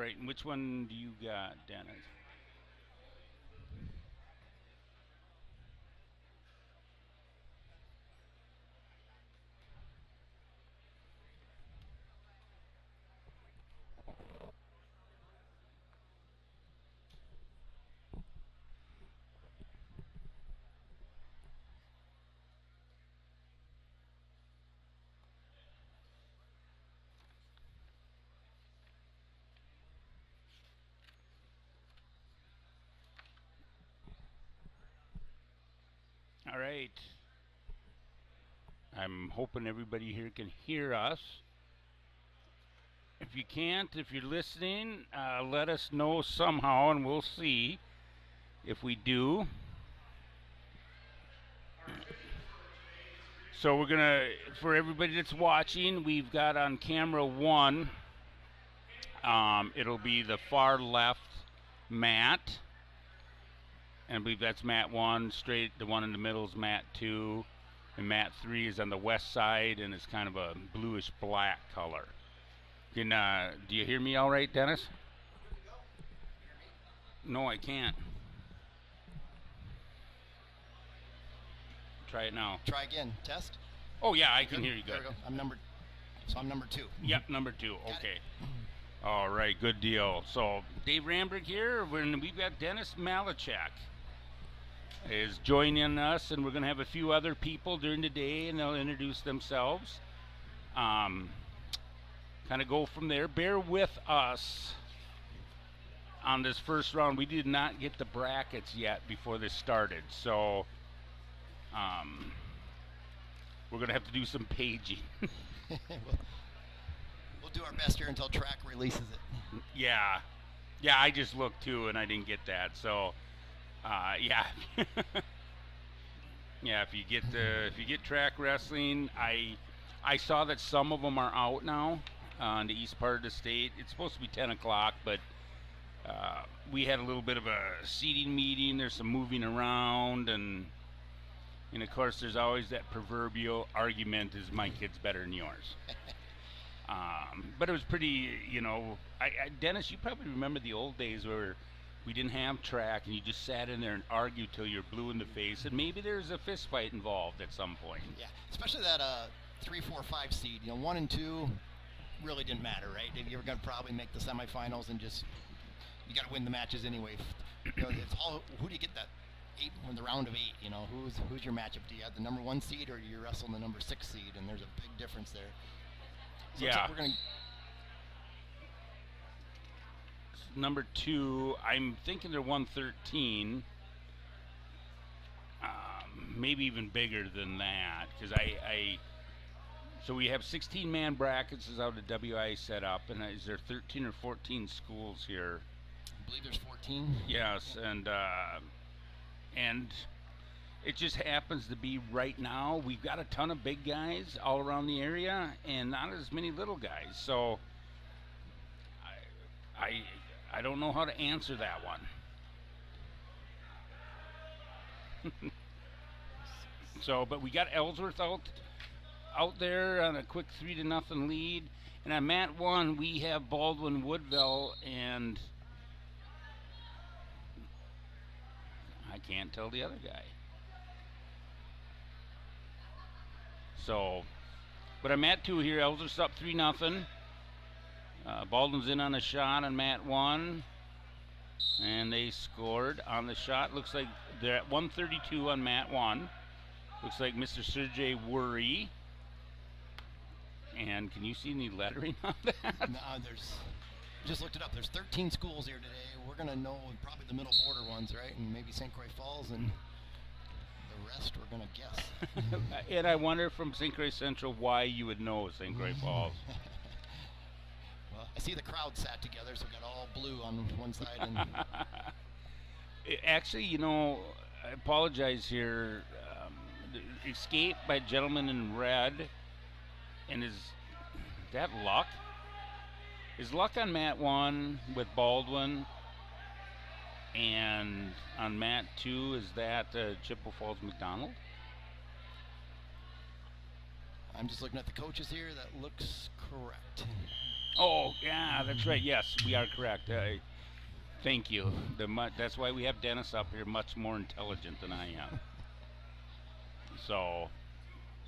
right, and which one do you got, Dennis? All right. I'm hoping everybody here can hear us. If you can't, if you're listening, let us know somehow and we'll see if we do. So we're gonna, for everybody that's watching, we've got on camera 1. It'll be the far left mat. And I believe that's mat 1. Straight, the one in the middle is mat 2. And mat 3 is on the west side, and it's kind of a bluish black color. Do you hear me all right, Dennis? No, I can't. Try it now. Try again. Test. Oh yeah, I can hear you good. There we go. I'm number 2. Yep, number 2. Okay. All right, good deal. So Dave Ramberg here. We've got Dennis Malachek is joining us, and we're going to have a few other people during the day, and they'll introduce themselves. Kind of go from there. Bear with us on this first round. We did not get the brackets yet before this started, so we're going to have to do some paging. We'll do our best here until track releases it. Yeah, I just looked too, and I didn't get that. So, yeah, yeah. If you get track wrestling, I saw that some of them are out now on the east part of the state. It's supposed to be 10 o'clock, but we had a little bit of a seating meeting. There's some moving around, and of course, there's always that proverbial argument: is my kid's better than yours? But it was pretty, Dennis, you probably remember the old days where we didn't have track and you just sat in there and argued till you're blue in the face, and maybe there's a fist fight involved at some point. Yeah, especially that 3, 4, 5 seed. 1 and 2 really didn't matter, right? You were going to probably make the semifinals, and you got to win the matches anyway. It's all, who do you get that 8 in the round of 8? Who's your matchup? Do you have the number 1 seed, or you're wrestling the number 6 seed? And there's a big difference there. So yeah. We're gonna... Number 2, I'm thinking they're 113. Maybe even bigger than that, because so we have 16-man brackets is how the WIAA set up, and is there 13 or 14 schools here? I believe there's 14. Yes, and it just happens to be right now we've got a ton of big guys all around the area and not as many little guys. So I don't know how to answer that one. So, but we got Ellsworth out there on a quick 3-0 lead, and on mat 1 we have Baldwin-Woodville, and I can't tell the other guy. So, but I'm at 2 here. Ellsworth's up 3-0. Baldwin's in on a shot on mat 1, and they scored on the shot. Looks like they're at 132 on mat 1. Looks like Mr. Sergey Worry. And can you see any lettering on that? No, just looked it up. There's 13 schools here today. We're gonna know probably the middle border ones, right? And maybe St. Croix Falls, and the rest we're gonna guess. And I wonder from St. Croix Central why you would know St. Croix Falls. Well, I see the crowd sat together, so we got all blue on one side. And actually, I apologize here. Escape by gentleman in red, and is that Luck? Is Luck on mat 1 with Baldwin, and on mat 2 is that Chippewa Falls McDonald? I'm just looking at the coaches here. That looks correct. Oh, yeah, that's right. Yes, we are correct. Thank you. That's why we have Dennis up here, much more intelligent than I am. So,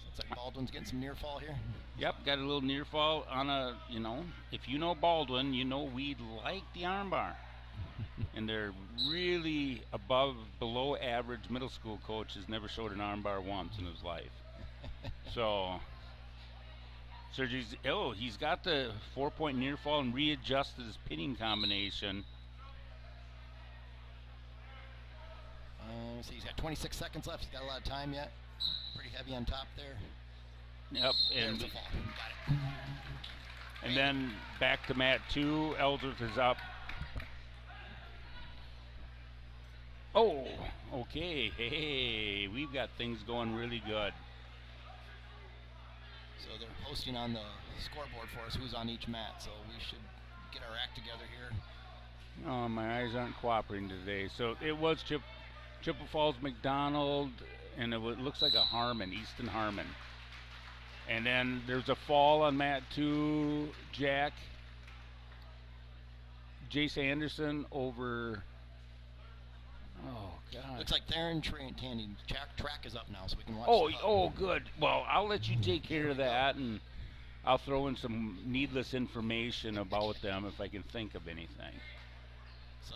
Looks like Baldwin's getting some near fall here. yep, got a little near fall on a, if you know Baldwin, you know we like the armbar. And they're really below average middle school coach has never showed an armbar once in his life. So, Sergio's, he's got the 4-point near fall and readjusted his pinning combination. So he's got 26 seconds left. He's got a lot of time yet. Pretty heavy on top there. Yep, and there's a fall. Got it. And then back to mat 2. Ellsworth is up. Oh, okay. Hey, we've got things going really good. So they're posting on the scoreboard for us who's on each mat. So we should get our act together here. Oh, my eyes aren't cooperating today. So it was Chippewa Falls McDonald, and it looks like a Harmon, Easton Harmon. And then there's a fall on mat 2, Jack. Jace Anderson over. Oh, God. Looks like Theron Tandy. Track is up now, so we can watch. Oh, good. Well, I'll let you take care of that, and I'll throw in some needless information about them if I can think of anything. So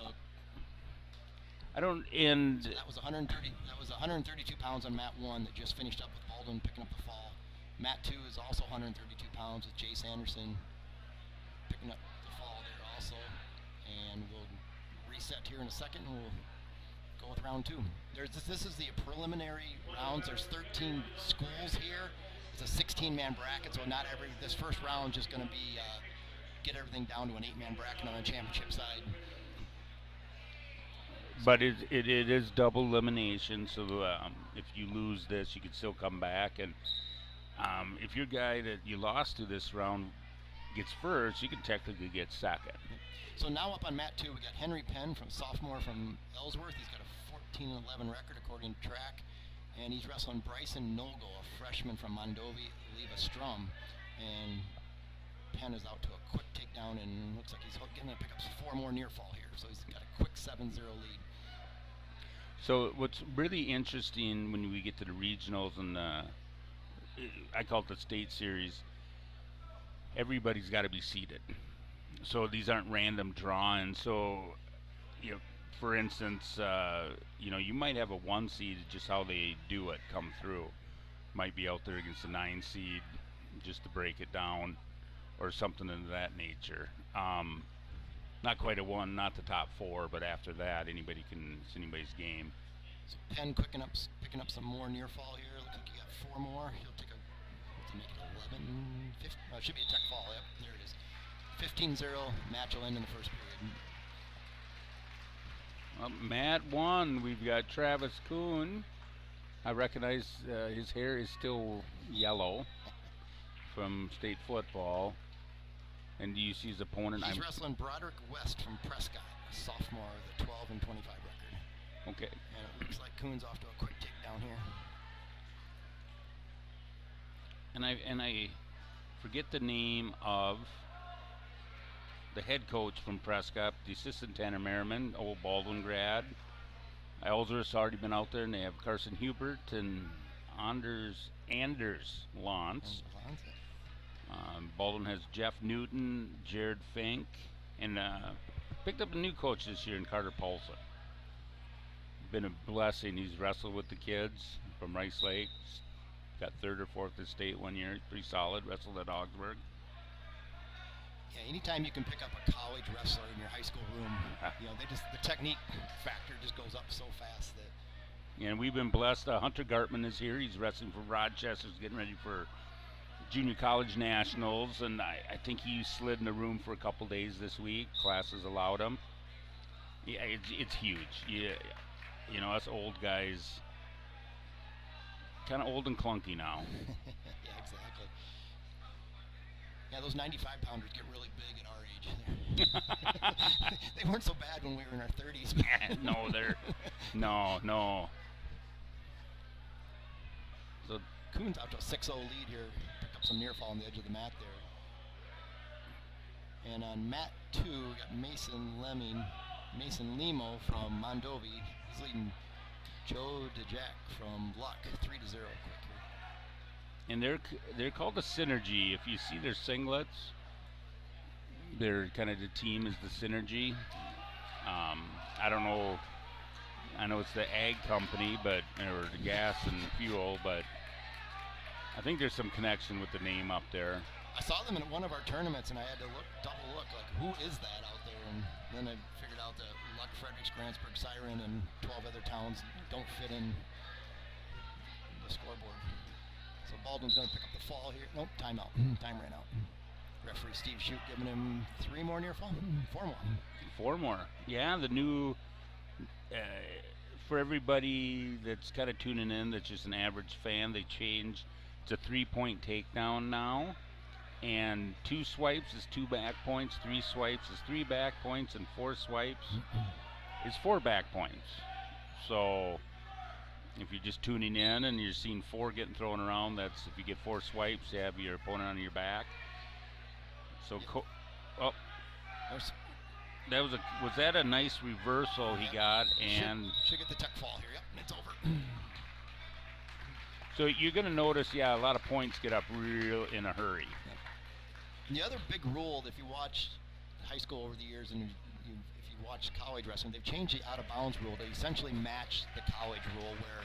I don't end. So that was 130. That was 132 pounds on mat 1 that just finished up with Baldwin picking up the fall. Mat 2 is also 132 pounds with Jace Anderson picking up the fall there also. And we'll reset here in a second, and we'll go with round 2. This is the preliminary rounds. There's 13 schools here. It's a 16-man bracket, so this first round just going to be get everything down to an 8-man bracket on the championship side. But it is double elimination, so if you lose this, you can still come back. And if your guy that you lost to this round gets first, you can technically get second. So now up on mat 2, we got Henry Penn, sophomore from Ellsworth. He's got a 14-11 record according to track. And he's wrestling Bryson Nogo, a freshman from Mondovi, Leva Strum. And Penn is out to a quick takedown, and looks like he's going to pick up 4 more near fall here. So he's got a quick 7-0 lead. So what's really interesting when we get to the regionals and I call it the state series, everybody's got to be seeded. So these aren't random drawings. So, for instance, you might have a 1 seed, just how they do it come through. Might be out there against a 9 seed just to break it down or something of that nature. Not quite a 1, not the top 4, but after that, it's anybody's game. So Penn picking up some more near fall here. Looks like he got 4 more. He'll take to make it 11, 15. It should be a tech fall. Yep, there it is. 15-0 match will end in the first period. Mat 1, we've got Travis Kuhn. I recognize his hair is still yellow from state football. And do you see his opponent? He's wrestling Broderick West from Prescott, a sophomore with a 12-25 record. Okay. And it looks like Kuhn's off to a quick takedown here. And I forget the name of the head coach from Prescott, the assistant Tanner Merriman, old Baldwin grad. Ellsworth's already been out there, and they have Carson Hubert and Anders Lantz. Baldwin has Jeff Newton, Jared Fink, and picked up a new coach this year in Carter Paulson. Been a blessing. He's wrestled with the kids from Rice Lake. Got 3rd or 4th at state 1 year. He's pretty solid. Wrestled at Augsburg. Yeah, anytime you can pick up a college wrestler in your high school room, the technique factor just goes up so fast that. And we've been blessed. Hunter Gartman is here. He's wrestling for Rochester. He's getting ready for junior college nationals, and I think he slid in the room for a couple days this week. Classes allowed him. Yeah, it's huge. Yeah, us old guys, kind of old and clunky now. Yeah, exactly. Yeah, those 95-pounders get really big at our age. They weren't so bad when we were in our 30s. No. So Kuhn's out to a 6-0 lead here. Picked up some near fall on the edge of the mat there. And on mat 2, we got Mason Limo from Mondovi. He's leading Joe DeJack from Luck, 3-0 quick here. And they're called the Synergy. If you see their singlets, they're kind of the team is the Synergy. I don't know. I know it's the ag company, or the gas and fuel, but I think there's some connection with the name up there. I saw them at one of our tournaments, and I had to double look, like, who is that out there? And then I figured out that Luck, Fredericks, Grantsburg, Siren, and 12 other towns don't fit in the scoreboard. So Baldwin's going to pick up the fall here. Nope, timeout. Time ran out. Referee Steve Shute giving him 3 more near fall. 4 more. 4 more. Yeah, the new. For everybody that's kind of tuning in, that's just an average fan, they changed to 3-point takedown now. And 2 swipes is 2 back points, 3 swipes is 3 back points, and 4 swipes is 4 back points. So if you're just tuning in and you're seeing 4 getting thrown around, that's if you get 4 swipes, you have your opponent on your back. So, that was that a nice reversal he got, and should get the tech fall here. Yep, it's over. So you're going to notice, a lot of points get up real in a hurry. Yep. And the other big rule, if you watch high school over the years, and if you watch college wrestling, they've changed the out-of-bounds rule to essentially match the college rule, where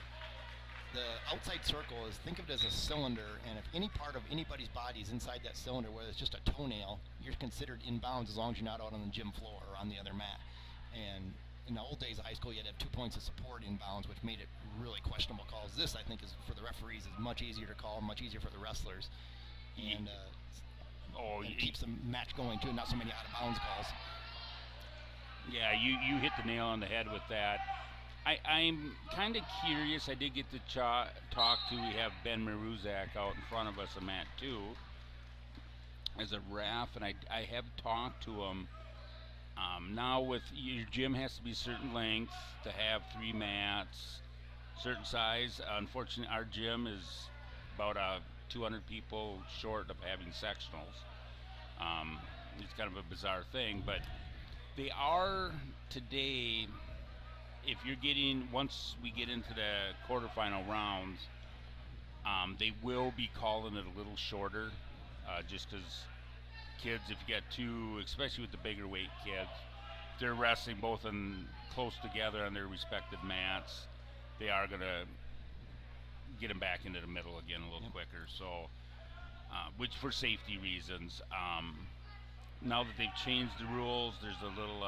the outside circle is, think of it as a cylinder, and if any part of anybody's body is inside that cylinder, whether it's just a toenail, you're considered inbounds as long as you're not out on the gym floor or on the other mat. And in the old days of high school, you had to have 2 points of support inbounds, which made it really questionable calls. This, I think, is for the referees, is much easier to call, much easier for the wrestlers, and it keeps the match going too, not so many out-of-bounds calls. Yeah, you hit the nail on the head with that. I'm kind of curious. I did get to talk to, we have Ben Maruzak out in front of us on mat 2 as a ref, and I have talked to him. Now with your gym has to be certain length to have 3 mats, certain size. Unfortunately, our gym is about 200 people short of having sectionals. It's kind of a bizarre thing, but they are today, if you're getting, once we get into the quarterfinal rounds, they will be calling it a little shorter, just because kids, if you got 2, especially with the bigger weight kids, they're wrestling both in close together on their respective mats, they are going to get them back into the middle again a little quicker. So, which for safety reasons. Now that they've changed the rules, there's a little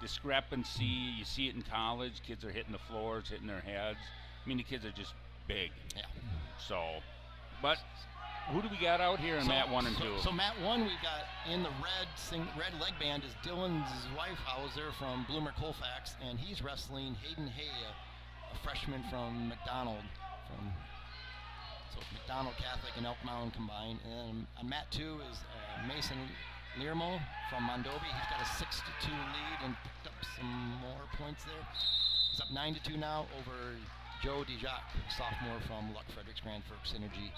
discrepancy. You see it in college. Kids are hitting the floors, hitting their heads. I mean, the kids are just big. Yeah. So, but who do we got out here in mat 1 and 2? So mat 1, we've got in the red leg band is Dylan Zweifhauser from Bloomer Colfax, and he's wrestling Hayden Hay, a freshman from McDonald. So McDonald Catholic and Elk Mountain combined. And on mat 2 is Mason Learmo from Mondovi. He's got a 6-2 lead and picked up some more points there. He's up 9-2 now over Joe DeJac, sophomore from Luck, Fredericks, Grantsburg, Synergy.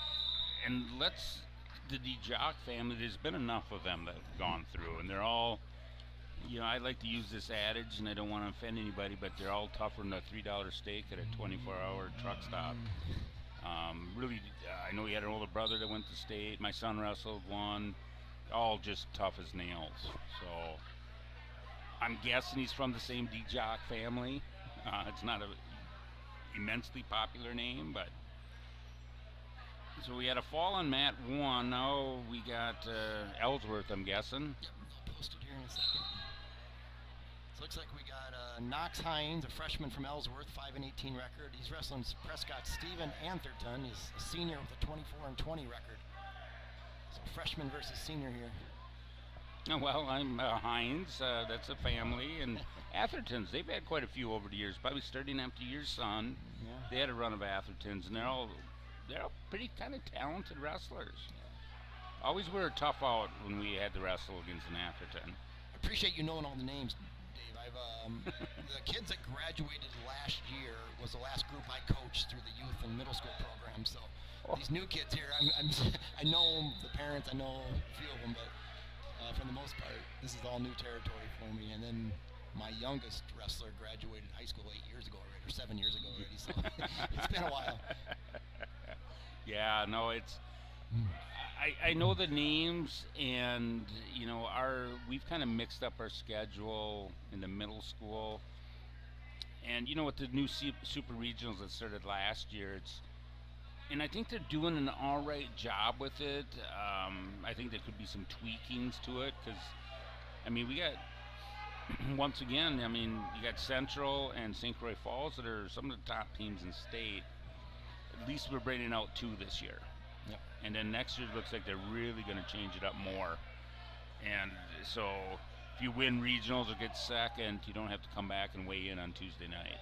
And the DeJac family, there's been enough of them that have gone through, and they're all, I like to use this adage, and I don't want to offend anybody, but they're all tougher than a $3 steak at a 24-hour truck stop. Really, I know he had an older brother that went to state. My son wrestled one. All just tough as nails. So I'm guessing he's from the same DeJac family. It's not an immensely popular name, but so we had a fall on mat 1. Now we got Ellsworth, I'm guessing. Yep, I'll post it here in a second. So it looks like we got Knox Hines, a freshman from Ellsworth, 5-18 record. He's wrestling Prescott Stephen Antherton. He's a senior with a 24-20 record. So freshman versus senior here. Well, I'm Hines. That's a family, and Athertons. They've had quite a few over the years. Probably starting after your son. Yeah. They had a run of Athertons, and they're all pretty kind of talented wrestlers. Yeah. Always were a tough out when we had to wrestle against an Atherton. I appreciate you knowing all the names, Dave. The kids that graduated last year was the last group I coached through the youth and middle school program. So these new kids here, I know the parents, I know a few of them, but For the most part, this is all new territory for me. And then my youngest wrestler graduated high school 8 years ago already, or 7 years ago already. So it's been a while. Yeah, no, it's. I know the names, and you know, we've kind of mixed up our schedule in the middle school. And you know, with the new super regionals that started last year, and I think they're doing an all right job with it. I think there could be some tweakings to it because, I mean, we got once again. I mean, you got Central and St. Croix Falls that are some of the top teams in state. At least we're bringing out 2 this year. Yep. And then next year it looks like they're really going to change it up more. And so if you win regionals or get second, you don't have to come back and weigh in on Tuesday night.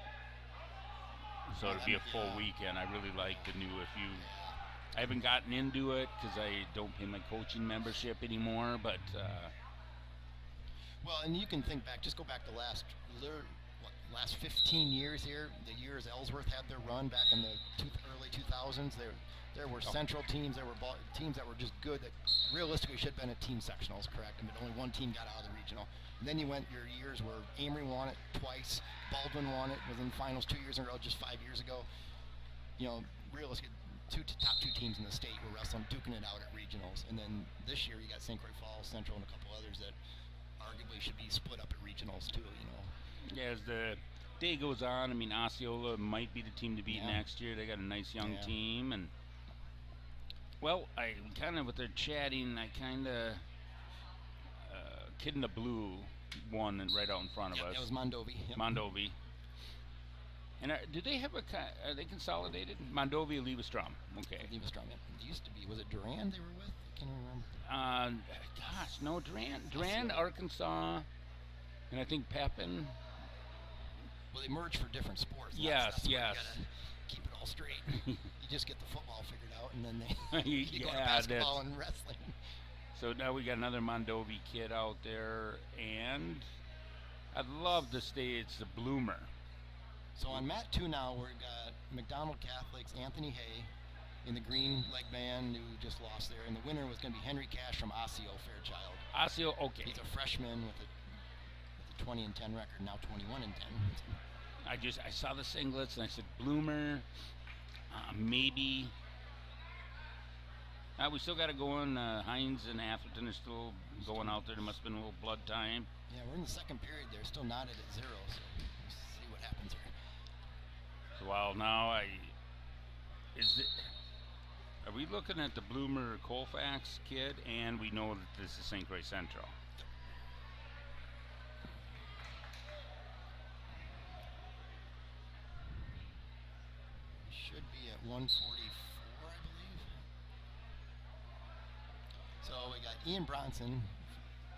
So it'll be a full weekend. I really like the new. I haven't gotten into it because I don't pay my coaching membership anymore. But well, and you can think back. Just go back to last 15 years here. The years Ellsworth had their run back in the early 2000s. There were Central teams. There were teams that were just good. That realistically should have been at team sectionals, correct? But only one team got out of the regional. And then you went your years where Amory won it twice, Baldwin won it, was in finals 2 years in a row, just 5 years ago. You know, realistically, top 2 teams in the state were wrestling, duking it out at regionals. And then this year you got St. Croix Falls, Central, and a couple others that arguably should be split up at regionals too. You know. Yeah, as the day goes on, I mean, Osceola might be the team to beat next year. They got a nice young team, and well, I kind of with their chatting, I kind of Kid in the Blue won right out in front of us. That was Mondovi. Yep. Mondovi. And do they have are they consolidated? Mondovi, Levestrom. Okay. Levestrom, yeah. It used to be. Was it Durand they were with? I can't remember. Gosh, no, Durand, Arkansas, and I think Pepin. Well, they merged for different sports. Yes. You gotta keep it all straight. You just get the football figured out, and then you go to basketball and wrestling. So now we got another Mondovi kid out there, and I'd love to say it's the Bloomer. So on mat 2 now, we've got McDonald Catholic's Anthony Hay in the green leg band who just lost there, and the winner was going to be Henry Cash from Osseo Fairchild. Osseo, okay. He's a freshman with a 20-10 record, now 21-10. I saw the singlets and I said Bloomer, maybe. We still got to go on. Hines and Atherton are still going out there. There must have been a little blood time. Yeah, we're in the second period. They're still knotted at 0, so we'll see what happens here. So while now are we looking at the Bloomer Colfax kid, and we know that this is St. Croix Central? Should be at 144, I believe. So we got Ian Bronson,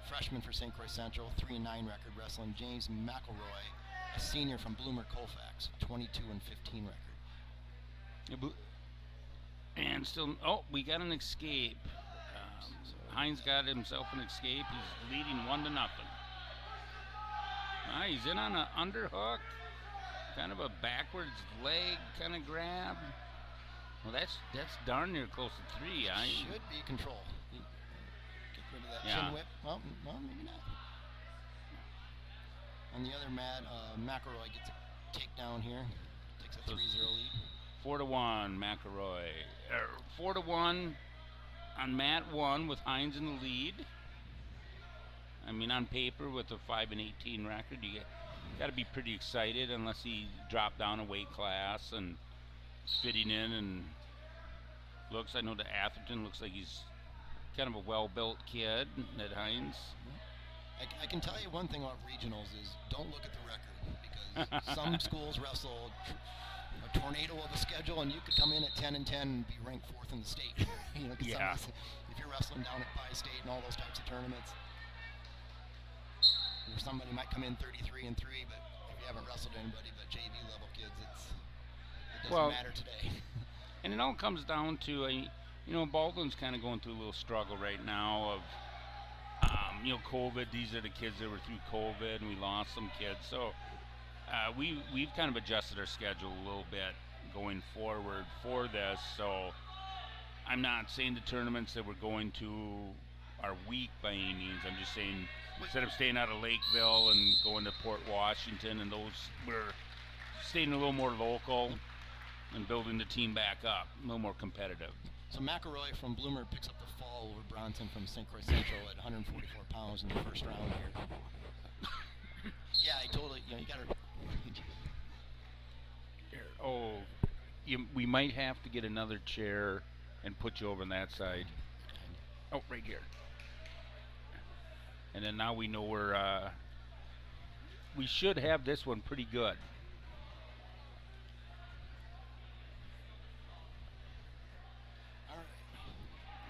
freshman for St. Croix Central, 3-9 record wrestling. James McElroy, a senior from Bloomer Colfax, 22-15 record. And still, we got an escape. Hines got himself an escape. He's leading 1-0. He's in on an underhook, kind of a backwards leg kind of grab. Well, that's darn near close to 3. Should be control. Get rid of that chin whip. Well, maybe not. On the other mat, McElroy gets a takedown here. Takes a 3-0 lead. 4-1 McElroy. 4-1 on mat 1 with Hines in the lead. I mean, on paper with a 5-18 record, you got to be pretty excited unless he dropped down a weight class and fitting in and looks. I know that Atherton looks like he's kind of a well-built kid. That Hines. I can tell you one thing about regionals is don't look at the record, because some schools wrestle a tornado of a schedule, and you could come in at 10-10 and be ranked 4th in the state. If you're wrestling down at Pi State and all those types of tournaments, or somebody might come in 33-3, but if you haven't wrestled anybody but JV level kids, it doesn't matter today. And it all comes down to Baldwin's kind of going through a little struggle right now of COVID. These are the kids that were through COVID, and we lost some kids. So we've kind of adjusted our schedule a little bit going forward for this. So I'm not saying the tournaments that we're going to are weak by any means. I'm just saying, instead of staying out of Lakeville and going to Port Washington and those, we're staying a little more local and building the team back up, a little more competitive. So McElroy from Bloomer picks up the fall over Bronson from St. Croix Central at 144 pounds in the first round here. Yeah, I totally, you got to... Oh, we might have to get another chair and put you over on that side. Oh, right here. And then now we know we should have this one pretty good.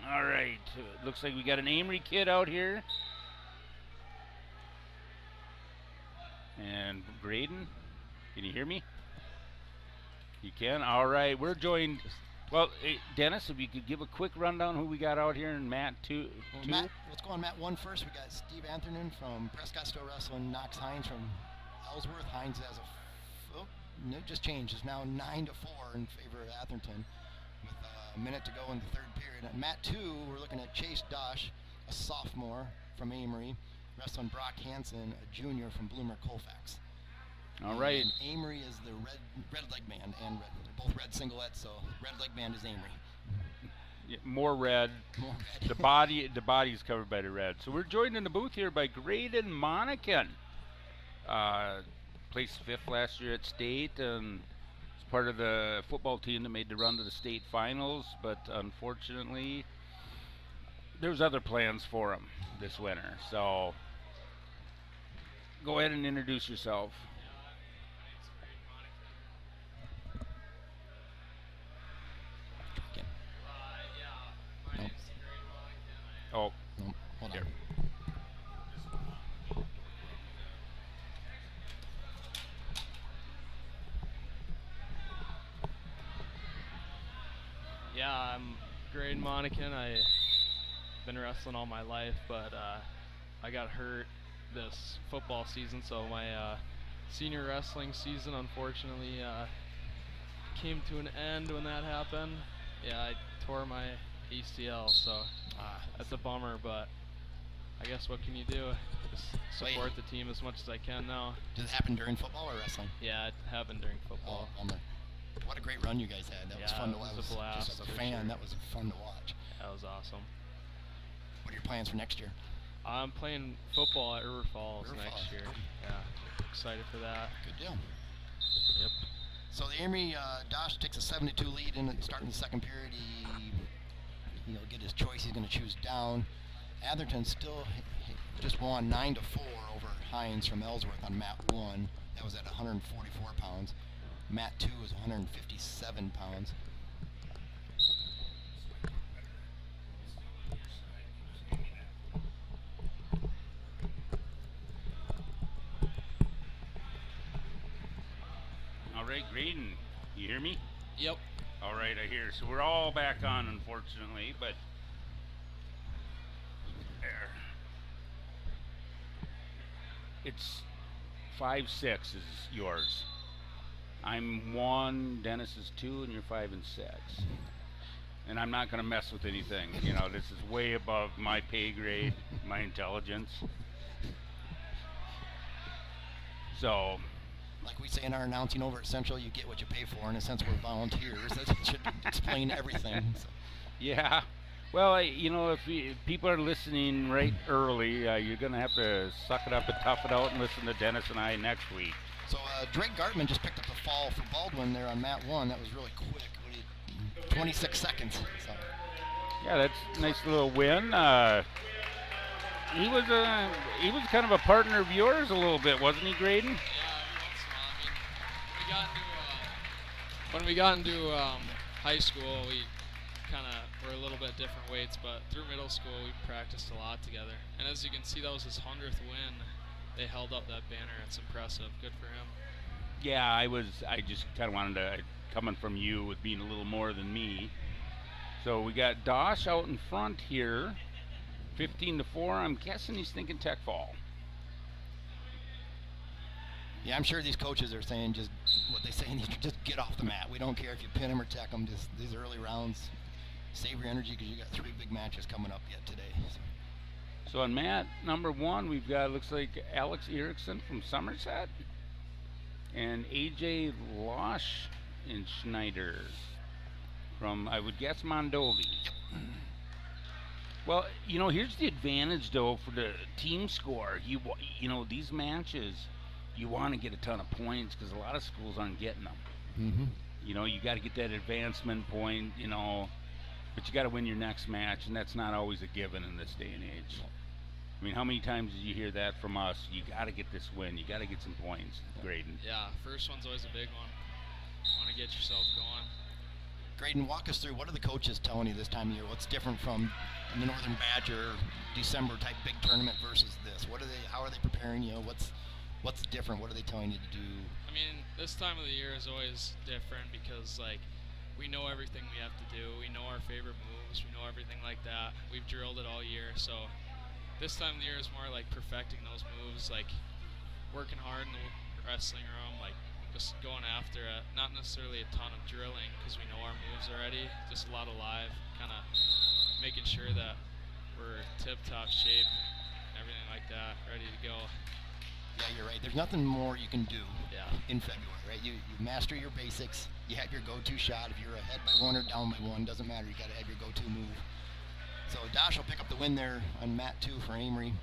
All right. Looks like we got an Amory kid out here. And Graydon, can you hear me? You can? All right. We're joined. Well, hey, Dennis, if you could give a quick rundown who we got out here and Matt, two. Matt, let's go on Matt 1 first. We got Steve Anthony from Prescott still wrestling, Knox Hines from Ellsworth. Hines has no, just changed. It's now 9-4 in favor of Atherton with a minute to go in the third period. At Matt 2, we're looking at Chase Dosh, a sophomore from Amory, wrestling Brock Hansen, a junior from Bloomer Colfax. All right. And Amory is the red leg band, and they're both red singlets, so red leg band is Amory. Yeah, more red. More red. The body's covered by the red. So we're joined in the booth here by Graydon Monacan. Placed 5th last year at state and was part of the football team that made the run to the state finals, but unfortunately there's other plans for him this winter. So go ahead and introduce yourself. Oh, no, hold here. on. Yeah, I'm Graydon Monacan. I've been wrestling all my life, but I got hurt this football season, so my senior wrestling season unfortunately came to an end when that happened. Yeah, I tore my ACL, so that's a bummer, but I guess what can you do? Just support the team as much as I can now. Did it happen during football or wrestling? Yeah, it happened during football. Oh, bummer. What a great run you guys had. That was fun to watch. It was a blast. Just as a fan, that was fun to watch. That was awesome. What are your plans for next year? I'm playing football at River Falls next year. Yeah, excited for that. Good deal. Yep. So the Amory Dosh takes a 7-2 lead in starting the second period. He'll get his choice. He's going to choose down. Atherton still just won 9-4 over Hines from Ellsworth on mat 1. That was at 144 pounds. Mat 2 is 157 pounds. All right, Graydon, you hear me? Yep. All right, I hear. So we're all back on, unfortunately, but there. It's 5-6 is yours. I'm 1, Dennis is 2, and you're 5 and 6. And I'm not going to mess with anything. You know, this is way above my pay grade, my intelligence. So, like we say in our announcing over at Central, you get what you pay for. In a sense, we're volunteers. That should explain everything. So. Yeah. Well, you know, if people are listening right early, you're going to have to suck it up and tough it out and listen to Dennis and I next week. So Drake Gartman just picked up the fall for Baldwin there on mat 1. That was really quick. 26 seconds. So. Yeah, that's a nice little win. He was kind of a partner of yours a little bit, wasn't he, Graydon? Yeah, when we got into high school, we kind of were a little bit different weights, but through middle school, we practiced a lot together. And as you can see, that was his 100th win. They held up that banner. It's impressive. Good for him. Yeah, I just kind of wanted to, coming from you with being a little more than me. So we got Dosh out in front here, 15-4. I'm guessing he's thinking tech fall. Yeah, I'm sure these coaches are saying just what they say, just get off the mat. We don't care if you pin him or tech him. Just these early rounds, save your energy because you got 3 big matches coming up yet today. So. So on mat number 1, we've got, looks like Alex Erickson from Somerset and AJ Losh and Schneider from, I would guess, Mondovi. Yep. Well, here's the advantage though for the team score. These matches, you want to get a ton of points because a lot of schools aren't getting them. Mm-hmm. You got to get that advancement point, but you got to win your next match, and that's not always a given in this day and age. I mean, how many times did you hear that from us? You got to get this win. You got to get some points, Graydon. Yeah, first one's always a big one. Want to get yourself going. Graydon, walk us through, what are the coaches telling you this time of year? What's different from the Northern Badger December type big tournament versus this? How are they preparing you? What's different? What are they telling you to do? I mean, this time of the year is always different because, we know everything we have to do. We know our favorite moves. We know everything like that. We've drilled it all year. So this time of the year is more like perfecting those moves, working hard in the wrestling room, just going after it. Not necessarily a ton of drilling because we know our moves already. Just a lot of live, kind of making sure that we're tip-top shape, everything like that, ready to go. Yeah, you're right. There's nothing more you can do in February, right? You master your basics. You have your go-to shot. If you're ahead by 1 or down by 1, doesn't matter. You got to have your go-to move. So Dash will pick up the win there on mat 2 for Amory.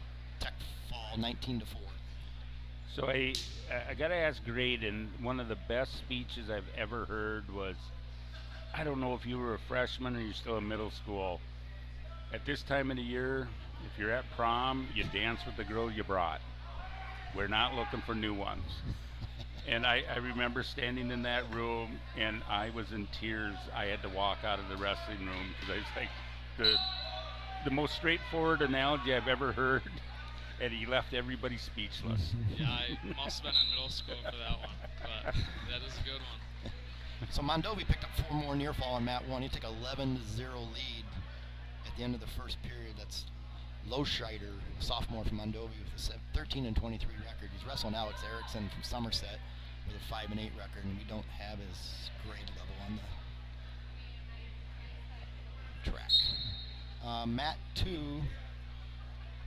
Tech fall 19-4. So I got to ask Graydon, one of the best speeches I've ever heard was, I don't know if you were a freshman or you're still in middle school. At this time of the year, if you're at prom, you dance with the girl you brought. We're not looking for new ones. And I remember standing in that room, and I was in tears. I had to walk out of the wrestling room because I was like, the most straightforward analogy I've ever heard, and he left everybody speechless. Yeah, I must have been in middle school for that one, but that is a good one. So Mondovi picked up 4 more near fall on mat 1. He took 11-0 lead at the end of the first period. That's Loscheider, sophomore from Mondovi, with a 13-23 record. He's wrestling Alex Erickson from Somerset with a 5-8 record, and we don't have his grade level on the track. Mat 2,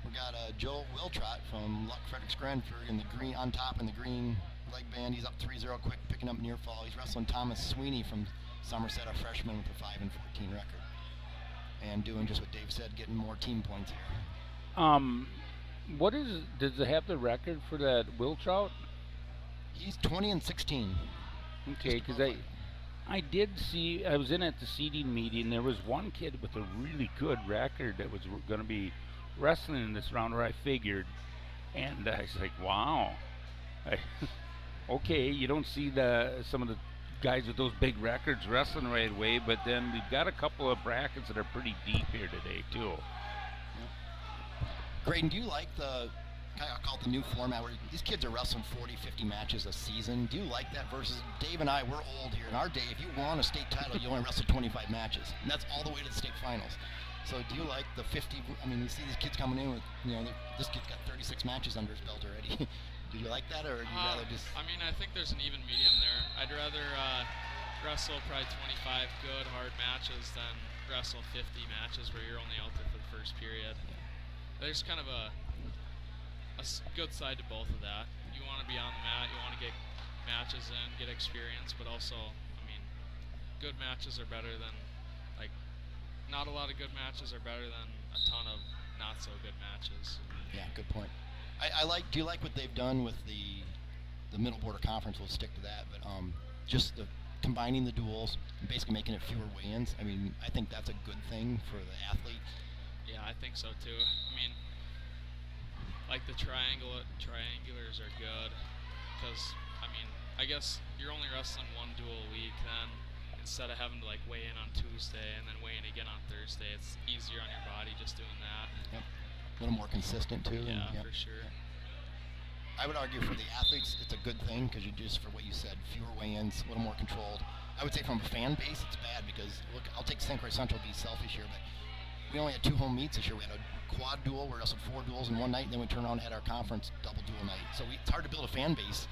we got Joel Wiltrot from Luck Fredericks Grenford in the green on top in the green leg band. He's up 3-0 quick, picking up near fall. He's wrestling Thomas Sweeney from Somerset, a freshman with a 5-14 record. And doing just what Dave said, getting more team points here. Does it have the record for that Wiltrout? He's 20-16. Okay, because I did see, I was in at the seeding meeting, there was one kid with a really good record that was going to be wrestling in this round where I figured, and I was like, wow. Okay, you don't see some of the guys with those big records wrestling right away, but then we've got a couple of brackets that are pretty deep here today too. Graydon, do you like I call it the new format where these kids are wrestling 40, 50 matches a season? Do you like that versus Dave and I, we're old here. In our day, if you won a state title, you only wrestled 25 matches, and that's all the way to the state finals. So do you like the 50, I mean, you see these kids coming in with, this kid's got 36 matches under his belt already. Do you like that, or do you rather just... I mean, I think there's an even medium there. I'd rather wrestle probably 25 good, hard matches than wrestle 50 matches where you're only out there for the first period. There's kind of a good side to both of that. You want to be on the mat, you want to get matches in, get experience, but also, I mean, good matches are better than, not a lot of good matches are better than a ton of not so good matches. Yeah, good point. Do you like what they've done with the middle border conference? We'll stick to that, but just combining the duels and basically making it fewer weigh-ins. I mean, I think that's a good thing for the athlete. Yeah, I think so too. I mean, the triangulars are good because, I mean, I guess you're only wrestling one duel a week then. Instead of having to weigh in on Tuesday and then weigh in again on Thursday, it's easier on your body just doing that. Yep. A little more consistent too. Yeah, yep. for sure. I would argue for the athletes, it's a good thing because you just, for what you said, fewer weigh-ins, a little more controlled. I would say from a fan base, it's bad because, look, I'll take St. Croix Central to be selfish here, but we only had 2 home meets this year. We had a quad duel, we wrestled 4 duels in one night, and then we turned around and had our conference double duel night. So it's hard to build a fan base.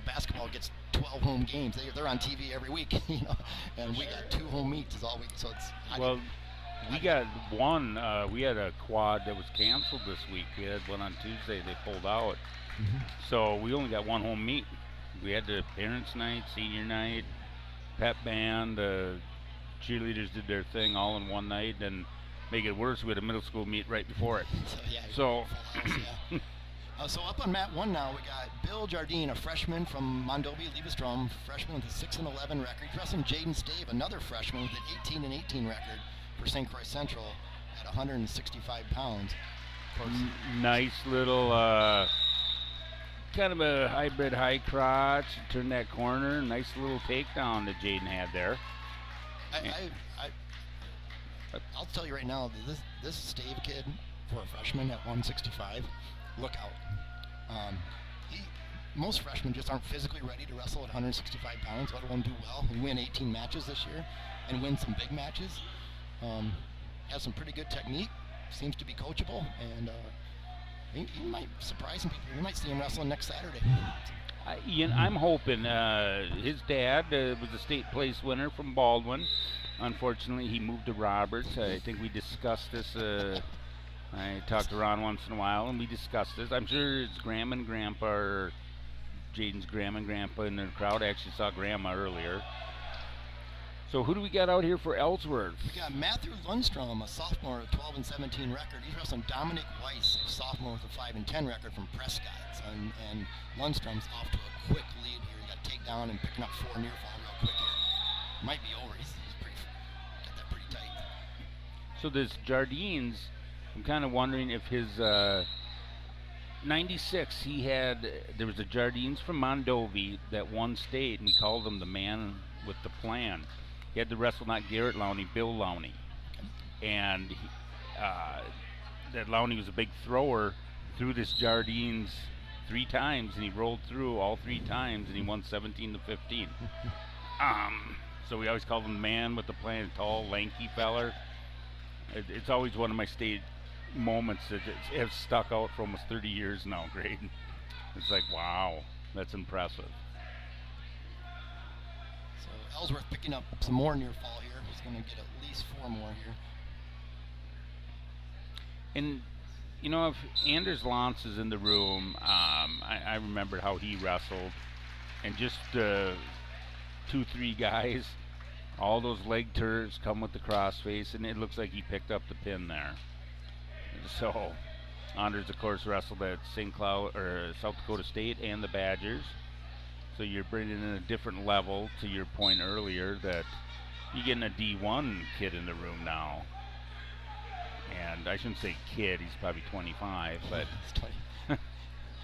Basketball gets 12 home games. They're on TV every week, and we got 2 home meets is all week. So it's We got one. We had a quad that was canceled this week. We had one on Tuesday. They pulled out. So we only got one home meet. We had the parents' night, senior night, pep band. Cheerleaders did their thing all in one night. And make it worse, we had a middle school meet right before it. So so up on mat 1 now, we got Bill Jardine, a freshman from Mondovi Levistrom, freshman with a 6-11 record. He's wrestling Jaden Stave, another freshman with an 18-18 record for St. Croix Central at 165 pounds. Nice little, kind of a hybrid high crotch. Turn that corner. Nice little takedown that Jaden had there. I'll tell you right now, this Stave kid, for a freshman at 165, look out. Most freshmen just aren't physically ready to wrestle at 165 pounds, let alone do well and win 18 matches this year and win some big matches. Has some pretty good technique, seems to be coachable, and he might surprise some people. We might see him wrestling next Saturday. I'm hoping. His dad was a state place winner from Baldwin. Unfortunately, he moved to Roberts. I think we discussed this. I talked to Ron once in a while, and we discussed this. I'm sure his grandma and grandpa, or Jaden's grandma and grandpa in the crowd actually saw grandma earlier. So who do we got out here for Ellsworth? We got Matthew Lundstrom, a sophomore with 12-17 record. He's wrestling Dominic Weiss, a sophomore with a 5-10 record from Prescott. And Lundstrom's off to a quick lead here. He got takedown and picking up 4 near fall real quick here. Might be over. He's got that pretty tight. So this Jardines, I'm kind of wondering if his 96, there was a Jardines from Mondovi that won state, and we called him the man with the plan. He had to wrestle not Garrett Lowney, Bill Lowney. And that Lowney was a big thrower, threw this Jardines 3 times, and he rolled through all 3 times, and he won 17-15. So we always called him the man with the plan, tall, lanky feller. It's always one of my state moments that have stuck out for almost 30 years now, Graydon. It's like, wow, that's impressive. So Ellsworth picking up some more near fall here. He's going to get at least 4 more here. And you know, if Anders Lantz is in the room, I remembered how he wrestled, and just 2-3 guys, all those leg turns come with the crossface, and it looks like he picked up the pin there. So Anders, of course, wrestled at St. Cloud or South Dakota State and the Badgers. So you're bringing in a different level, to your point earlier, that you're getting a D1 kid in the room now. And I shouldn't say kid, he's probably 25, but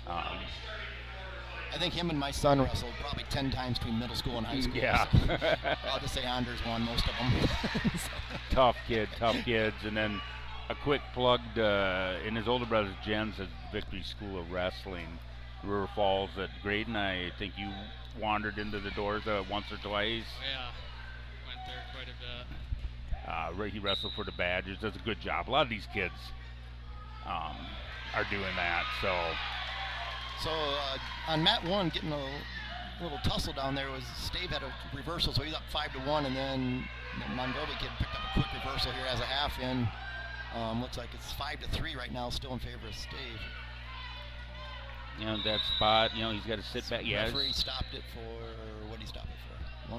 I think him and my son wrestled probably 10 times between middle school and high school. Yeah. So I'll just say Anders won most of them. Tough kids. And then a quick plug in his older brother Jen's at Victory School of Wrestling, River Falls at Graydon. I think you wandered into the doors once or twice. Yeah, went there quite a bit. He wrestled for the Badgers, does a good job. A lot of these kids are doing that. So on mat 1, getting a little tussle down there was Stave had a reversal, so he's up 5-1, and then the Mondovi kid picked up a quick reversal here as a half in. Looks like it's 5-3 right now, still in favor of Stave. You know, that spot, you know, he's got to sit back. Yeah. Referee stopped it for, what did he stop it for?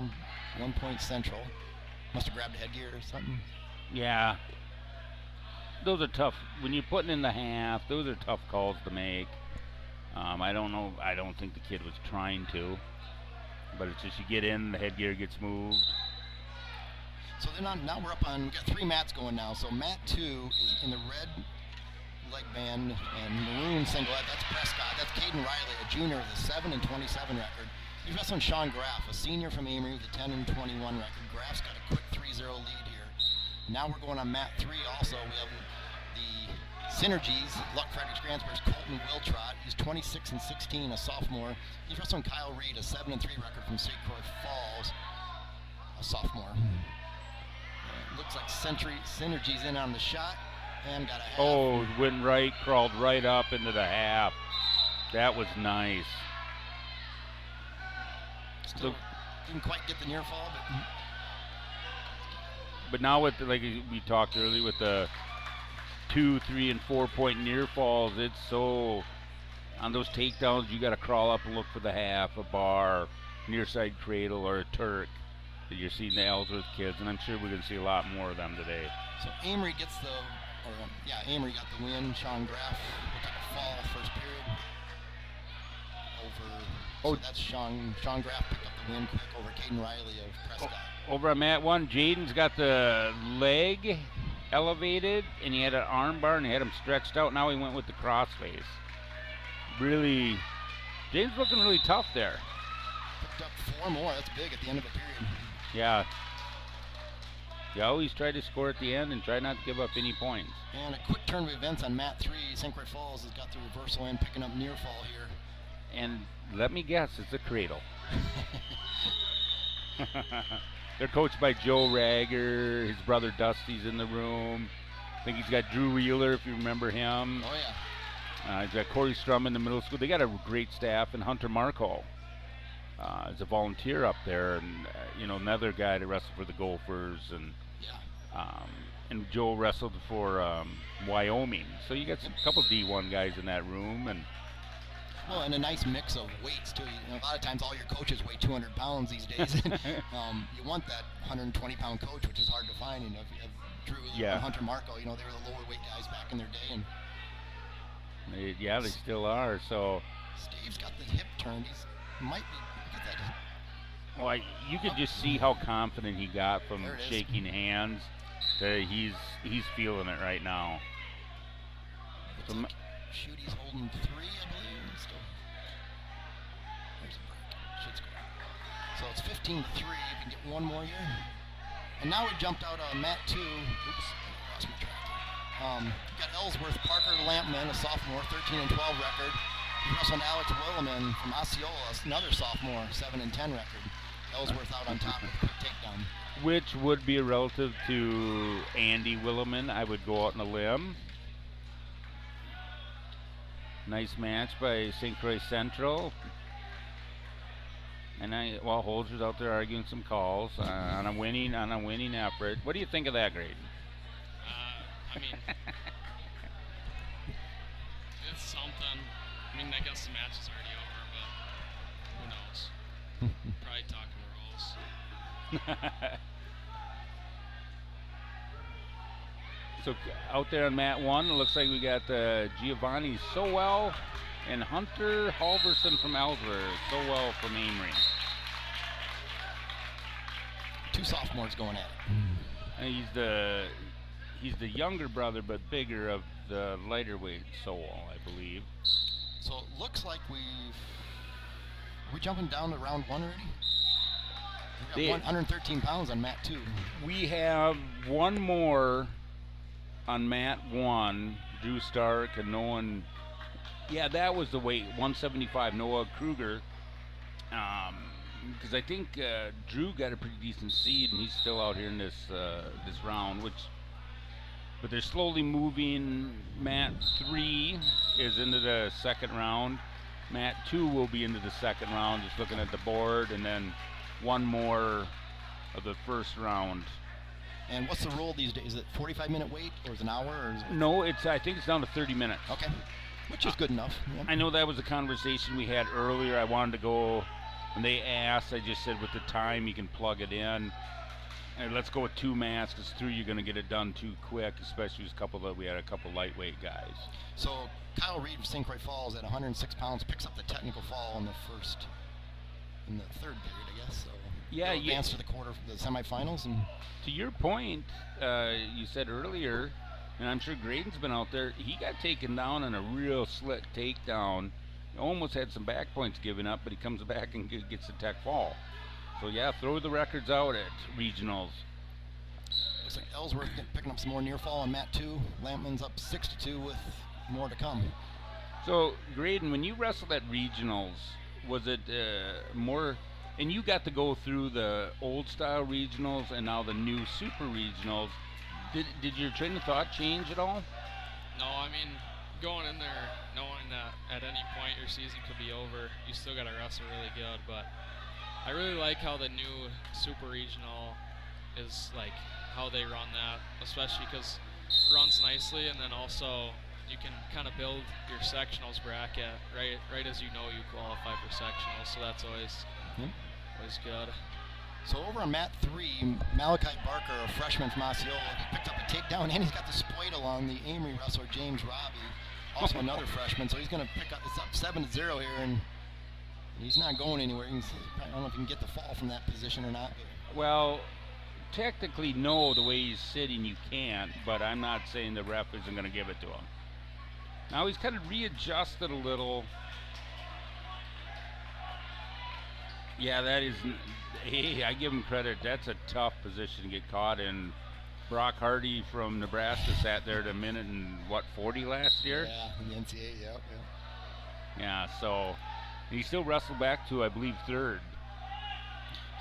1 point Central. Must have grabbed a headgear or something. Yeah. Those are tough. When you're putting in the half, those are tough calls to make. I don't know. I don't think the kid was trying to. But it's just you get in, the headgear gets moved. So then now we're up on, we got 3 mats going now. So mat 2 is in the red leg band and maroon singlet. That's Prescott. That's Caden Riley, a junior with a 7-27 record. He's wrestling Sean Graff, a senior from Amory with a 10-21 record. Graff's got a quick 3-0 lead here. Now we're going on mat 3 also. We have the Synergies, Luck Frederick Gransburg's Colton Wiltrot. He's 26-16, a sophomore. He's wrestling Kyle Reed, a 7-3 record from St. Croix Falls, a sophomore. Looks like Synergies in on the shot and got a half. Oh, went right, crawled right up into the half. That was nice. Still didn't quite get the near fall, but But now with like we talked earlier with the 2, 3, and 4 point near falls, it's so on those takedowns you got to crawl up and look for the half, a bar, near side cradle, or a Turk that you're seeing the Ellsworth kids, and I'm sure we're going to see a lot more of them today. So Amory gets Amory got the win. Sean Graff will take a fall first period. That's Sean Graff picked up the win quick over Caden Riley of Prescott. Over on mat 1, Jaden's got the leg elevated, and he had an arm bar, and he had him stretched out. Now he went with the crossface. Really, Jaden's looking really tough there. Picked up 4 more. That's big at the end of a period. Yeah. You always try to score at the end and try not to give up any points. And a quick turn of events on mat 3. St. Croix Falls has got the reversal in, picking up near fall here. And let me guess, it's a cradle. They're coached by Joe Rager. His brother Dusty's in the room. I think he's got Drew Wheeler, if you remember him. Oh, yeah. He's got Corey Strum in the middle school. They got a great staff, and Hunter Marco is a volunteer up there, and another guy to wrestle for the Gophers, and Joe wrestled for Wyoming. So you got a couple D1 guys in that room, and a nice mix of weights too. A lot of times all your coaches weigh 200 pounds these days. You want that 120-pound coach, which is hard to find. If you have Drew and Hunter Marco, they were the lower weight guys back in their day, and they still are. So Steve's got the hip turned. He might get that. Well, you could just see how confident he got from shaking hands. That he's feeling it right now. Shooty's holding 3, I believe. Still. There's a break. Should score. So it's 15-3. If you can get one more here. And now we jumped out on mat 2. Oops, I lost my track there. Got Ellsworth Parker Lampman, a sophomore, 13-12 record. He wrestled Alex Williman from Osceola, another sophomore, 7-10 record. Ellsworth out on top with a quick takedown. Which would be a relative to Andy Williman. I would go out on a limb. Nice match by St. Croix Central. And Holzer's out there arguing some calls on a winning effort. What do you think of that, Graydon? I mean, it's something. I mean, I guess the match is already over, but who knows? Probably talking rules. So out there on mat 1, it looks like we got Giovanni Sowell and Hunter Halverson from Ellsworth. Sowell from Amory. 2 sophomores going at it. And he's the younger brother but bigger of the lighter weight Sowell, I believe. So it looks like we're jumping down to round 1 already? We got 113 pounds on mat 2. We have one more on mat 1, Drew Stark and Noah. Yeah, that was the weight, 175, Noah Kruger. Because I think Drew got a pretty decent seed, and he's still out here in this round. But they're slowly moving. Mat 3 is into the second round. Mat 2 will be into the second round, just looking at the board, and then one more of the first round. And what's the rule these days? Is it 45-minute wait, or is it an hour? Or is it... No, I think it's down to 30 minutes. Okay, which is good enough. Yeah. I know that was a conversation we had earlier. I wanted to go, and they asked. I just said with the time, you can plug it in. And let's go with 2 mats, because 3 you're going to get it done too quick, especially with we had a couple lightweight guys. So Kyle Reed from St. Croix Falls at 106 pounds picks up the technical fall in the third period, I guess. So yeah, he'll advance to the semifinals. And to your point, you said earlier, and I'm sure Graydon's been out there, he got taken down on a real slick takedown. He almost had some back points given up, but he comes back and gets the tech fall. So yeah, throw the records out at regionals. Looks like Ellsworth picking up some more near fall on mat 2. Lampman's up 6-2 with more to come. So Graydon, when you wrestled at regionals, was it more? And you got to go through the old style regionals and now the new super regionals. Did your train of thought change at all? No, I mean, going in there knowing that at any point your season could be over, you still got to wrestle really good. But I really like how the new super regional is like how they run that, especially because it runs nicely, and then also you can kind of build your sectionals bracket right as you know you qualify for sectionals, so that's always good. So over on mat 3, Malachi Barker, a freshman from Osceola, he picked up a takedown, and he's got the spoidle on the Amory wrestler James Robbie, also another freshman. So he's going to pick up. It's up 7-0 here, and he's not going anywhere. I don't know if he can get the fall from that position or not. Well, technically, no, the way he's sitting, you can't, but I'm not saying the ref isn't going to give it to him. Now he's kind of readjusted a little. Yeah, that is, hey, I give him credit. That's a tough position to get caught in. Brock Hardy from Nebraska sat there at a minute and, 40 last year? Yeah, in the NCAA, yep. Yeah, so he still wrestled back to, I believe, 3rd.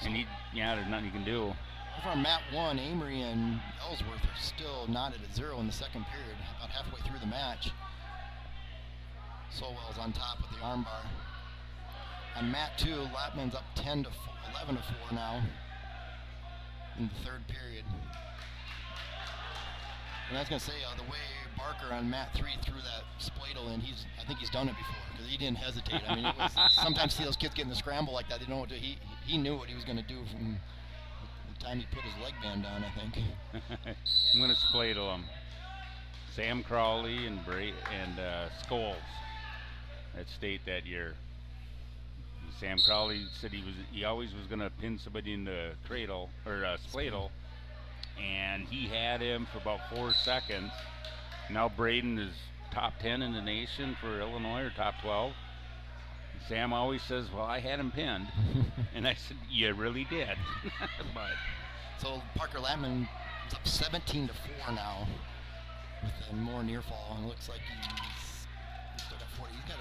And there's nothing he can do. Over on mat 1, Amory and Ellsworth are still knotted at 0 in the second period, about halfway through the match. Solwell's on top with the armbar. On mat 2, Lapman's up 11-4 now in the third period. And I was going to say, the way Barker on mat 3 threw that spladle in, I think he's done it before, because he didn't hesitate. I mean, sometimes see those kids get in the scramble like that, they don't know what to, he knew what he was going to do from the time he put his leg band on, I think. I'm going to spladle him. Sam Crowley and Scholes at state that year. Sam Crowley said he always was going to pin somebody in the cradle or spladle, and he had him for about 4 seconds. Now Braden is top 10 in the nation for Illinois, or top 12. Sam always says, "Well, I had him pinned," and I said, "You really did." But so Parker Lapman is up 17-4 now with a more near fall, and it looks like he's still got 40. He's got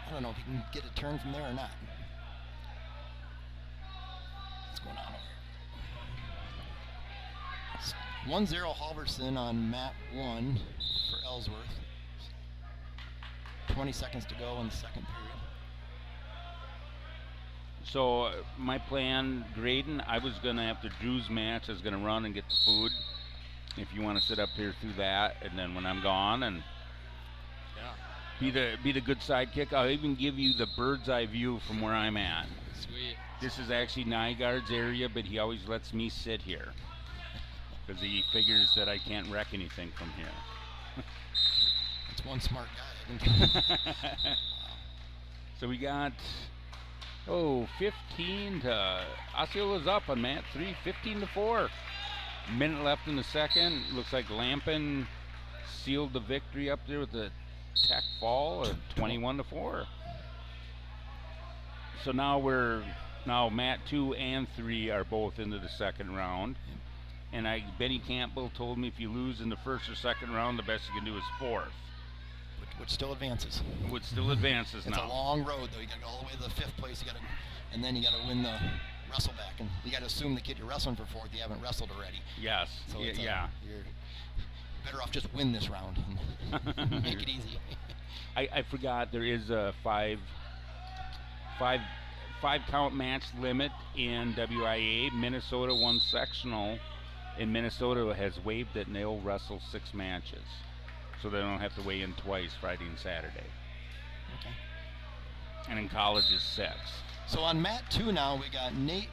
I don't know if he can get a turn from there or not. What's going on over here? 1-0 Halverson on mat 1 for Ellsworth. 20 seconds to go in the second period. So my plan, Graydon, I was going to, after Drew's match, I was going to run and get the food. If you want to sit up here through that, and then when I'm gone and be the good sidekick, I'll even give you the bird's eye view from where I'm at. Sweet. This is actually Nygaard's area, but he always lets me sit here because he figures that I can't wreck anything from here. That's one smart guy. So we got 15 to Osceola's up on mat 3, 15-4. Minute left in the second. Looks like Lampin sealed the victory up there with the tech fall, or 21-4. So now mat 2 and 3 are both into the second round. And Benny Campbell told me if you lose in the first or second round, the best you can do is 4th. Which still advances. Which still advances now. It's a long road, though. You got to go all the way to the 5th place. And then you got to win the wrestle back. And you got to assume the kid you're wrestling for 4th, you haven't wrestled already. Yes. So yeah. You're better off just win this round and make it easy. I forgot there is a five count match limit in WIAA. Minnesota won sectional, and Minnesota has waived it, and they'll wrestle 6 matches. So they don't have to weigh in twice, Friday and Saturday. Okay. And in college is 6. So on mat 2 now, we got Nate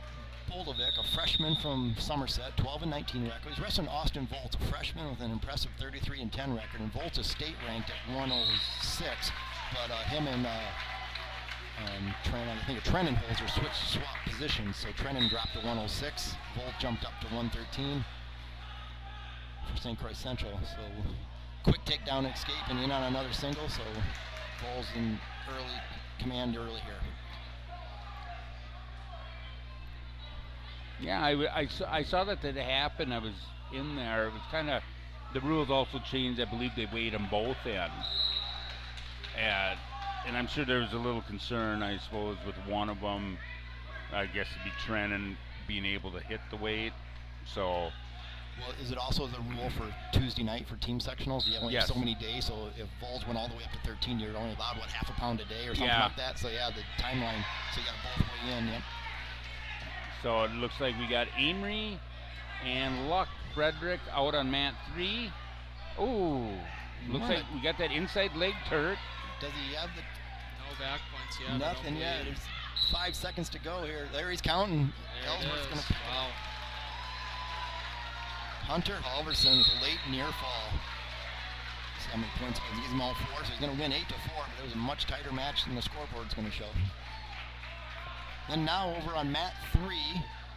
Boldovic, a freshman from Somerset, 12-19 record. He's wrestling Austin Volts, a freshman with an impressive 33-10 record. And Volts is state ranked at 106, but him and Trennan Holzer swap positions. So Trennan dropped to 106. Volt jumped up to 113 for St. Croix Central. So quick takedown escape and in on another single. So Vols in command early here. Yeah, I saw that happened. I was in there. It was kind of, the rules also changed. I believe they weighed them both in. And I'm sure there was a little concern, I suppose, with one of them. I guess it'd be Trennan being able to hit the weight. So. Well, is it also the rule for Tuesday night for team sectionals? You only have so many days, so if Vols went all the way up to 13, you're only allowed, half a pound a day or something like that? So, yeah, the timeline, so you got both weigh in, yep. So it looks like we got Amory and Luck Frederick out on mat 3. Ooh, looks like we got that inside leg turret. Does he have the... No back points yet. Nothing yet. There's 5 seconds to go here. There he's counting. Ellsworth's going to... Wow. Hunter Halverson's late near fall. See how many points he needs them all 4, so he's going to win 8-4, but it was a much tighter match than the scoreboard's going to show. Then now over on mat 3,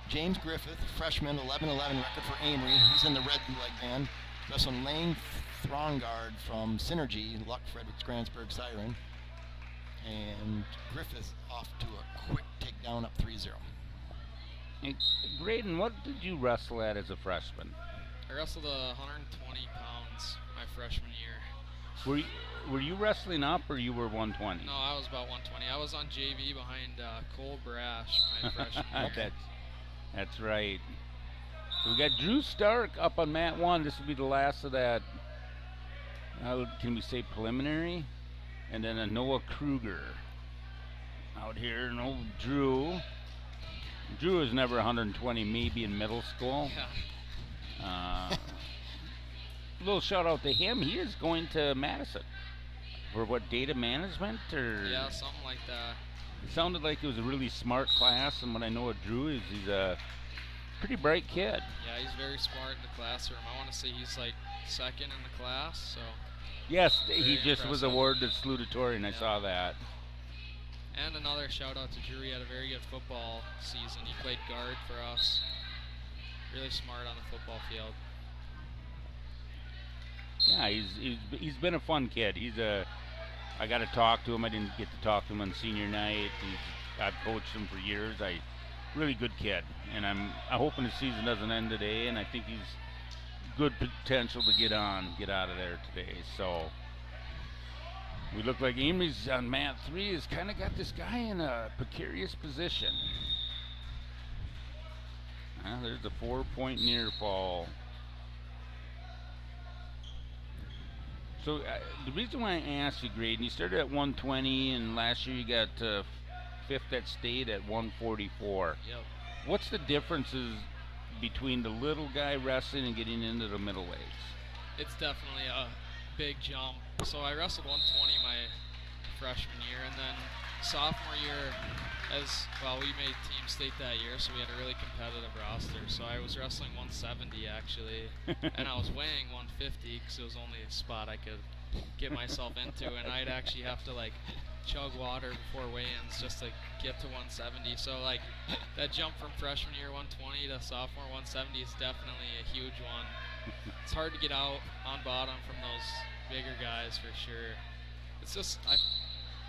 James Griffith, freshman, 11-11 record for Amory. He's in the red leg band. Wrestling Lane Throngard from Synergy, Luck Frederick-Gransburg Siren. And Griffith off to a quick takedown up 3-0. Hey, Graydon, what did you wrestle at as a freshman? I wrestled 120 pounds my freshman year. Were you wrestling up or you were 120? No, I was about 120. I was on JV behind Cole Brash my freshman year. That's right. So we got Drew Stark up on mat 1. This will be the last of that, can we say preliminary? And then a Noah Kruger out here. And old Drew. Drew was never 120, maybe in middle school. Yeah. Little shout out to him. He is going to Madison for what, data management or? Yeah, something like that. It sounded like it was a really smart class, and what I know of Drew is he's a pretty bright kid. Yeah, he's very smart in the classroom. I want to say he's like second in the class, so. Yes, he very just was impressive. awarded salutatorian. I saw that. And another shout out to Drew. He had a very good football season. He played guard for us. Really smart on the football field. Yeah, he's been a fun kid. I got to talk to him. I didn't get to talk to him on senior night. I've coached him for years. Really good kid, and I'm hoping the season doesn't end today. And I think he's good potential to get out of there today. So we look like Amy's on mat 3 has kind of got this guy in a precarious position. There's a 4-point near fall. So the reason why I asked you, Graydon, you started at 120, and last year you got 5th at state at 144. Yep. What's the differences between the little guy wrestling and getting into the middleweights? It's definitely a big jump. So I wrestled 120 my freshman year, and then sophomore year, we made team state that year, so we had a really competitive roster. So I was wrestling 170 actually, and I was weighing 150 because it was only a spot I could get myself into, and I'd actually have to like chug water before weigh-ins just to get to 170. So like that jump from freshman year 120 to sophomore 170 is definitely a huge one. It's hard to get out on bottom from those bigger guys for sure. It's just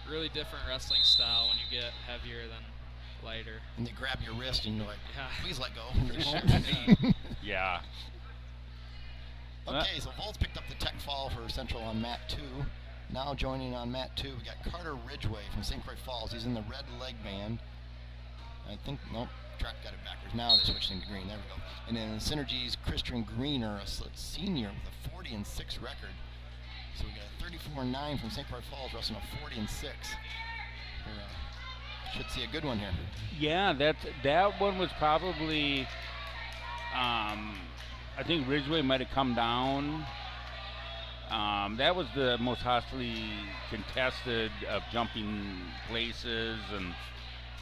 really different wrestling style when you get heavier than lighter. And they grab your wrist and you're like, Yeah. please let go. And they won't. Yeah. Okay, so Volts picked up the tech fall for Central on mat 2. Now joining on mat 2, we got Carter Ridgway from St. Croix Falls. He's in the red leg band. I think, nope, track got it backwards. Now they switched into green. There we go. And then Synergy's Christian Greener, a senior with a 40-6 record. So we got a 34-9 from St. Croix Falls, wrestling a 40-6. Should see a good one here. Yeah, that one was probably, I think Ridgway might have come down. That was the most hostily contested of jumping places and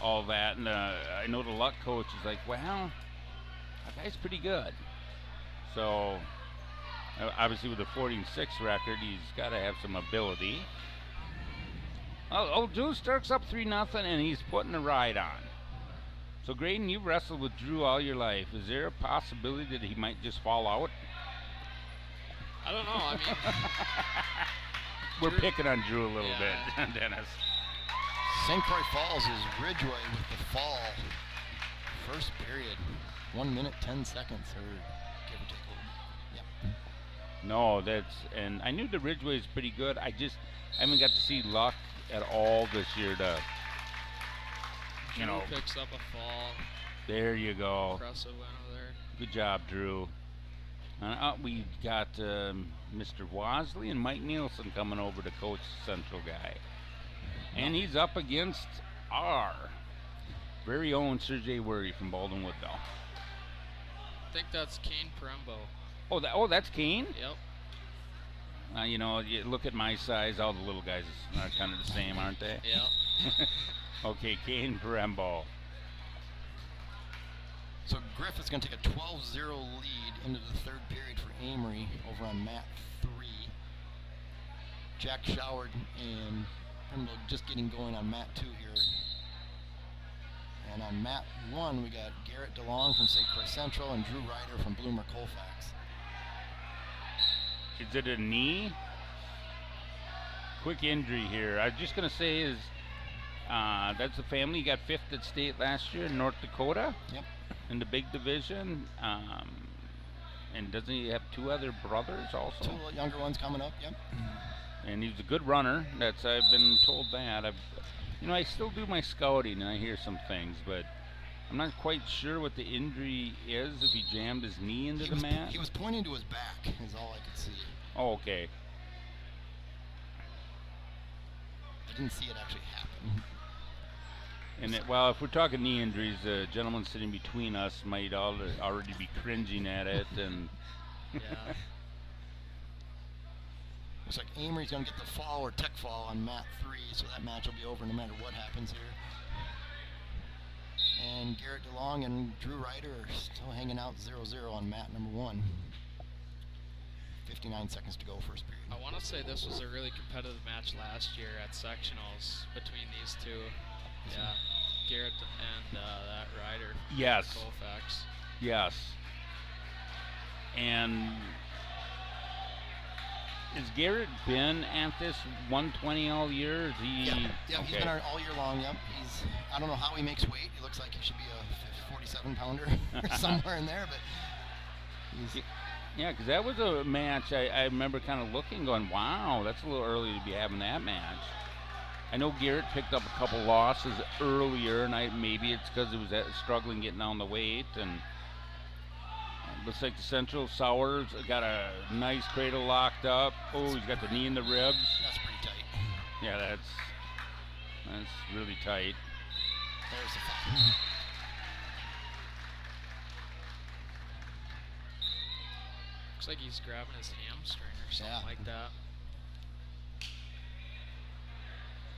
all that. And I know the luck coach is like, well, that guy's pretty good. So obviously with a 40-6 record, he's got to have some ability. Oh, Drew Stark's up 3-0, and he's putting a ride on. So Graydon, you've wrestled with Drew all your life. Is there a possibility that he might just fall out? I don't know. I mean, we're picking on Drew a little Yeah. bit, Dennis. St. Croix Falls is Ridgway with the fall. First period, 1 minute 10 seconds, or give or take a little. Yep. No, and I knew the Ridgway is pretty good. I haven't got to see luck at all this year to, Drew picks up a fall. There you go. Impressive win over there. Good job, Drew. We got Mr. Wasley and Mike Nielsen coming over to coach Central guy. And he's up against our very own Sergey Worry from Baldwin-Woodville. think that's Kane Parembo. Oh, that's Kane? Yep. You know, you look at my size, all the little guys are kind of the same, aren't they? Yep. Okay, Kane Parembo. So Griff is going to take a 12-0 lead into the third period for Amory over on mat 3. Jack Showard and Primble just getting going on mat 2 here. And on mat 1, we got Garrett DeLong from St. Croix Central and Drew Ryder from Bloomer Colfax. Is it a knee? Quick injury here. I was just going to say is that's the family. He got 5th at state last year in North Dakota. Yep. In the big division. And doesn't he have 2 other brothers also? 2 younger ones coming up, yep. And he's a good runner. I've been told that. I still do my scouting and I hear some things, but I'm not quite sure what the injury is, if he jammed his knee into the mat. He was pointing to his back, is all I could see. Oh, okay. I didn't see it actually happen. And well, if we're talking knee injuries, the gentleman sitting between us might already be cringing at it. And Yeah. Looks like Amory's going to get the fall or tech fall on mat 3, so that match will be over no matter what happens here. And Garrett DeLong and Drew Ryder are still hanging out 0-0 on mat number 1. 59 seconds to go, first period. I want to say this was a really competitive match last year at sectionals between these two. Yeah, Garrett and that Ryder. Yes. Colfax. Yes. And has Garrett been at this 120 all year? Is he? Yeah, okay. He's been all year long. Yep. I don't know how he makes weight. He looks like he should be a 47-pounder or somewhere in there, but he's. Yeah, because that was a match I remember kind of looking, going, wow, that's a little early to be having that match. I know Garrett picked up a couple losses earlier, and maybe it's because he was struggling getting down the weight. And looks like the Central Sours got a nice cradle locked up. Oh, he's got the knee in the ribs. That's pretty tight. Yeah, that's really tight. There's the foul. Looks like he's grabbing his hamstring or something like that.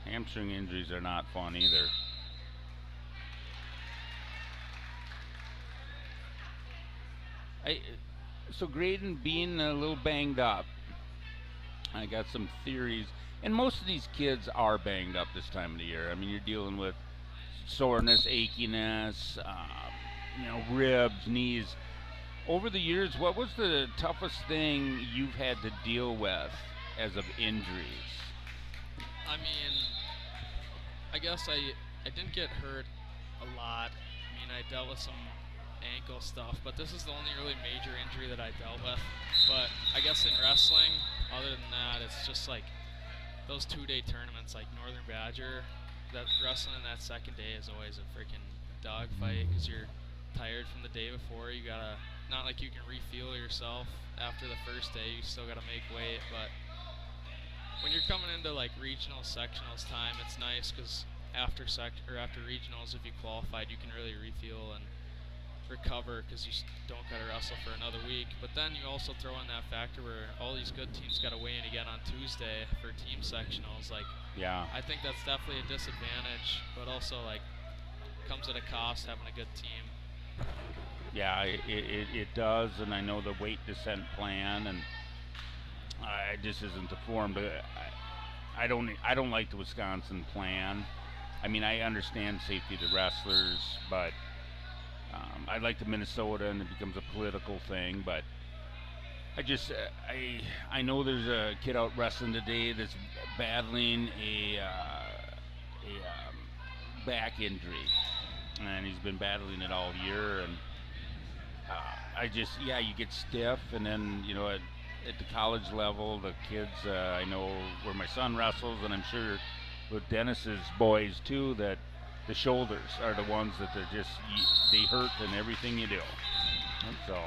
Hamstring injuries are not fun either. So Graydon being a little banged up, I got some theories, and most of these kids are banged up this time of the year. I mean, you're dealing with soreness, achiness, ribs, knees. Over the years, what was the toughest thing you've had to deal with as of injuries? I mean, I guess I didn't get hurt a lot. I mean, I dealt with some ankle stuff, but this is the only really major injury that I dealt with. But I guess in wrestling, other than that, it's just like those 2-day tournaments like Northern Badger, that wrestling in that second day is always a freaking dogfight because you're tired from the day before. You gotta, not like you can refuel yourself after the first day, you still gotta make weight, but when you're coming into like regional sectionals time, it's nice because after regionals, if you qualified, you can really refuel and recover because you don't got to wrestle for another week. But then you also throw in that factor where all these good teams got to weigh in again on Tuesday for team sectionals. Like, yeah, I think that's definitely a disadvantage, but also like comes at a cost having a good team. Yeah, it does, and I know the weight descent plan, and it just isn't the form. But I don't like the Wisconsin plan. I mean, I understand safety of the wrestlers, but I like the Minnesota, and it becomes a political thing. But I know there's a kid out wrestling today that's battling a back injury, and he's been battling it all year. And you get stiff, and then at the college level, the kids, I know where my son wrestles, and I'm sure with Dennis's boys too, that the shoulders are the ones that they hurt in everything you do. So,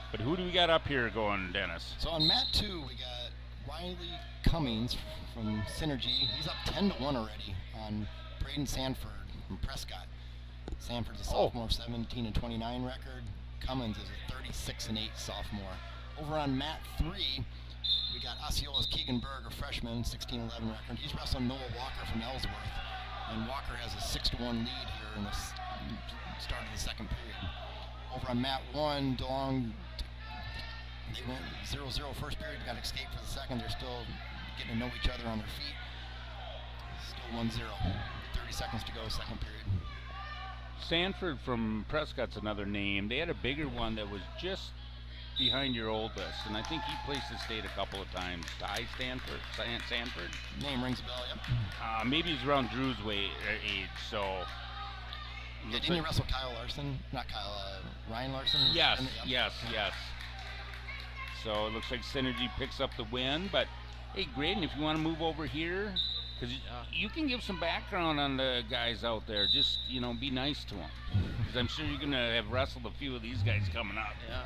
but who do we got up here going, Dennis? So on mat 2, we got Riley Cummings from Synergy. He's up 10-1 already on Braden Sanford from Prescott. Sanford's a sophomore, 17-29 record. Cummins is a 36-8 sophomore. Over on mat 3, we got Osceola's Keegan Berg, a freshman, 16-11 record. He's wrestling Noah Walker from Ellsworth, and Walker has a 6-1 lead here in the start of the second period. Over on mat 1, DeLong, they went 0-0 first period, got escaped for the second. They're still getting to know each other on their feet. Still 1-0. 30 seconds to go, second period. Sanford from Prescott's another name. They had a bigger one that was just behind your oldest, and I think he placed the state a couple of times. Ty Sanford? Name rings a bell, yep. Maybe he's around Drew's age, so... Yeah, didn't you wrestle Kyle Larson? Not Kyle, Ryan Larson? Yes, yes. So it looks like Synergy picks up the win, but hey, Graydon, if you want to move over here, because you can give some background on the guys out there. Just, be nice to them, because I'm sure you're going to have wrestled a few of these guys coming up. Yeah.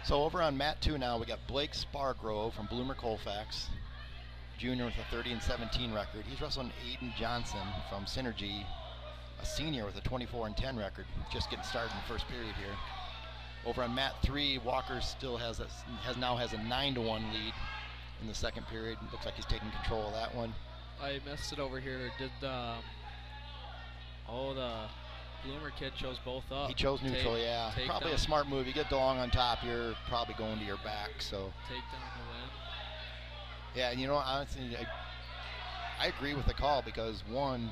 So over on mat 2 now, we got Blake Spargrove from Bloomer Colfax, junior with a 30-17 record. He's wrestling Aiden Johnson from Synergy, a senior with a 24-10 record. Just getting started in the first period here. Over on mat 3, Walker still has a 9-1 lead in the second period. Looks like he's taking control of that one. I missed it over here. Did the Bloomer kid chose both up? He chose neutral, yeah. Probably down. A smart move. You get DeLong on top, you're probably going to your back. So Take down the win. Yeah, and honestly, I agree with the call, because one,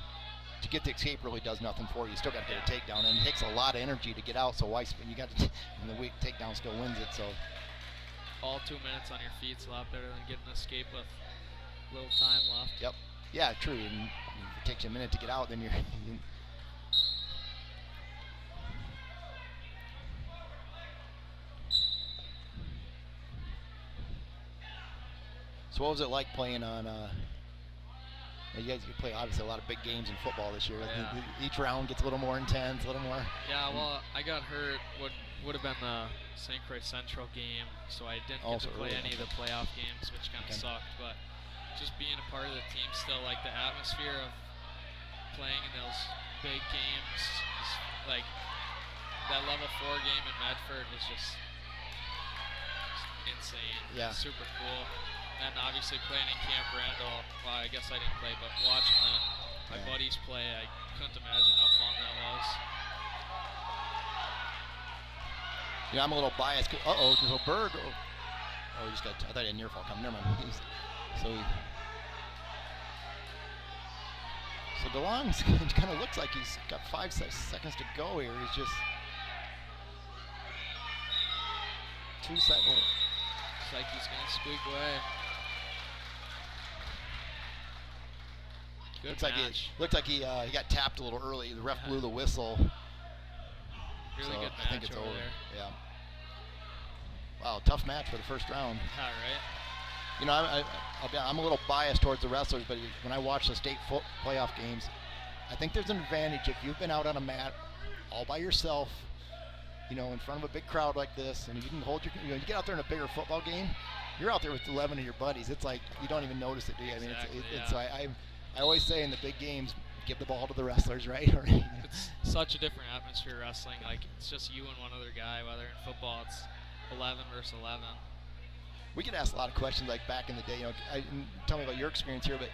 to get the escape really does nothing for you. You still got to get a takedown, and it takes a lot of energy to get out. So why spend? You got to, and the weak takedown still wins it. So all 2 minutes on your feet's a lot better than getting an escape with little time left. Yep. Yeah, true. And if it takes you a minute to get out, then you're. So what was it like playing on? You guys play obviously a lot of big games in football this year. Yeah. Each round gets a little more intense, a little more. Yeah, well, I got hurt. Would have been the St. Croix Central game, so I didn't get to play any of the playoff games, which kind of sucked. But just being a part of the team still, like the atmosphere of playing in those big games, is like that level 4 game in Medford was just insane. Yeah. Super cool. And obviously playing in Camp Randall, well, I guess I didn't play, but watching my buddies play, I couldn't imagine how fun that was. Yeah, I'm a little biased. So Berg. Oh, he just got. I thought he had near fall coming. Never mind. So DeLong kind of looks like he's got 5 seconds to go here. He's just 2 seconds. Looks like he's gonna squeak away. Good match. Looks like he got tapped a little early. The ref blew the whistle. Really so good match I think it's over there. Yeah. Wow, tough match for the first round. Yeah, right. I'm a little biased towards the wrestlers, but when I watch the state playoff games, I think there's an advantage if you've been out on a mat all by yourself, in front of a big crowd like this, and you can hold you get out there in a bigger football game, you're out there with 11 of your buddies. It's like you don't even notice it, do you? I mean, exactly, I always say in the big games, give the ball to the wrestlers, right? It's such a different atmosphere wrestling. Like, it's just you and one other guy, whether in football it's 11 versus 11. We get asked a lot of questions like back in the day. Tell me about your experience here, but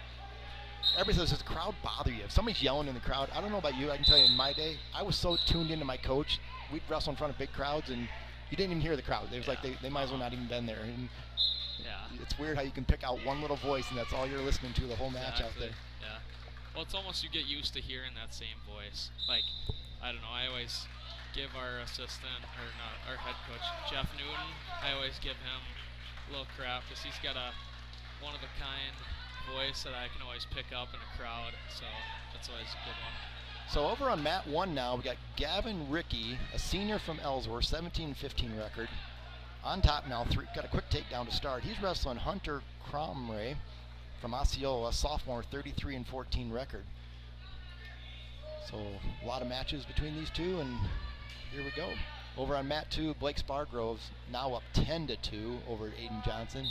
everybody says, does the crowd bother you? If somebody's yelling in the crowd, I don't know about you, I can tell you in my day, I was so tuned into my coach. We'd wrestle in front of big crowds, and you didn't even hear the crowd. It was like they might as well not even been there. And it's weird how you can pick out one little voice, and that's all you're listening to the whole match out there. Yeah. Well, it's almost you get used to hearing that same voice. Like, I don't know, I always give our assistant, or not, our head coach, Jeff Newton, I always give him a little crap because he's got a one-of-a-kind voice that I can always pick up in a crowd, so that's always a good one. So over on mat 1 now, we got Gavin Rickey, a senior from Ellsworth, 17-15 record. On top now, got a quick takedown to start. He's wrestling Hunter Cromray from Osceola, sophomore, 33-14 record. So a lot of matches between these two, and here we go. Over on mat 2, Blake Spargrove's now up 10-2 over at Aiden Johnson.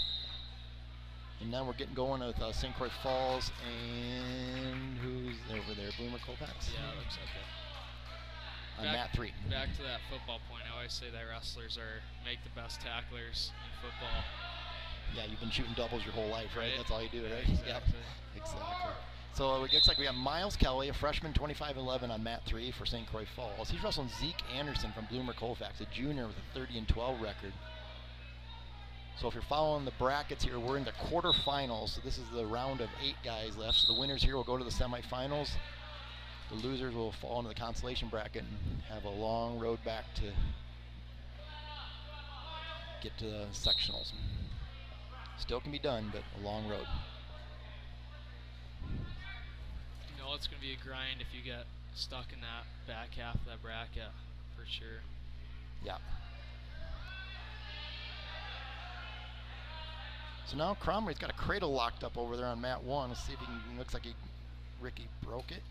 And now we're getting going with St. Croix Falls, and who's over there? Bloomer Colfax? Yeah, looks like it. On mat 3. Back to that football point, I always say that wrestlers make the best tacklers in football. Yeah, you've been shooting doubles your whole life, right? That's all you do, right? Exactly. Yep. Exactly. So it looks like we have Miles Kelly, a freshman, 25-11 on mat 3 for St. Croix Falls. He's wrestling Zeke Anderson from Bloomer Colfax, a junior with a 30-12 record. So if you're following the brackets here, we're in the quarterfinals. So this is the round of 8 guys left. So the winners here will go to the semifinals. The losers will fall into the consolation bracket and have a long road back to get to the sectionals. Still can be done, but a long road. You know it's going to be a grind if you get stuck in that back half of that bracket, for sure. Yeah. So now Cromway's got a cradle locked up over there on mat 1. Let's see if he can, looks like Ricky broke it.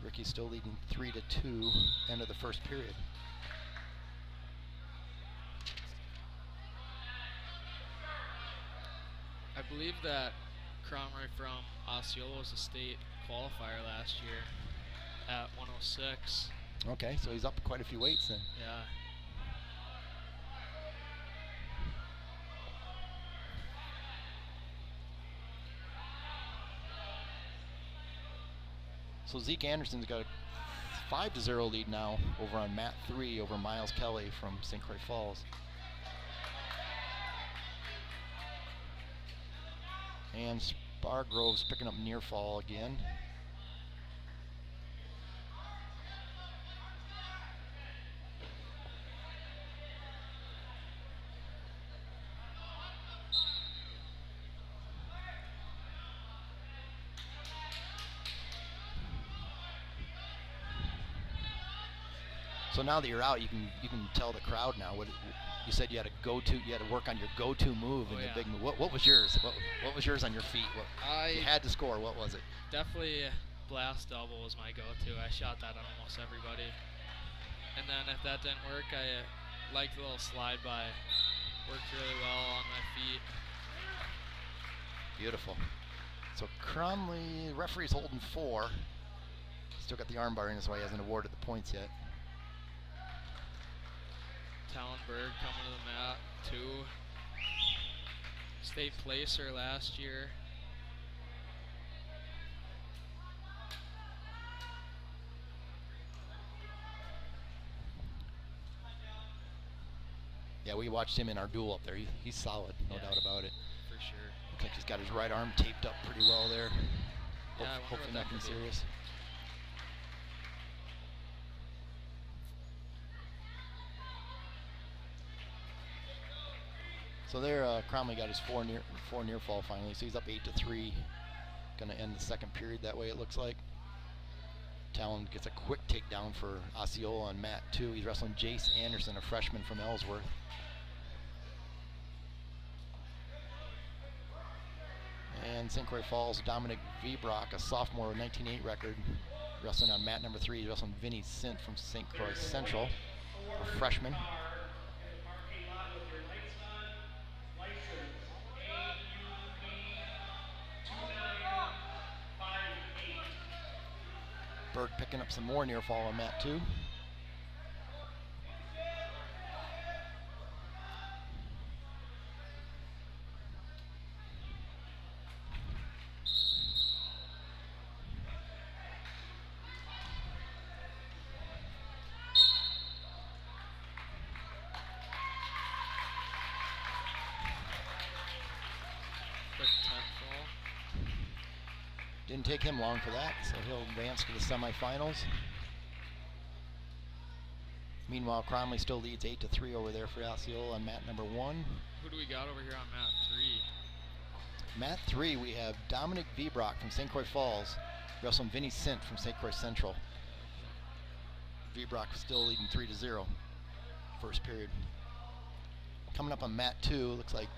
Ricky's still leading 3-2, end of the first period. I believe that Cromway from Osceola was a state qualifier last year at 106. Okay, so he's up quite a few weights then. Yeah. So Zeke Anderson's got a 5-0 lead now over on mat 3 over Miles Kelly from St. Croix Falls. And Spargrove's picking up near fall again. So now that you're out, you can tell the crowd now what you said. You had to work on your go-to move in the big move. What was yours? What was yours on your feet? You had to score. What was it? Definitely blast double was my go-to. I shot that on almost everybody. And then if that didn't work, I liked the little slide by. Worked really well on my feet. Beautiful. So Cromley, referee's holding 4. Still got the arm bar in his way. He hasn't awarded the points yet. Talonberg coming to the mat, 2. State placer last year. Yeah, we watched him in our duel up there. He's solid, no doubt about it. For sure. Looks like he's got his right arm taped up pretty well there. Yeah, Hopefully nothing serious. So there, Cromley got his 4 near fall finally. So he's up 8-3. Going to end the second period that way, it looks like. Talon gets a quick takedown for Osceola on mat 2. He's wrestling Jace Anderson, a freshman from Ellsworth. And St. Croix Falls, Dominic Vibrock, a sophomore with 19-8 record, wrestling on mat number 3. He's wrestling Vinny Sint from St. Croix Central, a freshman. Berg picking up some more near fall on mat 2. Didn't take him long for that, so he'll advance to the semifinals. Meanwhile, Cromley still leads 8-3 over there for Osceola on mat number 1. Who do we got over here on mat 3? Mat 3, we have Dominic Vibrock from St. Croix Falls. wrestling Vinny Sint from St. Croix Central. V-Brock still leading 3-0. First period. Coming up on mat 2, looks like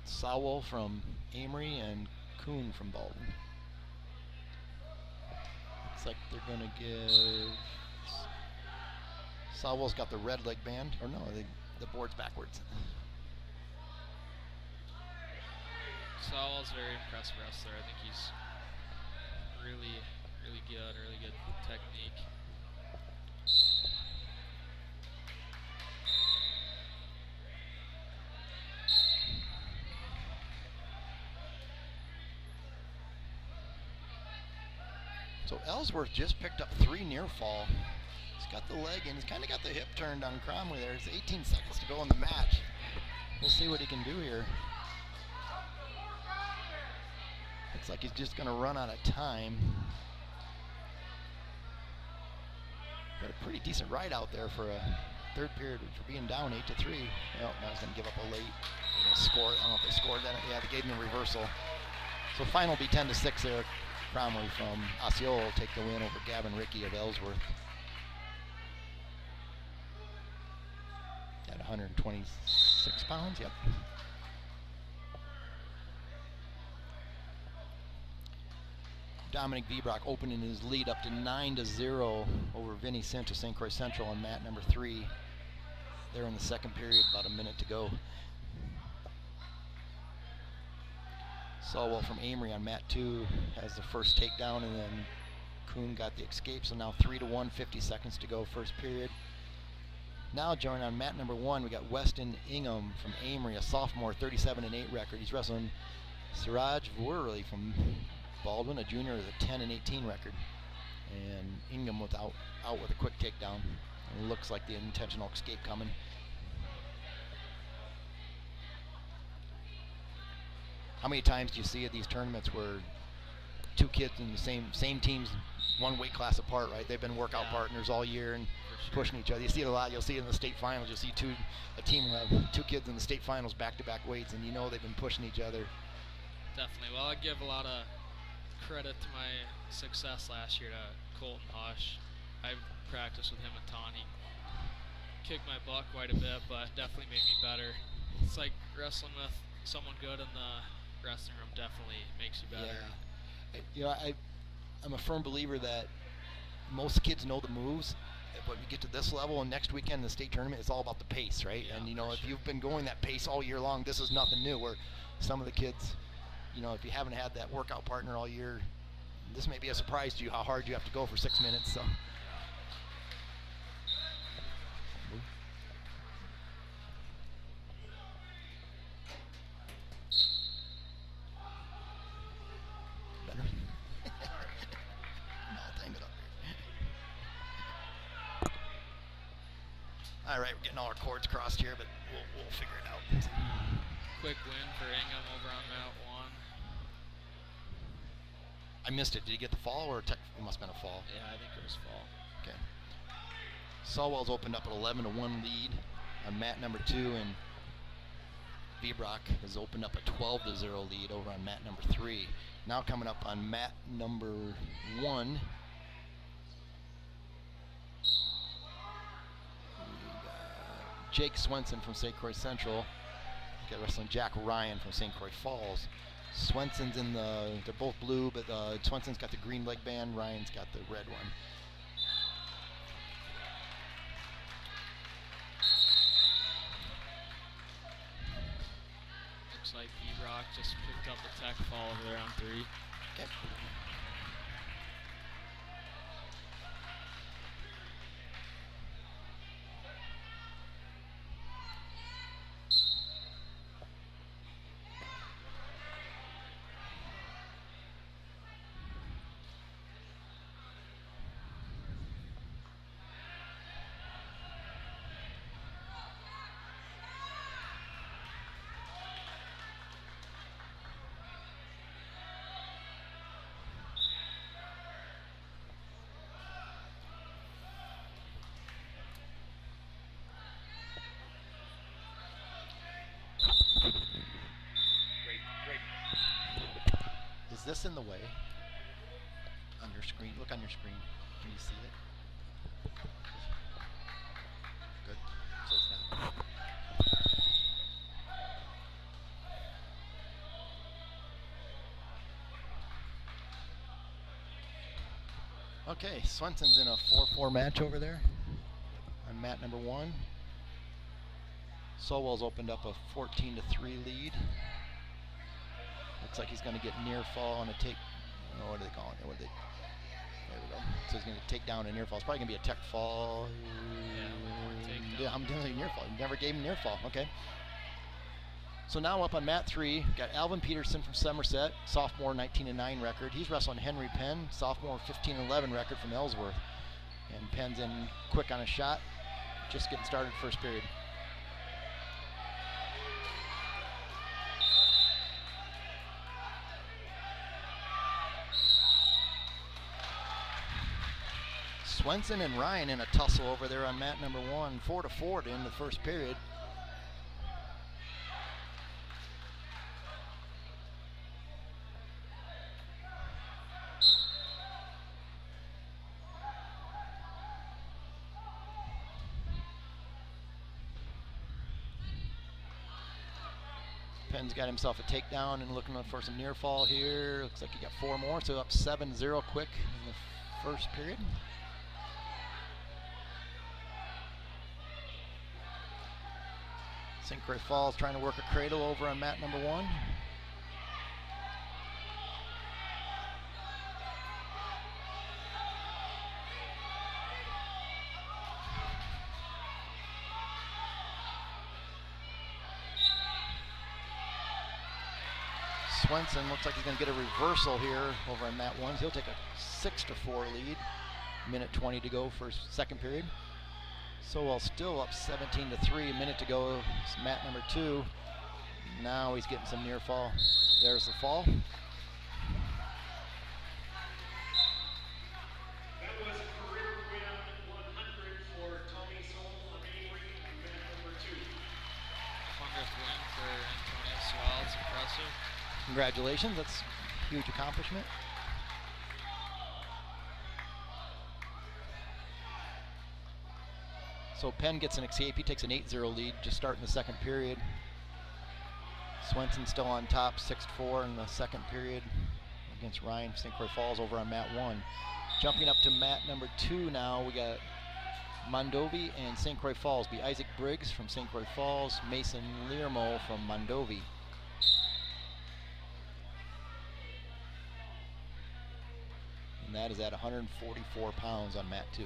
Sowell from Amory and Kuhn from Baldwin. Looks like they're going to give... Sowell's got the red leg band. Or no, the board's backwards. Sowell's a very impressive wrestler. I think he's really good technique. So Ellsworth just picked up 3 near fall. He's got the leg and he's kind of got the hip turned on Cromley there. There's 18 seconds to go in the match. We'll see what he can do here. Looks like he's just going to run out of time. Got a pretty decent ride out there for a third period for being down 8-3. Well, now he's going to give up a late score. I don't know if they scored that. Yeah, they gave him a reversal. So final will be 10-6 there. Cromley from Osceola will take the win over Gavin Rickey of Ellsworth. At 126 pounds, yep. Dominic V-Brock opening his lead up to 9-0 over Vinny Sint of St. Croix Central on mat number 3. They're in the second period, about a minute to go. Sowell from Amory on mat 2 has the first takedown, and then Kuhn got the escape, so now 3-1, 50 seconds to go, first period. Now joined on mat number 1, we got Weston Ingham from Amory, a sophomore, 37-8 record. He's wrestling Siraj Worley from Baldwin, a junior, with a 10-18 record. And Ingham was out with a quick takedown. And it looks like the intentional escape coming. How many times do you see at these tournaments where 2 kids in the same teams, 1 weight class apart, right? They've been workout partners all year and pushing each other. You see it a lot. You'll see it in the state finals. You'll see a team will have 2 kids in the state finals back-to-back weights, and you know they've been pushing each other. Definitely. Well, I give a lot of credit to my success last year to Colton Hush. I practiced with him a ton. He kicked my butt quite a bit, but definitely made me better. It's like wrestling with someone good in the wrestling room definitely makes you better. Yeah. You know, I'm a firm believer that most kids know the moves, but we get to this level, and next weekend in the state tournament, it's all about the pace, right? Yeah, and you know, if you've been going that pace all year long, this is nothing new. Where some of the kids, you know, if you haven't had that workout partner all year, this may be a surprise to you how hard you have to go for 6 minutes. So. Better. I'll time it up here. All right, we're getting all our cords crossed here, but we'll figure it out. Quick win for Ingham over on mat 1. I missed it. Did he get the fall, or it must have been a fall? Yeah, I think it was fall. Okay. Sowell's opened up an 11-1 lead on mat number 2, and V-Brock has opened up a 12-0 lead over on mat number 3. Now coming up on mat number 1. Jake Swenson from St. Croix Central. Got wrestling Jack Ryan from St. Croix Falls. Swenson's in they're both blue, but Swenson's got the green leg band, Ryan's got the red one. Looks like V-Brock just picked up the tech fall over there on 3. Okay. this in the way? On your screen, look on your screen. Can you see it? Good. So it's not. Okay, Swenson's in a 4-4 match over there on mat number 1. Sowell's opened up a 14-3 lead. Looks like he's going to get near fall on a take. Oh, what are they calling it? There we go. So he's going to take down a near fall. It's probably going to be a tech fall. Yeah, I'm doing near fall. Never gave him near fall. Okay. So now up on mat 3, got Alvin Peterson from Somerset, sophomore 19-9 record. He's wrestling Henry Penn, sophomore 15-11 record from Ellsworth. And Penn's in quick on a shot, just getting started first period. Swenson and Ryan in a tussle over there on mat number 1, 4-4 to end the first period. Penn's got himself a takedown and looking for some near fall here. Looks like he got 4 more, so up 7-0 quick in the first period. St. Croix Falls trying to work a cradle over on mat number 1. Swenson looks like he's going to get a reversal here over on mat 1. He'll take a 6-4 lead. Minute 20 to go for second period. Sowell still up 17-3, a minute to go. It's mat number 2. Now he's getting some near fall. There's the fall. That was career win 100 for Tony Sowell on Avery on minute number 2. 100th win for Antonio Sowell. It's impressive. Congratulations, that's a huge accomplishment. So Penn gets an escape. He takes an 8-0 lead, just starting the second period. Swenson still on top, 6-4 in the second period against Ryan St. Croix Falls over on mat 1. Jumping up to mat number 2 now, we got Mondovi and St. Croix Falls. Be Isaac Briggs from St. Croix Falls, Mason Learmo from Mondovi. And that is at 144 pounds on mat 2.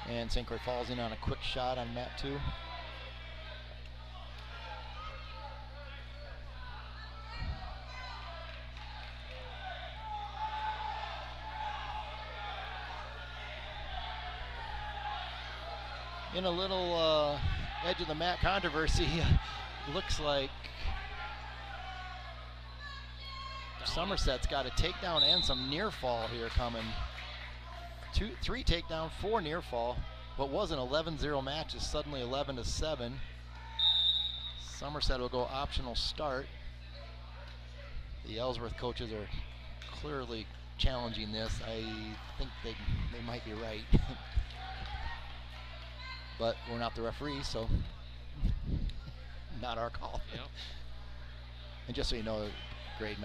And St. Croix Falls in on a quick shot on mat 2. In a little edge of the mat controversy, looks like Somerset's got a takedown and some near fall here coming. 3 takedown, 4 near fall. What was an 11-0 match is suddenly 11-7. Somerset will go optional start. The Ellsworth coaches are clearly challenging this. I think they might be right. But we're not the referee, so not our call. Yep. And just so you know, Graydon,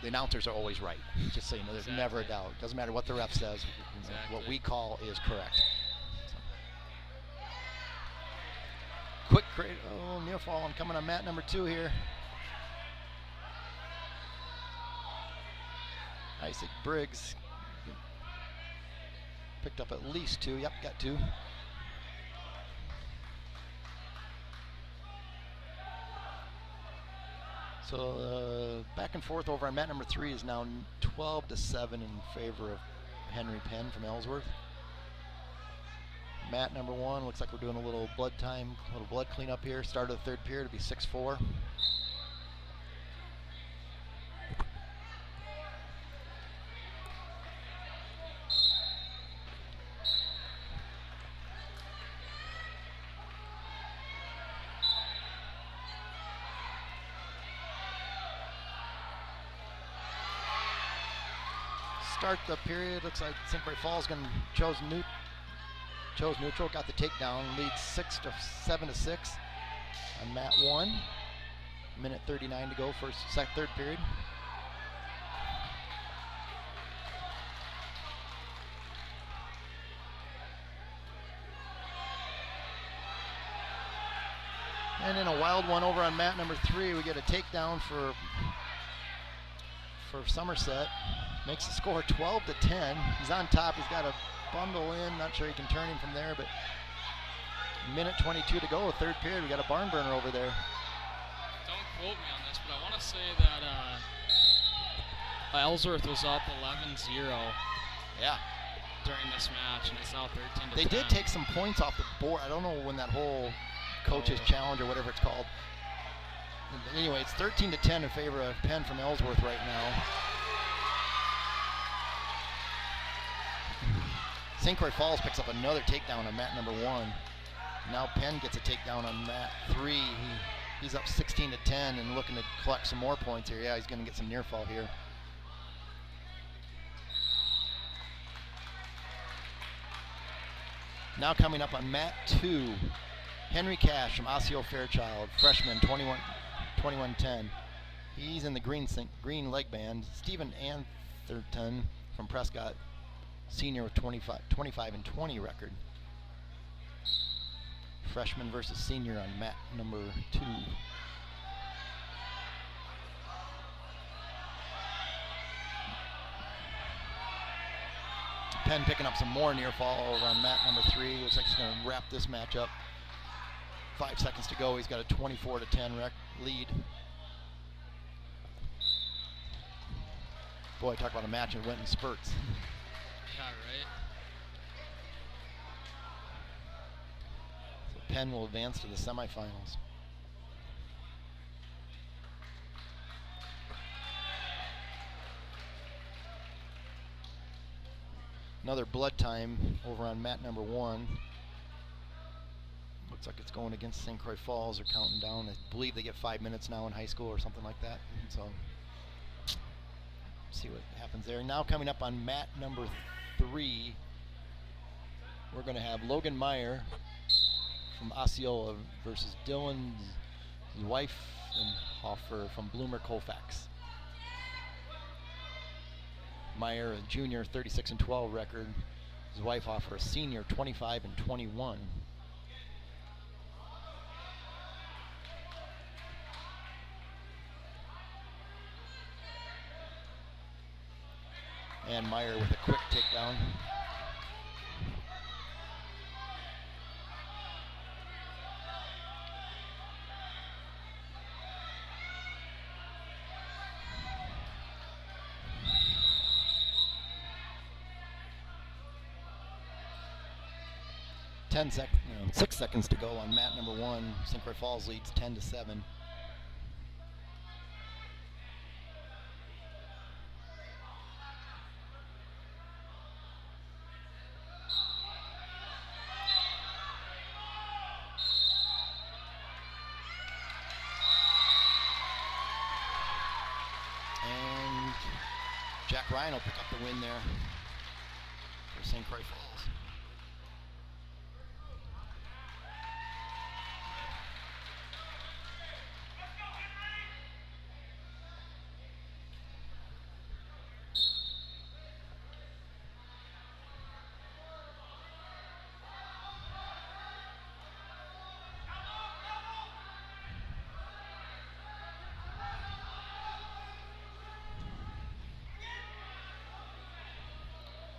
the announcers are always right. Just so you know, there's never a doubt. Doesn't matter what the ref says. Exactly. What we call is correct. So. Quick, near fall. I'm coming on mat number 2 here. Isaac Briggs picked up at least 2. Yep, got 2. So back and forth over on mat number 3 is now 12-7 in favor of Henry Penn from Ellsworth. Mat number 1 looks like we're doing a little blood cleanup here. Start of the third period to be 6-4. start the period. Looks like St. Croix Falls chose neutral, got the takedown, leads 7-6 on mat 1. Minute 39 to go, third period. And in a wild one over on mat number 3, we get a takedown for Somerset. Makes the score 12-10. He's on top. He's got a bundle in. Not sure he can turn him from there, but minute 22 to go, third period. We got a barn burner over there. Don't quote me on this, but I want to say that Ellsworth was up 11-0. Yeah. During this match, and it's now 13-10. They did take some points off the board. I don't know when that whole coach's challenge or whatever it's called. But anyway, it's 13-10 in favor of Penn from Ellsworth right now. St. Croix Falls picks up another takedown on mat number 1. Now Penn gets a takedown on mat 3. He's up 16-10 and looking to collect some more points here. Yeah, he's going to get some near fall here. Now coming up on mat 2, Henry Cash from Osseo Fairchild, freshman, 21-10. He's in the green leg band. Stephen Antherton from Prescott, senior with 25-20 record. Freshman versus senior on mat number 2. Penn picking up some more near fall over on mat number 3. Looks like he's going to wrap this match up. 5 seconds to go. He's got a 24-10 lead. Boy, talk about a match that went in spurts. Yeah, right. So Penn will advance to the semifinals. Another blood time over on mat number 1. Looks like it's going against St. Croix Falls. They're counting down. I believe they get 5 minutes now in high school or something like that. So, see what happens there. Now coming up on mat number 3, we're going to have Logan Meyer from Osceola versus Dylan Zweifenhofer from Bloomer Colfax. Meyer, a junior, 36-12 record. Zweifenhofer, a senior, 25-21. And Meyer with a quick takedown. 6 seconds to go on mat number 1. St. Croix Falls leads 10-7. And Jack Ryan will pick up the win there for St. Croix Falls.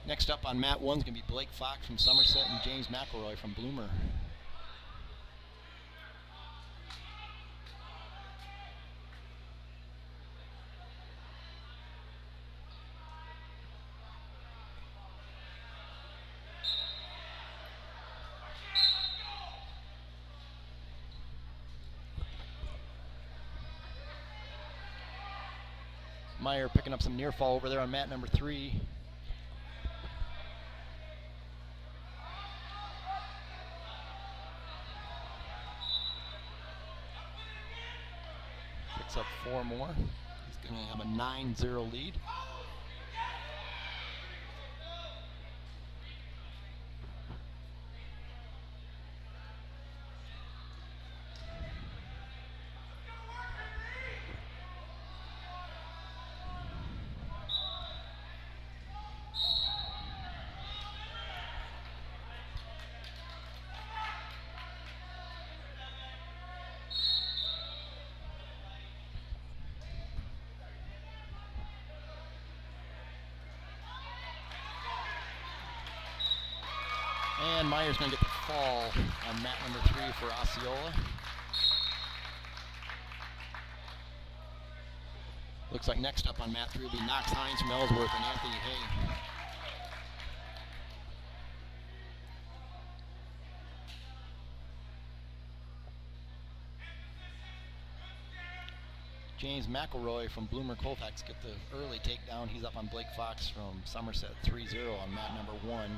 Next up on mat 1 is going to be Blake Fox from Somerset and James McElroy from Bloomer. Meyer picking up some near fall over there on mat number 3. Picks up 4 more. He's going to have a 9-0 lead. And Meyer's going to get the fall on mat number 3 for Osceola. Looks like next up on mat 3 will be Knox Hines from Ellsworth and Anthony Hay. James McElroy from Bloomer Colfax get the early takedown. He's up on Blake Fox from Somerset 3-0 on mat number 1.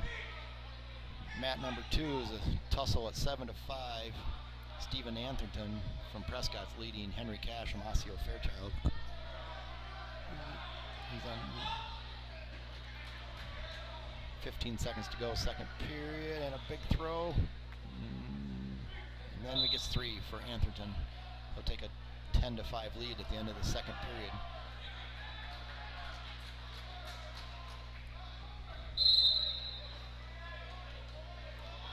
Mat number 2 is a tussle at 7-5. Stephen Antherton from Prescott's leading Henry Cash from Osseo Fairchild. He's on 15 seconds to go, second period, and a big throw. And then we get 3 for Antherton. He'll take a 10-5 lead at the end of the second period.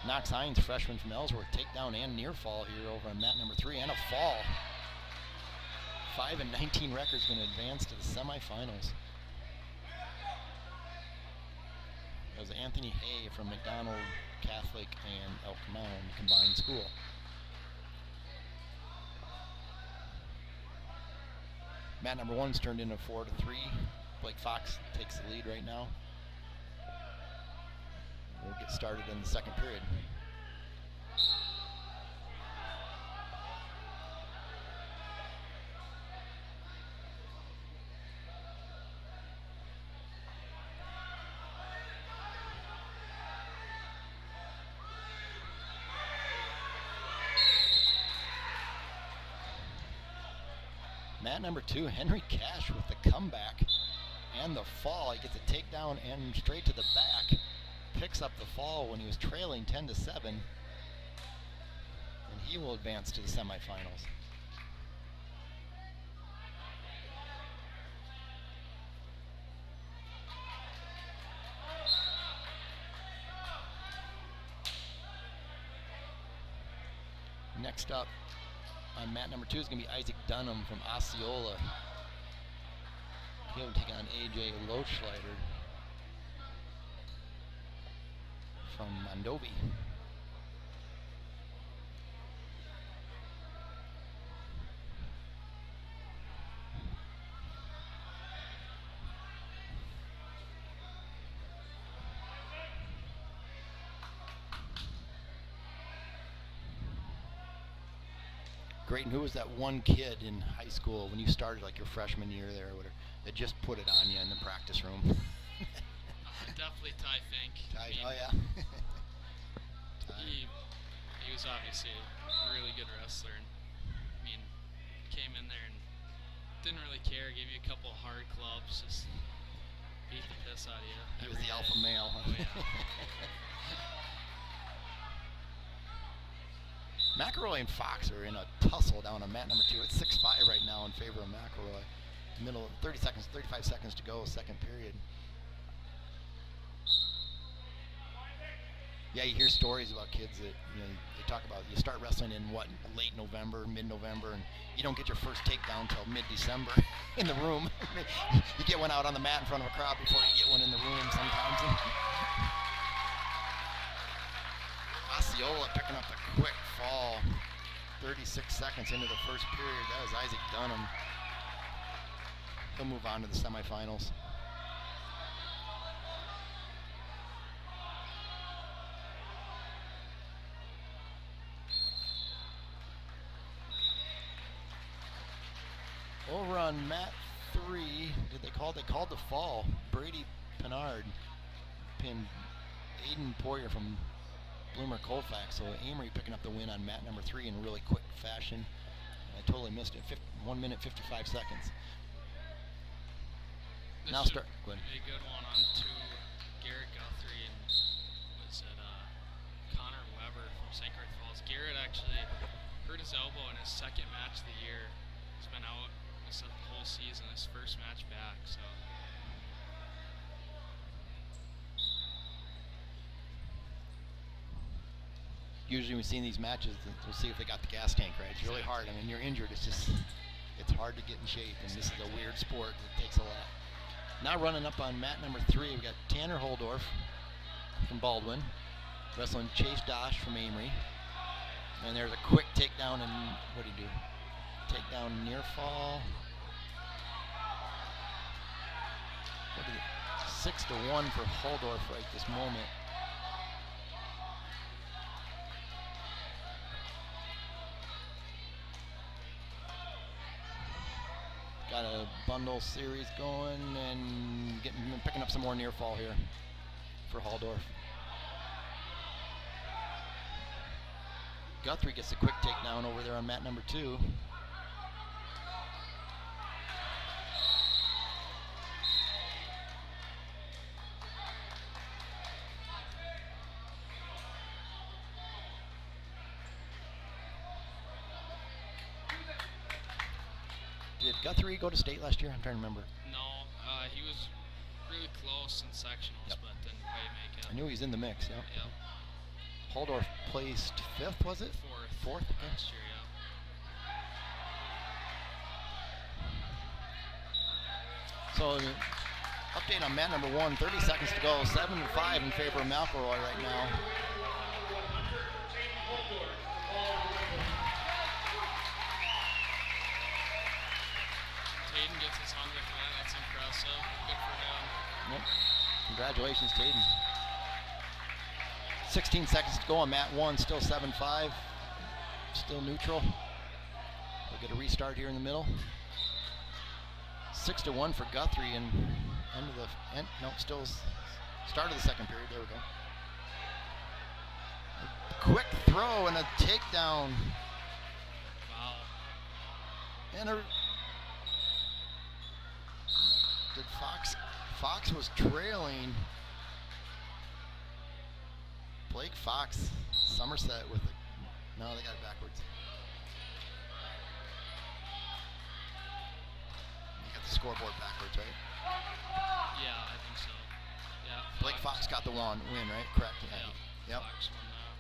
Knox Hines, freshman from Ellsworth, takedown and near fall here over on mat number 3, and a fall. 5-19 record's going to advance to the semifinals. That was Anthony Hay from McDonald Catholic and Elk Mound combined school. Mat number 1's turned into 4-3. Blake Fox takes the lead right now. We'll get started in the second period. Mat number 2, Henry Cash with the comeback and the fall. He gets a takedown and straight to the back. Picks up the fall when he was trailing 10-7. And he will advance to the semifinals. Next up on mat number 2 is going to be Isaac Dunham from Osceola. He'll take on AJ Loschleider from Mondovi. Great, and who was that one kid in high school when you started, like your freshman year there, that just put it on you in the practice room? Definitely Ty Fink. Ty, oh yeah. He was obviously a really good wrestler, and I mean, came in there and didn't really care, gave you a couple hard clubs, just beat the piss out of you. He was the alpha male. Huh? Oh yeah. McElroy and Fox are in a tussle down on mat number 2. It's 6-5 right now in favor of McElroy. Middle 35 seconds to go, second period. Yeah, you hear stories about kids that, you know, they talk about you start wrestling in late November, mid-November, and you don't get your first takedown until mid-December in the room. You get one out on the mat in front of a crowd before you get one in the room sometimes. Osceola picking up the quick fall. 36 seconds into the first period. That was Isaac Dunham. He'll move on to the semifinals. Over on mat 3, they called the fall. Brady Pinard pinned Aiden Poirier from Bloomer Colfax. So Amory picking up the win on mat number 3 in a really quick fashion. I totally missed it. 1 minute 55 seconds. This Now should start. Go ahead. be a good one on to Garrett Guthrie and was it Connor Weber from St. Croix Falls. Garrett actually hurt his elbow in his second match of the year. He's been out the whole season, his first match back. So. Usually when we see these matches, we'll see if they got the gas tank right. It's really hard. I mean, you're injured. It's hard to get in shape, and this is a weird sport. It takes a lot. Now running up on mat number 3, we've got Tanner Holdorf from Baldwin, Wrestling Chase Dosh from Amory. And there's a quick takedown, and what do you do? Takedown near fall. 6-1 for Holdorf right this moment. Got a bundle series going and picking up some more near fall here for Holdorf. Guthrie gets a quick takedown over there on mat number 2. Did Guthrie go to state last year? I'm trying to remember. No, he was really close in sectionals, Yep. but didn't quite make it. I knew he was in the mix. Yep. Yep. Holdorf placed 5th, was it? Fourth. 4th? Okay. Last year, yeah. So, update on mat number 1, 30 seconds to go. 7-5 in favor of McElroy right now. Hayden gets his hunger for that. That's impressive. Good for him. Yep. Congratulations, Taden. 16 seconds to go on mat 1, still 7-5. Still neutral. We'll get a restart here in the middle. 6-1 for Guthrie, and still start of the second period. There we go. A quick throw and a takedown. Wow. And did Fox was trailing. Blake Fox, Somerset with it. No, they got it backwards. You got the scoreboard backwards, right? Yeah, I think so. Yeah. Blake Fox got the win, right? Correct. Yeah. Yep. Fox won that.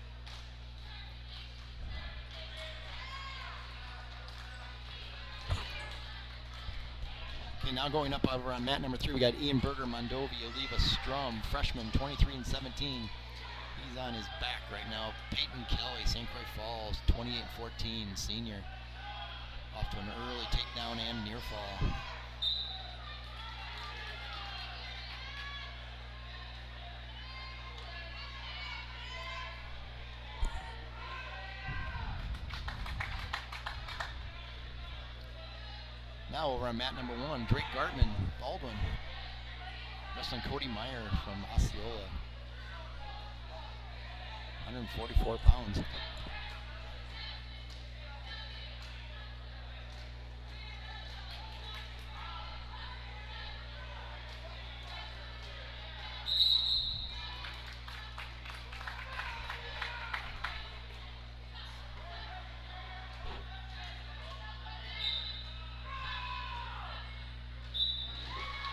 Okay, now going up over on mat number 3, we got Ian Berger, Mondovi, Oliva Strum, freshman, 23-17. He's on his back right now. Peyton Kelly, St. Croix Falls, 28-14, senior. Off to an early takedown and near fall. Now over on mat number 1, Drake Gartman, Baldwin. Wrestling Cody Meyer from Osceola. 144 pounds.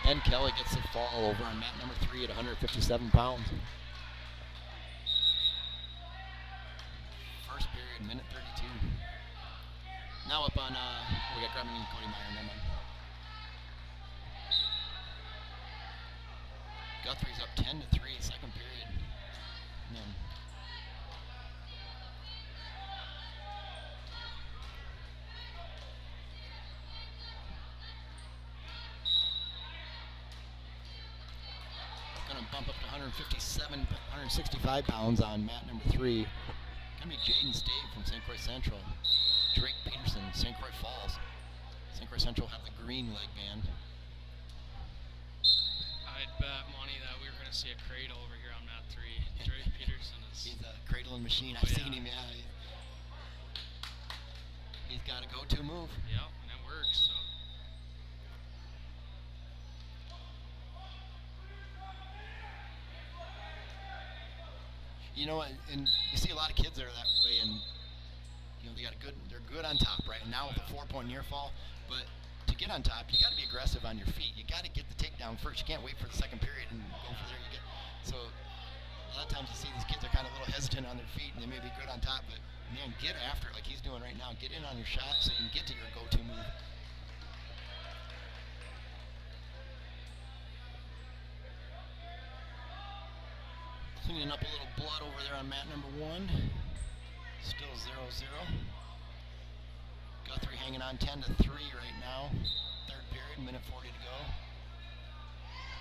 And Kelly gets the fall over on mat number 3 at 157 pounds. First period, minute 32. Now up on, we got Grumman and Cody Meyer, never mind. Guthrie's up 10-3, second period. And then gonna bump up to 165 pounds on mat number 3. Gonna be Jaden Stave from St. Croix Central. Drake Peterson, St. Croix Falls. St. Croix Central have the green leg band. I'd bet money that we were going to see a cradle over here on mat 3. Drake Peterson is... He's a cradling machine. I've seen him, yeah. He's got a go-to move. Yep, and it works, so... You know, and you see a lot of kids that are that way, and you know they're good on top, right? And now with the 4-point near fall, but to get on top, you got to be aggressive on your feet. You got to get the takedown first. You can't wait for the second period and go for there. So a lot of times you see these kids are kind of a little hesitant on their feet, and they may be good on top, but man, get after it like he's doing right now. Get in on your shot so you can get to your go-to move. Cleaning up a little blood over there on mat number 1. Still 0-0. Guthrie hanging on 10-3 right now. Third period, minute 40 to go.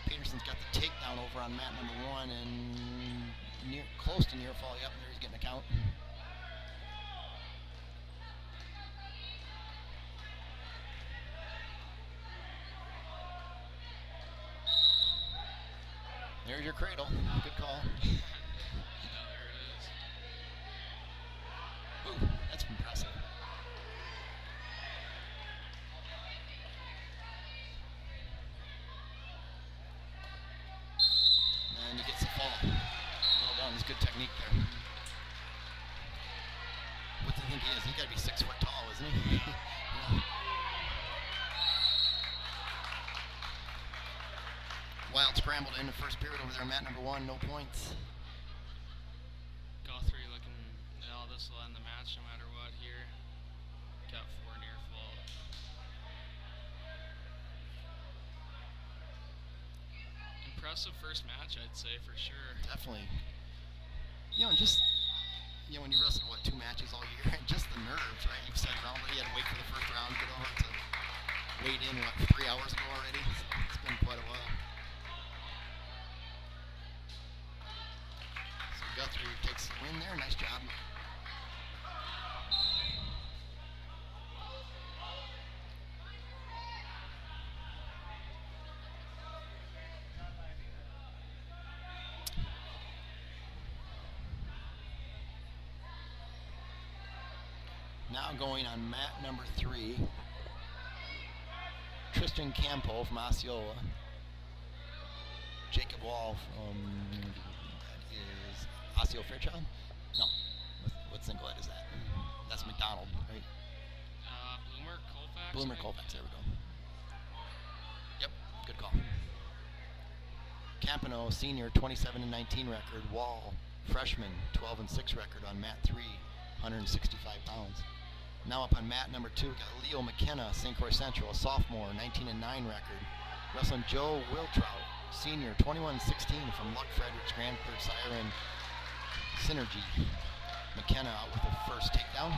Peterson's got the takedown over on mat number 1 and close to near fall. Yep, there he's getting a count. There's your cradle. Good call. There it is. Ooh, that's impressive. And he gets the fall. Well done. It's good technique there. What do you think he is? He's got to be 6 foot tall, isn't he? Yeah. Wild scrambled in the first period over there on mat number 1. No points. Guthrie looking, this will end the match no matter what here. Got 4 near fall. Impressive first match, I'd say, for sure. Definitely. And just, when you wrestled, 2 matches all year, and just the nerves, right? You've said around, you had to wait for the first round to get over to wait in, 3 hours ago already? It's been quite a while. So Guthrie takes the win there. Nice job. Now going on mat number 3, Tristan Campo from Osceola, Jacob Wall from, that is Osseo Fairchild? No, what singlet is that? That's McDonald, right? Bloomer Colfax. Bloomer maybe? Colfax, there we go. Yep, good call. Campano, senior, 27-19 record. Wall, freshman, 12-6 record on mat 3, 165 pounds. Now up on mat number 2, we got Leo McKenna, St. Croix Central, a sophomore, 19-9 record. Wrestling Joe Wiltrout, senior, 21-16 from Luck Fredericks, Grandford Siren Synergy. McKenna out with the first takedown,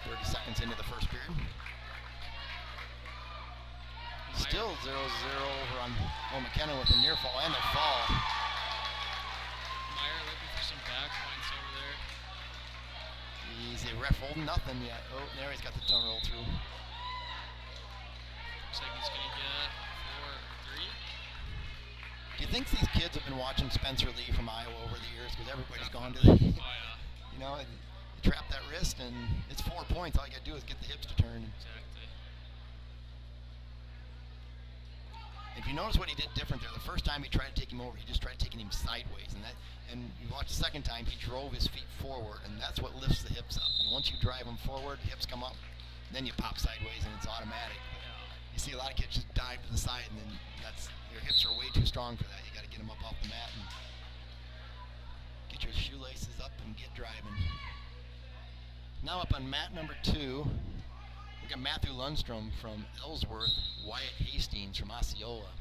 30 seconds into the first period. Still 0-0 over on McKenna with a near fall and a fall. Meyer looking for some back points over there. He's a ref holding nothing yet. Oh, there he's got the tongue roll through. Looks like he's going to get 4 or 3. Do you think these kids have been watching Spencer Lee from Iowa over the years? Because everybody's gone to the, Oh, yeah. You trap that wrist and it's 4 points. All you got to do is get the hips to turn. Exactly. If you notice what he did different there, the first time he tried to take him over, he just tried taking him sideways. And you watch the second time, he drove his feet forward, and that's what lifts the hips up. And once you drive them forward, the hips come up, then you pop sideways, and it's automatic. You see a lot of kids just dive to the side, and then your hips are way too strong for that. You got to get them up off the mat and get your shoelaces up and get driving. Now up on mat number 2, we got Matthew Lundstrom from Ellsworth, Wyatt Hastings from Osceola.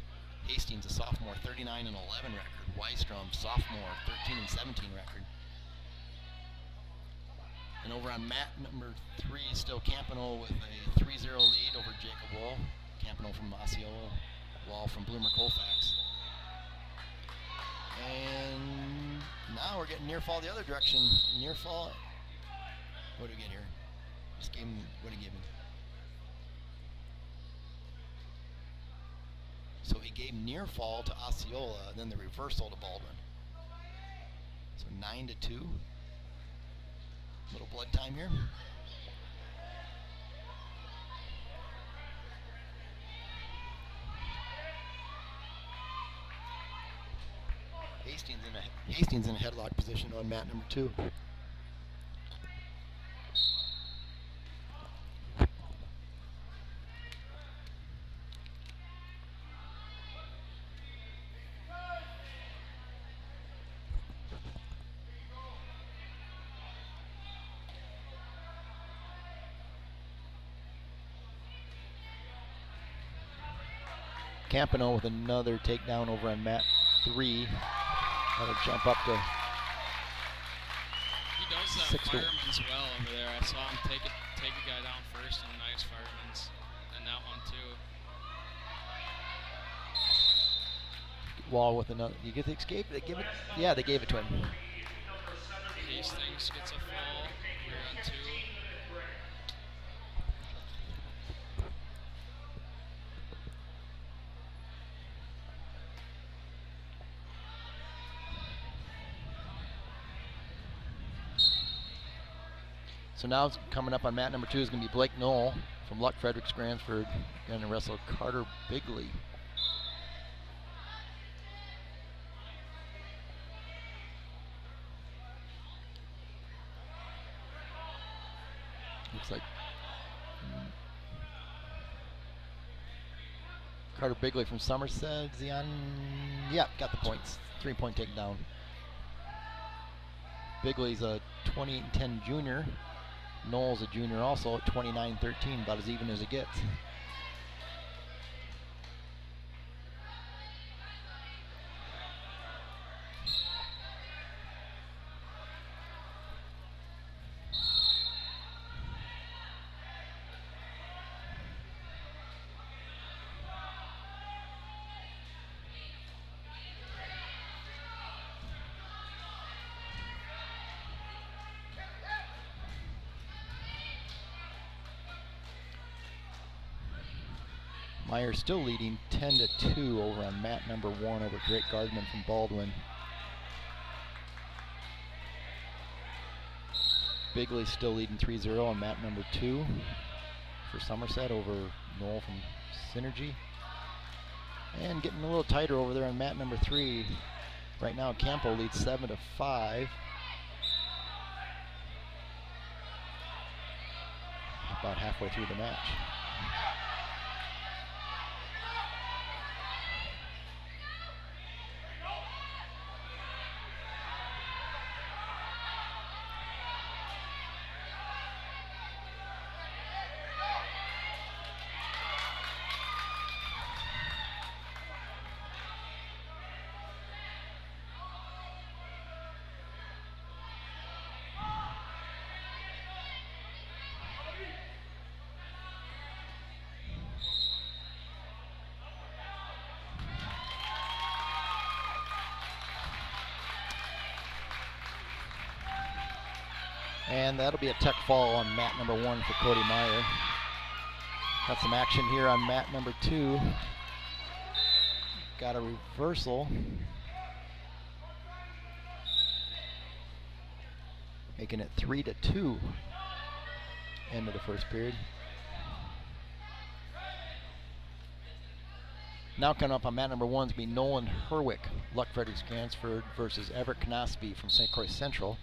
Hastings, a sophomore, 39-11 record. Wystrom, sophomore, 13-17 record. And over on mat number 3, still Campano with a 3-0 lead over Jacob Wall. Campano from Osceola, Wall from Bloomer Colfax. And now we're getting near fall the other direction. Near fall. What do we get here? Just gave him, what did he give him? So he gave near fall to Osceola, then the reversal to Baldwin. So 9-2. Little blood time here. Hastings in a headlock position on mat number 2. Campano with another takedown over on mat 3. That'll jump up to that 6 to fireman's well over there. I saw him take a guy down first in a nice fireman's, and that one too. Wall with another. You get the escape. They give it. Yeah, they gave it to him. Hastings gets a fall. We're on 2. So now it's coming up on mat number 2 is going to be Blake Knoll from Luck Fredericks Gransford. Going to wrestle Carter Bigley. Looks like Carter Bigley from Somerset. Is he on? Yeah, got the points. 3-point takedown. Bigley's a 28-10 junior. Knoll's a junior also at 29-13, about as even as it gets. Meyer still leading 10-2 over on mat number 1 over Drake Gardman from Baldwin. Bigley still leading 3-0 on mat number 2 for Somerset over Knoll from Synergy. And getting a little tighter over there on mat number 3. Right now Campo leads 7-5. About halfway through the match. And that'll be a tech fall on mat number 1 for Cody Meyer. Got some action here on mat number 2. Got a reversal. Making it 3-2. End of the first period. Now coming up on mat number 1 is be Nolan Herwick, Luck Fredericks Gransford versus Everett Knosby from St. Croix Central.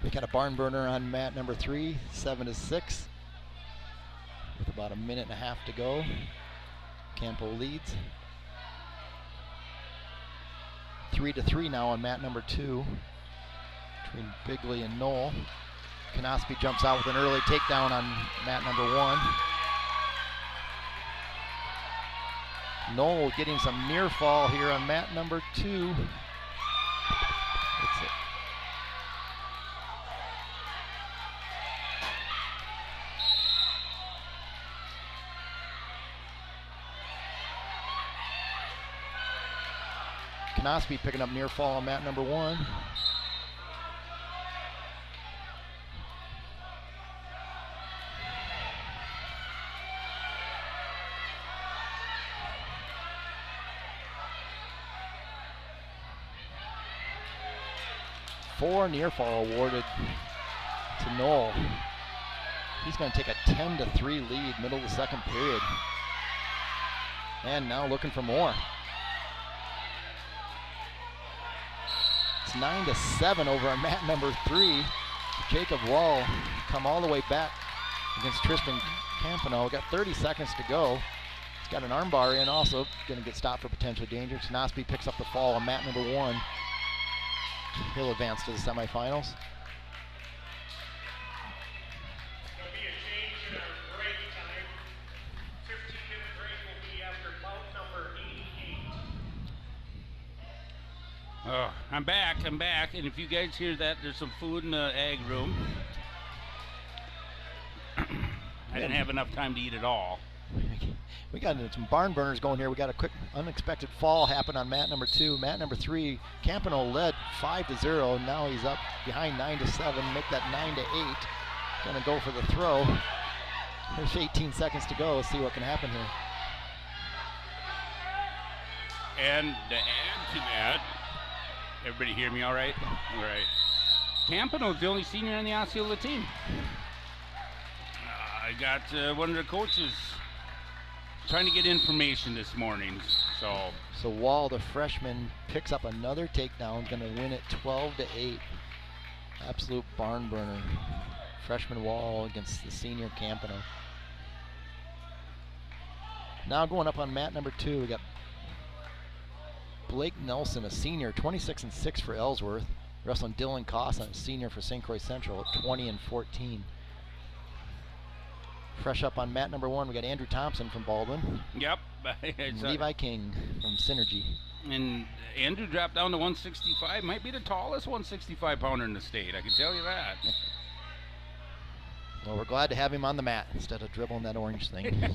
We got a barn burner on mat number 3, 7-6. With about a minute and a half to go. Campo leads. 3-3 now on mat number 2 between Bigley and Knoll. Knosby jumps out with an early takedown on mat number 1. Knoll getting some near fall here on mat number 2. It's it. Knosby picking up near fall on mat number 1. Four near fall awarded to Knoll. He's going to take a 10-3 lead, middle of the second period. And now looking for more. It's 9-7 over on mat number 3. Jacob Wall come all the way back against Tristan Campano. Got 30 seconds to go. He's got an arm bar in also. Going to get stopped for potential danger. Knospi picks up the fall on mat number 1. He'll advance to the semifinals. There'll be a change in our break time. 15-minute break will be after bout number 88. Oh, I'm back, and if you guys hear that, there's some food in the ag room. I didn't have enough time to eat it all. We got some barn burners going here. We got a quick unexpected fall happen on mat number 2. Mat number 3, Campano led 5-0. Now he's up behind 9-7. Make that 9-8. Gonna go for the throw. There's 18 seconds to go. Let's see what can happen here. And to add to that, everybody hear me all right? All right. Campano's the only senior on the Osceola team. I got one of the coaches trying to get information this morning, So Wall, the freshman, picks up another takedown, going to win it 12-8. Absolute barn burner. Freshman Wall against the senior Campano. Now going up on mat number 2, we got Blake Nelson, a senior, 26-6 for Ellsworth, wrestling Dylan Koss, a senior for St. Croix Central at 20-14. Fresh up on mat number 1, we got Andrew Thompson from Baldwin. Yep. And Levi King from Synergy. And Andrew dropped down to 165. Might be the tallest 165 pounder in the state, I can tell you that. Well, we're glad to have him on the mat instead of dribbling that orange thing.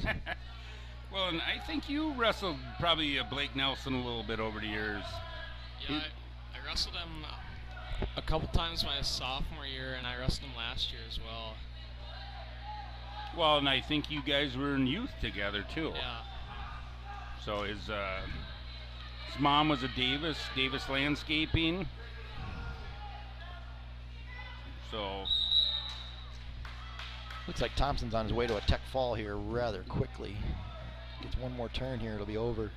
Well, and I think you wrestled probably Blake Nelson a little bit over the years. Yeah, I wrestled him a couple times my sophomore year, and I wrestled him last year as well. Well, and I think you guys were in youth together too. Yeah. So his mom was a Davis Landscaping. So looks like Thompson's on his way to a tech fall here rather quickly. Gets one more turn here, it'll be over.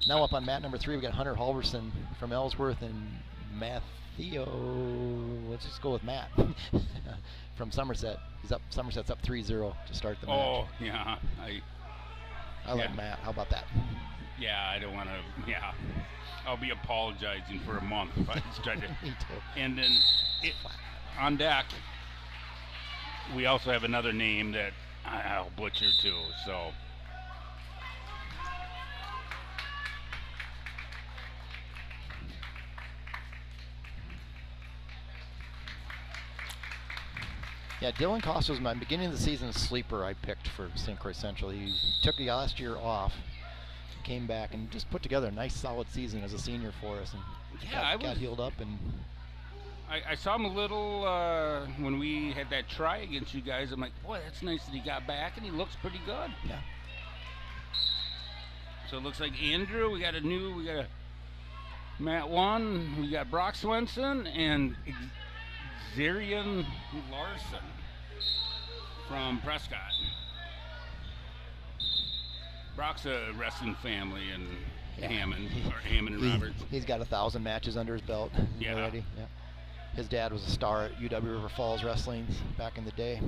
Now up on mat number 3, we got Hunter Halverson from Ellsworth and Matteo, let's just go with Matt from Somerset. Somerset's up 3-0 to start the match. Oh, yeah. I like Matt. How about that? Yeah, I don't want to. Yeah, I'll be apologizing for a month if I just try to. Me too. And then on deck, we also have another name that I'll butcher too. So. Yeah, Dylan Costa was my beginning of the season sleeper I picked for St. Croix Central. He took the last year off, came back, and just put together a nice solid season as a senior for us. And yeah, got healed up. And I saw him a little when we had that try against you guys. I'm like, boy, that's nice that he got back, and he looks pretty good. Yeah. So it looks like Andrew, we got a Matt 1, we got Brock Swenson, and Zarian Larson from Prescott. Brock's a wrestling family in Hammond and Roberts. He's got 1,000 matches under his belt already. Yeah. His dad was a star at UW River Falls Wrestling back in the day.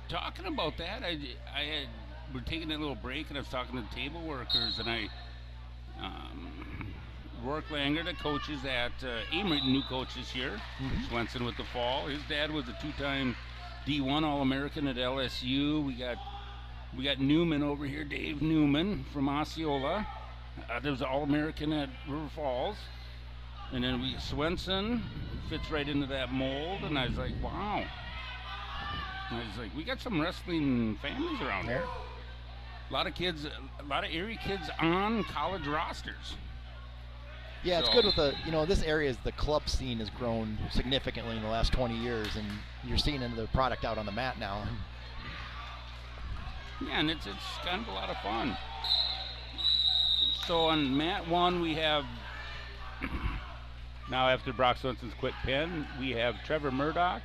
Talking about that, we're taking a little break, and I was talking to the table workers, and Rourke Langer, the coaches at Amory, new coach this year. Swenson with the fall. His dad was a 2-time D1 All-American at LSU. We got Newman over here, Dave Newman from Osceola. There was an All-American at River Falls. And then Swenson fits right into that mold, and I was like, wow. And I was like, we got some wrestling families around here. A lot of area kids on college rosters. Yeah, it's good with this area the club scene has grown significantly in the last 20 years, and you're seeing the product out on the mat now. Yeah, and it's kind of a lot of fun. So on mat 1, we have, now after Brock Swenson's quick pin, we have Trevor Murdoch,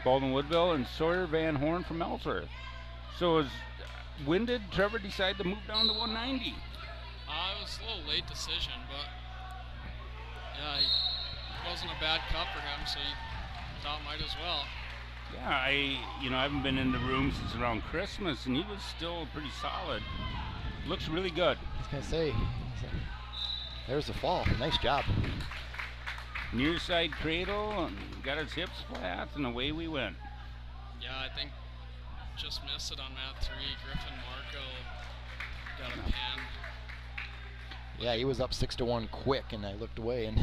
Baldwin-Woodville, and Sawyer Van Horn from Ellsworth. So when did Trevor decide to move down to 190? It was a little late decision, but yeah, it wasn't a bad cup for him, so he thought might as well. Yeah, I haven't been in the room since around Christmas, and he was still pretty solid. Looks really good. I was gonna say, there's the fall. Nice job. Near side cradle, and got his hips flat, and away we went. Yeah, I think just missed it on mat 3. Griffin Marco got a pin. Yeah, he was up 6-1 quick, and I looked away, and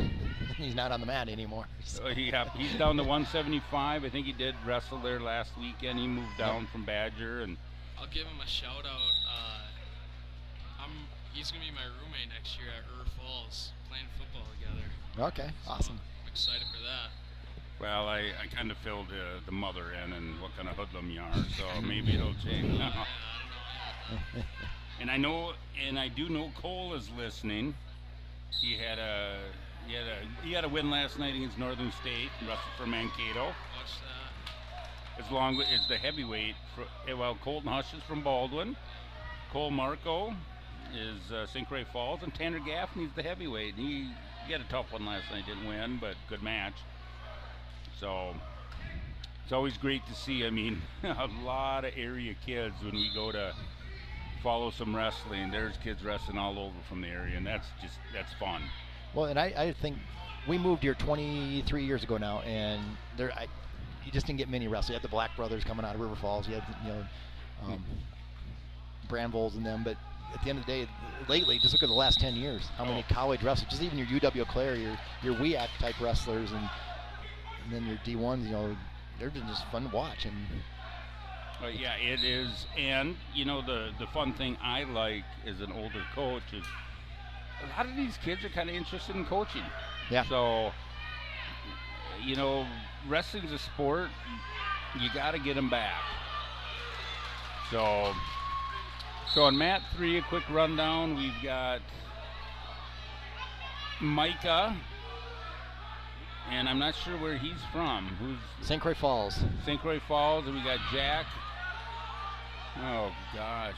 he's not on the mat anymore. So. Yeah, he's down to 175. I think he did wrestle there last weekend. He moved down from Badger, and I'll give him a shout out. He's gonna be my roommate next year at Falls, playing football together. Okay, So awesome. I'm excited for that. well, I kind of filled the mother in and what kind of hoodlum you are, so maybe it'll change. Yeah, I don't know yet. And I know, and I do know Cole is listening. He had a win last night against Northern State, wrestled for Mankato. Watch that. As long as the heavyweight, Colton Hush is from Baldwin. Cole Marco is St. Croix Falls, and Tanner Gaffney's the heavyweight. He had a tough one last night, didn't win, but good match. So it's always great to see. I mean, a lot of area kids when we go to follow some wrestling. There's kids wrestling all over from the area, and that's fun. Well, and I think we moved here 23 years ago now, and you just didn't get many wrestlers. You had the Black Brothers coming out of River Falls. You had Brambles and them, but at the end of the day, lately, just look at the last 10 years, how many college wrestlers, just even your UW Eau Claire, your WIAA type wrestlers, and then your D1s, they're just fun to watch. And yeah, it is. And the fun thing I like as an older coach is a lot of these kids are kind of interested in coaching. Yeah. So wrestling's a sport. You got to get them back. So on mat 3, a quick rundown. We've got Micah, and I'm not sure where he's from. Who's St. Croix Falls. St. Croix Falls, and we got Jack. Oh gosh,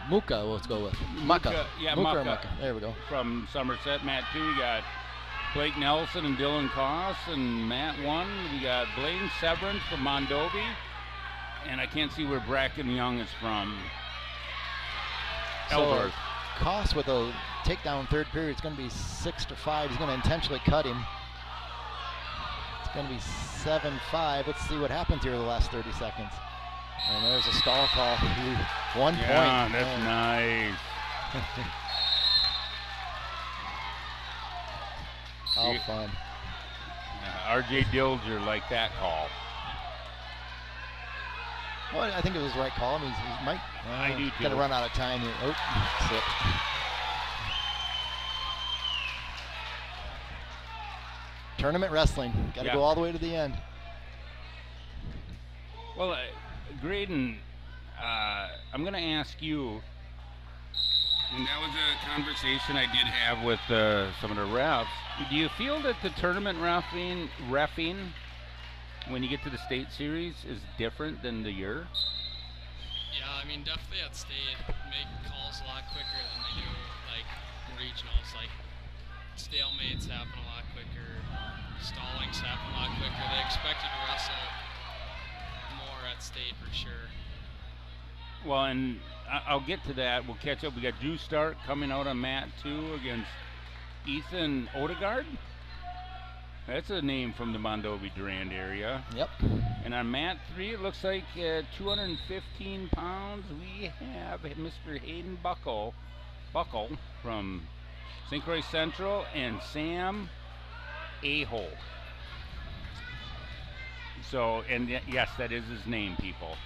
Muka, let's go with Muka. Yeah, Muka. Or Muka. Muka. There we go. From Somerset. Mat 2, we got Blake Nelson and Dylan Koss. And mat 1, we got Blaine Severance from Mondovi. And I can't see where Bracken Young is from. So Eldorf. Koss with a takedown third period. It's going to be 6-5. He's going to intentionally cut him. It's going to be 7-5. Let's see what happens here in the last 30 seconds. And there's a stall call. 1 point. Yeah, that's nice. How fun. R.J. Dilger liked that call. Well, I think it was the right call. I mean, he might. I do too. Going to run out of time here. Oh, slip. Tournament wrestling. Got to go all the way to the end. Well, Graydon, I'm going to ask you, and that was a conversation I did have with some of the refs. Do you feel that the tournament reffing, when you get to the state series, is different than the year? Yeah, I mean, definitely at state, make calls a lot quicker than they do, like, regionals. Like, stalemates happen a lot quicker, stallings happen a lot quicker. They expect you to wrestle more at state for sure. Well, and I'll get to that. We'll catch up. We got Drew Stark coming out on mat 2 against Ethan Odegaard. That's a name from the Mondovi Durand area. Yep. And on mat 3, it looks like 215 pounds. We have Mr. Hayden Buckle from St. Croix Central, and Sam Aho. So, and yes, that is his name, people.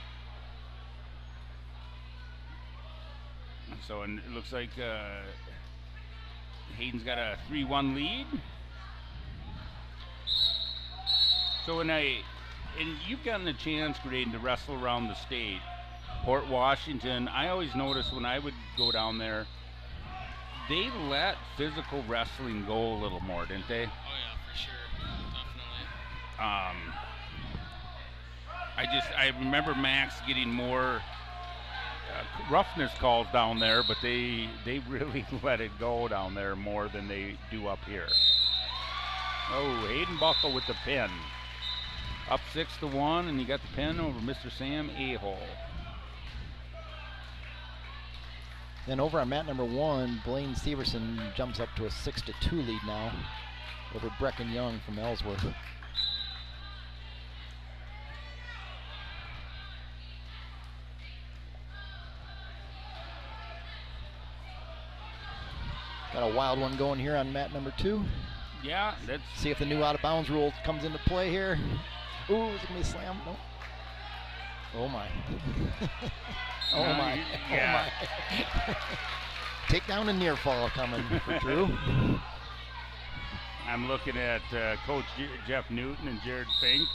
So, and it looks like Hayden's got a 3-1 lead. So and you've gotten a chance, Graydon, to wrestle around the state. Port Washington, I always noticed when I would go down there, they let physical wrestling go a little more, didn't they? Oh yeah, for sure, definitely. I remember Max getting more roughness calls down there, but they really let it go down there more than they do up here. Oh, Hayden Buckle with the pin. Up 6-1, and he got the pin over Mr. Sam Ahole. Then over on mat number 1, Blaine Severson jumps up to a 6-2 lead now over Brecken Young from Ellsworth. Got a wild one going here on mat number 2. Yeah, that's... See if the new out-of-bounds rule comes into play here. Ooh, is it going to be a slam? No. Oh, my. Oh, my. Yeah. Oh, my. Takedown and near fall coming for Drew. I'm looking at Coach Jeff Newton and Jared Fink.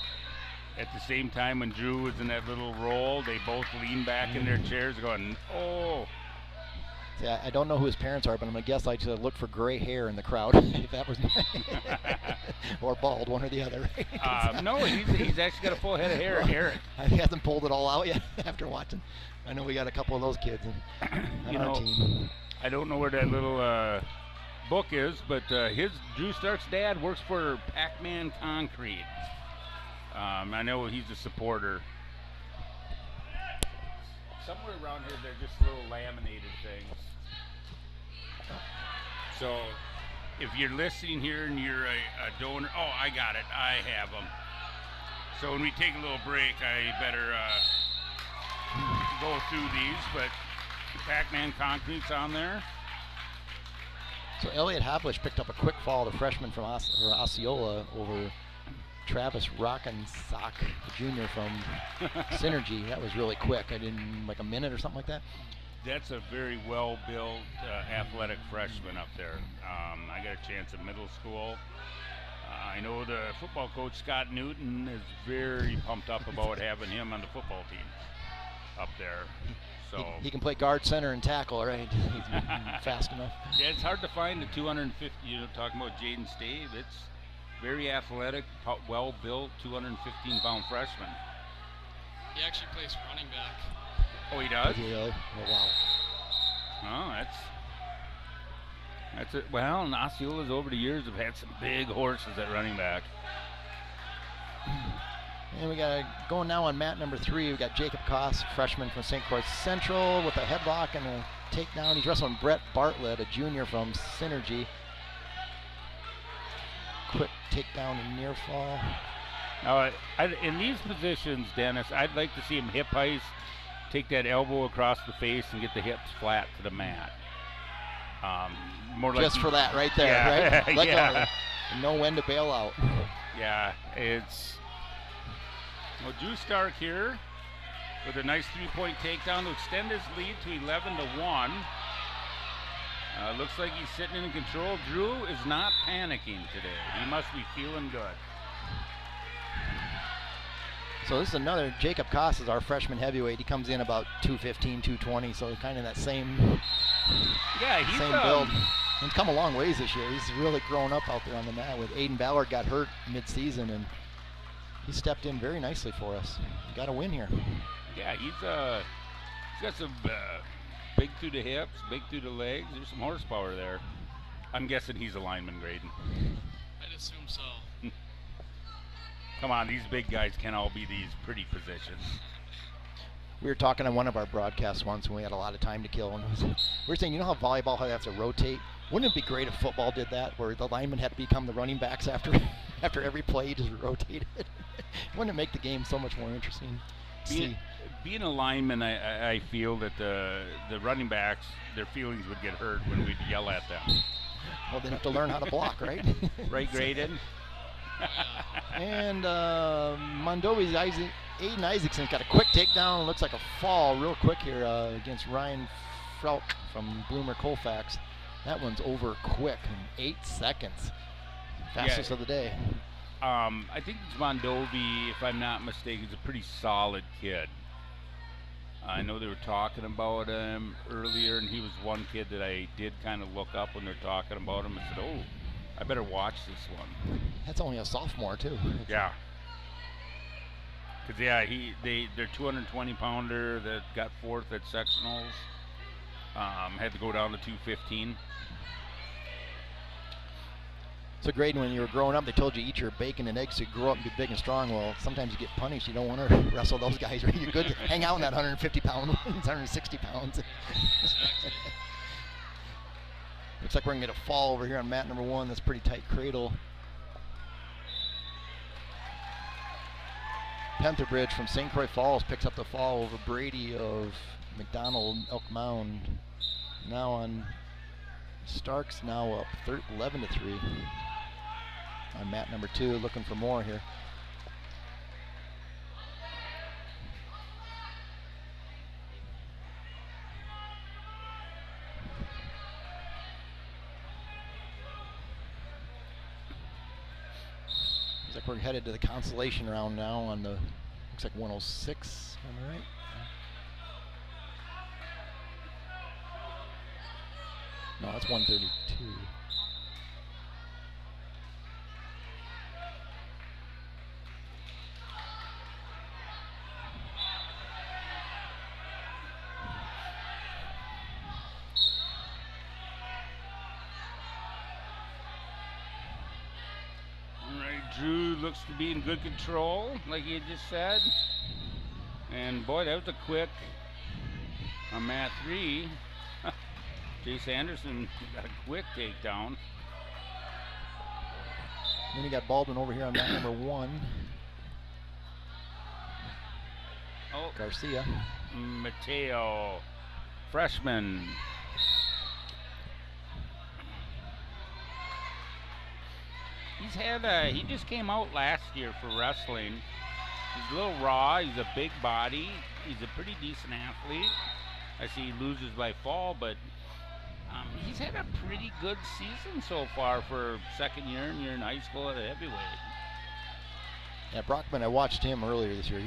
At the same time, when Drew was in that little roll, they both leaned back in their chairs going, oh. See, I don't know who his parents are, but I'm going to guess I should look for gray hair in the crowd. If that was or bald, one or the other. No, he's actually got a full head of hair, Eric. He hasn't pulled it all out yet after watching. I know we got a couple of those kids on our team. I don't know where that little book is, but Drew Stark's dad works for Pac-Man Concrete. I know he's a supporter. Somewhere around here, they're just little laminated things. So, if you're listening here and you're a donor, oh, I got it. I have them. So when we take a little break, I better go through these, but Pac-Man Concrete's on there. So Elliot Havlish picked up a quick fall, the freshman from Osceola, over Travis Rockensock, the junior from Synergy. That was really quick. I didn't, like a minute or something like that. That's a very well-built athletic freshman up there. I got a chance at middle school. I know the football coach, Scott Newton, is very pumped up about having him on the football team up there. So he can play guard, center, and tackle, right? He's fast enough. Yeah, it's hard to find the 250, talking about Jaden Stave. It's very athletic, well-built, 215-pound freshman. He actually plays running back. Oh, he does? Does he really? Oh, wow. Oh, that's it. Well, and Osceola's over the years have had some big horses at running back. And we got going now on mat number 3. We got Jacob Koss, freshman from St. Croix Central, with a headlock and a takedown. He's wrestling Brett Bartlett, a junior from Synergy. Quick takedown and near fall. Now, in these positions, Dennis, I'd like to see him hip heist, take that elbow across the face, and get the hips flat to the mat. More like just for that right there, yeah, right? Let yeah. go. Know when to bail out. Yeah, it's Drew Stark here with a nice 3-point takedown to extend his lead to 11-1. Looks like he's sitting in control. Drew is not panicking today. He must be feeling good. So this is another, Jacob Koss is our freshman heavyweight. He comes in about 215, 220, so kind of that same build. And he's come a long ways this year. He's really grown up out there on the mat. With Aiden Ballard got hurt mid-season, and he stepped in very nicely for us. He got a win here. Yeah, he's got some big through the hips, big through the legs. There's some horsepower there. I'm guessing he's a lineman, Graydon. I'd assume so. Come on, these big guys can't all be these pretty positions. We were talking on one of our broadcasts once when we had a lot of time to kill, and we were saying, you know how volleyball has to rotate? Wouldn't it be great if football did that, where the linemen had to become the running backs after every play, you just rotated? Wouldn't it make the game so much more interesting? Being a lineman, I feel that the running backs, their feelings would get hurt when we'd yell at them. Well, they'd have to learn how to block, right? Right, Graydon? And Mondovi's Aiden Isaacson's got a quick takedown. Looks like a fall real quick here against Ryan Frelk from Bloomer Colfax. That one's over quick in 8 seconds. Fastest of the day. I think it's Mondovi, if I'm not mistaken, is a pretty solid kid. I know they were talking about him earlier, and he was one kid that I did kind of look up when they're talking about him and said, oh, I better watch this one. That's only a sophomore, too. Yeah. Because, their 220-pounder that got 4th at sectionals had to go down to 215. So Graydon, when you were growing up, they told you eat your bacon and eggs to grow up and be big and strong. Well, sometimes you get punished. You don't want to wrestle those guys. Right? You're good to hang out in that 150-pound, 160 pounds. Exactly. Looks like we're going to get a fall over here on mat number 1. That's pretty tight cradle. Panther Bridge from St. Croix Falls picks up the fall over Brady of McDonald Elk Mound. Now on Starks, now up 11-3 on mat number 2, looking for more here. Looks like we're headed to the consolation round now on the, looks like 106, am I right? No, that's 132. Drew looks to be in good control, like you just said. And boy, that was a quick on mat 3. Chase Anderson got a quick takedown. Then you got Baldwin over here on mat number 1. Oh, Garcia. Mateo, freshman. He just came out last year for wrestling. He's a little raw, he's a big body, he's a pretty decent athlete. I see he loses by fall, but he's had a pretty good season so far for second year and year in high school at a heavyweight. Yeah, Brockman, I watched him earlier this year.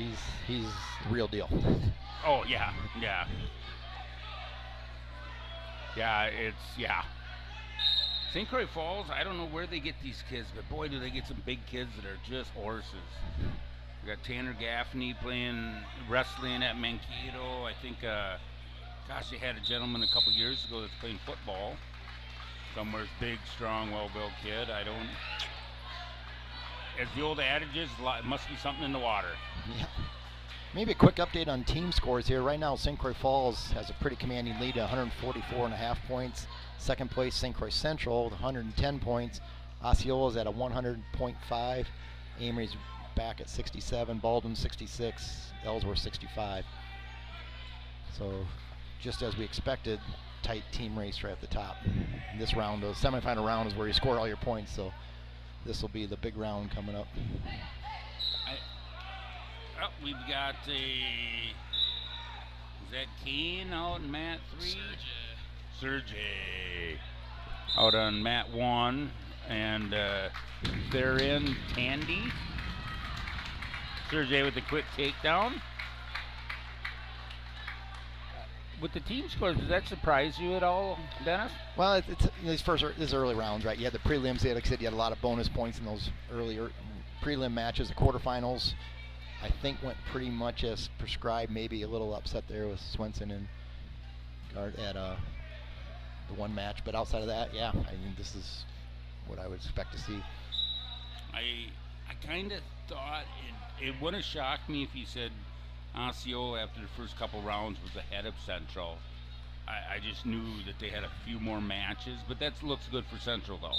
He's the real deal. Oh, yeah. St. Croix Falls, I don't know where they get these kids, but boy, do they get some big kids that are just horses. We got Tanner Gaffney playing wrestling at Mankato. I think, they had a gentleman a couple years ago that's playing football. Somewhere's big, strong, well-built kid. As the old adage is, it must be something in the water. Yeah. Maybe a quick update on team scores here. Right now, St. Croix Falls has a pretty commanding lead at 144.5 points. Second place, St. Croix Central with 110 points. Osceola's at a 100.5. Amory's back at 67. Baldwin 66. Ellsworth 65. So, just as we expected, tight team race right at the top. This round, the semifinal round, is where you score all your points. So, this will be the big round coming up. We've got is that Kane out in mat 3? Sergey out on mat 1, and they're in Tandy. Sergey with a quick takedown. With the team scores, does that surprise you at all, Dennis? Well, it's these early rounds, right? You had the prelims. Like I said, you had a lot of bonus points in those earlier prelim matches. The quarterfinals, I think, went pretty much as prescribed. Maybe a little upset there with Swenson and Gard at the one match, but outside of that, yeah, I mean, this is what I would expect to see. I kind of thought it wouldn't have shocked me if you said Osceola after the first couple rounds was ahead of Central. I just knew that they had a few more matches, but that looks good for Central though.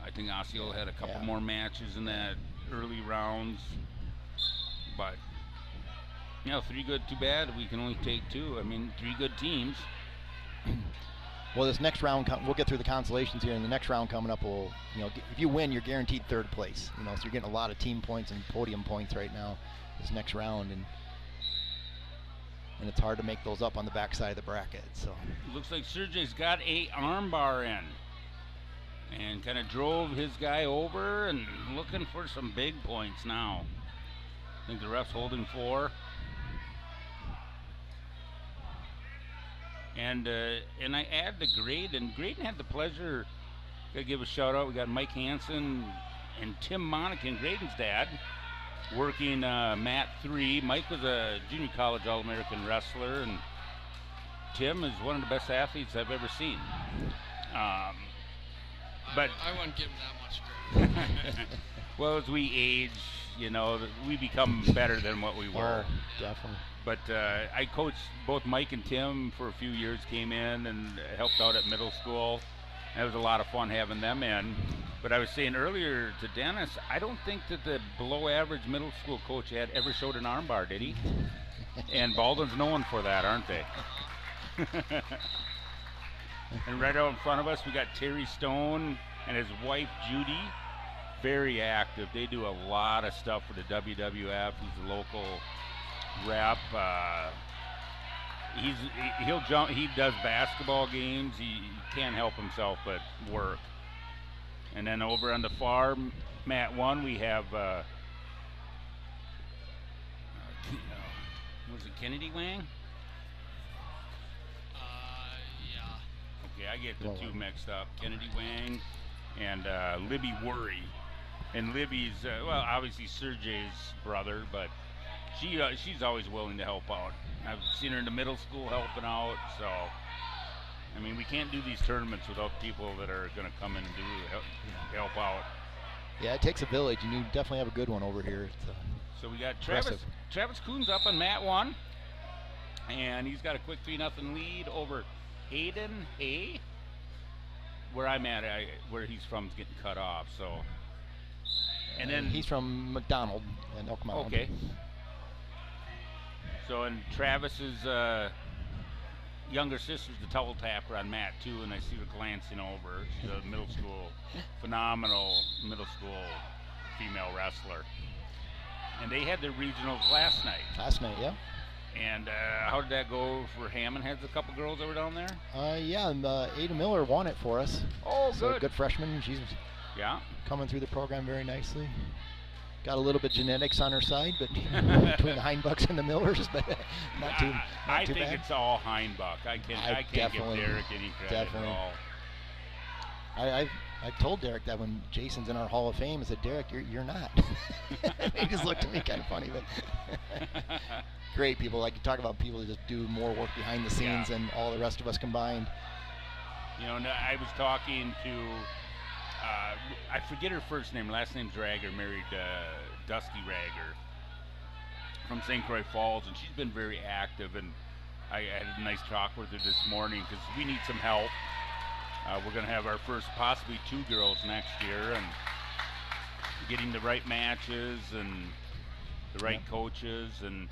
I think Osceola had a couple more matches in that early rounds, but 3 good, too bad. We can only take 2. I mean, 3 good teams. Well, this next round, we'll get through the consolations here, and the next round coming up will, if you win, you're guaranteed 3rd place. So you're getting a lot of team points and podium points right now this next round, and it's hard to make those up on the backside of the bracket. So looks like Sergey's got a arm bar in, and kind of drove his guy over, and looking for some big points now. I think the ref's holding 4. And I add to Graydon. Graydon had the pleasure, gotta give a shout out, we got Mike Hansen and Tim Monacan, Graydon's dad, working mat 3. Mike was a junior college All-American wrestler, and Tim is one of the best athletes I've ever seen. But I wouldn't give him that much credit. well, as we age, you know, we become better than what we were. Oh, definitely. But I coached both Mike and Tim for a few years, came in and helped out at middle school. It was a lot of fun having them in. But I was saying earlier to Dennis, I don't think that the below average middle school coach had ever showed an armbar, did he? And Baldwin's known for that, aren't they? And right out in front of us, we got Terry Stone and his wife Judy, very active. They do a lot of stuff for the WWF. He's a local rep. He'll jump. He does basketball games. He can't help himself but work. And then over on the far mat 1, we have was it Kennedy Wang? Yeah. Okay, I get the two mixed up. Kennedy Wang and Libby Worry. And Libby's well, obviously Sergey's brother, but she's always willing to help out. I've seen her in the middle school helping out, so I mean, we can't do these tournaments without people that are going to come in and help out. Yeah, it takes a village, and you definitely have a good one over here. So we got impressive. Travis Coons up on mat 1, and he's got a quick 3-0 lead over Hayden A. Where I'm at, where he's from, is getting cut off. So, and then he's from McDonald and Elk Mound. Okay. So, and Travis's younger sister's the towel tapper on mat 2, and I see her glancing over. She's a middle school, phenomenal middle school female wrestler. And they had their regionals last night. Yeah. And how did that go for Hammond? Has a couple girls that were down there? Yeah, and Ada Miller won it for us. Oh, so good freshman. She's coming through the program very nicely. Got a little bit genetics on her side, but between the Heinbucks and the Millers, but not too I too think bad. it's all Heinbuck. I can't give Derek any credit at all. I told Derek that when Jason's in our Hall of Fame, I said, Derek, you're not. He just looked at me kind of funny, but great people. Like you talk about people that just do more work behind the scenes than all the rest of us combined. You know, I was talking to, I forget her first name. Last name's Rager, married Dusty Rager from St. Croix Falls, and she's been very active. And I had a nice talk with her this morning because we need some help. We're going to have our first, possibly 2 girls next year, and getting the right matches and the right coaches. And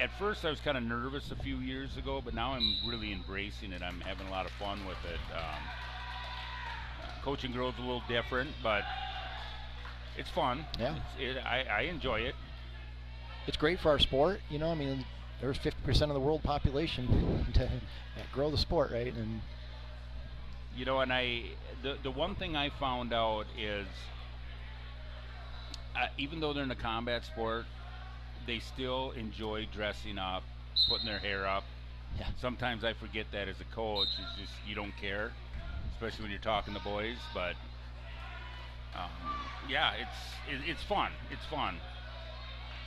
at first I was kind of nervous a few years ago, but now I'm really embracing it. I'm having a lot of fun with it. Coaching girls a little different, but it's fun. Yeah. I enjoy it. It's great for our sport. You know, I mean, there's 50% of the world population to grow the sport, right? And you know, and the one thing I found out is even though they're in a combat sport, they still enjoy dressing up, putting their hair up. Yeah. Sometimes I forget that as a coach. It's just you don't care, especially when you're talking to boys. But yeah, it's fun. It's fun.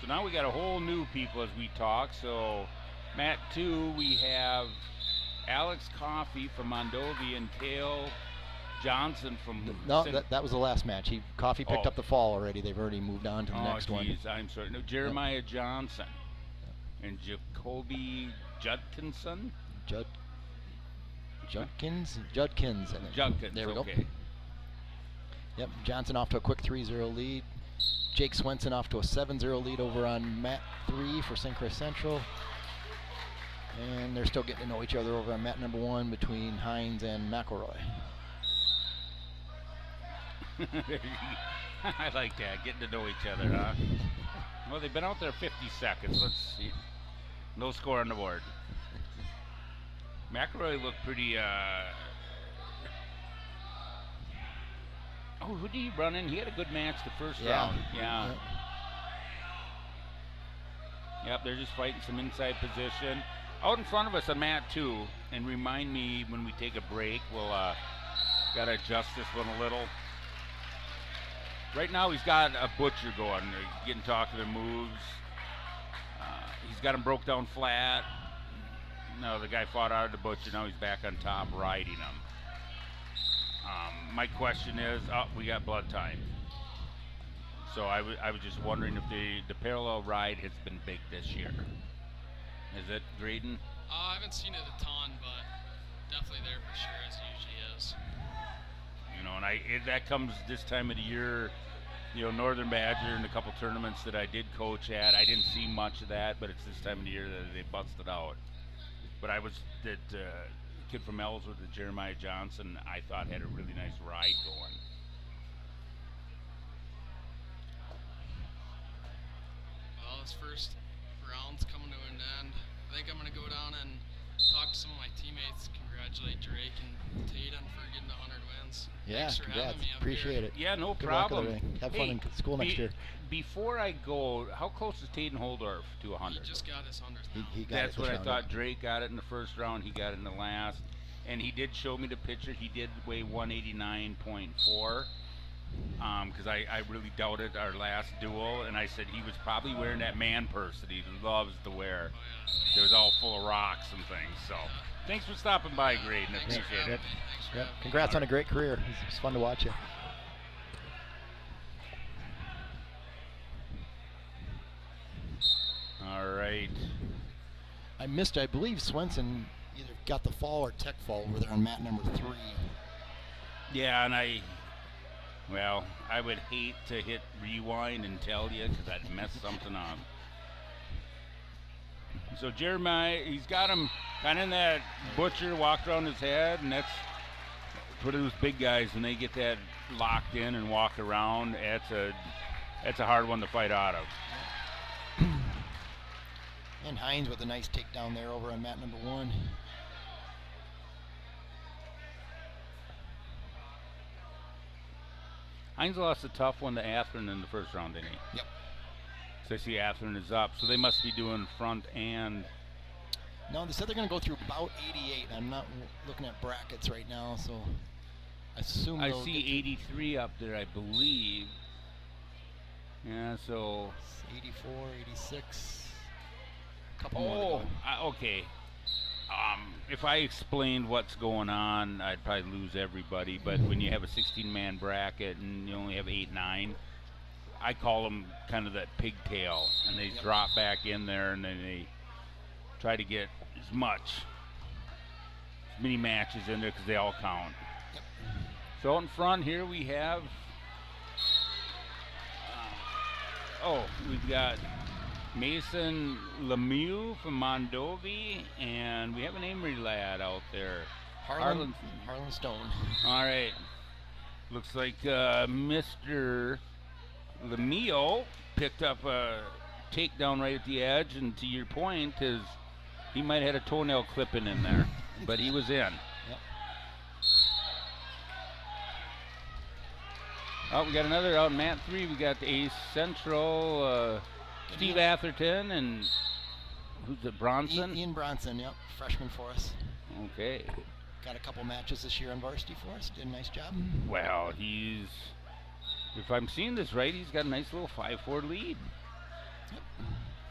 So now we got a whole new people as we talk. So mat 2, we have Alex Coffey from Mondovi and Cale Johnson from that was the last match. Coffey picked up the fall already. They've already moved on to the next one. I'm sorry. No, Jeremiah Johnson and Jacoby Judkinson. Judkins. There we go. Okay. Yep. Johnson off to a quick 3-0 lead. Jake Swenson off to a 7-0 lead over on mat 3 for St. Croix Central. And they're still getting to know each other over on mat number 1 between Hines and McElroy. I like that, getting to know each other, huh? Well, they've been out there 50 seconds. Let's see. No score on the board. McElroy looked pretty, oh, who did he run in? He had a good match the first round. Yeah. Yep, they're just fighting some inside position. Out in front of us on mat 2, and remind me when we take a break, we'll got to adjust this one a little. Right now he's got a butcher going, getting talking to moves. He's got him broke down flat. No, the guy fought out of the butcher, now he's back on top riding him. My question is, we got blood time. So I was just wondering if the parallel ride has been big this year. Is it, Graydon? I haven't seen it a ton, but definitely there for sure, as it usually is. You know, and that comes this time of the year. You know, Northern Badger and a couple tournaments that I did coach at, I didn't see much of that, but it's this time of the year that they busted out. But that kid from Ellsworth, the Jeremiah Johnson, I thought had a really nice ride going. Well, this first round's coming to an end. I think I'm going to go down and talk to some of my teammates, congratulate Drake and Tatum for getting 100 wins. Yeah, Thanks for congrats. having me up Appreciate here. it. Yeah, no Good luck problem. with everything. Have fun in school next year. Before I go, how close is Tatum Holdorf to 100? He just got his 100th now. He got That's it what this I round. thought. Drake got it in the first round. He got it in the last. And he did show me the picture. He did weigh 189.4. Because I really doubted our last duel. And I said he was probably wearing that man purse that he loves to wear. Oh, yeah. It was all full of rocks and things. So thanks for stopping by, Graydon. Thanks for Appreciate having it. me. Thanks for Yep. having me. Congrats on a great career. It's fun to watch you. All right. I missed, I believe Swenson either got the fall or tech fall over there on mat number 3. Yeah, and I would hate to hit rewind and tell you because I'd mess something up. So Jeremiah, he's got him kind of in that butcher walked around his head, and that's for those big guys when they get that locked in and walk around. That's a hard one to fight out of. And Hines with a nice takedown there over on mat number 1. Hines lost a tough one to Atherton in the first round, didn't he? Yep. So I see Atherton is up, so they must be doing front and. No, they said they're going to go through about 88. I'm not looking at brackets right now, so I assume I they'll see get to 83 up there, I believe. Yeah, so. 84, 86. A couple more to go. Okay. If I explained what's going on, I'd probably lose everybody. But when you have a 16-man bracket and you only have 8, 9, I call them kind of that pigtail, and they drop back in there, and then they try to get as many matches in there because they all count. Yep. So in front here we have. We've got Mason Lemieux from Mondovi, and we have an Amory lad out there. Harlan Stone. All right. Looks like Mr. Lemieux picked up a takedown right at the edge, and to your point, he might have had a toenail clipping in there, but he was in. Yep. Oh, we got another out in mat 3. We got the Ace Central, Steve Atherton, and who's it, Bronson? Ian Bronson, yep, freshman for us. Okay. Got a couple matches this year on varsity for us. Did a nice job. Well, if I'm seeing this right, he's got a nice little 5-4 lead. Yep.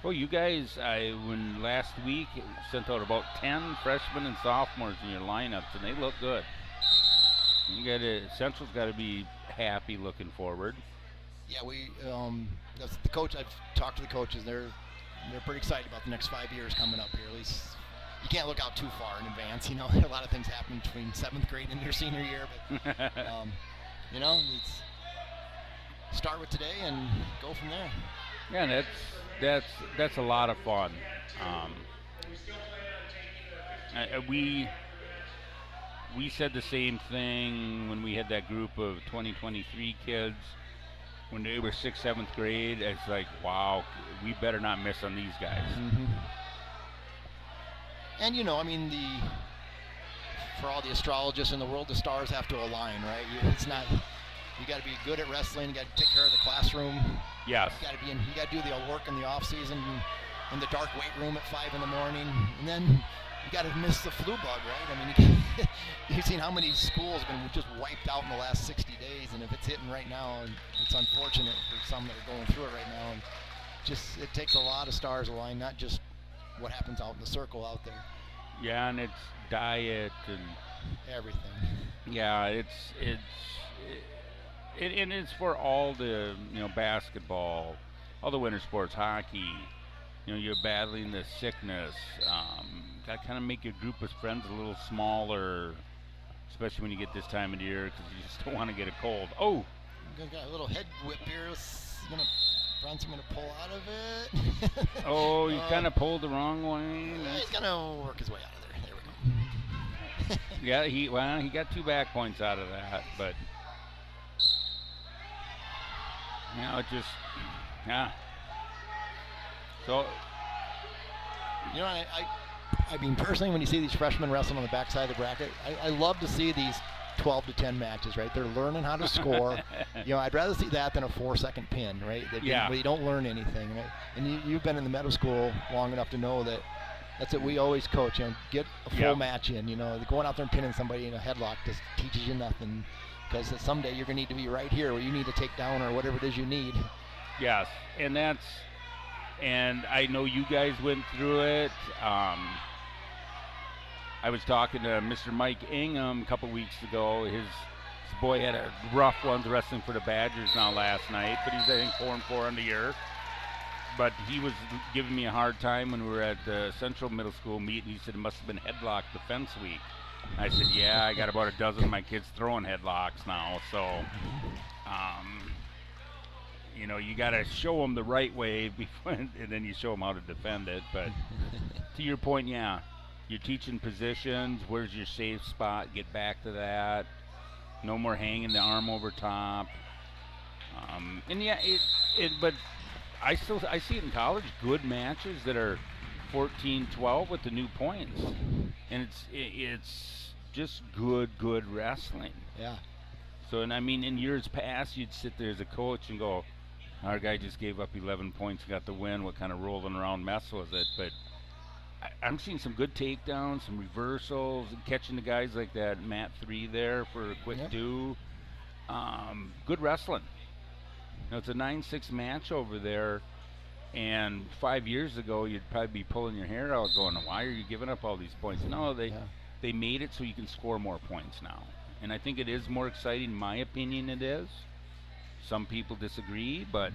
Well, you guys, when last week sent out about 10 freshmen and sophomores in your lineups, and they look good. Central's got to be happy looking forward. Yeah, that's the coach. I've talked to the coaches. They're pretty excited about the next 5 years coming up here. At least you can't look out too far in advance. You know, a lot of things happen between 7th grade and your senior year. But it's start with today and go from there. Yeah, that's a lot of fun. We said the same thing when we had that group of 2023 kids when they were 6th, 7th grade. It's like, wow, we better not miss on these guys. Mm-hmm. And for all the astrologists in the world, the stars have to align, right? You got to be good at wrestling. You got to take care of the classroom. Yes. You got to do the work in the off season in the dark weight room at 5 in the morning, and then you got to miss the flu bug, right? You've seen how many schools have been just wiped out in the last 60 days, and if it's hitting right now, it's unfortunate for some that are going through it right now. And it takes a lot of stars align, not just what happens out in the circle out there. Yeah, and it's diet and everything. Yeah, and it's for all the basketball, all the winter sports, hockey. You're battling the sickness. That kind of make your group of friends a little smaller, especially when you get this time of the year, because you just don't want to get a cold. Oh, Got a little head whip here. Brunson gonna pull out of it. oh, you kind of pulled the wrong way. He's gonna work his way out of there. There we go. Yeah, he got 2 back points out of that, but it just So I mean, personally, when you see these freshmen wrestling on the backside of the bracket, I love to see these 12 to 10 matches, right? They're learning how to score. I'd rather see that than a 4-second pin, right? Where you don't learn anything, right? And you've been in the middle school long enough to know that that's what we always coach. Get a full match in. Going out there and pinning somebody in a headlock just teaches you nothing, because someday you're going to need to be right here where you need to take down or whatever it is you need. Yes, and I know you guys went through it. I was talking to Mr. Mike Ingham a couple weeks ago. His boy had a rough one wrestling for the Badgers now last night, but he's, I think, 4-4 on the year. But he was giving me a hard time when we were at the Central Middle School meet, and he said it must have been Headlock Defense Week. I said, yeah, I got about a dozen of my kids throwing headlocks now, so you got to show them the right way before, and then you show them how to defend it. But to your point, yeah, you're teaching positions. Where's your safe spot? Get back to that. No more hanging the arm over top. And yeah, but I see it in college. Good matches that are 14-12 with the new points, and it's just good wrestling. Yeah. So, and I mean, in years past, you'd sit there as a coach and go, our guy just gave up 11 points, got the win. What kind of rolling around mess was it? But I'm seeing some good takedowns, some reversals, and catching the guys like that Matt 3 there for a quick 2. Good wrestling. It's a 9-6 match over there, and 5 years ago you'd probably be pulling your hair out going, why are you giving up all these points? No, they made it so you can score more points now. And I think it is more exciting, in my opinion it is. Some people disagree, but...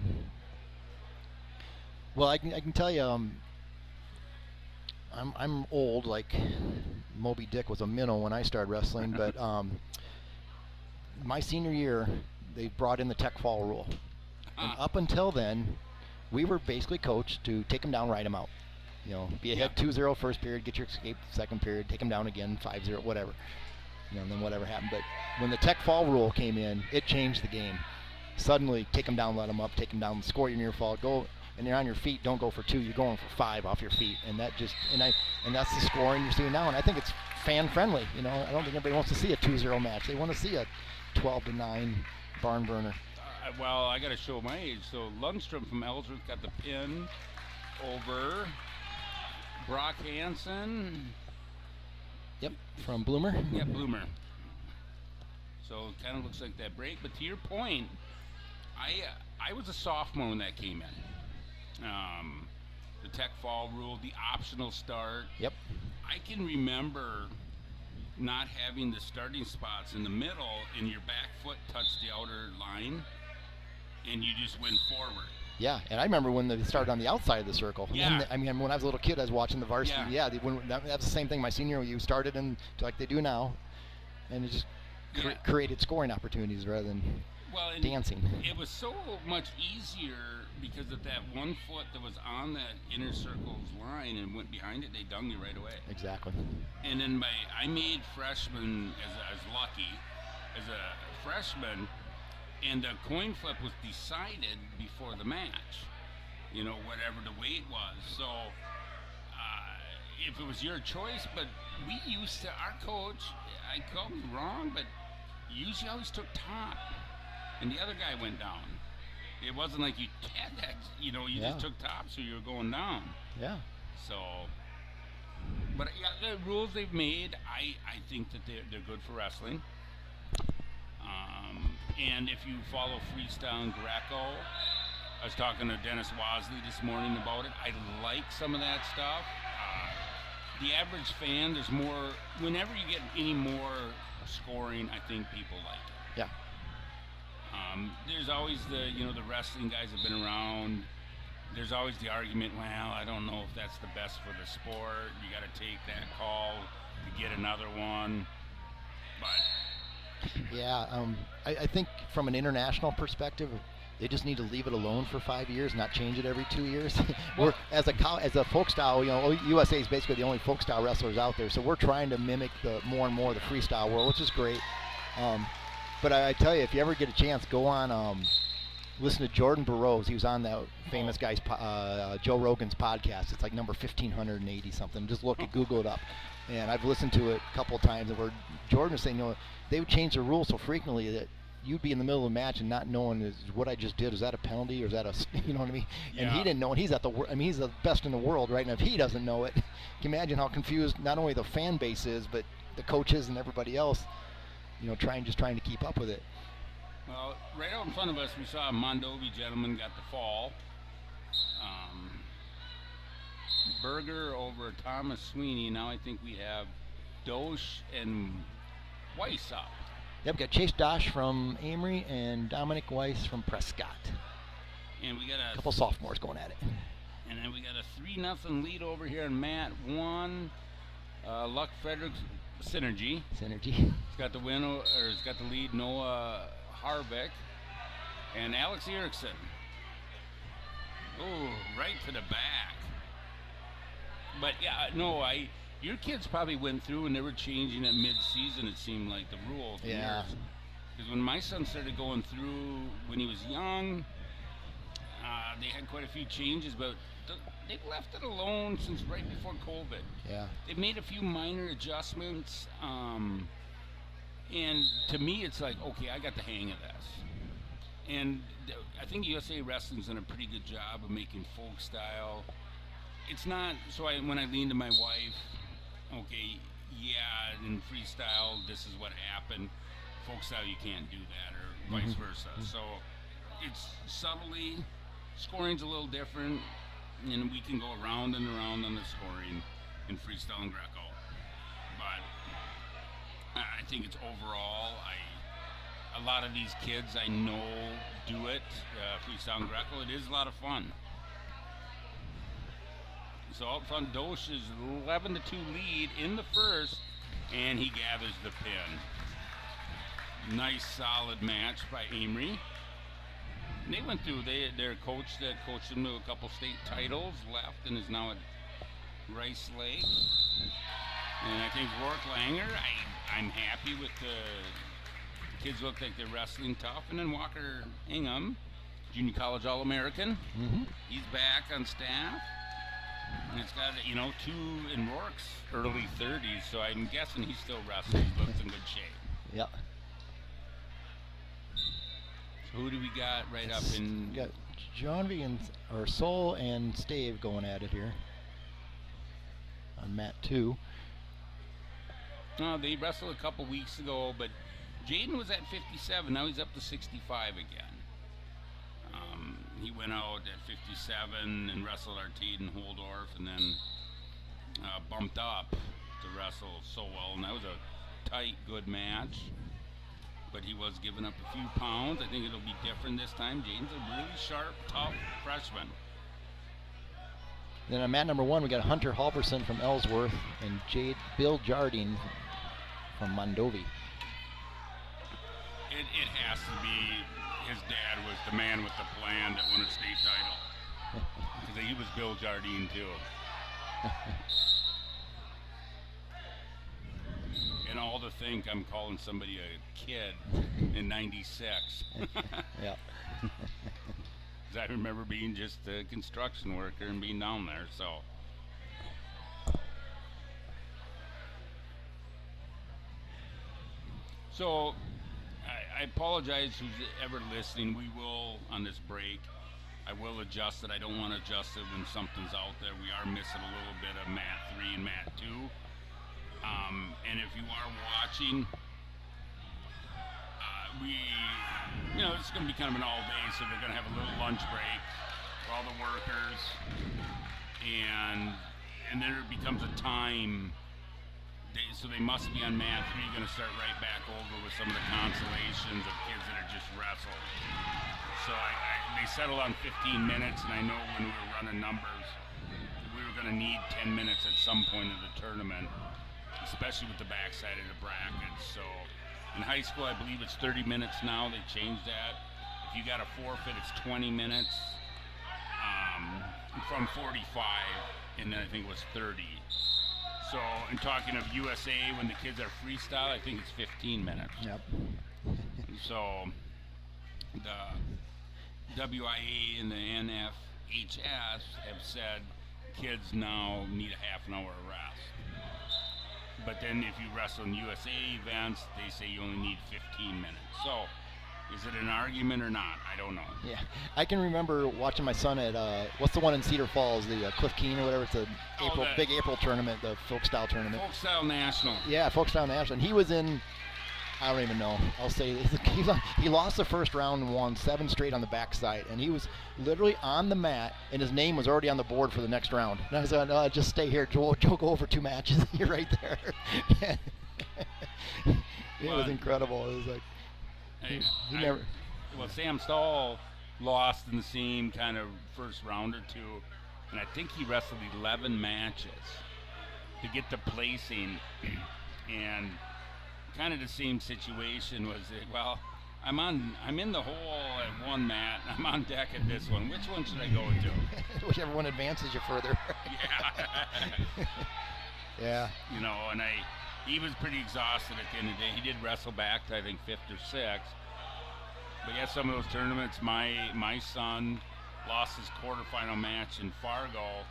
Well, I can tell you, I'm old, like Moby Dick was a minnow when I started wrestling, but my senior year, they brought in the tech fall rule. And up until then, we were basically coached to take them down, ride them out. Be ahead 2-0 first period, get your escape second period, take them down again, 5-0, whatever. And then whatever happened. But when the tech fall rule came in, it changed the game. Suddenly, take them down, let them up, take them down, score your near fall, go, and you're on your feet, don't go for 2, you're going for 5 off your feet. And that just, and that's the scoring you're seeing now. And I think it's fan friendly. I don't think anybody wants to see a 2-0 match. They want to see a 12-9 barn burner. Well, I got to show my age. So Lundstrom from Ellsworth got the pin over Brock Hansen. Yep, from Bloomer. Yeah, Bloomer. So it kind of looks like that break. But to your point, I was a sophomore when that came in. The tech fall rule, the optional start. Yep. I can remember not having the starting spots in the middle and your back foot touched the outer line and you just went forward. Yeah, and I remember when they started on the outside of the circle. Yeah. I mean, when I was a little kid, I was watching the varsity. Yeah, that was the same thing. My senior year, you started in like they do now, and it just created scoring opportunities rather than dancing. It was so much easier because of that one foot that was on that inner circle's line and went behind it, they dung you right away. Exactly. And then I made freshman as lucky as a freshman, and the coin flip was decided before the match, whatever the weight was. So if it was your choice, but we used to, our coach, I called me wrong, but usually always took top, and the other guy went down. It wasn't like you had that, you just took top, so you were going down. Yeah. So, but yeah, the rules they've made, I think that they're good for wrestling. And if you follow freestyle and Greco, I was talking to Dennis Wasley this morning about it. I like some of that stuff. the average fan, there's more, whenever you get any more scoring, I think people like it. Yeah. There's always the wrestling guys have been around. There's always the argument, well, I don't know if that's the best for the sport. You got to take that call to get another one. But yeah, I think from an international perspective, they just need to leave it alone for 5 years, not change it every 2 years. We're as a folk style, USA is basically the only folk style wrestlers out there, so we're trying to mimic more and more the freestyle world, which is great. But I tell you, if you ever get a chance, go on, listen to Jordan Burroughs. He was on that famous guy's Joe Rogan's podcast. It's like number 1580 something. Just Google it up. And I've listened to it a couple of times where Jordan was saying, they would change the rules so frequently that you'd be in the middle of the match and not knowing is what I just did, is that a penalty or is that a, you know what I mean? Yeah. And he didn't know, and he's he's the best in the world right now. If he doesn't know it, can you imagine how confused not only the fan base is, but the coaches and everybody else, trying to keep up with it. Well, right out in front of us, we saw a Mondovi gentleman got the fall. Berger over Thomas Sweeney. Now I think we have Dosh and Weiss up. Yep, got Chase Dosh from Amory and Dominic Weiss from Prescott. And we got a couple sophomores going at it. And then we got a 3-0 lead over here in Mat 1. Luck Fredericks Synergy. He's got the win, or he's got the lead. Noah Harbeck and Alex Erickson. Oh, right to the back. But yeah, no, your kids probably went through and they were changing at mid-season, it seemed like, the rules. Yeah. Because when my son started going through when he was young, they had quite a few changes, but they've left it alone since right before COVID. Yeah. They've made a few minor adjustments, and to me it's like, okay, I got the hang of this. And I think USA Wrestling's done a pretty good job of making folk style. It's not, so when I lean to my wife, okay, yeah, in freestyle, this is what happened. Folk style, you can't do that, or vice versa. So it's subtly, scoring's a little different, and we can go around and around on the scoring in freestyle and Greco. But I think it's overall, a lot of these kids I know do it, freestyle and Greco. It is a lot of fun. So out front, Dosh is 11-2 lead in the first, and he gathers the pin. Nice, solid match by Amory. And they went through, their coach that coached them to a couple state titles left and is now at Rice Lake. And I think Rourke Langer, I'm happy with the kids. Look like they're wrestling tough. And then Walker Ingham, junior college All-American. He's back on staff. And it's got, two in Rourke's early 30s, so I'm guessing he's still wrestling. He looks in good shape. Yep. So who do we got right up in? We got John V or Soul and Stave going at it here on mat 2. No, they wrestled a couple weeks ago, but Jaden was at 57. Now he's up to 65 again. He went out at 57 and wrestled Artide and Holdorf, and then bumped up to wrestle Sowell, and that was a tight, good match. But he was giving up a few pounds. I think it'll be different this time. Jaden's a really sharp, tough freshman. Then on mat number 1, we got Hunter Halverson from Ellsworth and Bill Jardine from Mondovi. It has to be. His dad was the man with the plan that won a state title. Because he was Bill Jardine too. And all to think I'm calling somebody a kid in '96. Yeah. Because I remember being just a construction worker and being down there, so. So, I apologize who's ever listening. We will, on this break, I will adjust it. I don't want to adjust it when something's out there. We are missing a little bit of mat 3 and mat 2. And if you are watching, it's going to be kind of an all day, so we're going to have a little lunch break for all the workers. And and then it becomes a time. So they must be on mat 3, going to start right back over with some of the consolations of kids that are just wrestled. So they settled on 15 minutes, and I know when we were running numbers, we were going to need 10 minutes at some point of the tournament, especially with the backside of the brackets. So in high school, I believe it's 30 minutes now. They changed that. If you got a forfeit, it's 20 minutes from 45, and then I think it was 30. So, in talking of USA, when the kids are freestyle, I think it's 15 minutes. Yep. So, the WIAA and the NFHS have said kids now need a half an hour of rest. But then if you wrestle in USA events, they say you only need 15 minutes. So, is it an argument or not? I don't know. Yeah, I can remember watching my son at what's the one in Cedar Falls, the Cliff Keen or whatever. It's a big April tournament, the folk style tournament. Folk style national. Yeah, folk style national. And he was in, I don't even know. I'll say he lost the first round and won 7 straight on the backside, and he was literally on the mat, and his name was already on the board for the next round. And I was like, no, just stay here. Joe, go over 2 matches. You're right there. It was incredible. It was like. Well, Sam Stahl lost in the same kind of first round or two, and I think he wrestled 11 matches to get to placing, and kind of the same situation was that, well, I'm in the hole at one mat, I'm on deck at this one. Which one should I go to? Whichever one advances you further. Yeah. Yeah. You know, and he was pretty exhausted at the end of the day. He did wrestle back to, I think, 5th or 6th. But yeah, some of those tournaments, my son lost his quarterfinal match in Fargo.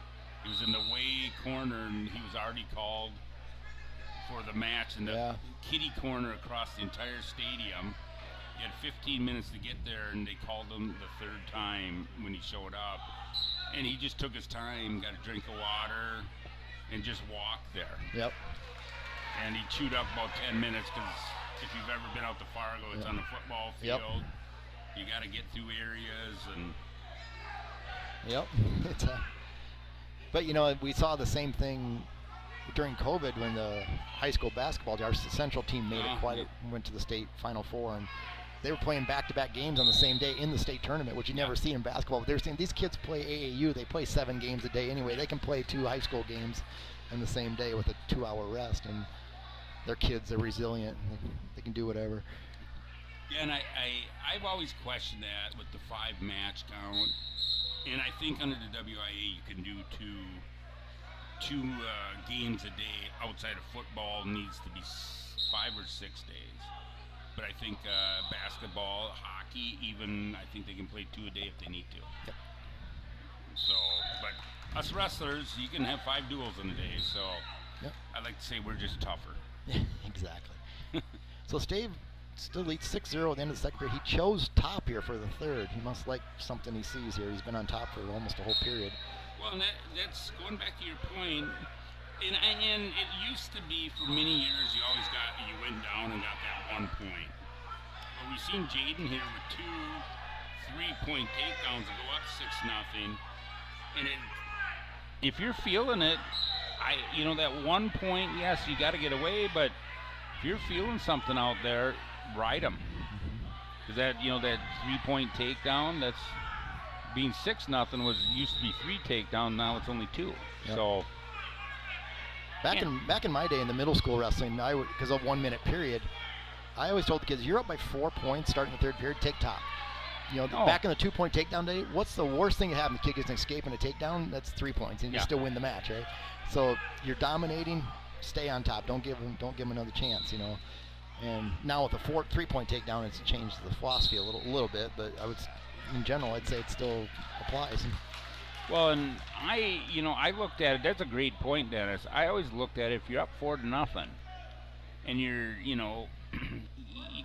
He was in the way corner, and he was already called for the match in the kiddie corner across the entire stadium. He had 15 minutes to get there, and they called him the 3rd time when he showed up. And he just took his time, got a drink of water, and just walked there. Yep. And he chewed up about 10 minutes because if you've ever been out to Fargo, it's on the football field. Yep. You got to get through areas and. Yep. But you know, we saw the same thing during COVID when the high school basketball, our Central team made it went to the state Final Four, and they were playing back-to-back games on the same day in the state tournament, which you never see in basketball. But they were saying these kids play AAU, they play 7 games a day anyway. They can play 2 high school games in the same day with a 2-hour rest, and their kids are resilient. They can do whatever. Yeah, and I've always questioned that with the 5-match count, and I think under the WIA you can do two games a day outside of football. Needs to be 5 or 6 days. But I think basketball, hockey, even I think they can play 2 a day if they need to. Yep. So, but us wrestlers, you can have 5 duels in a day. So, I like to say we're just tougher. Exactly. So Stave still leads 6-0 at the end of the second period. He chose top here for the 3rd. He must like something he sees here. He's been on top for almost a whole period. Well, and that's going back to your point. And it used to be for many years you went down and got that 1 point. But we've seen Jaden here with 2 3-point takedowns to go up 6-0. And if you're feeling it, that 1 point, yes, you got to get away, but if you're feeling something out there, ride them. Because that 3-point takedown, that's being 6-0 used to be 3 takedown, now it's only 2. Yep. So back in my day in the middle school wrestling, because of 1 minute period, I always told the kids, you're up by 4 points starting the 3rd period, take top. Back in the 2-point takedown day, what's the worst thing that happens? The kid gets an escape and a takedown, that's 3 points, and you still win the match, right? So you're dominating, stay on top. Don't give them another chance, And now with the 3-point takedown, it's changed the philosophy a little bit, but in general, I'd say it still applies. Well, and I looked at it. That's a great point, Dennis. I always looked at it. If you're up 4-0, and you're, you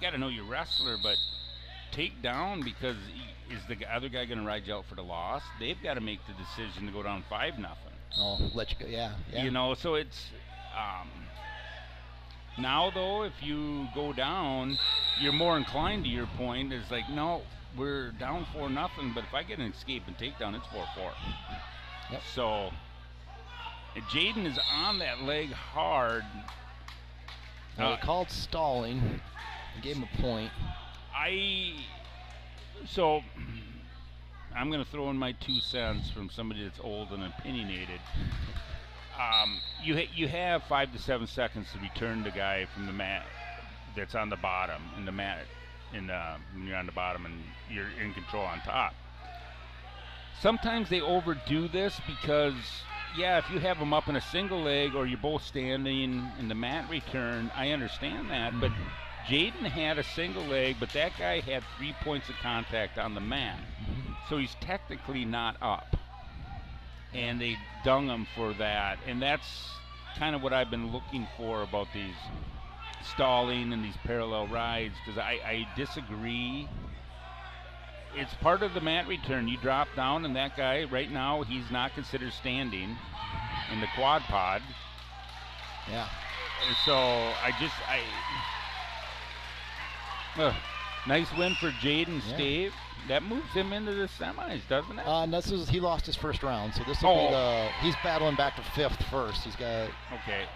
got to know your wrestler, but take down, because is the other guy going to ride you out for the loss? They've got to make the decision to go down 5-0. Oh, let you go, yeah. So it's now though, if you go down, you're more inclined to your point. It's like, no, we're down 4-0, but if I get an escape and takedown, it's 4-4. Yep. So, And Jaden is on that leg hard. Now, they called stalling. They gave him a point. So I'm going to throw in my 2 cents from somebody that's old and opinionated. You have 5 to 7 seconds to return the guy from the mat that's on the bottom in the mat, when you're on the bottom and you're in control on top. Sometimes they overdo this because, yeah, if you have them up in a single leg or you're both standing in the mat return, I understand that. But Jaden had a single leg, but that guy had 3 points of contact on the mat. So he's technically not up. And they dung him for that. And that's kind of what I've been looking for about these stalling and these parallel rides, because I disagree. It's part of the mat return. You drop down, and that guy, right now, he's not considered standing in the quad pod. Yeah. And so nice win for Jaden Stave. That moves him into the semis, doesn't it? He lost his first round, so this will be he's battling back to 5th first. He's got. Okay.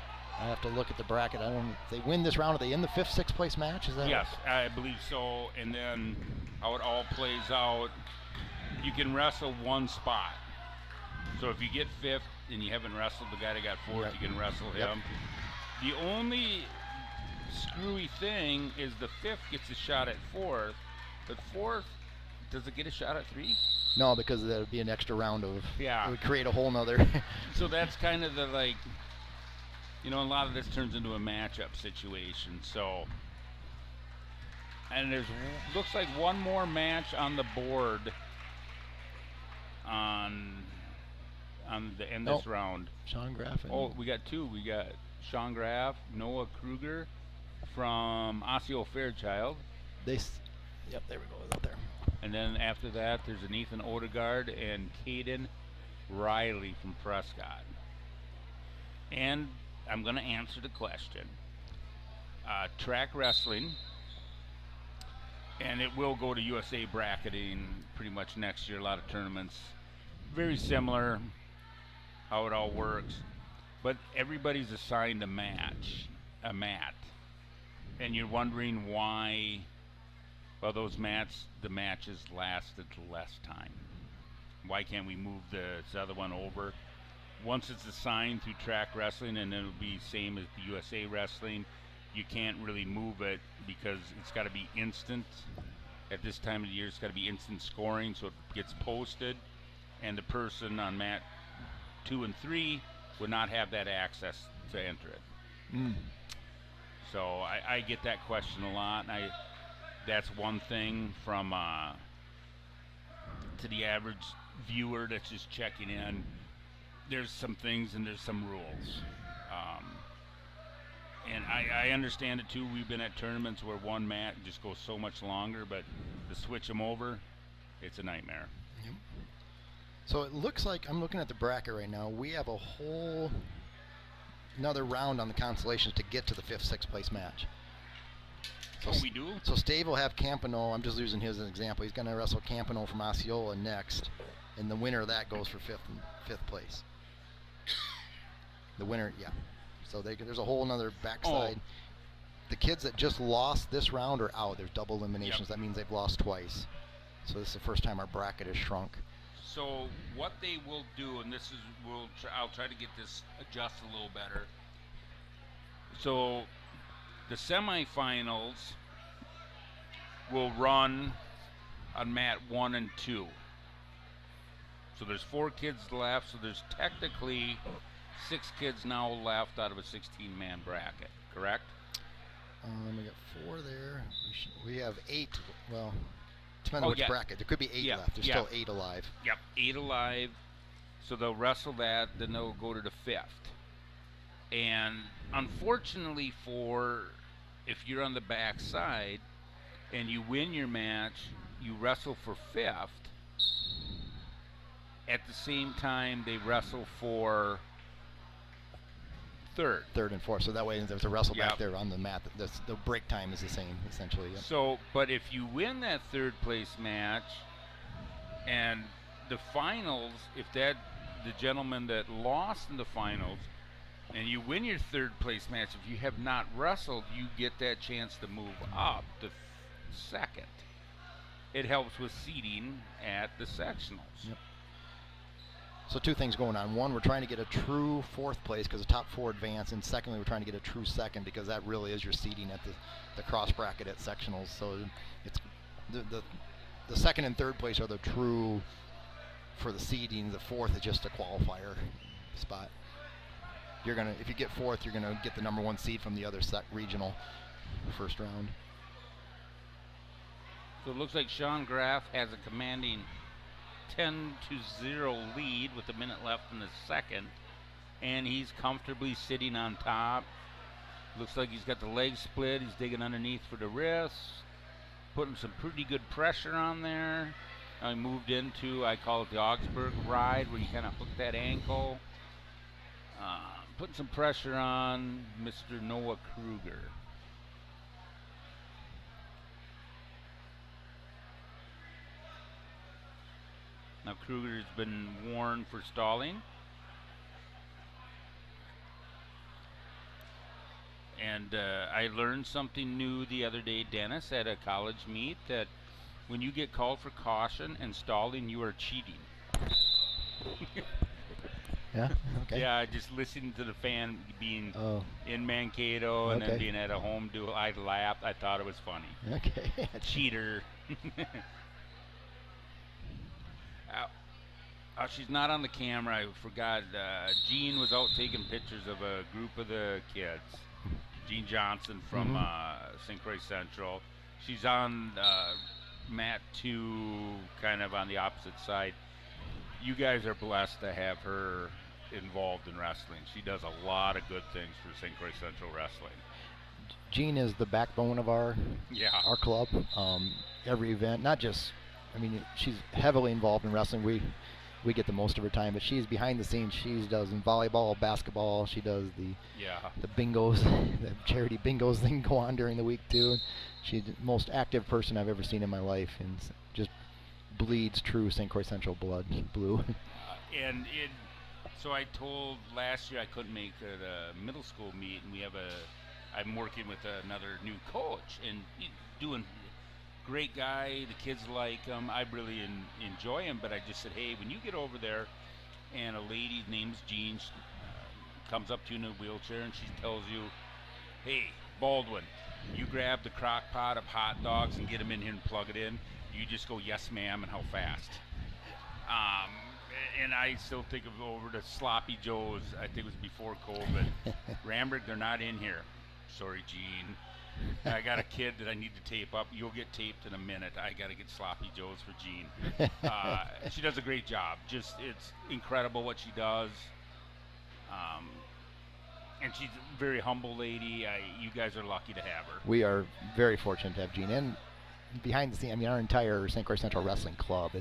I have to look at the bracket. I don't. If they win this round, are they in the 5th, 6th place match? Is that? Yes, I believe so. And then how it all plays out, you can wrestle one spot. So if you get 5th and you haven't wrestled the guy that got 4th, you can wrestle him. The only screwy thing is the 5th gets a shot at 4th, but 4th, does it get a shot at 3? No, because that would be an extra round of. Yeah. It would create a whole nother. So that's kind of the a lot of this turns into a matchup situation. So, and looks like one more match on the board on the end of this round. Sean Graff. We got 2. We got Sean Graff, Noah Kruger from Osseo Fairchild. Yep, there we go. It's out there. And then after that, there's an Ethan Odegaard and Caden Riley from Prescott. And I'm going to answer the question. Track wrestling, and it will go to USA bracketing pretty much next year. A lot of tournaments, very similar how it all works. But everybody's assigned a mat. And you're wondering why, well, the matches lasted less time. Why can't we move this other one over? Once it's assigned through track wrestling, and it'll be same as the USA wrestling, you can't really move it because it's got to be instant. At this time of the year, it's got to be instant scoring, so it gets posted, and the person on mat 2 and 3 would not have that access to enter it. So I get that question a lot, and that's one thing from to the average viewer that's just checking in. There's some things and there's some rules. And I understand it too. We've been at tournaments where one mat just goes so much longer, but to switch them over, it's a nightmare. Yep. So it looks like, I'm looking at the bracket right now, we have a whole another round on the Consolations to get to the 5th, 6th place match. So we do? So Stave will have Campano. I'm just using his as an example. He's going to wrestle Campano from Osceola next, and the winner of that goes for 5th place. The winner, yeah. So there's a whole another backside. The kids that just lost this round are out. There's double eliminations. That means they've lost twice. So this is the first time our bracket has shrunk. So what they will do, and this is, I'll try to get this adjusted a little better. So the semifinals will run on mat 1 and 2. So there's 4 kids left, so there's technically 6 kids now left out of a 16-man bracket, correct? We got 4 there. We have 8. Well, depending on which bracket. There could be 8 left. There's still 8 alive. Yep, 8 alive. So they'll wrestle that, then they'll go to the 5th. And unfortunately if you're on the back side and you win your match, you wrestle for 5th. At the same time, they wrestle for 3rd. 3rd and 4th. So that way there's a wrestle back there on the mat. The break time is the same, essentially. Yep. So, but if you win that 3rd place match and the finals, if that the gentleman that lost in the finals, and you win your third place match, if you have not wrestled, you get that chance to move up to second. It helps with seeding at the sectionals. Yep. So two things going on. One, we're trying to get a true fourth place because the top 4 advance, and secondly, we're trying to get a true second because that really is your seeding at the cross bracket at sectionals. So it's the second and third place are the true for the seeding. The fourth is just a qualifier spot. You're gonna, if you get fourth, you're gonna get the number 1 seed from the other regional first round. So it looks like Sean Graff has a commanding 10-0 lead with a minute left in the second, and he's comfortably sitting on top. Looks like he's got the legs split. He's digging underneath for the wrists, putting some pretty good pressure on there. Now he moved into, I call it the Augsburg ride, where you kind of hook that ankle. Putting some pressure on Mr. Noah Kruger. Now Kruger's been warned for stalling. And I learned something new the other day, Dennis, at a college meet, that when you get called for caution and stalling, you are cheating. Yeah, okay. Yeah, just listening to the fan being in Mankato and then being at a home duel, I laughed. I thought it was funny. Okay. Cheater. She's not on the camera. I forgot. Jean was out taking pictures of a group of the kids. Jean Johnson from St. Croix Central. She's on mat 2, kind of on the opposite side. You guys are blessed to have her involved in wrestling. She does a lot of good things for St. Croix Central Wrestling. Jean is the backbone of our club. Every event, not just, I mean, she's heavily involved in wrestling. We get the most of her time, but she's behind the scenes. She does in volleyball, basketball. She does the bingos, the charity bingos thing go on during the week too. She's the most active person I've ever seen in my life, and just bleeds true St. Croix Central blood, blue. So I told last year I couldn't make the middle school meet, and I'm working with another new coach and doing. Great guy, the kids like him. I really enjoy him, but I just said, hey, when you get over there and a lady named Jean comes up to you in a wheelchair and she tells you, hey, Baldwin, you grab the crock pot of hot dogs and get them in here and plug it in, you just go, yes, ma'am, and how fast. And I still think of over to Sloppy Joe's, I think it was before COVID. Ramberg, they're not in here. Sorry, Jean. I got a kid that I need to tape up. You'll get taped in a minute. I got to get Sloppy Joe's for Jean. She does a great job. Just, it's incredible what she does. And she's a very humble lady. You guys are lucky to have her. We are very fortunate to have Jean. And behind the scenes, I mean, our entire St. Croix Central Wrestling Club,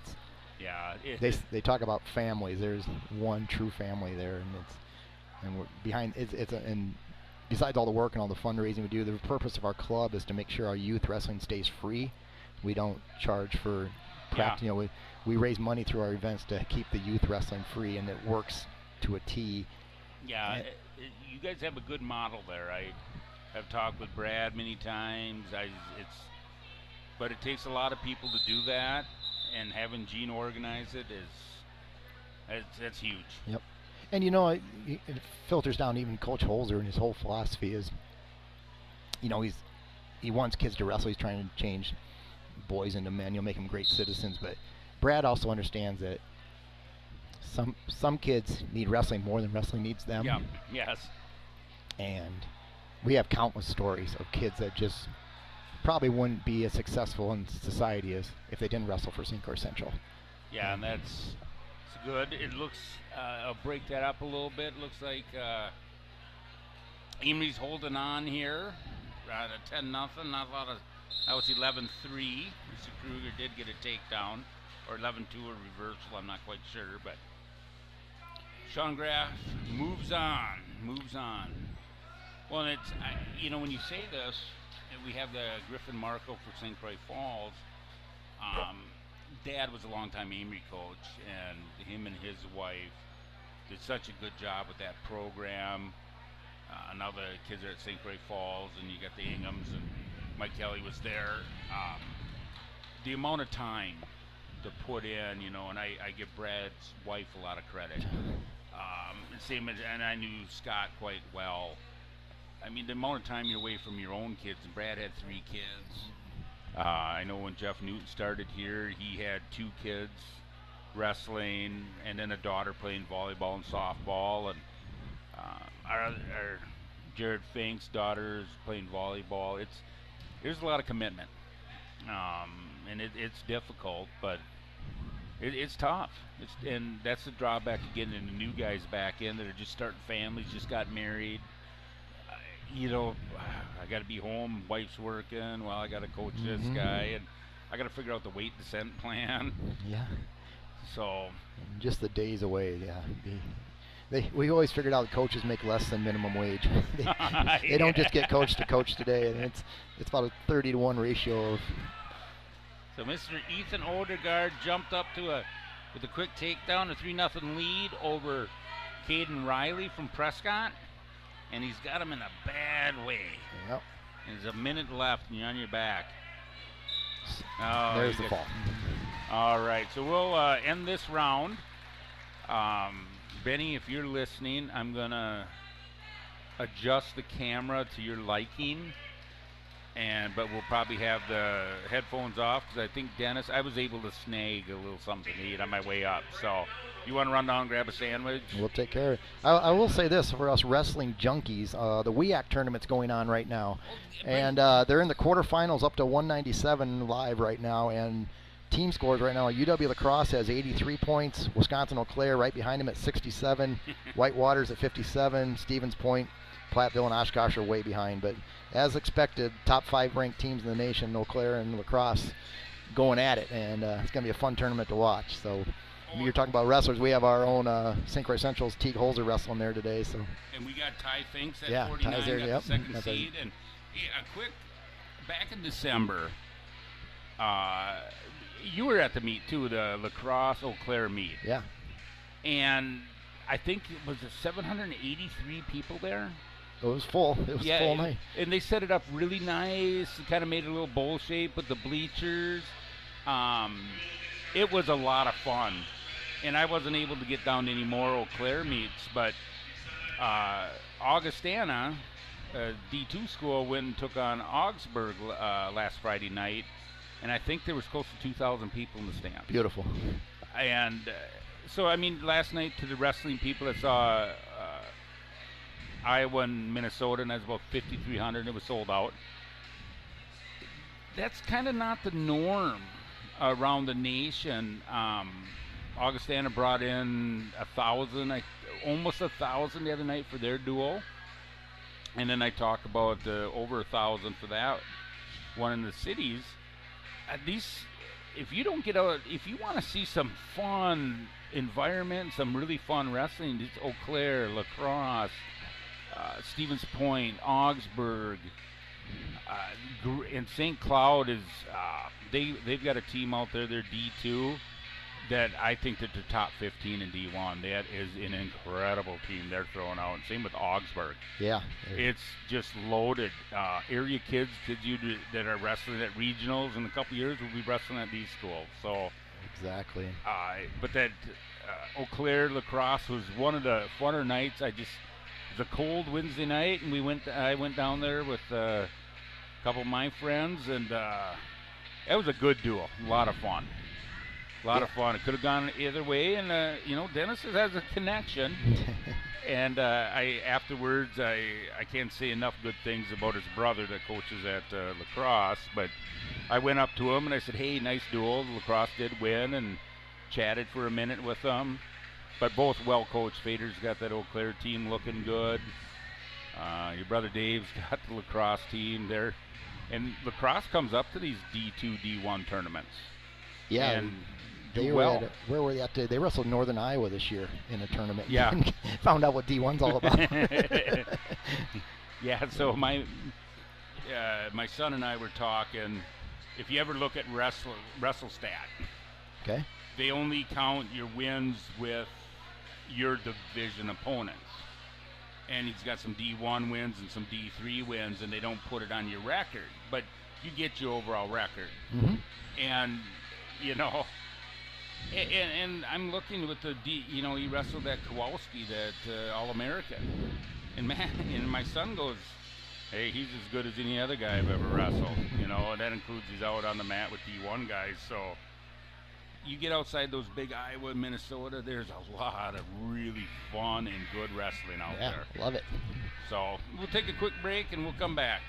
they talk about families. There's one true family there, and we're behind, and besides all the work and all the fundraising we do, the purpose of our club is to make sure our youth wrestling stays free. We don't charge for practice. You know, we raise money through our events to keep the youth wrestling free, and it works to a T. Yeah, you guys have a good model there. I have talked with Brad many times. But it takes a lot of people to do that, and having Gene organize it that's huge. Yep. And you know, it filters down. Even Coach Holzer and his whole philosophy is, you know, he wants kids to wrestle. He's trying to change boys into men. You'll make them great citizens. But Brad also understands that some kids need wrestling more than wrestling needs them. Yeah. Yes. And we have countless stories of kids that just probably wouldn't be as successful in society as if they didn't wrestle for St. Croix Central. Yeah, and it's good. It looks, I'll break that up a little bit. Looks like Emery's holding on here at a 10-0. That was 11-3. Mr. Kruger did get a takedown, or 11-2 or reversal. I'm not quite sure, but Sean Graff moves on. Well, and it's, you know, when you say this, and we have the Griffin Marco for St. Croix Falls. Dad was a longtime Amory coach, and him and his wife did such a good job with that program. Now the kids are at St. Croix Falls, and you got the Inghams, and Mike Kelly was there. The amount of time to put in, you know, and I give Brad's wife a lot of credit. And I knew Scott quite well. I mean, the amount of time you're away from your own kids, and Brad had 3 kids. I know when Jeff Newton started here, he had 2 kids wrestling, and then a daughter playing volleyball and softball, and our Jared Fink's daughter is playing volleyball. There's a lot of commitment, and it's difficult, but it's tough. And that's the drawback of getting the new guys back in that are just starting families, just got married. You know, I got to be home, wife's working, well, I got to coach this guy, and I got to figure out the weight descent plan. Yeah. So. And just the days away, yeah. We always figured out coaches make less than minimum wage. They don't just get coach to coach today, and it's about a 30-to-1 ratio of. So Mr. Ethan Odegaard jumped up with a quick takedown, a 3-0 lead over Caden Riley from Prescott, and he's got him in a bad way. Yep. And there's a minute left, and you're on your back. Oh, there's the fall. All right, so we'll end this round. Benny, if you're listening, I'm going to adjust the camera to your liking, but we'll probably have the headphones off, because I think Dennis, I was able to snag a little something to eat on my way up. So you want to run down and grab a sandwich? We'll take care of it. I will say this for us wrestling junkies, the WIAA tournament's going on right now, and they're in the quarterfinals up to 197 live right now, and team scores right now. UW La Crosse has 83 points. Wisconsin Eau Claire right behind him at 67. Whitewater's at 57. Stevens Point, Platteville, and Oshkosh are way behind. But as expected, top 5 ranked teams in the nation, Eau Claire and La Crosse, going at it. And it's going to be a fun tournament to watch. So you're talking about wrestlers. We have our own St. Croix Central's Teague Holzer wrestling there today. So. And we got Ty Finks at 49, Ty's there, got the second seed. And a quick, back in December, you were at the meet too, the La Crosse Eau Claire meet. Yeah. And I think it was 783 people there. It was full. It was full night. And they set it up really nice. Kind of made it a little bowl shape with the bleachers. It was a lot of fun. And I wasn't able to get down to any more Eau Claire meets, but Augustana, D2 school, went and took on Augsburg last Friday night. And I think there was close to 2,000 people in the stand. Beautiful. And so, I mean, last night to the wrestling people that saw Iowa and Minnesota, and that's about 5,300, and it was sold out. That's kind of not the norm around the nation. Augustana brought in 1,000, almost 1,000 the other night for their duo. And then I talk about over 1,000 for that one in the cities. At least, if you don't get out, if you want to see some fun environment, some really fun wrestling, it's Eau Claire, La Crosse, Stevens Point, Augsburg, and St. Cloud is, they've got a team out there, they're D2, that I think that they're top 15 in D1. That is an incredible team they're throwing out. Same with Augsburg. Yeah. It's just loaded. Area kids that are wrestling at regionals in a couple years will be wrestling at these schools. So exactly. But that Eau Claire La Crosse was one of the funner nights. It was a cold Wednesday night, and I went down there with a couple of my friends, and it was a good duel. A lot of fun. A lot of fun. It could have gone either way, and Dennis has a connection. And afterwards, I can't say enough good things about his brother that coaches at La Crosse, but I went up to him and I said, "Hey, nice duel. La Crosse did win," and chatted for a minute with them. But both well coached. Fader's got that Eau Claire team looking good. Your brother Dave's got the La Crosse team there, and La Crosse comes up to these D2, D1 tournaments. Yeah. And They were where were they at? They wrestled Northern Iowa this year in a tournament. Yeah. Found out what D1's all about. Yeah, so my son and I were talking, if you ever look at Wrestle Stat, okay, they only count your wins with your division opponents. And he's got some D1 wins and some D3 wins, and they don't put it on your record, but you get your overall record. Mm-hmm. And you know, and I'm looking with the D. You know, he wrestled that Kowalski, that All-American, and man, and my son goes, "Hey, he's as good as any other guy I've ever wrestled." You know, and that includes he's out on the mat with D1 guys. So you get outside those big Iowa, Minnesota, there's a lot of really fun and good wrestling out Yeah, there. love it. So we'll take a quick break and we'll come back.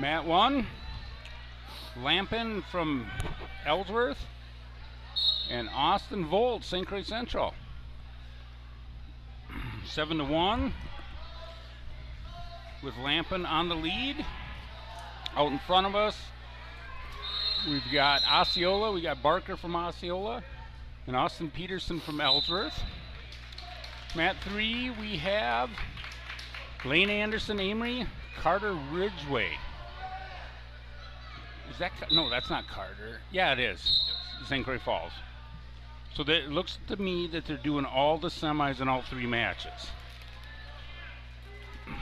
Mat 1, Lampin from Ellsworth, and Austin Volt, St. Croix Central. 7-1, with Lampin on the lead. Out in front of us, we've got Osceola, we got Barker from Osceola, and Austin Peterson from Ellsworth. Mat 3, we have Lane Anderson, Amory, Carter Ridgeway. Is that, no, that's not Carter. Yeah, it is. St. Croix Falls. So that, it looks to me that they're doing all the semis in all 3 matches. Yeah,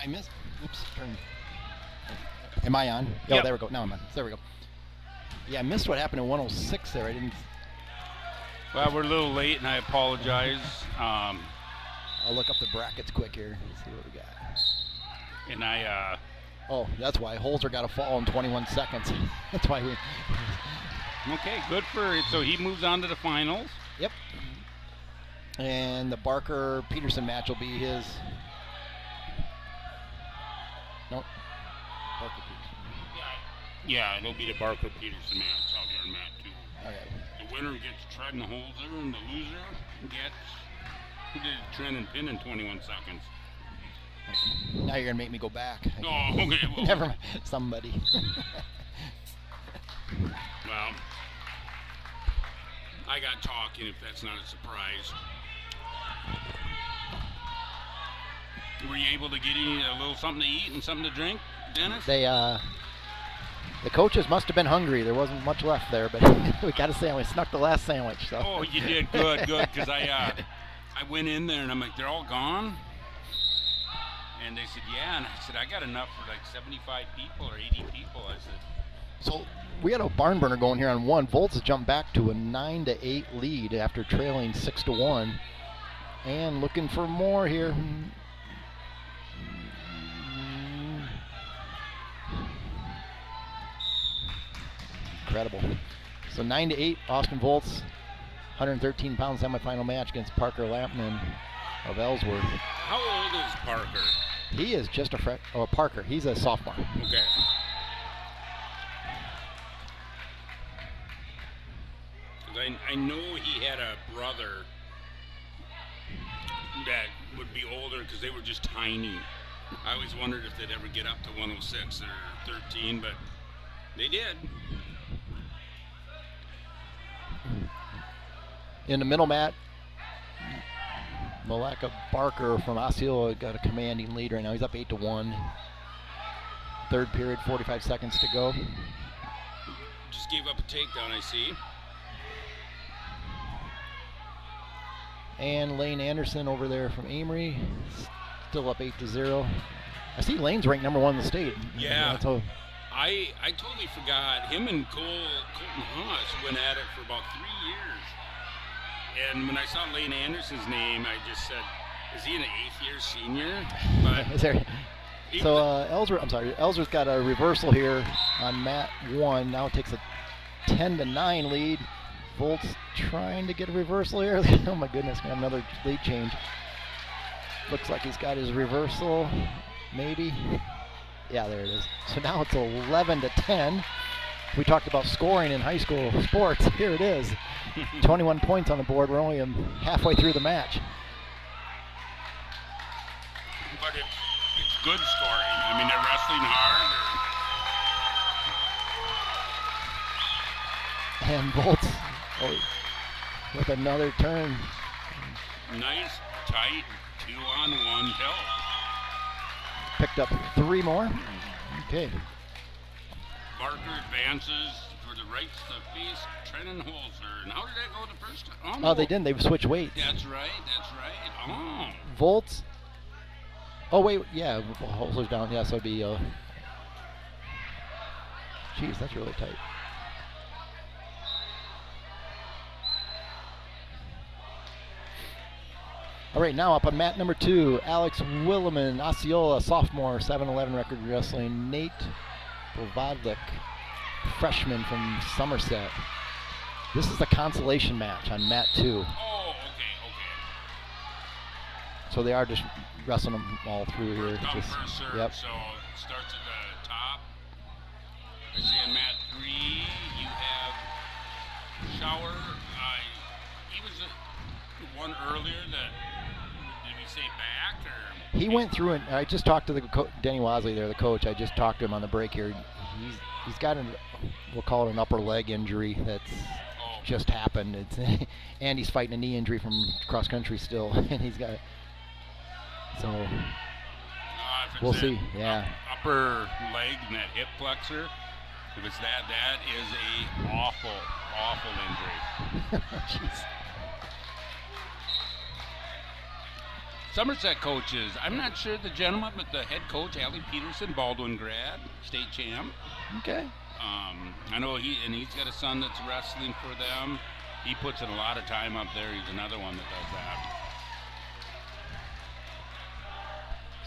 I missed. Oops, turn. Am I on? Oh, Yep. there we go. Now I'm on. There we go. Yeah, I missed what happened in 106 there. I didn't. Well, we're a little late, and I apologize. I'll look up the brackets quick here. See what we got. And I, Oh, that's why Holzer got a fall in 21 seconds. That's why we. okay, good for it. So he moves on to the finals. Yep. And the Barker Peterson match will be his. Nope. Barker Peterson. Yeah, it'll be the Barker Peterson match out here in Mat 2. Okay. The winner gets Tread and Holzer, and the loser gets who did Trent and Pin in 21 seconds. Now you're gonna make me go back. Oh, okay. Well, Never mind. Somebody. well, I got talking. If that's not a surprise, were you able to get a little something to eat and something to drink, Dennis? They the coaches must have been hungry. There wasn't much left there, but we got a sandwich. Snuck the last sandwich. So. Oh, you did good, good. Because I went in there and I'm like, they're all gone. And they said, yeah. And I said, I got enough for like 75 people or 80 people. I said. So we had a barn burner going here on 1. Volts has jumped back to a 9-8 lead after trailing 6-1, and looking for more here. Incredible. So 9-8, Austin Volts, 113 pound semifinal match against Parker Lampman of Ellsworth. How old is Parker? He is just a Parker. He's a sophomore. Okay. I know he had a brother that would be older because they were just tiny. I always wondered if they'd ever get up to 106 or 13, but they did. In the middle mat, Malaka Barker from Osceola got a commanding lead right now. He's up 8-1. Third period, 45 seconds to go. Just gave up a takedown, I see. And Lane Anderson over there from Amory, still up 8-0. I see Lane's ranked #1 in the state. Yeah. That's all. I totally forgot. Him and Colton Haas went at it for about 3 years. And when I saw Lane Anderson's name, I just said, is he an 8th-year senior? But Is there, so Ellsworth got a reversal here on mat 1. Now it takes a 10-9 lead. Volt's trying to get a reversal here. Oh my goodness, got another lead change. Looks like he's got his reversal, maybe. Yeah, there it is. So now it's 11-10. We talked about scoring in high school sports. Here it is. 21 points on the board. We're only halfway through the match. But it's good scoring. I mean, they're wrestling hard. And Bolts with another turn. Nice, tight, 2-on-1 tilt. Picked up 3 more. Okay. Barker advances for the rights to face Trenton Holzer. And how did that go the first time? Oh, they didn't. They switched weights. That's right, that's right. Oh. Volts. Oh, wait. Yeah, Holzer's down. Yeah, so it'd be. Geez, that's really tight. All right, now up on mat number 2, Alex Willeman, Osceola, sophomore, 7-11 record wrestling. Nate Bovadlik, freshman from Somerset. This is the consolation match on mat 2. Oh, okay. So they are just wrestling them all through here. First come, Just, first serve. yep. So it starts at the top. I see in mat 3, you have Shower. He was one earlier that, did we say back or? He went through and I just talked to the Denny Wasley there, the coach. I just talked to him on the break here. He's got we'll call it an upper leg injury that's just happened. It's and he's fighting a knee injury from cross country still, and he's got. So we'll see. Yeah. Upper leg and that hip flexor. If it's that is a awful injury. Jeez. Somerset coaches, I'm not sure the gentleman, but the head coach, Allie Peterson, Baldwin grad, state champ. Okay. I know he's got a son that's wrestling for them. He puts in a lot of time up there. He's another one that does that.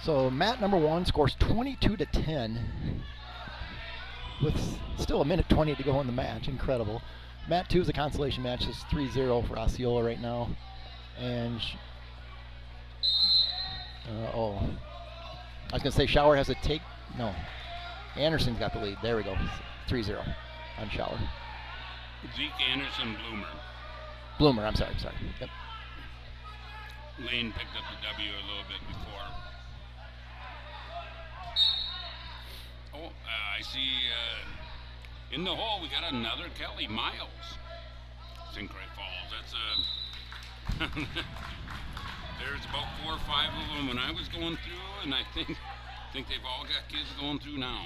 So mat number 1 scores 22-10 with still a minute 20 to go in the match. Incredible. Mat 2 is a consolation match. It's 3-0 for Osceola right now. And I was going to say Shower has a take. No. Anderson's got the lead. There we go. 3-0 on Shower. Zeke Anderson, Bloomer, I'm sorry. Yep. Lane picked up the W a little bit before. I see in the hole we got another Kelly Miles. St. Croix Falls. That's there's about 4 or 5 of them when I was going through, and I think they've all got kids going through now.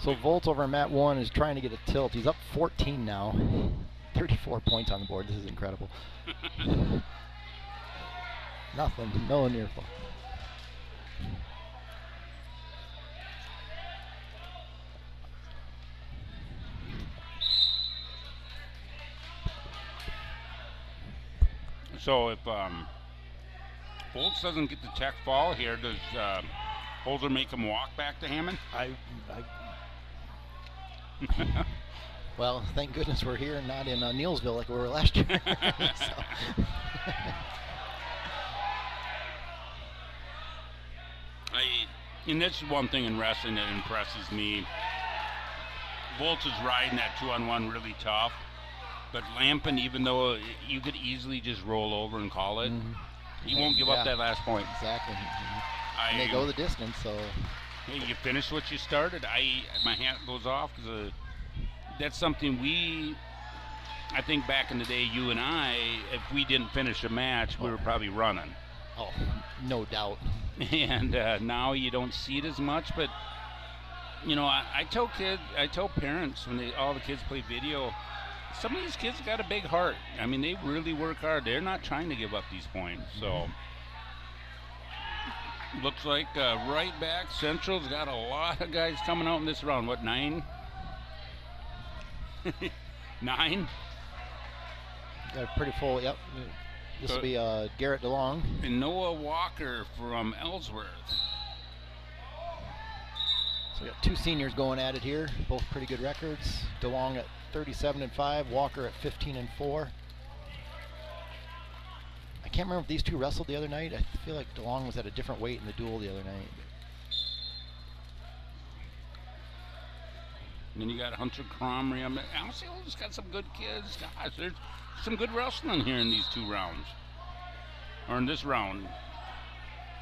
So Volt over mat 1 is trying to get a tilt. He's up 14 now. 34 points on the board. This is incredible. Nothing. No near fall. So if Bolts doesn't get the tech fall here, does Holzer make him walk back to Hammond? Well, thank goodness we're here and not in Neilsville like we were last year. And this is one thing in wrestling that impresses me. Bolts is riding that 2-on-1 really tough, but Lampin, even though you could easily just roll over and call it, he won't give up that last point. Exactly. And they go the distance, so. Hey, you finish what you started. My hat goes off because that's something I think back in the day, you and I, if we didn't finish a match, we were probably running. Oh, no doubt. And now you don't see it as much, but you know, I tell parents when all the kids play video, some of these kids got a big heart. I mean, they really work hard. They're not trying to give up these points. So looks like right back Central's got a lot of guys coming out in this round. What, 9? 9? Got a pretty full. Yep. This will be Garrett DeLong. And Noah Walker from Ellsworth. So we got 2 seniors going at it here, both pretty good records. DeLong at 37-5, Walker at 15-4. I can't remember if these 2 wrestled the other night. I feel like DeLong was at a different weight in the duel the other night. And then you got Hunter Cromrie. Alciola's got some good kids. Gosh, there's some good wrestling here in these 2 rounds. Or in this round.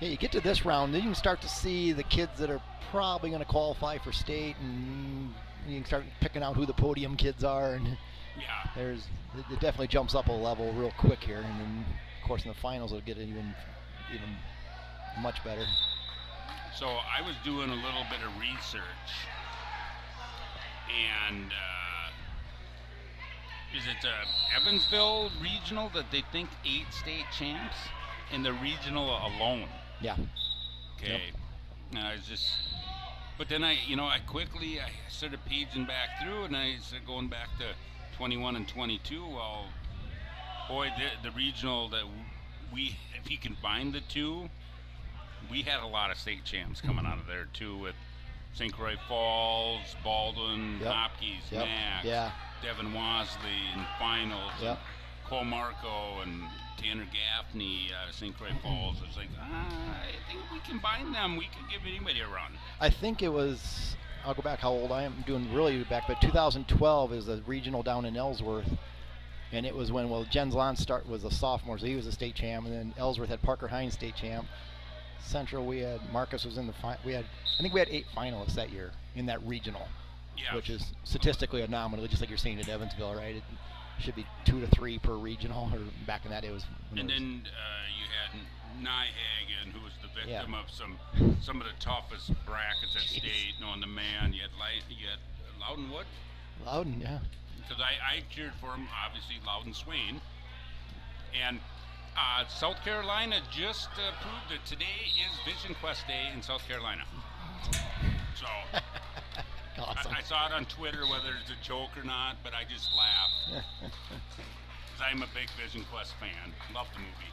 Yeah, you get to this round, then you can start to see the kids that are probably going to qualify for state, and you can start picking out who the podium kids are. And yeah, it definitely jumps up a level real quick here. And then, of course, in the finals, it'll get even much better. So I was doing a little bit of research. And is it Evansville regional that they think 8 state champs in the regional alone? Yeah. Okay. Yep. It's just, but then I started paging back through, and I started going back to 21 and 22. Well, boy, the regional that if you can find the 2, we had a lot of state champs coming out of there too, with St. Croix Falls, Baldwin, Hopkins, Max, Devin Wasley in finals. Yep. Of Cole Marco and Tanner Gaffney out of St. Croix Falls. It's like, I think we combine them. We could give anybody a run. I think it was, I'll go back how old I am, doing really back, but 2012 is a regional down in Ellsworth. And it was when, Jens Lon was a sophomore, so he was a state champ, and then Ellsworth had Parker Hines state champ. Central, we had Marcus was in the I think we had 8 finalists that year in that regional, which is statistically anomalous, just like you're seeing at Evansville, right? It should be 2 to 3 per regional, or back in that day it was. And then you had Nyhagen, who was the victim of some of the toughest brackets at state, knowing the man. You had Loudon-Wood. Loudon, yeah. Because I cheered for him, obviously, Loudon Swain. And South Carolina just proved that today is Vision Quest Day in South Carolina. So awesome. I saw it on Twitter, whether it's a joke or not, but I just laughed. Because I'm a big Vision Quest fan. Love the movie.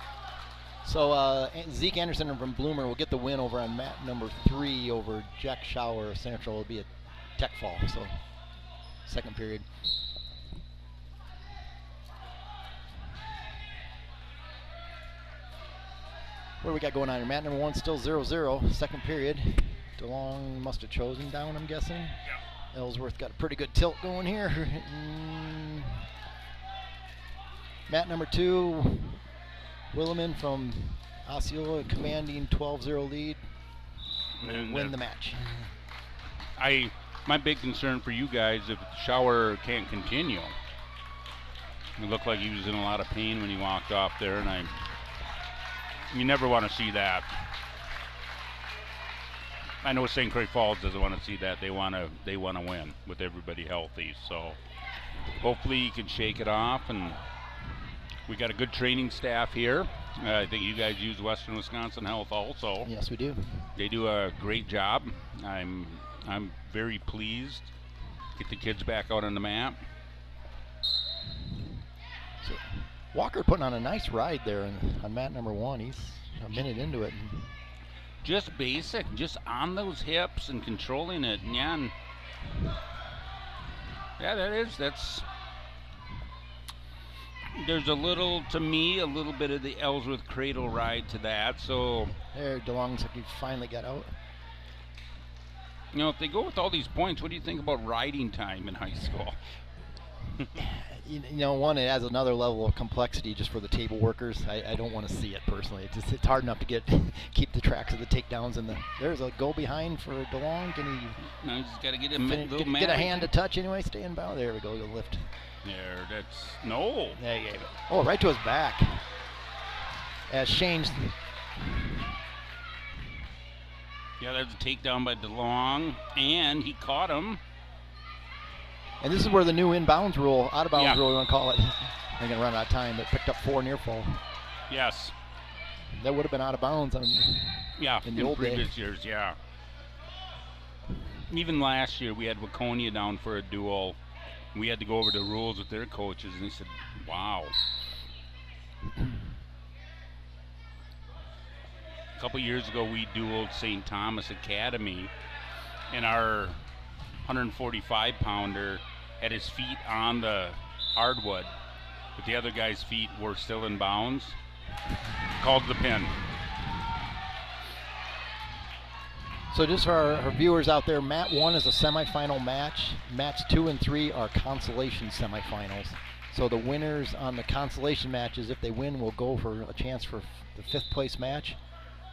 So Zeke Anderson from Bloomer will get the win over on mat number 3 over Jack Schauer. Central will be a tech fall, so second period. What do we got going on here? Mat number 1 still 0-0, second period. DeLong must have chosen down, I'm guessing. Yeah. Ellsworth got a pretty good tilt going here. Mat number 2, Williman from Osceola commanding 12-0 lead. Will win the match. My big concern for you guys, if Schauer can't continue. It looked like he was in a lot of pain when he walked off there, and you never want to see that. I know St. Croix Falls doesn't want to see that. They want to win with everybody healthy. So hopefully he can shake it off. And we got a good training staff here. I think you guys use Western Wisconsin Health also. Yes, we do. They do a great job. I'm very pleased. Get the kids back out on the mat. So Walker putting on a nice ride there on mat number 1. He's a minute into it. Just basic, just on those hips and controlling it. Yeah, that's. There's a little bit of the Ellsworth cradle ride to that. So there, DeLong's like he finally got out. You know, if they go with all these points, what do you think about riding time in high school? You know, one, it adds another level of complexity just for the table workers. I don't want to see it personally. It's hard enough to keep the tracks of the takedowns and there's a go behind for DeLong. Can he? No, he's just got to get get a hand to touch anyway. Stay in bounds. There we go. The lift. There, that's no. There you go. Oh, right to his back. As Shane's. Yeah, that's a takedown by DeLong, and he caught him. And this is where the new inbounds rule, out of bounds rule, we want to call it. They're going to run out of time, but picked up 4 near fall. Yes. That would have been out of bounds in the old previous years, yeah. Even last year, we had Waconia down for a duel. We had to go over the rules with their coaches, and they said, wow. A couple years ago, we dueled St. Thomas Academy, and our 145-pounder had his feet on the hardwood, but the other guy's feet were still in bounds. Called the pin. So just for our viewers out there, Mat 1 is a semifinal match. Mats 2 and 3 are consolation semifinals. So the winners on the consolation matches, if they win, will go for a chance for the 5th place match.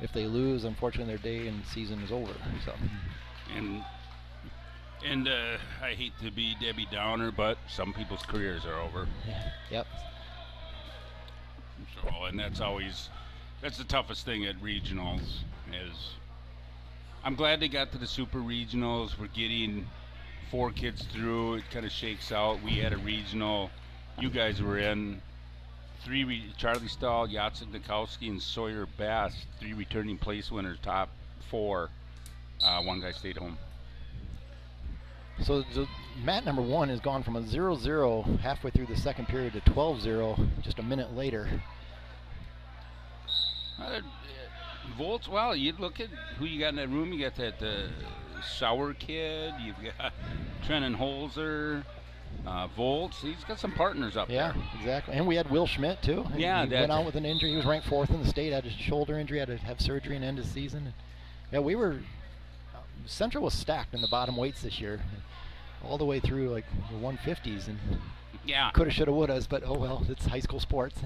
If they lose, unfortunately, their day and season is over. So. And I hate to be Debbie Downer, but some people's careers are over. Yep. So, and that's the toughest thing at regionals is. I'm glad they got to the super regionals. We're getting 4 kids through. It kind of shakes out. We had a regional. You guys were in. 3 Charlie Stahl, Jacek Nikowski, and Sawyer Bass. 3 returning place winners, top 4. 1 guy stayed home. So mat number 1 has gone from a 0-0 halfway through the second period to 12-0 just a minute later. Volts, well, you look at who you got in that room. You got that Sauer kid. You've got Trenton Holzer. Volts. He's got some partners up Yeah, there. exactly. And we had Will Schmidt, too. Yeah, he went out with an injury. He was ranked 4th in the state, had a shoulder injury, had to have surgery and end his season. Yeah, we were... Central was stacked in the bottom weights this year, all the way through like the 150s, and Yeah. coulda, shoulda, wouldas, but oh well, it's high school sports.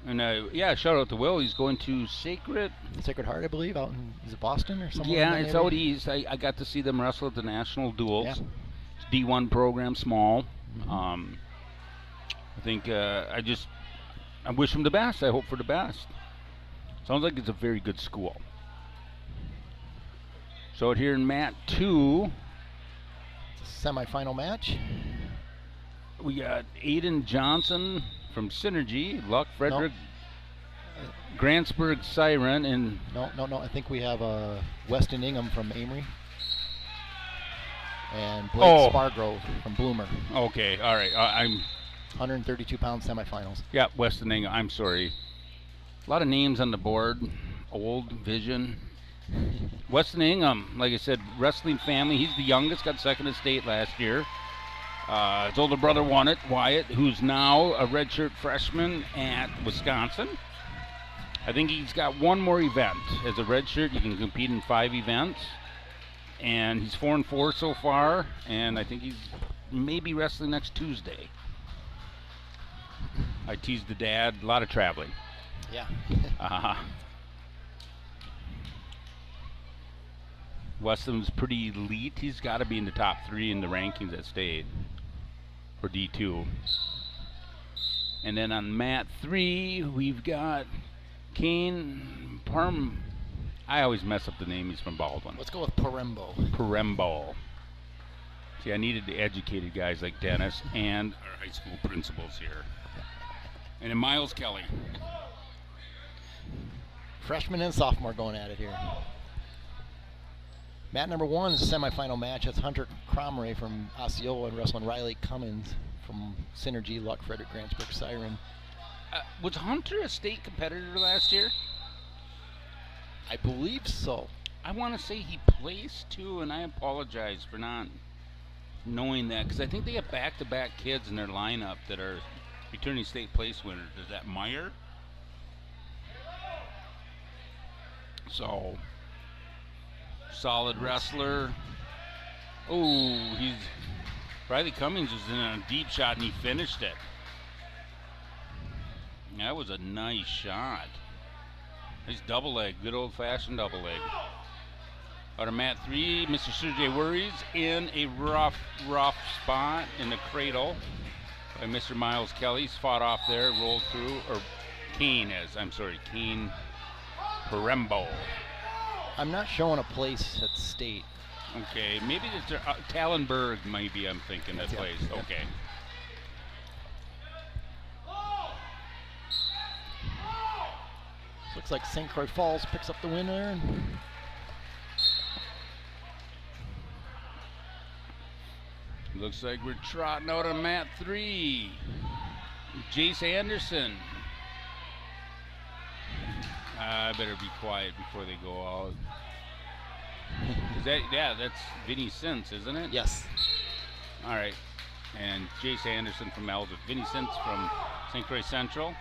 And Yeah, shout out to Will. He's going to Sacred Heart, I believe, out in is it Boston or somewhere. Yeah, in that it's area? out east. I got to see them wrestle at the national duels. Yeah. It's D1 program, small. I think I wish them the best. I hope for the best. Sounds like it's a very good school. So here in mat 2, Semifinal match. we got Aiden Johnson from Synergy, Luck Frederick, Grantsburg Siren, and No. I think we have Weston Ingham from Amory. And Blake Spargrove from Bloomer. okay, all right. I'm 132-pound semifinals. Yeah, Weston Ingham. I'm sorry. A lot of names on the board. Old Vision. Weston Ingham, like I said, wrestling family. He's the youngest, got second at state last year. His older brother won it, Wyatt, who's now a redshirt freshman at Wisconsin. I think he's got one more event. As a redshirt, you can compete in 5 events. And he's 4-4 so far, and I think he's maybe wrestling next Tuesday. I teased the dad, a lot of traveling. Yeah. Weston's pretty elite. He's got to be in the top 3 in the rankings at state for D2. And then on mat 3, we've got Kane Parm. I always mess up the name. He's from Baldwin. Let's go with Parembo. Parembo. See, I needed the educated guys like Dennis and our high school principals here. And then Miles Kelly. Freshman and sophomore going at it here. Mat number 1 is a semifinal match. That's Hunter Cromray from Osceola and wrestling Riley Cummins from Synergy, Luck Frederick Grantsburg Siren. Was Hunter a state competitor last year? I believe so. I want to say he placed too, and I apologize for not knowing that, because I think they have back-to-back kids in their lineup that are returning state place winners. Is that Meyer? So, solid wrestler. Oh, Riley Cummings was in a deep shot and he finished it. That was a nice shot. Nice double leg, good old-fashioned double leg. Out of mat 3, Mr. Sergey Worries in a rough spot in the cradle by Mr. Miles Kelly. He's fought off there, rolled through, or Kane Parembo. I'm not showing a place at state. Okay, maybe it's Tallenberg, maybe I'm thinking that place. Yeah. Okay. Looks like St. Croix Falls picks up the win there. Looks like we're trotting out on mat 3. Jace Anderson. I better be quiet before they go out. That's Vinny Sintz, isn't it? Yes. All right. And Jace Anderson from Ellsworth. Vinny Sintz from St. Croix Central.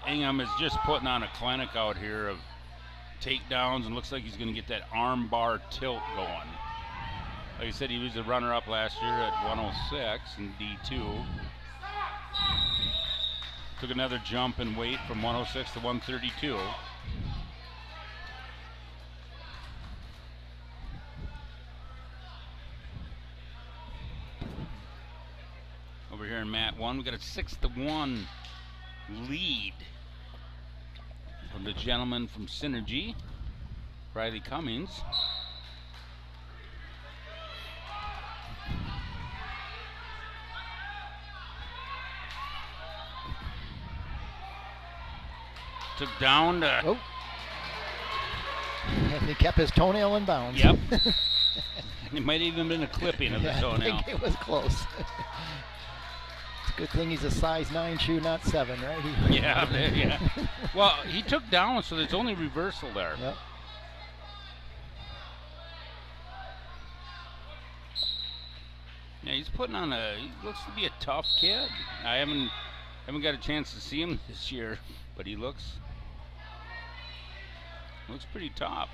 Ingham is just putting on a clinic out here of takedowns, and looks like he's going to get that arm bar tilt going. Like I said, he was a runner-up last year at 106 in D2. Took another jump in weight from 106 to 132. Over here in mat 1, we got a 6-1 lead from the gentleman from Synergy, Riley Cummings. Took down to... Oh. And he kept his toenail in bounds. Yep. It might have even been a clipping of the toenail. I think it was close. It's a good thing he's a size 9 shoe, not 7, right? Yeah. Well, he took down, so there's only reversal there. Yep. Yeah, he's putting on he looks to be a tough kid. I haven't got a chance to see him this year, but he looks pretty tough.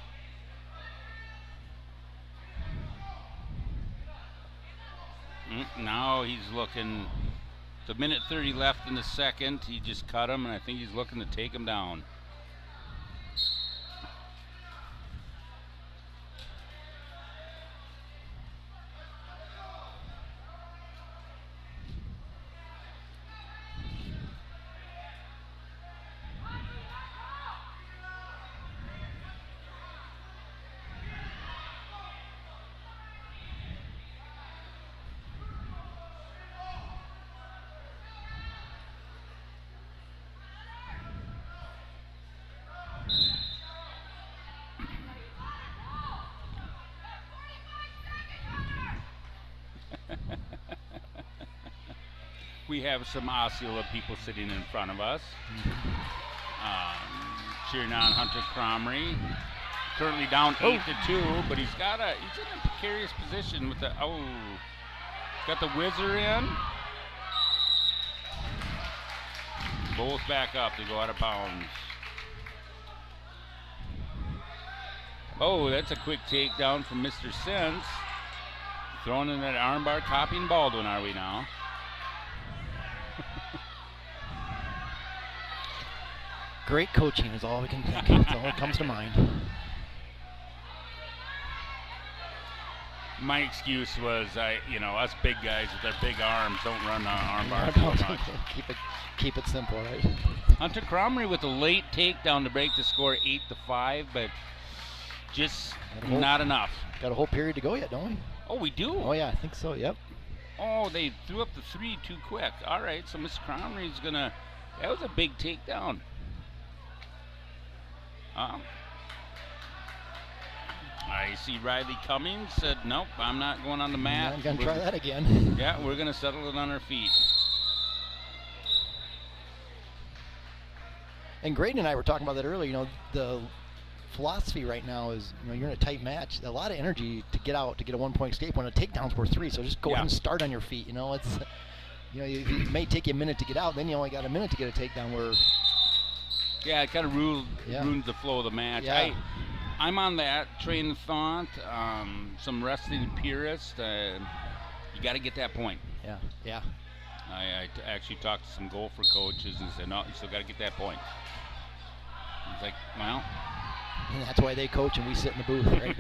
Now he's looking. It's a minute 30 left in the second. He just cut him, and I think he's looking to take him down. We have some Osceola people sitting in front of us, cheering on Hunter Cromrie. Currently down 8-2, but he's in a precarious position with got the whizzer in. Both back up to go out of bounds. Oh, that's a quick takedown from Mr. Sense. Throwing in that armbar, copying Baldwin, are we now? Great coaching is all we can think. That's all that comes to mind. My excuse was, us big guys with our big arms don't run the armbar. Keep it simple, right? Hunter Cromrie with a late takedown to break the score 8-5, but just not enough. Got a whole period to go yet, don't we? Oh, we do? Oh, yeah, I think so, yep. Oh, they threw up the 3 too quick. All right, so Mr. Cromrie's gonna. That was a big takedown. I see Riley Cummings said, nope, I'm not going on the mat. I'm going to try that again. Yeah, we're going to settle it on our feet. And Graydon and I were talking about that earlier. The philosophy right now is, you're in a tight match. A lot of energy to get out, to get a 1-point escape when a takedown's worth 3. So just go ahead and start on your feet. It's, it may take you a minute to get out. Then you only got a minute to get a takedown where... Yeah, it kind of ruins the flow of the match. Yeah. I'm on that train of thought. Some wrestling purists, you got to get that point. Yeah. I actually talked to some Gopher coaches and said, no, you still got to get that point. It's like, well. And that's why they coach and we sit in the booth, right?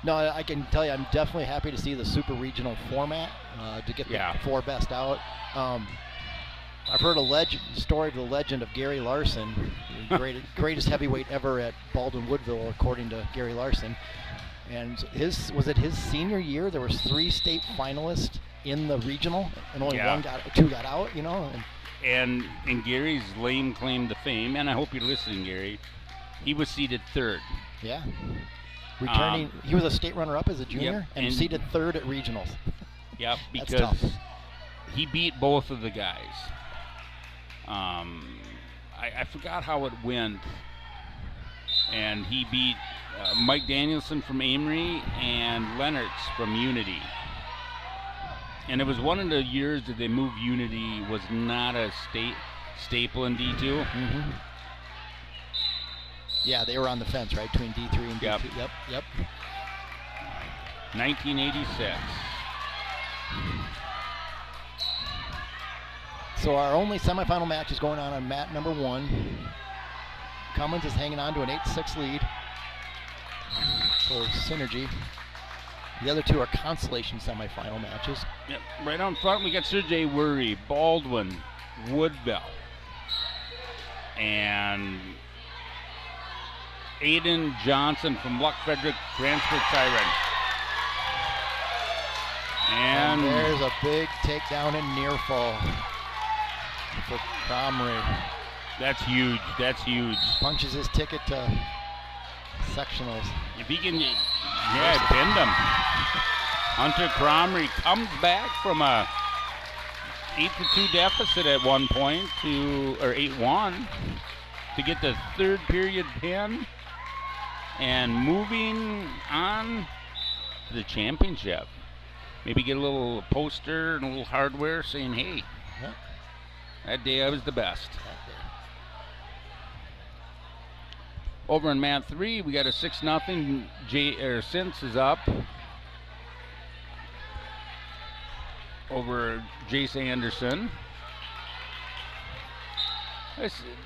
No, I can tell you, I'm definitely happy to see the super regional format to get the 4 best out. I've heard a story of the legend of Gary Larson, the greatest heavyweight ever at Baldwin-Woodville, according to Gary Larson. And was it his senior year? There was 3 state finalists in the regional, and only 2 got out. And Gary's lame claim to fame, and I hope you're listening, Gary. He was seated 3rd. Yeah. Returning, he was a state runner-up as a junior, and seated 3rd at regionals. Yeah, because he beat both of the guys. I forgot how it went, and he beat Mike Danielson from Amory and Lennertz from Unity. And it was one of the years that they moved Unity, was not a staple in D2. Mm-hmm. Yeah, they were on the fence, right, between D3 and D2. Yep. 1986. So our only semifinal match is going on mat number 1. Cummins is hanging on to an 8-6 lead for Synergy. The other 2 are Consolation semifinal matches. Yep. Right on front, we got Sergey Worry, Baldwin-Woodville, and Aiden Johnson from Luck Frederick Transfer Siren. And there's a big takedown and near fall for Cromrie. That's huge. That's huge. Punches his ticket to sectionals. If he can, pinned him. Hunter Cromrie comes back from a 8-2 deficit at one point or 8-1 to get the 3rd period pin. and moving on to the championship. Maybe get a little poster and a little hardware saying, hey, Yeah. that day I was the best. Over in mat 3, we got a 6-0. Since is up over Jace Anderson.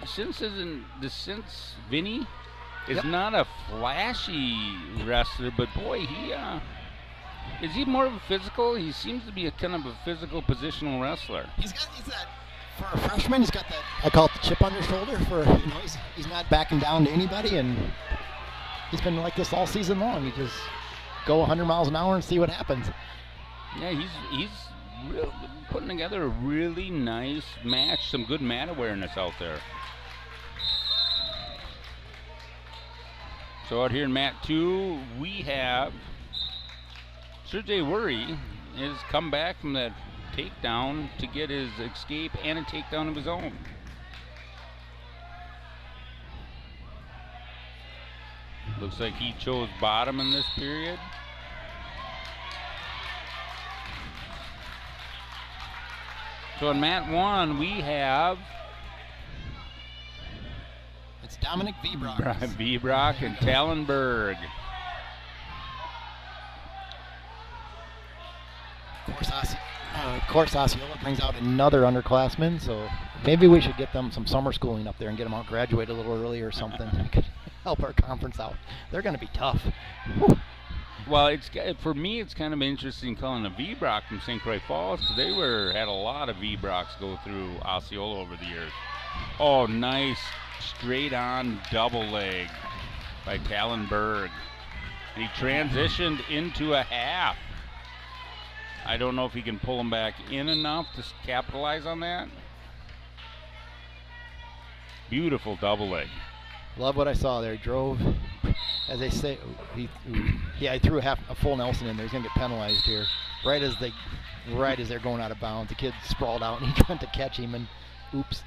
Since Vinny is not a flashy wrestler, but boy, is he more of a physical? He seems to be a kind of a physical positional wrestler. He's that, for a freshman, he's got that, I call it the chip on his shoulder. He's not backing down to anybody, and he's been like this all season long. You just go 100 miles an hour and see what happens. Yeah, he's really putting together a really nice match, some good mat awareness out there. So out here in mat 2, we have Sergey Worry has come back from that takedown to get his escape and a takedown of his own. Looks like he chose bottom in this period. So in mat 1, we have It's Dominic Vibrock. Vibrock and Tallenberg. Of course, Osceola brings out another underclassman, so maybe we should get them some summer schooling up there and get them out graduate a little early or something. We could help our conference out. They're going to be tough. Whew. Well, for me, it's kind of interesting calling a V-Brock from St. Croix Falls because they had a lot of V-Brocks go through Osceola over the years. Oh, nice straight-on double leg by Tallenberg. He transitioned into a half. I don't know if he can pull him back in enough to capitalize on that. Beautiful double leg. Love what I saw there. He drove, as they say, he threw a full Nelson in there. He's gonna get penalized here. Right as they're going out of bounds, the kid sprawled out and he tried to catch him and oops.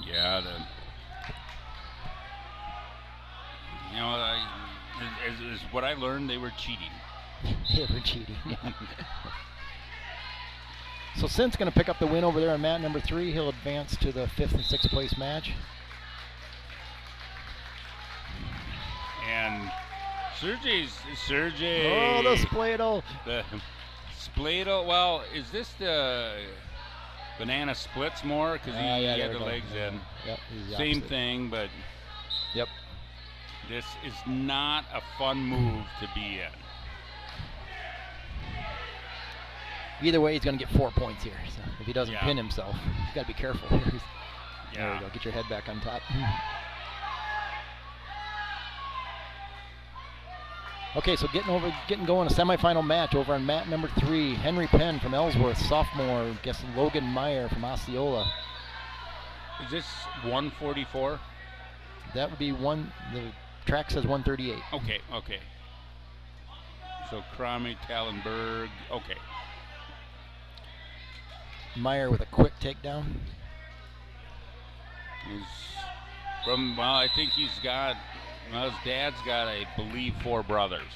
Yeah, as what I learned, they were cheating. They were cheating. Yeah. So Sint's going to pick up the win over there on mat number 3. He'll advance to the 5th and 6th place match. And Sergey. Oh, the Spladle. The Spladle. Well, is this the banana splits more? Because he had the legs in. Yep, same thing, but yep. This is not a fun move to be in. Either way, he's going to get 4 points here. So if he doesn't pin himself, he's got to be careful. There we go. Get your head back on top. Okay, so getting going, a semifinal match over on mat number 3. Henry Penn from Ellsworth, sophomore, guessing Logan Meyer from Osceola. Is this 144? That would be the track says 138. Okay. So Cromie, Tallenberg, okay. Meyer with a quick takedown. I think his dad's got, I believe, 4 brothers.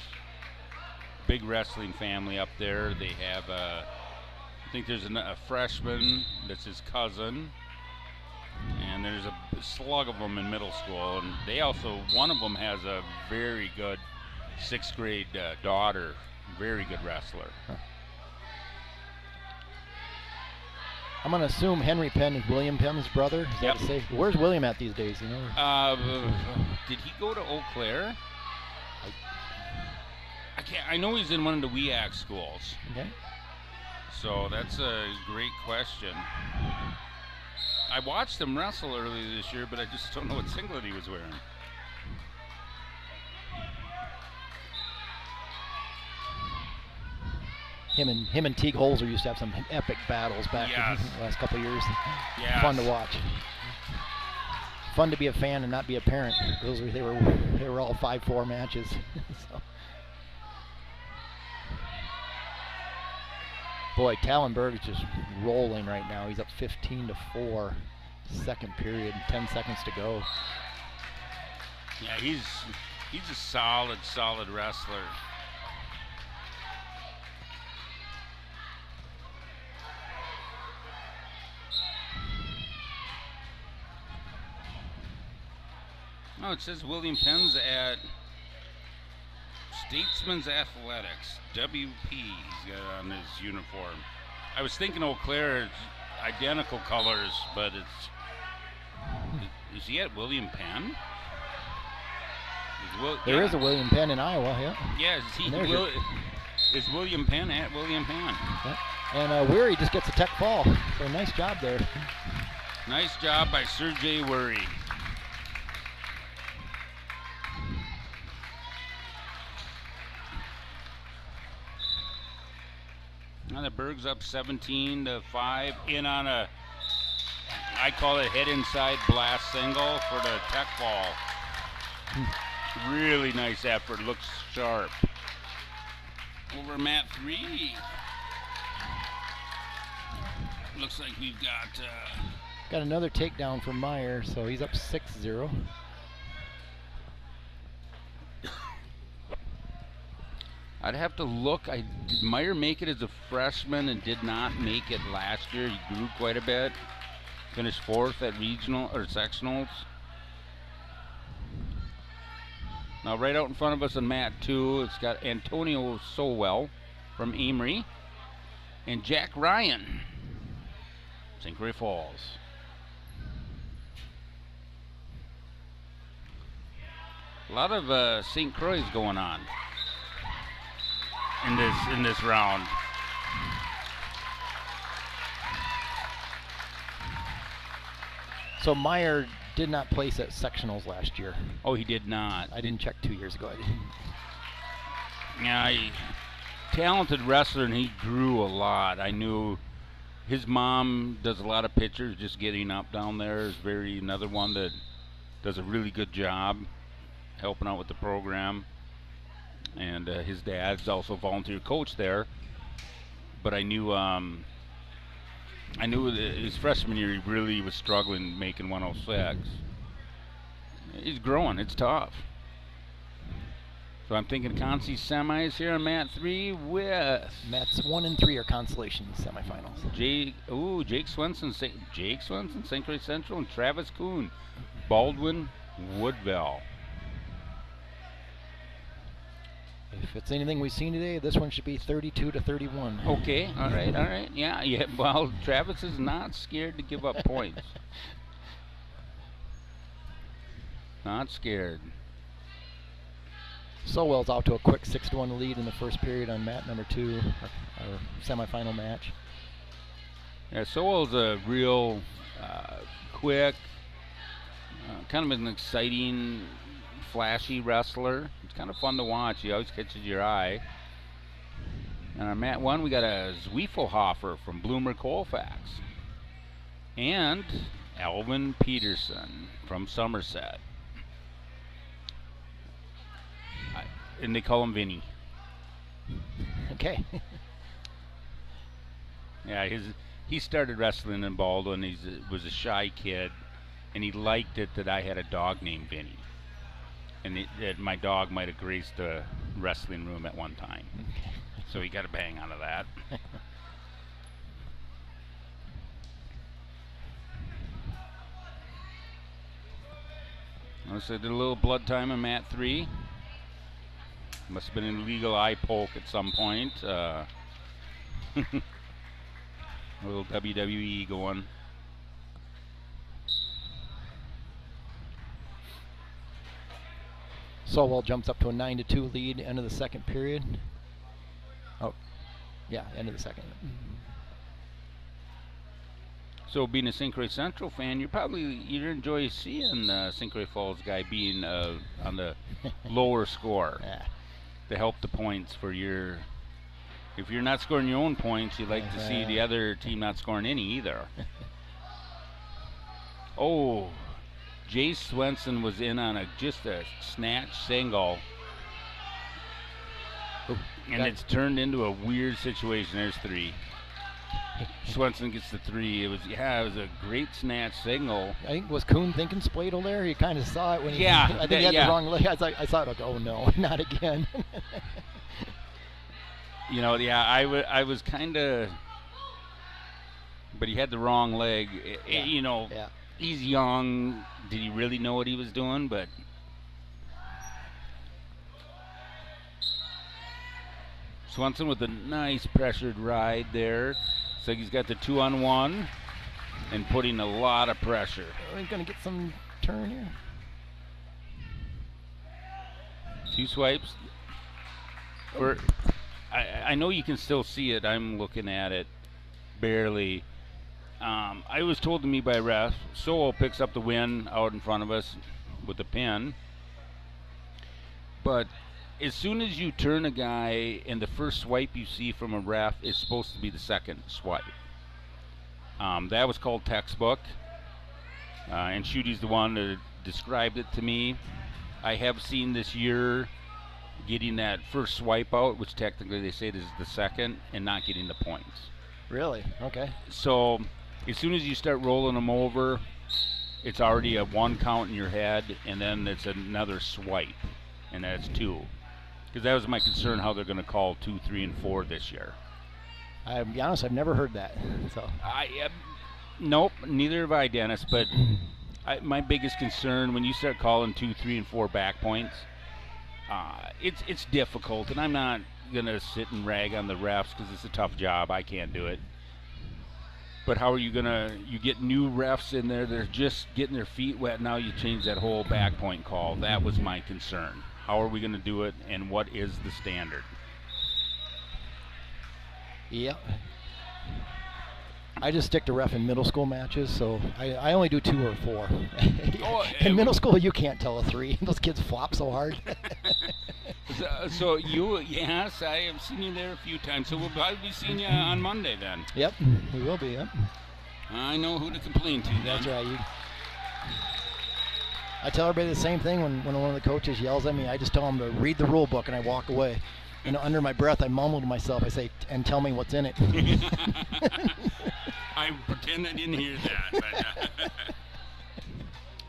Big wrestling family up there. They have, I think there's a freshman that's his cousin. And there's a slug of them in middle school. And they also, one of them has a very good 6th grade daughter, very good wrestler. Huh. I'm going to assume Henry Penn is William Penn's brother. Is that safe? Where's William at these days? You know? Did he go to Eau Claire? I know he's in one of the WIAA schools. Okay. So that's a great question. I watched him wrestle earlier this year, but I just don't know what singlet he was wearing. Him and Teague Holzer used to have some epic battles back in the last couple of years. Yes. Fun to watch. Fun to be a fan and not be a parent. They were all 5-4 matches. So. Boy, Tallenberg is just rolling right now. He's up 15-4, second period, 10 seconds to go. Yeah, he's a solid wrestler. Oh, it says William Penn's at Statesman's Athletics, WP. He's got on his uniform. I was thinking Eau Claire is identical colors, but it's. Is he at William Penn? There is a William Penn in Iowa, yeah. Yeah, is William Penn at William Penn? Yeah. And Weary just gets a tech fall. So nice job there. Nice job by Sergey Weary. Now the Berg's up 17-5 in on a, I call it head inside blast single for the tech ball. Really nice effort, looks sharp. Over mat 3. Looks like we've got another takedown from Meyer, so he's up 6-0. I'd have to look. Did Meyer make it as a freshman and did not make it last year? He grew quite a bit. Finished 4th at regional or sectionals. Now right out in front of us on mat 2, it's got Antonio Sowell from Amory and Jack Ryan, St. Croix Falls. A lot of St. Croix going on in this round. So Meyer did not place at sectionals last year. Oh, he did not. I didn't check 2 years ago. Yeah, talented wrestler, and he grew a lot. I knew his mom does a lot of pictures, just getting up down there is another one that does a really good job helping out with the program. And his dad's also a volunteer coach there. But I knew that his freshman year he really was struggling making 106. He's growing. It's tough. So I'm thinking Consi semis here on mat 3 with mats 1 and 3 are Consolation semifinals. Jake Swenson, St. Croix Central, and Travis Kuhn, Baldwin-Woodville. If it's anything we've seen today, this one should be 32-31. Okay, all right. Yeah. Well, Travis is not scared to give up points. Not scared. Sowell's out to a quick 6-1 lead in the first period on mat number 2, our semifinal match. Yeah, Sowell's a real quick, kind of an exciting, flashy wrestler. It's kind of fun to watch. He always catches your eye. And on mat 1, we got a Zwiefelhofer from Bloomer Colfax. And Alvin Peterson from Somerset. And they call him Vinny. Okay. Yeah, he started wrestling in Baldwin. He was a shy kid, and he liked it that I had a dog named Vinny. And that my dog might have graced the wrestling room at one time. So he got a bang out of that. So I did a little blood time in mat 3. Must have been an illegal eye poke at some point. A little WWE going. Sowell jumps up to a 9-2 lead, end of the second period. Oh, yeah, end of the second. So being a St. Croix Central fan, you'd enjoy seeing St. Croix Falls guy being on the lower score. Yeah. To help the points for your, if you're not scoring your own points, you like to see the other team not scoring any either. Oh, Jay Swenson was in on just a snatch single, and it's turned into a weird situation. There's 3. Swenson gets the 3. It was a great snatch signal. I think, was Kuhn thinking Spladle there? He kind of saw it when he. Yeah, I think he had the wrong leg. I thought, like, oh no, not again. I was kind of, but he had the wrong leg. Yeah. He's young. Did he really know what he was doing? But Swenson with a nice pressured ride there. So he's got the 2-on-1 and putting a lot of pressure. He's going to get some turn here. 2 swipes. I know you can still see it. I'm looking at it barely. I was told to me by ref, Sowell picks up the win out in front of us with the pin. But as soon as you turn a guy and the first swipe you see from a ref is supposed to be the second swipe. That was called textbook. And Schuty's the one that described it to me. I have seen this year getting that first swipe out, which technically they say is the second, and not getting the points. Really? Okay. So as soon as you start rolling them over, it's already a 1 count in your head, and then it's another swipe, and that's 2. Because that was my concern, how they're going to call 2, 3, and 4 this year. I'll be honest, I've never heard that. So nope, neither have I, Dennis. But my biggest concern when you start calling 2, 3, and 4 back points, it's difficult, and I'm not going to sit and rag on the refs because it's a tough job. I can't do it. But how are you get new refs in there, they're just getting their feet wet, now you change that whole back point call. That was my concern. How are we going to do it, and what is the standard? Yeah. I just stick to ref in middle school matches, so I only do 2 or 4. In middle school, you can't tell a 3. Those kids flop so hard. So yes, I have seen you there a few times. So we'll probably be seeing you on Monday then. Yep, we will be. Yep. I know who to complain to. That's right. I tell everybody the same thing when one of the coaches yells at me. I just tell them to read the rule book, and I walk away. And under my breath, I mumble to myself. I say, "And tell me what's in it." I pretend I didn't hear that, but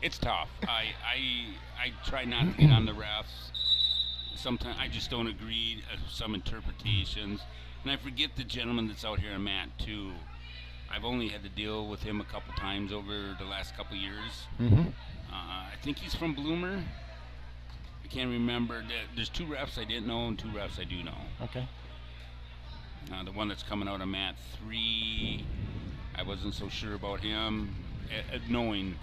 it's tough. I try not to get on the refs. Sometimes I just don't agree with some interpretations, and I forget the gentleman that's out here on mat too. I've only had to deal with him a couple times over the last couple years. Mm-hmm. I think he's from Bloomer. I can't remember. There's 2 refs I didn't know and 2 refs I do know. Okay. The one that's coming out of mat 3, I wasn't so sure about him. Knowing,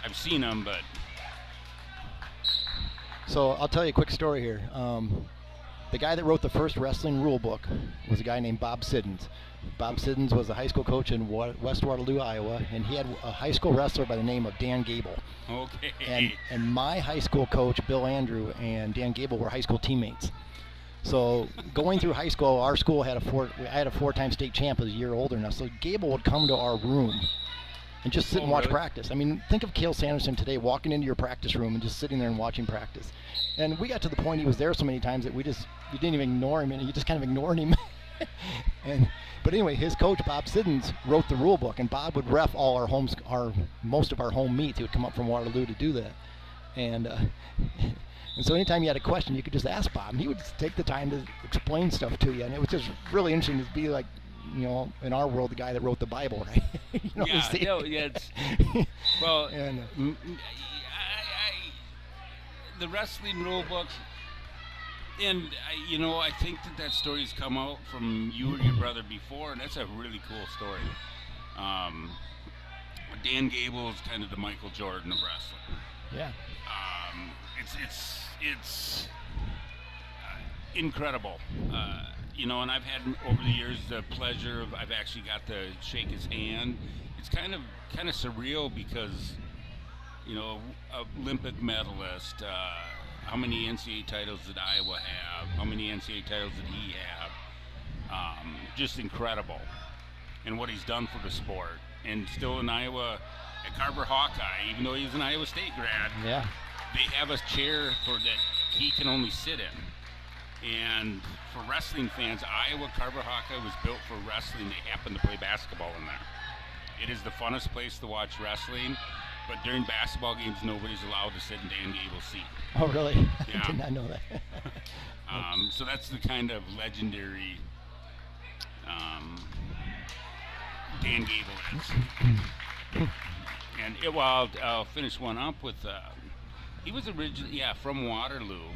I've seen him, but. So I'll tell you a quick story here. The guy that wrote the first wrestling rule book was a guy named Bob Siddons. Bob Siddons was a high school coach in West Waterloo, Iowa, and he had a high school wrestler by the name of Dan Gable. Okay. And my high school coach, Bill Andrew, and Dan Gable were high school teammates. So going through high school, our school had I had a 4-time state champ, was a year older than us. So Gable would come to our room and just sit and watch practice. I mean, think of Cale Sanderson today walking into your practice room and just sitting there and watching practice. And we got to the point he was there so many times that we didn't even ignore him, and you just kind of ignored him. But anyway, his coach Bob Siddons wrote the rule book, and Bob would ref all most of our home meets. He would come up from Waterloo to do that, and so anytime you had a question, you could just ask Bob, and he would take the time to explain stuff to you, and it was just really interesting to be like, in our world, the guy that wrote the Bible, right? Well, and, the wrestling rule books, and I think that story's come out from you or your brother before, and that's a really cool story. Dan Gable is kind of the Michael Jordan of wrestling. Yeah. It's incredible. And I've had over the years the pleasure of I've actually got to shake his hand. It's kind of surreal because Olympic medalist. How many NCAA titles did Iowa have? How many NCAA titles did he have? Just incredible, and what he's done for the sport. And still in Iowa, at Carver Hawkeye, even though he's an Iowa State grad, yeah, they have a chair that he can only sit in. And for wrestling fans, Iowa Carver Hawkeye was built for wrestling. They happen to play basketball in there. It is the funnest place to watch wrestling, but during basketball games, nobody's allowed to sit in Dan Gable's seat. Oh, really? Yeah. I did not know that. So that's the kind of legendary Dan Gable is. And I'll finish one up with, he was originally, from Waterloo.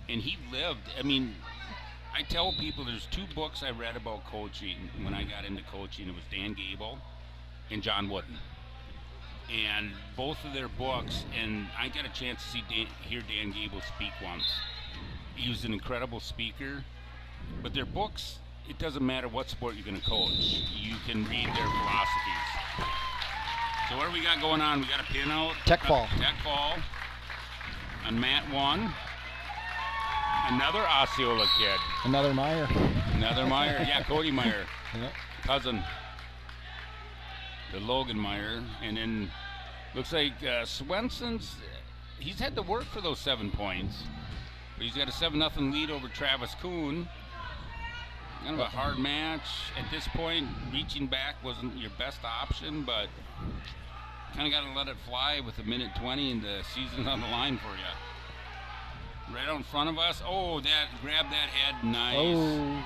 And he lived, I tell people there's 2 books I read about coaching when I got into coaching. It was Dan Gable and John Wooden. And both of their books, and I got a chance to hear Dan Gable speak once. He was an incredible speaker. But their books, it doesn't matter what sport you're going to coach. You can read their philosophies. So what do we got going on? We got a pin out. Tech fall. Tech fall on mat 1. Another Osceola kid. Another Meyer. Another Meyer. Yeah, Cody Meyer. Yep. Cousin. The Logan Meyer. And then looks like Swenson's, he's had to work for those 7 points. But he's got a 7-0 lead over Travis Kuhn. Kind of a hard match. At this point, reaching back wasn't your best option, but kind of got to let it fly with 1:20 and the season's on the line for you. Right out in front of us. Oh, grab that head. Nice. Oh.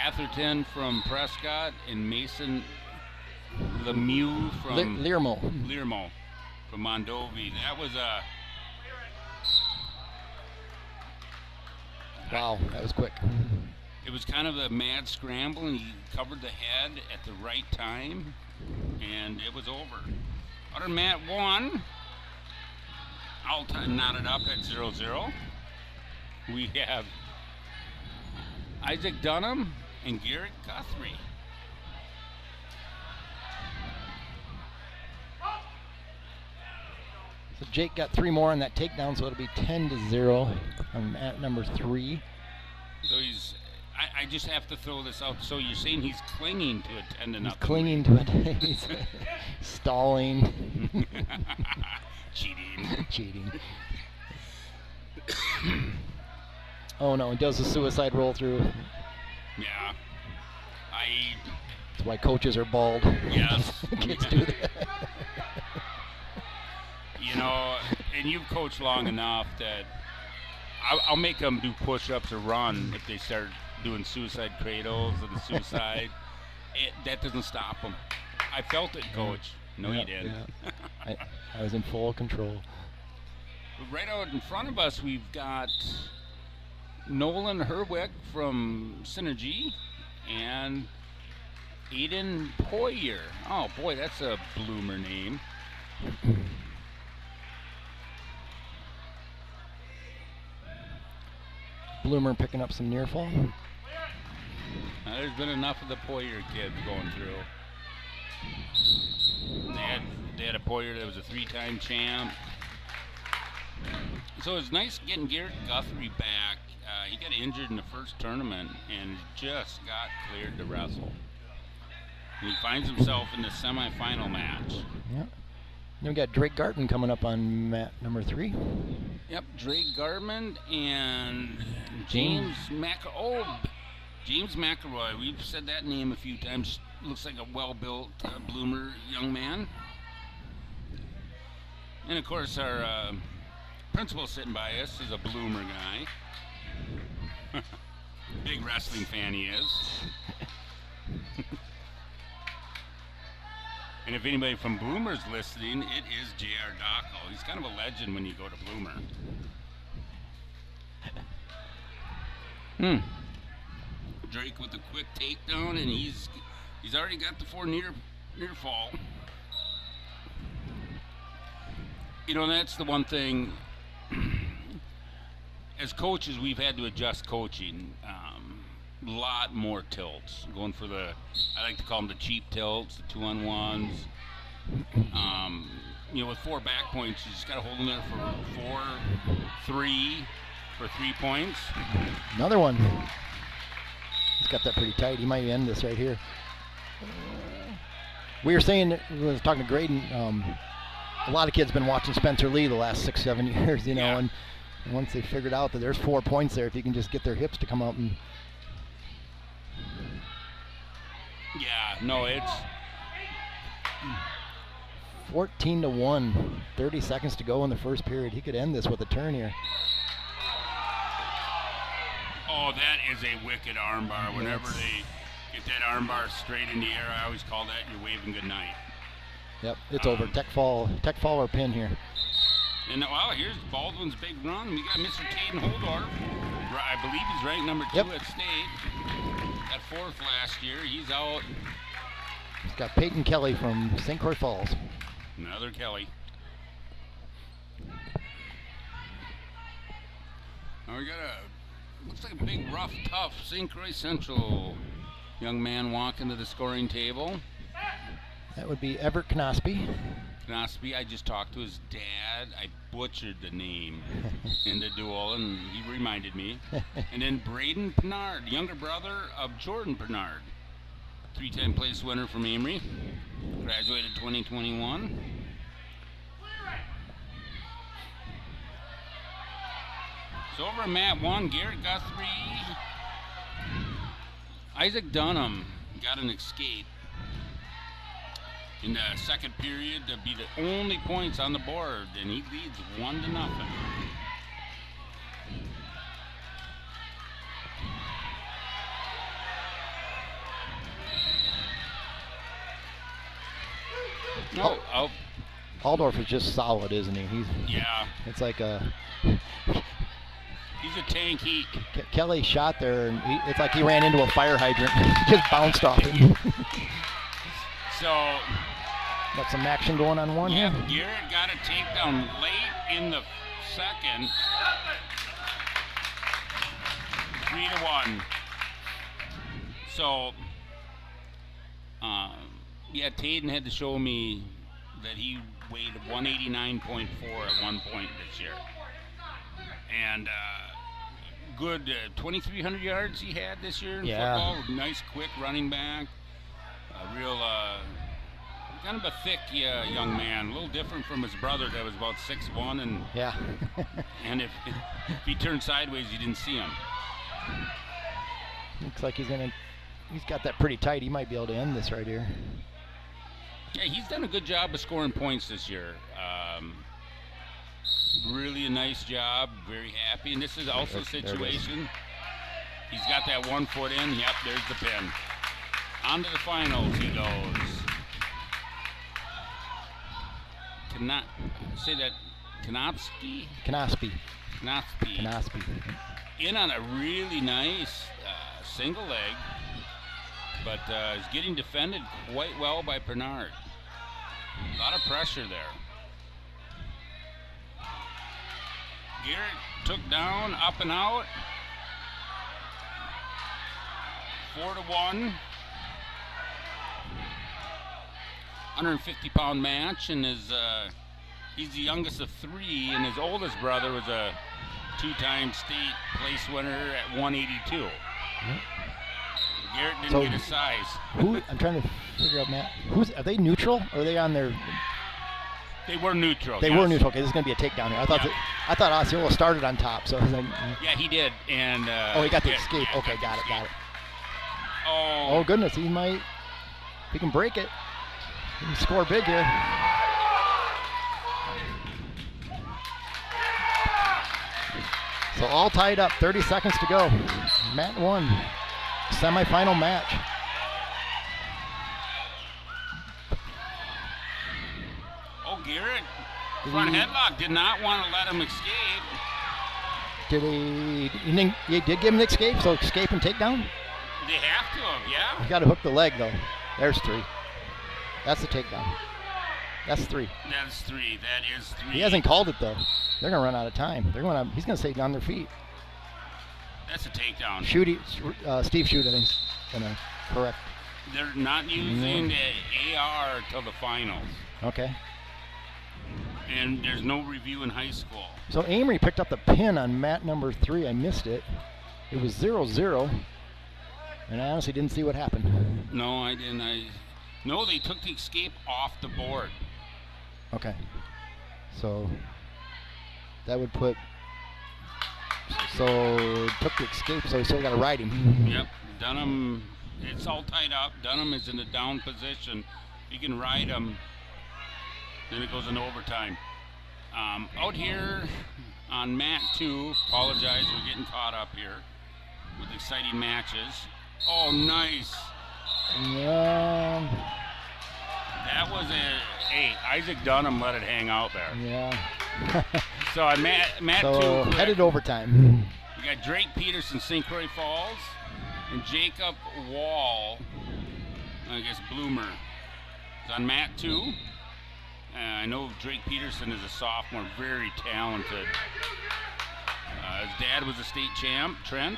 Atherton from Prescott and Mason Lemieux from Learmo from Mondovi. That was a wow. That was quick. It was kind of a mad scramble, and he covered the head at the right time, and it was over. Other mat 1. All time knotted up at 0-0. We have Isaac Dunham and Garrett Guthrie. So Jake got 3 more on that takedown, so it'll be 10-0 on mat number 3. So I just have to throw this out. So you're saying he's clinging to it 10-0? He's clinging to it. He's stalling. Cheating. Oh no, he does the suicide roll through. Yeah. That's why coaches are bald. Yes. Kids do that. And you've coached long enough that I'll make them do push-ups or run if they start doing suicide cradles or the suicide. That doesn't stop them. I felt it, Coach. No, you didn't. Yeah. I was in full control. Right out in front of us, we've got Nolan Herwick from Synergy and Aiden Poyer. Oh, boy, that's a bloomer name. Bloomer picking up some near fall. There's been enough of the Poyer kids going through. They had a Poyer that was a 3-time champ. So it's nice getting Garrett Guthrie back. He got injured in the first tournament and just got cleared to wrestle. And he finds himself in the semifinal match. Yeah. Then we got Drake Gartman coming up on mat number 3. Yep, Drake Gartman and James McElroy. We've said that name a few times. Looks like a well-built bloomer young man. And of course, our principal sitting by us is a bloomer guy. Big wrestling fan he is. And if anybody from Bloomer's listening, it is J.R. Dockel. He's kind of a legend when you go to Bloomer. Drake with a quick takedown, and he's already got the 4 near fall. That's the one thing. As coaches, we've had to adjust coaching. A lot more tilts. Going for I like to call them the cheap tilts, the 2-on-1s. With 4 back points, you just got to hold them there for 4-3 for 3 points. Another one. He's got that pretty tight. He might end this right here. We were saying, we were talking to Graydon, a lot of kids been watching Spencer Lee the last 6-7 years, and And once they figured out that there's 4 points there, if you can just get their hips to come out and... Yeah, no, it's... 14-1, 30 seconds to go in the first period. He could end this with a turn here. Oh, that is a wicked armbar. Whenever they get that armbar straight in the air, I always call that you're waving goodnight. Yep, it's over. Tech fall or pin here. And well, here's Baldwin's big run. We got Mr. Caden Holdorf. I believe he's ranked number 2 at state. Got 4th last year. He's out. He's got Peyton Kelly from St. Croix Falls. Another Kelly. Now we got looks like a big, rough, tough St. Croix Central young man walking to the scoring table. That would be Everett Knospe. Knospe, I just talked to his dad. I butchered the name in the duel, and he reminded me. And then Braden Pennard, younger brother of Jordan Pennard. 3-time place winner from Amory. Graduated 2021. So over at mat 1, Garrett Guthrie. Isaac Dunham got an escape in the second period to be the only points on the board, and he leads 1-0. No, oh. Aldorf is just solid, isn't he? Yeah. It's like a... He's a tank. Kelly shot there, and it's like he ran into a fire hydrant. Just bounced off him. So... Got some action going on one here. Garrett got a takedown late in the second. 3-1. So... yeah, Taden had to show me that he weighed 189.4 at one point this year. And good 2,300 yards he had this year in football. Nice, quick running back. Real, kind of a thick young man. A little different from his brother that was about 6'1". And, and if he turned sideways, you didn't see him. Looks like he's got that pretty tight. He might be able to end this right here. Yeah, he's done a good job of scoring points this year. Really a nice job. Very happy. And this is also a situation. He's got that 1 foot in. Yep, there's the pin. On to the finals he goes. Say that. Knospe. In on a really nice single leg. But is getting defended quite well by Pernard. A lot of pressure there. Garrett took down, up and out. 4-1. 150-pound match, and he's the youngest of 3, and his oldest brother was a 2-time state place winner at 182. Garrett didn't get his size. I'm trying to figure out, Matt. Are they neutral, or are they on their... They were neutral. They were neutral. Okay, this is going to be a takedown here. I thought Osceola started on top, so I was like... Yeah, he did, and... he got the escape. Okay, got it. Oh, goodness, he might... If he can break it, he can score big here. So all tied up, 30 seconds to go. Mat 1. Semi-final match. Oh, Garrett, front headlock, did not want to let him escape. He did give him the escape, so escape and takedown? They have to have, yeah. You got to hook the leg, though. There's 3. That's the takedown. That's 3. That's 3. That is 3. He hasn't called it, though. They're going to run out of time. He's going to stay on their feet. That's a takedown. Steve Shute, I think, is going to correct. They're not using the AR till the finals. Okay. And there's no review in high school. So Amory picked up the pin on mat number 3. I missed it. It was 0-0. And I honestly didn't see what happened. No, I didn't. No, they took the escape off the board. Okay. So that would put So took the escape, so he still got to ride him. Yep, Dunham, it's all tied up. Dunham is in a down position. You can ride him, then it goes into overtime. Out here on mat 2, apologize, we're getting caught up here with exciting matches. Oh, nice. Yeah. That was Isaac Dunham let it hang out there. Yeah. So on mat So 2, headed overtime. we got Drake Peterson, St. Croix Falls, and Jacob Wall, I guess Bloomer, is on mat 2. I know Drake Peterson is a sophomore, very talented. His dad was a state champ, Trent.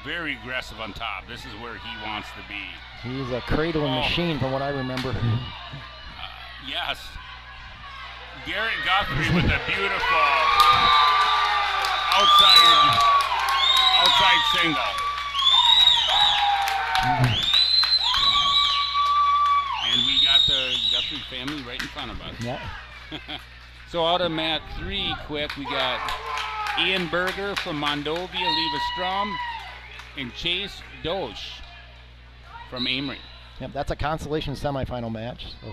Very aggressive on top. This is where he wants to be. He's a cradling machine from what I remember. Yes. Garrett Guthrie with a beautiful outside single. And we got the Guthrie family right in front of us. Yeah. So out of mat 3, quick, we got Ian Berger from Mondovia, Leva Strum, and Chase Dosh from Amory. Yep, that's a consolation semifinal match. So.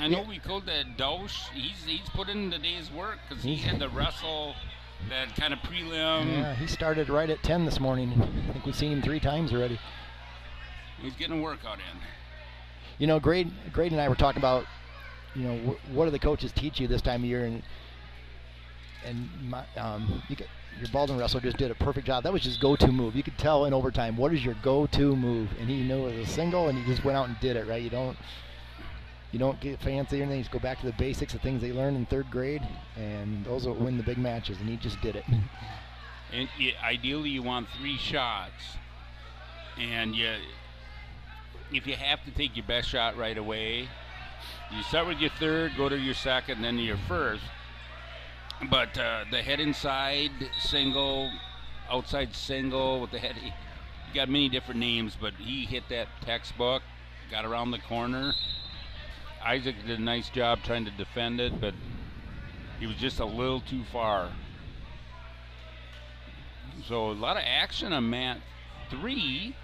I know we called that Dosh. He's put in the day's work because he had to wrestle that kind of prelim. Yeah, he started right at 10 this morning. I think we've seen him 3 times already. He's getting a workout in. You know, Grade and I were talking about, you know, what do the coaches teach you this time of year, and your Baldwin wrestler just did a perfect job. That was his go-to move. You could tell in overtime, what is your go-to move? And he knew it was a single, and he just went out and did it, right? You don't get fancy or anything. You just go back to the basics, the things they learned in 3rd grade, and those will win the big matches, and he just did it. And ideally, you want 3 shots, and if you have to take your best shot right away, you start with your 3rd, go to your 2nd, then to your 1st. But the head inside single, outside single with the head, you got many different names, but he hit that textbook, got around the corner. Isaac did a nice job trying to defend it, but he was just a little too far. So a lot of action on mat 3.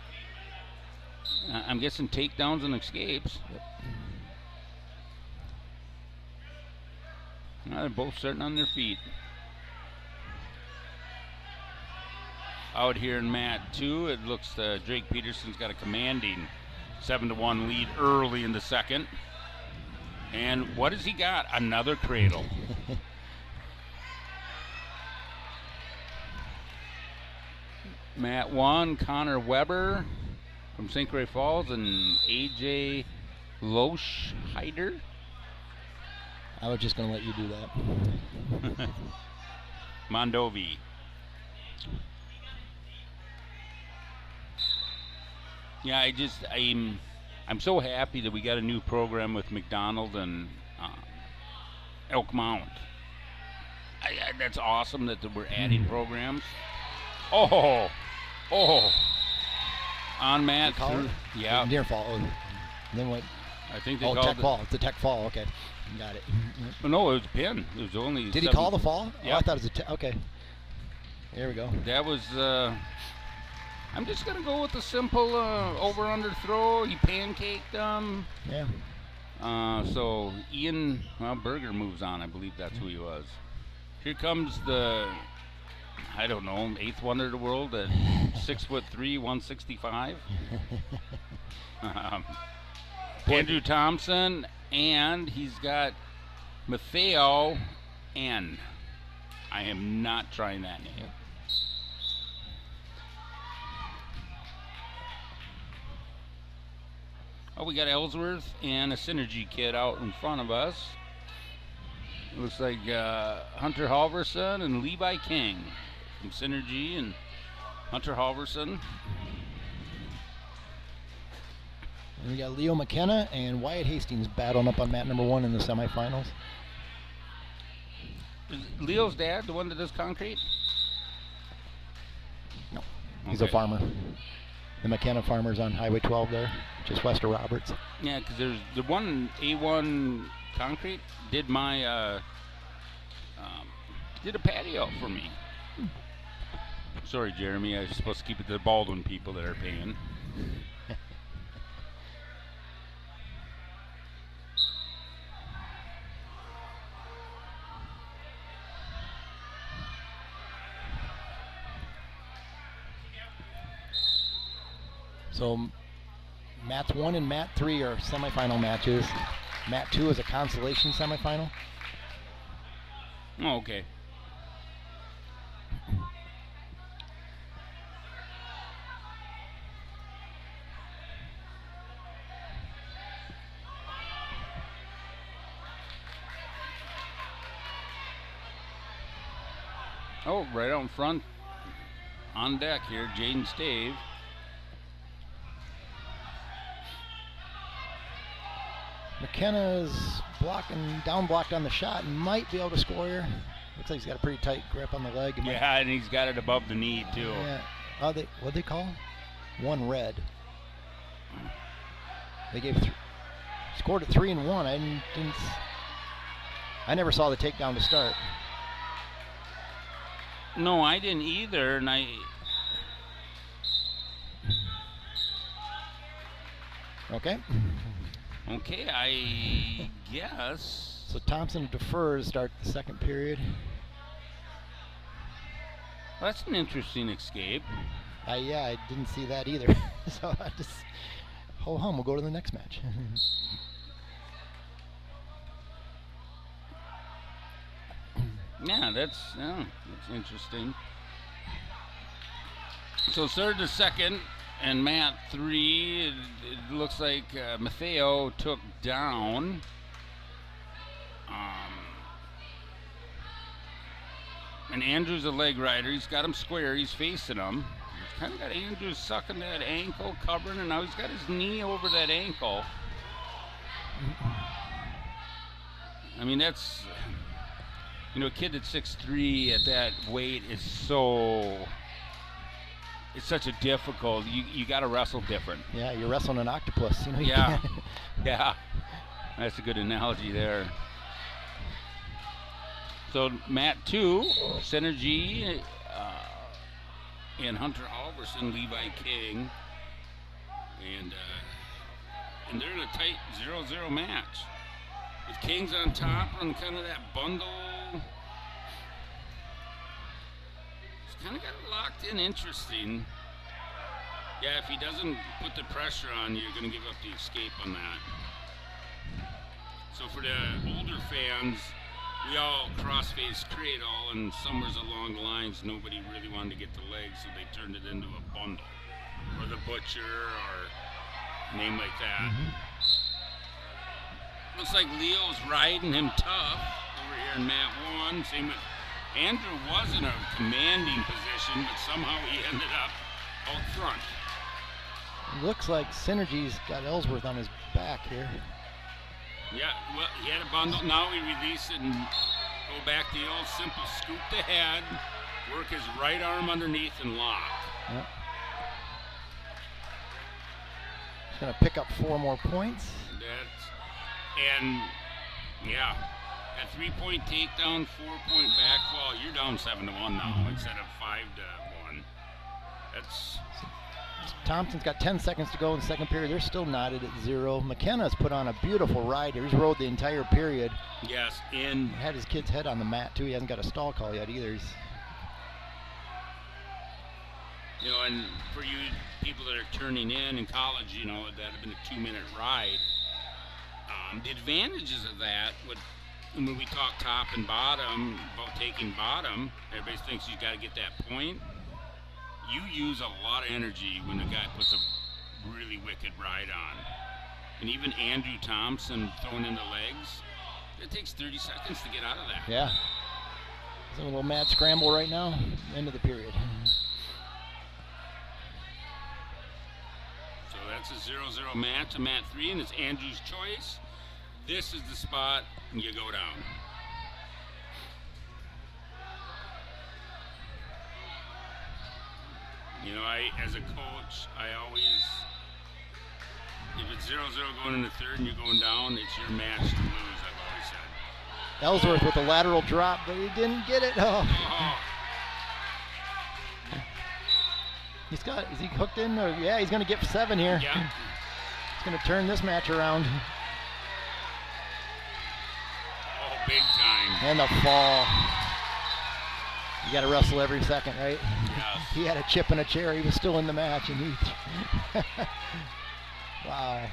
I'm guessing takedowns and escapes. Yep. They're both starting on their feet. Out here in mat 2, it looks Drake Peterson's got a commanding 7-1 lead early in the 2nd. And what has he got? Another cradle. Mat 1, Connor Weber from St. Croix Falls and AJ Loschheider. I was just going to let you do that. Mondovi. Yeah, I'm so happy that we got a new program with McDonald and Elk Mount. That's awesome that we're adding programs. Oh, on mat 3. Yeah. Near fall. And then what? I think they called called tech fall. It's a tech fall. Okay, got it. Well, no, it was a pin. It was only. Did he call the fall? Yeah. Oh, I thought it was a okay. There we go. That was. I'm just gonna go with the simple over/under throw. He pancaked them. Yeah. So Ian Berger moves on. I believe that's who he was. Here comes the, I don't know, 8th wonder of the world at 6'3", 165. Andrew Thompson, and he's got Matteo N. I am not trying that name. Oh, we got Ellsworth and a Synergy kid out in front of us. It looks like Hunter Halverson and Levi King from Synergy and Hunter Halverson. And we got Leo McKenna and Wyatt Hastings battling up on mat number 1 in the semifinals. Is Leo's dad the one that does concrete? No, he's a farmer. The McKenna farmers on Highway 12 there, just west of Roberts. Yeah, because there's the one A1 concrete did my did a patio for me. Sorry, Jeremy. I was supposed to keep it to the Baldwin people that are paying. So Mat 1 and Mat 3 are semifinal matches. Mat 2 is a consolation semifinal. Oh, okay. Oh, right out in front, on deck here, Jaden Stave. McKenna's down blocked on the shot, and might be able to score here. Looks like he's got a pretty tight grip on the leg. Yeah, and he's got it above the knee too. Yeah. What'd they call? One red. They gave scored at 3-1. I never saw the takedown to start. No, I didn't either, and Okay. Okay, I guess. So Thompson defers to start the second period. Well, that's an interesting escape. Yeah, I didn't see that either. So I just, ho hum, we'll go to the next match. Yeah, that's interesting. So third to second, and Mat 3, it looks like Matteo took down. And Andrew's a leg rider. He's got him square. He's facing him. He's kind of got Andrew sucking that ankle, covering, and now he's got his knee over that ankle. I mean, that's... You know, a kid that's 6'3" at that weight is it's such a difficult, you got to wrestle different. Yeah, you're wrestling an octopus. You know, yeah, yeah, that's a good analogy there. So Mat 2, Synergy, and Hunter Alverson, Levi King, and they're in a tight 0-0 match. With King's on top on kind of that bundle. He's kind of got it locked in, interesting. Yeah, if he doesn't put the pressure on, you're going to give up the escape on that. So for the older fans, we all cross-face Cradle, and somewheres along the lines, nobody really wanted to get the legs, so they turned it into a bundle. Or the Butcher, or name like that. Looks like Leo's riding him tough over here in Mat 1. Same with Andrew was in a commanding position, but somehow he ended up out front. Looks like Synergy's got Ellsworth on his back here. Yeah, well, he had a bundle. Now he release it and go back the old simple scoop the head, work his right arm underneath and lock. Yep. He's going to pick up 4 more points. And yeah, a 3-point takedown, 4-point backfall. You're down 7-1 now instead of 5-1. That's. Thompson's got 10 seconds to go in the second period. They're still knotted at 0. McKenna's put on a beautiful ride here. He's rode the entire period. Yes, and had his kid's head on the mat too. He hasn't got a stall call yet either. You know, and for you people that are turning in college, you know, that have been a 2-minute ride. The advantages of that, when we talk top and bottom, about taking bottom, everybody thinks you got to get that point. You use a lot of energy when the guy puts a really wicked ride on. And even Andrew Thompson throwing in the legs, it takes 30 seconds to get out of that. Yeah. He's in a little mad scramble right now, end of the period. So that's a 0-0 match, a Mat 3, and it's Andrew's choice. This is the spot you go down. You know, as a coach, I always, if it's 0-0 going in the third and you're going down, it's your match to lose, I've always said. Ellsworth with a lateral drop, but he didn't get it. Oh. Is he hooked in? Or, yeah, he's going to get 7 here. Yeah. He's going to turn this match around. Oh, big time. And the fall. You got to wrestle every second, right? Yes. He had a chip and a chair. He was still in the match, and he. Wow.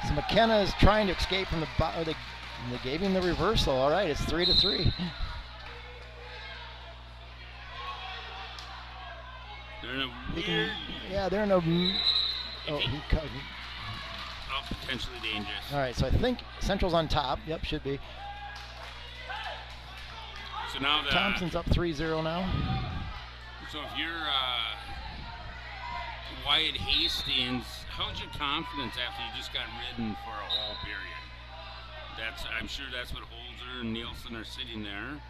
So McKenna is trying to escape from the. They gave him the reversal. All right, it's 3-3. They're in a weird. Yeah, they're in a. Oh, he cut. Oh, potentially dangerous. All right, so I think Central's on top. Yep, should be. So now Thompson's up 3-0 now. So if you're Wyatt Hastings, how's your confidence after you just got ridden for a whole period? I'm sure that's what Holzer and Nielsen are sitting there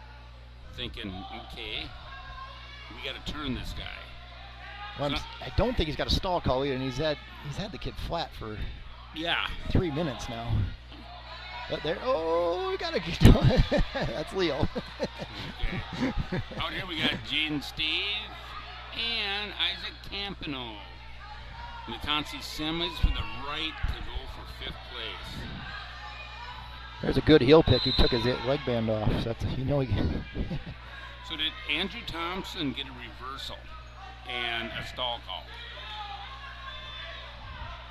thinking, okay, we got to turn this guy. Well, I don't think he's got a stall call either, and he's had the kid flat for 3 minutes now. But there, we gotta get that's Leo. Okay. Out here we got Jaden Stave and Isaac Campano. Natansi Simmons for the right to go for 5th place. There's a good heel pick. He took his leg band off. So that's, he. So did Andrew Thompson get a reversal and a stall call?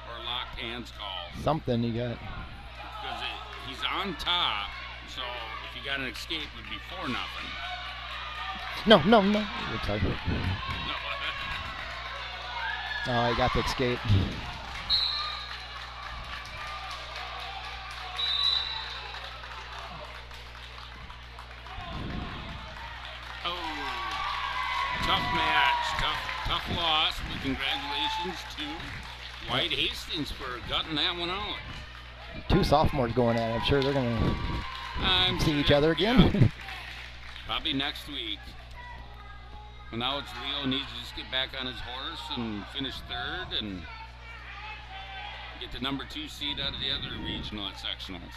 Or a locked hands call? Something he got. Because he's on top, so if you got an escape, it would be 4-0. No. I'm sorry. Oh, he got the escape. Tough match, tough loss, but congratulations to Wyatt Hastings for gutting that one out. 2 sophomores going at it. I'm sure they're going to see each other again. Yeah. Probably next week. Well, now it's Leo needs to just get back on his horse and finish 3rd and get the number 2 seed out of the other regional at sectionals.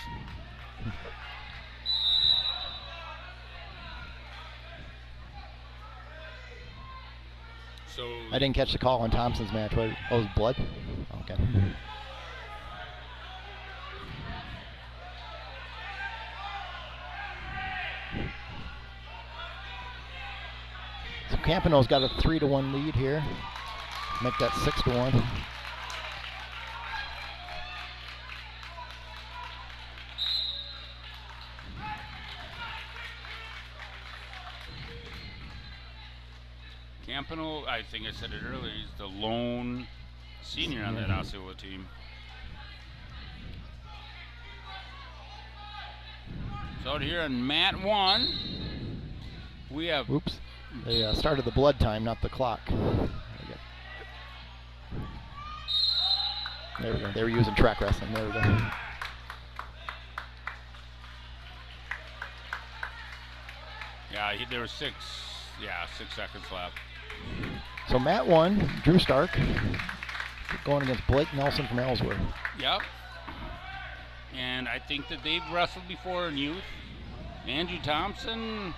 So I didn't catch the call on Thompson's match. What? Oh, it was blood? Okay. So Campano's got a 3-1 lead here. Make that 6-1. Campano, I think I said it earlier, he's the lone senior on that Osceola team. So out here on mat 1, we have... Oops. They started the blood time, not the clock. There we go. They were using track wrestling. There we go. Yeah, there were 6 seconds left. So mat 1, Drew Stark going against Blake Nelson from Ellsworth. Yep. And I think that they've wrestled before in youth. Andrew Thompson,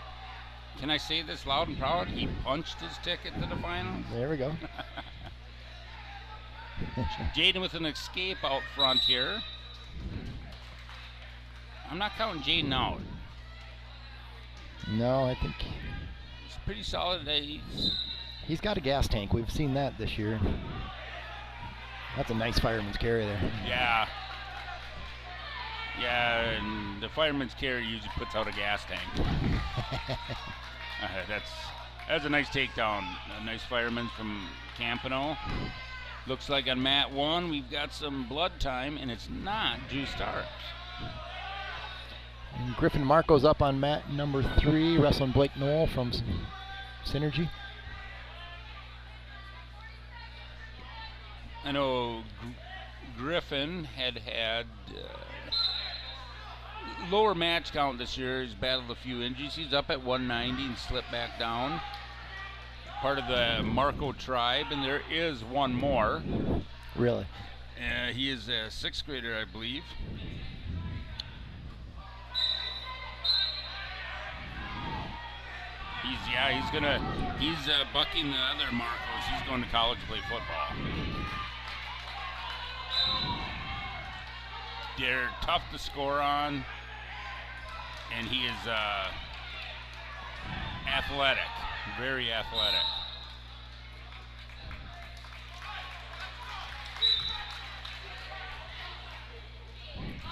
can I say this loud and proud? He punched his ticket to the finals. There we go. Jaden with an escape out front here. I'm not counting Jaden out. No, I think It's pretty solid. he's got a gas tank. We've seen that this year. That's a nice fireman's carry there. Yeah. Yeah, and the fireman's carry usually puts out a gas tank. That's a nice takedown. A nice fireman from Campano. Looks like on mat 1 we've got some blood time, and it's not Drew Starks. And Griffin Marco's up on mat number 3, wrestling Blake Knoll from Synergy. I know Griffin had lower match count this year. He's battled a few injuries. He's up at 190 and slipped back down. Part of the Marco tribe, and there is one more. Really? He is a 6th grader, I believe. He's bucking the other Marcos. He's going to college to play football. They're tough to score on, and he is athletic, very athletic.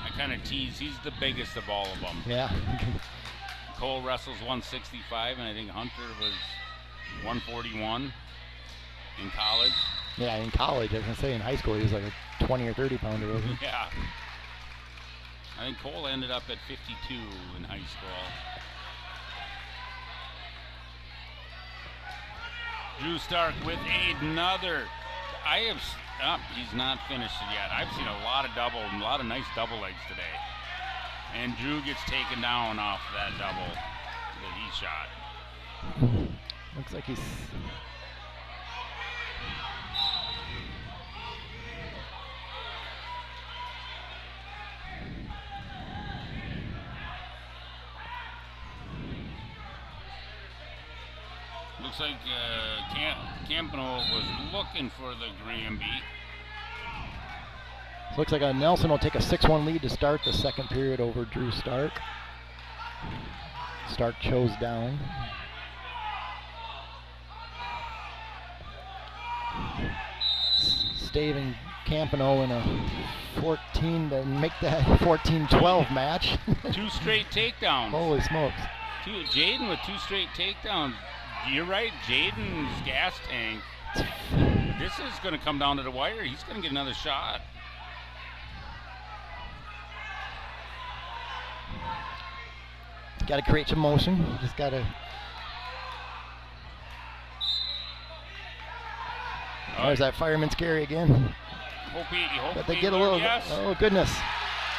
I kind of tease, he's the biggest of all of them. Yeah. Cole wrestles 165, and I think Hunter was 141 in college. Yeah, in college, I was going to say in high school, he was like a 20 or 30 pounder, wasn't he? Yeah. I think Cole ended up at 52 in high school. Drew Stark with another. He's not finished it yet. I've seen a lot of nice double legs today. And Drew gets taken down off that double that he shot. Looks like he's... Looks like Campano was looking for the Granby. Looks like Nelson will take a 6-1 lead to start the second period over Drew Stark. Stark chose down. Stave and Campano in a 14 to make that 14-12 match. 2 straight takedowns. Holy smokes. Jaden with 2 straight takedowns. You're right, Jaden's gas tank. This is going to come down to the wire. He's going to get another shot. Got to create some motion. Just got to. There's that fireman's carry again. But they get a little. Yes. Oh goodness.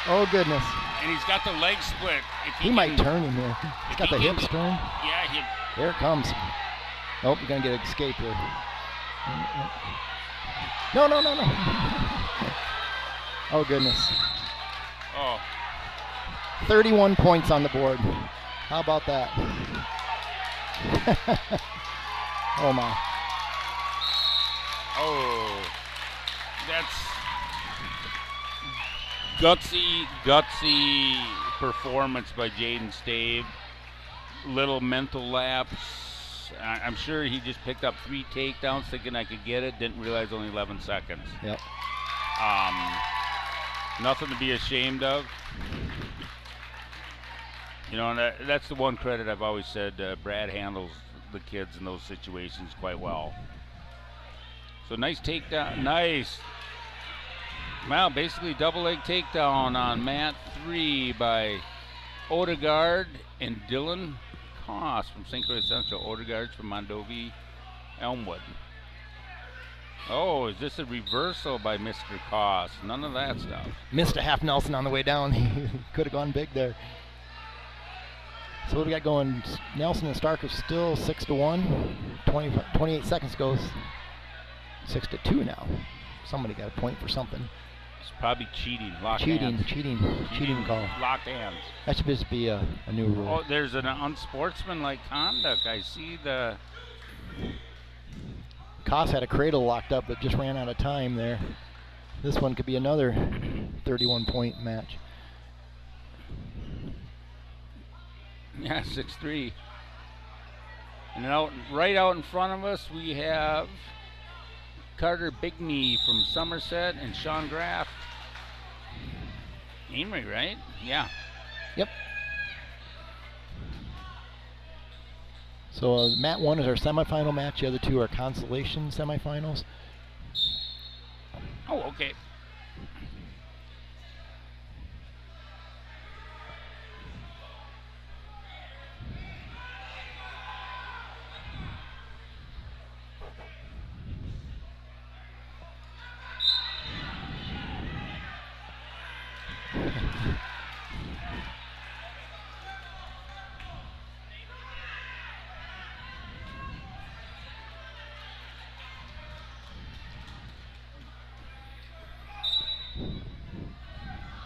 Oh goodness. And he's got the leg split. He might turn him here. He's got the hips turned. Yeah. Here it comes. Nope, you're gonna get an escape here. No. Oh goodness. Oh. 31 points on the board. How about that? Oh my. Oh. That's gutsy performance by Jaden Stave. Little mental lapse. I'm sure he just picked up 3 takedowns thinking I could get it. Didn't realize only 11 seconds. Yep. Nothing to be ashamed of. You know, and that's the one credit I've always said. Brad handles the kids in those situations quite well. So nice takedown. Nice. Well, basically double leg takedown on mat 3 by Odegaard and Dylan Koss from St. Croix Central. Odegaard's from Mondovi Elmwood. Oh, is this a reversal by Mr. Koss? None of that stuff. Missed a half Nelson on the way down. He could have gone big there. So what do we got going? Nelson and Stark are still 6-1. 28 seconds goes 6-2 now. Somebody got a point for something. It's probably cheating. Cheating call. Locked hands. That should just be a new rule. Oh, there's an unsportsmanlike conduct. I see the... Koss had a cradle locked up but just ran out of time there. This one could be another 31-point match. Yeah, 6-3. And then right out in front of us, we have Carter Bigney from Somerset and Sean Graff. Amory, right? Yeah. Yep. So mat 1 is our semifinal match. The other 2 are consolation semifinals. Oh, okay.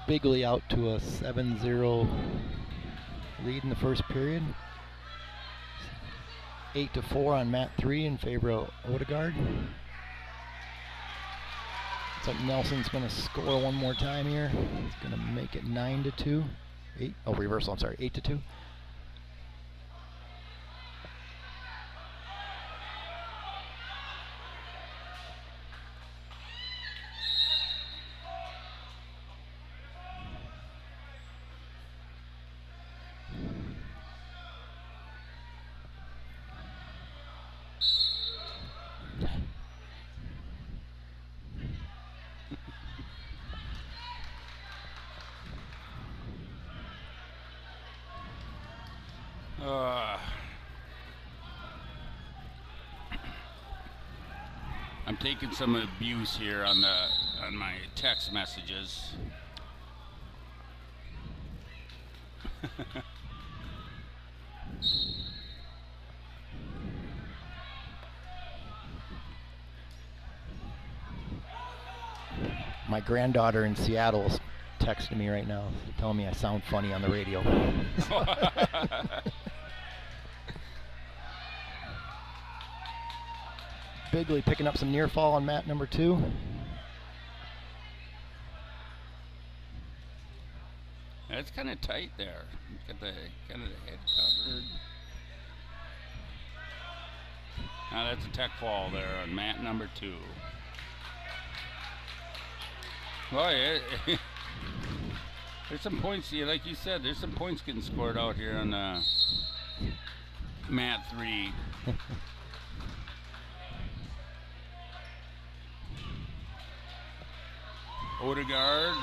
Bigley out to a 7-0 lead in the first period. 8-4 on mat 3 in favor of Odegaard. Looks like Nelson's going to score one more time here. He's going to make it 9-2. Reversal, I'm sorry, 8-2. I'm taking some abuse here on my text messages. My granddaughter in Seattle is texting me right now, telling me I sound funny on the radio. Bigley picking up some near fall on mat number 2. That's kind of tight there. Got the kind of the head covered. Now that's a tech fall there on mat number 2. Well, yeah, there's some points here, like you said. There's some points getting scored out here on mat 3. Odegaard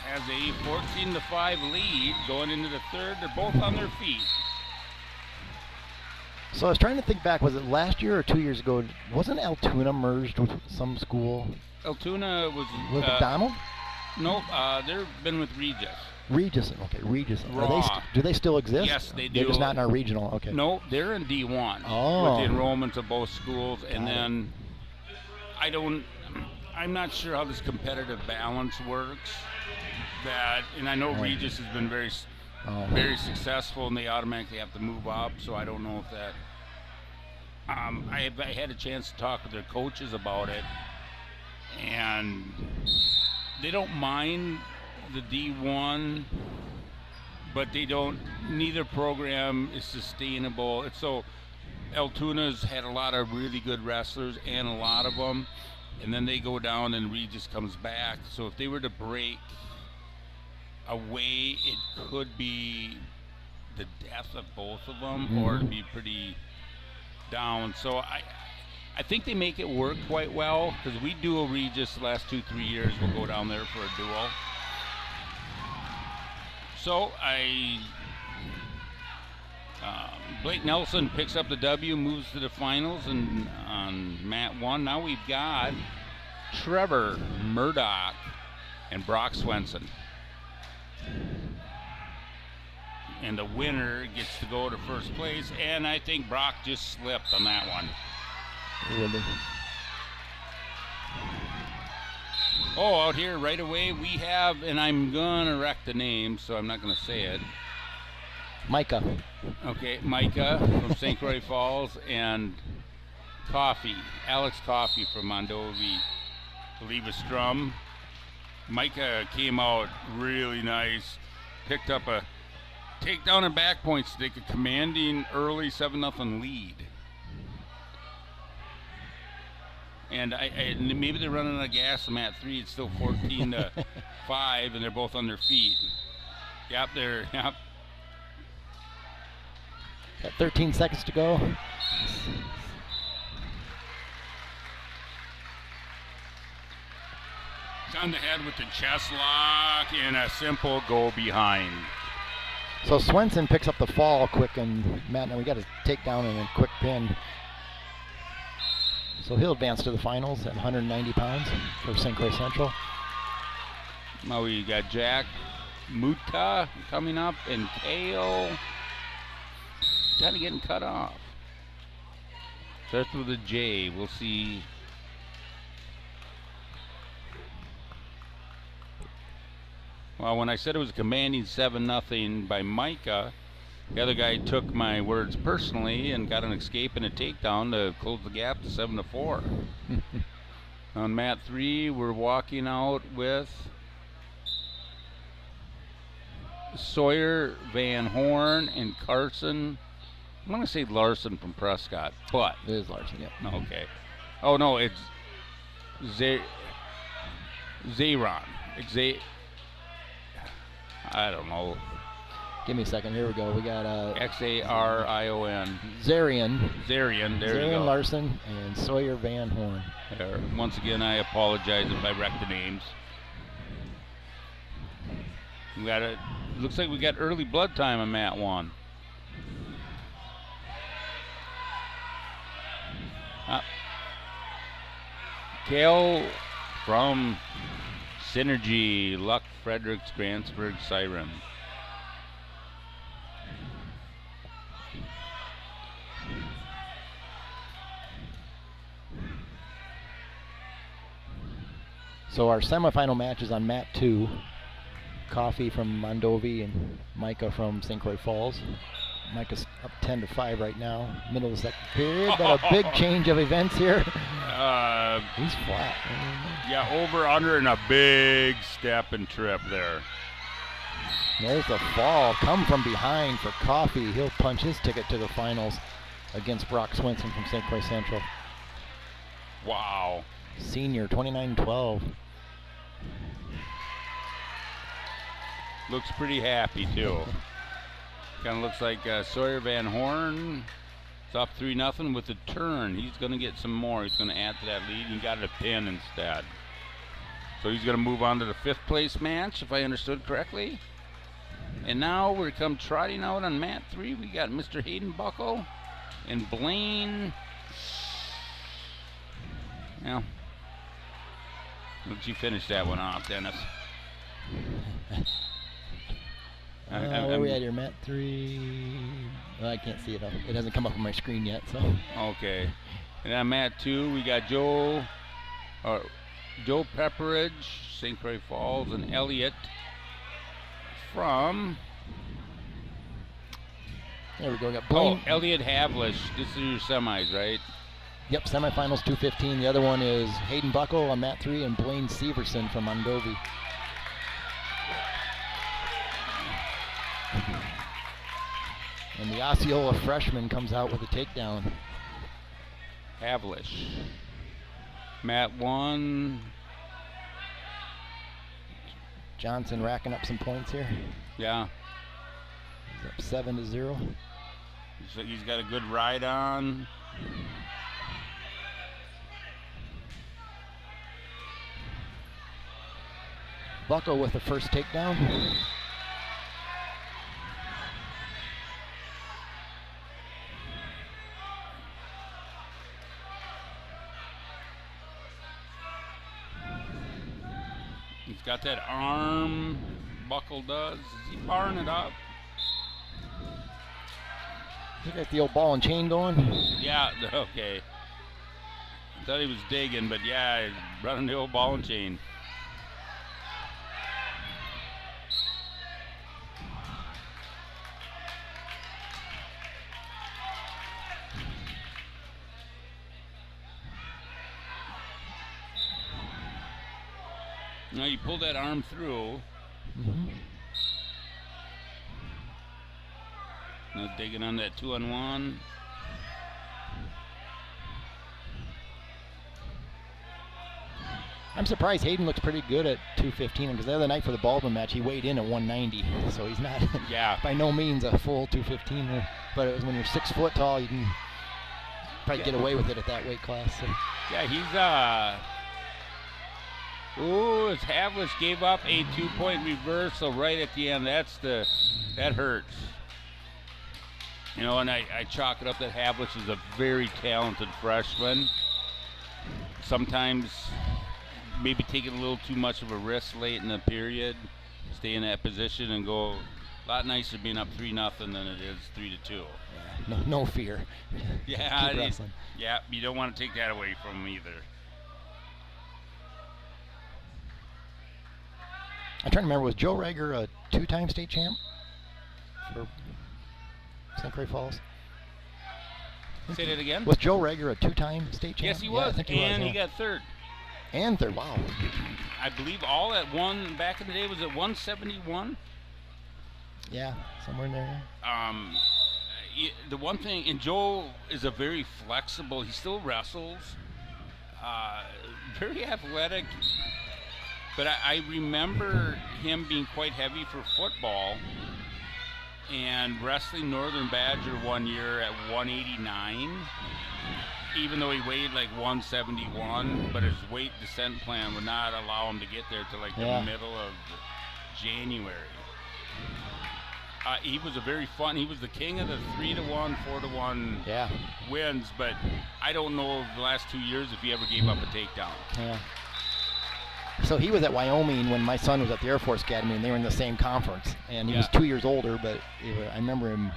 has a 14-5 lead going into the third. They're both on their feet. So I was trying to think back, was it last year or 2 years ago? Wasn't Altoona merged with some school? Altoona was... With McDonald? Nope, they've been with Regis. Regis, okay, Regis. Raw. Do they still exist? Yes, they do. They're just not in our regional, okay. No, they're in D1 Oh. with the enrollments of both schools. And Got it. then I'm not sure how this competitive balance works. And I know Regis has been very successful, and they automatically have to move up. So I don't know if that. I had a chance to talk with their coaches about it, and they don't mind the D1, but they don't. Neither program is sustainable. So Altoona's had a lot of really good wrestlers, and a lot of them. And then they go down and Regis comes back. So if they were to break away, it could be the death of both of them, or it'd be pretty down. So I think they make it work quite well, because we dual Regis the last 2-3 years. We'll go down there for a duel. So Blake Nelson picks up the W, moves to the finals, and on mat 1. Now we've got Trevor Murdoch and Brock Swenson. And the winner gets to go to first place, and I think Brock just slipped on that one. Really? Oh, out here right away we have, and I'm gonna wreck the name, so I'm not gonna say it. Micah. Okay, Micah from St. Croix Falls, and Alex Coffey from Mondovi. Leva Strum. Micah came out really nice, picked up a takedown and back points to take a commanding early 7-0 lead. And maybe they're running out of gas on mat 3. It's still 14-5, and they're both on their feet. Yep. Got 13 seconds to go. On the head with the chest lock and a simple go behind. So Swenson picks up the fall quick, and Matt, now we got a takedown and a quick pin. So he'll advance to the finals at 190 pounds for St. Croix Central. Now we got Jack Mutka coming up, and Kale kind of getting cut off. Starts with a J. We'll see. Well, when I said it was a commanding 7-0 by Micah, The other guy took my words personally and got an escape and a takedown to close the gap to 7-4. On mat 3, we're walking out with Sawyer, Van Horn, and Carson. I'm going to say Larson from Prescott, but... It is Larson, yep. Okay. Oh, no, it's Zayron. I don't know. Give me a second. Here we go. We got Xarion. Zarian. Zarian, there you Zarian go. Larson and Sawyer Van Horn. There. Once again, I apologize if I wrecked the names. We got it. Looks like we got early blood time on mat 1. Kale from Synergy, Luck, Fredericks, Grantsburg, Siren. So our semifinal match is on mat 2. Coffee from Mondovi and Micah from St. Croix Falls. Micah's up 10-5 right now, middle of the second period, but a big change of events here. He's flat. Yeah, over, under, and a big step and trip there. There's the fall. Come from behind for Coffee. He'll punch his ticket to the finals against Brock Swinson from St. Croix Central. Wow. Senior, 29-12. Looks pretty happy, too. Kind of looks like Sawyer Van Horn is up 3-0 with a turn. He's going to get some more. He's going to add to that lead. He got a pin instead. So he's going to move on to the 5th place match, if I understood correctly. And now we come trotting out on mat 3. We got Mr. Hayden Buckle and Blaine. Well, let you finish that one off, Dennis. Where are we at here, mat 3? Well, I can't see it. It hasn't come up on my screen yet. So. Okay. And on mat 2, we got Joe Pepperidge, St. Croix Falls, and Elliott from... There we go. We got Blaine. Oh, Elliott Havlish. This is your semis, right? Yep, semifinals 2:15. The other one is Hayden Buckle on mat 3 and Blaine Severson from Mondovi. And the Osceola freshman comes out with a takedown. Havlish. Mat 1. Johnson racking up some points here. Yeah. He's up 7-0. So he's got a good ride on. Buckle with the first takedown. He's got that arm, Buckle does. Is he barring it up? You got the old ball and chain going? Yeah, okay. I thought he was digging, but yeah, he's running the old ball and chain. Now you pull that arm through. Mm-hmm. Now digging on that 2-on-1. I'm surprised Hayden looks pretty good at 215 because the other night for the Baldwin match he weighed in at 190, so he's not by no means a full 215. But it was when you're 6 foot tall, you can probably get away with it at that weight class. So. Yeah, he's ooh, as Havlish gave up a 2-point reversal right at the end. That hurts. You know, and I chalk it up that Havlish is a very talented freshman. Sometimes maybe taking a little too much of a risk late in the period, stay in that position and go. A lot nicer being up 3-0 than it is 3-2. Yeah, no fear. Yeah, Keep wrestling. Yeah, you don't want to take that away from him either. I'm trying to remember, was Joe Rager a 2-time state champ? St. Croix Falls? Say that again? Was Joe Rager a 2-time state champ? Yes, he Yeah, was. I think he And was, he yeah. got third. And third, wow. I believe all at one, back in the day, was it 171? Yeah, somewhere in there. The one thing, and Joe is a very flexible, he still wrestles, very athletic, but I remember him being quite heavy for football and wrestling Northern Badger one year at 189, even though he weighed like 171, but his weight descent plan would not allow him to get there till like the middle of January. He was he was the king of the 3-1, 4-1 wins, but I don't know the last 2 years if he ever gave up a takedown. Yeah. So he was at Wyoming when my son was at the Air Force Academy, and they were in the same conference. And he was 2 years older, but I remember him.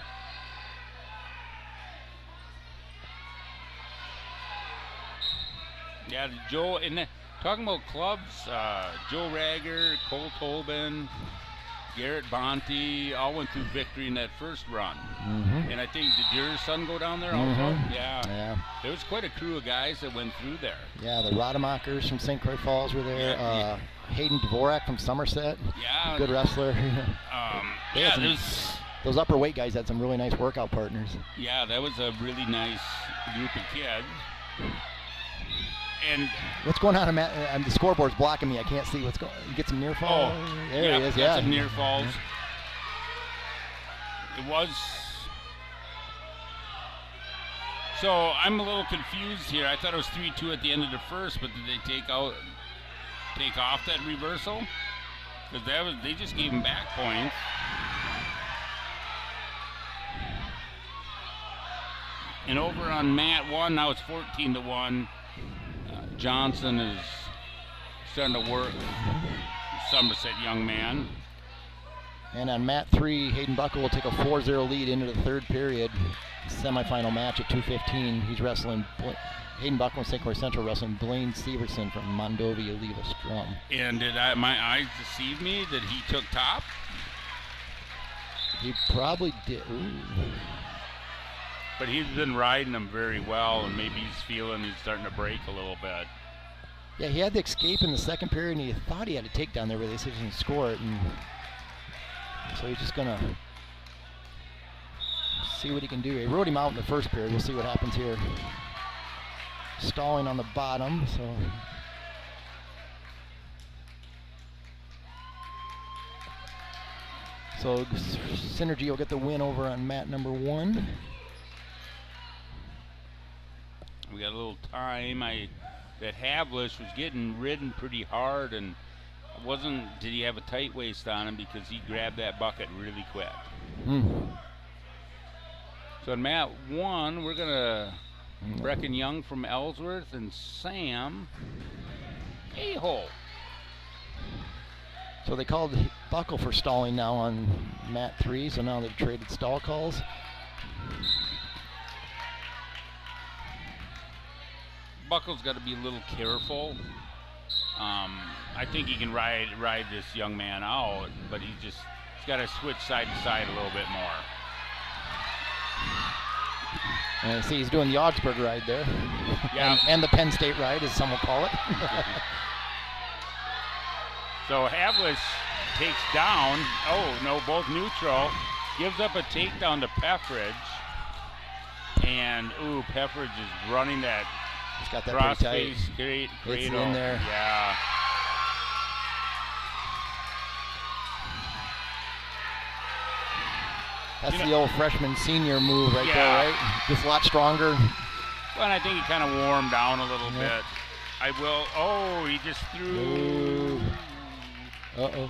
Yeah, Joe, and talking about clubs, Joe Rager, Cole Tobin, Garrett Bonte all went through victory in that first run. And I think, did your son go down there also? Yeah. There was quite a crew of guys that went through there. Yeah, the Rademakers from St. Croix Falls were there. Hayden Dvorak from Somerset. Yeah. Good wrestler. Those upper weight guys had some really nice workout partners. Yeah, that was a really nice group of kids. And what's going on? The scoreboard's blocking me. I can't see what's going on. You get some near falls? There he is, got some near falls. It was. So I'm a little confused here. I thought it was 3-2 at the end of the first, but did they take off that reversal? Because they just gave him back points. And over on mat 1, now it's 14-1. Johnson is starting to work. Somerset young man. And on mat 3, Hayden Buckle will take a 4-0 lead into the third period. Semifinal match at 2:15. He's wrestling Hayden Buckle and St. Croix Central wrestling Blaine Severson from Mondovia Leva Strum. And did my eyes deceive me that he took top? He probably did. Ooh. But he's been riding them very well, and maybe he's starting to break a little bit. Yeah, he had the escape in the second period, and he thought he had a takedown there, but they said he didn't score it. And so he's just going to see what he can do. He rode him out in the first period. We'll see what happens here. Stalling on the bottom, so. So Synergy will get the win over on mat number 1. We got a little time. That Havlish was getting ridden pretty hard, and did he have a tight waist on him because he grabbed that bucket really quick. So in mat 1, we're gonna Brecken Young from Ellsworth and Sam Aho. So they called Buckle for stalling now on mat 3, so now they've traded stall calls. Buckle's got to be a little careful. I think he can ride this young man out, but he's got to switch side to side a little bit more. And see, he's doing the Augsburg ride there. Yeah. and the Penn State ride, as some will call it. So Havlish takes down. Oh, no, both neutral. Gives up a takedown to Peffridge. And, Peffridge is running that. He's got that pretty tight. Great, it's in there. Yeah. That's the old freshman senior move right there, right? Just a lot stronger. Well, and I think he kind of warmed down a little bit. He just threw. Uh-oh.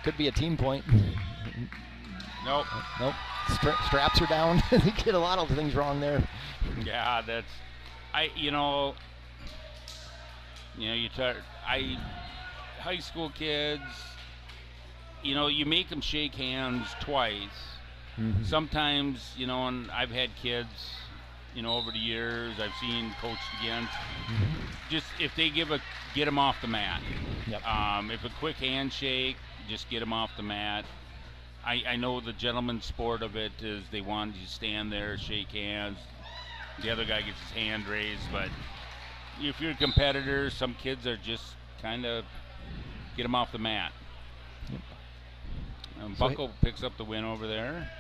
Could be a team point. Nope. Nope. Straps are down. They did a lot of things wrong there. Yeah, high school kids, you make them shake hands twice. Sometimes, and I've had kids, over the years I've seen coached against. Just if they get them off the mat. Yep. If a quick handshake, just get them off the mat. I know the gentleman's sport of it is they want you to stand there, shake hands. The other guy gets his hand raised, but if you're a competitor, some kids are just kind of get them off the mat. Yep. Buckle picks up the win over there.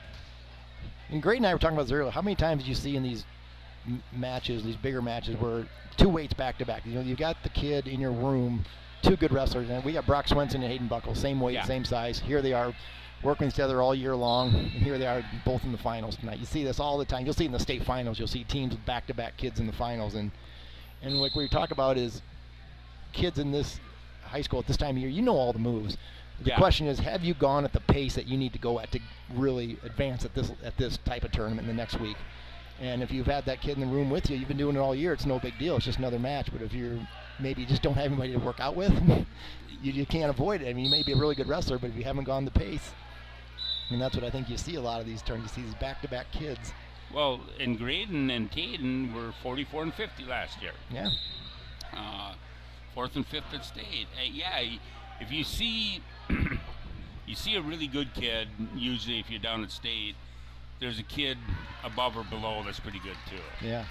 And Greg and I were talking about this earlier. How many times did you see in these matches, these bigger matches, where two weights back to back? You know, you got the kid in your room, two good wrestlers, and we got Brock Swenson and Hayden Buckle, same weight, same size. Here they are working together all year long, and here they are both in the finals tonight. You see this all the time. You'll see it in the state finals. You'll see teams with back-to-back kids in the finals, and like we talk about is kids in this high school at this time of year, you know all the moves. The question is, have you gone at the pace that you need to go at to really advance at this type of tournament in the next week? And if you've had that kid in the room with you, you've been doing it all year, it's no big deal. It's just another match. But if you're maybe you just don't have anybody to work out with, you can't avoid it. I mean, you may be a really good wrestler, but if you haven't gone the pace, and that's what I think you see a lot of these tournaments. You see these back-to-back kids. Well, and Graydon and Taden were 44 and 50 last year. Yeah. 4th and 5th at state. If you see a really good kid, usually if you're down at state, there's a kid above or below that's pretty good too. Yeah.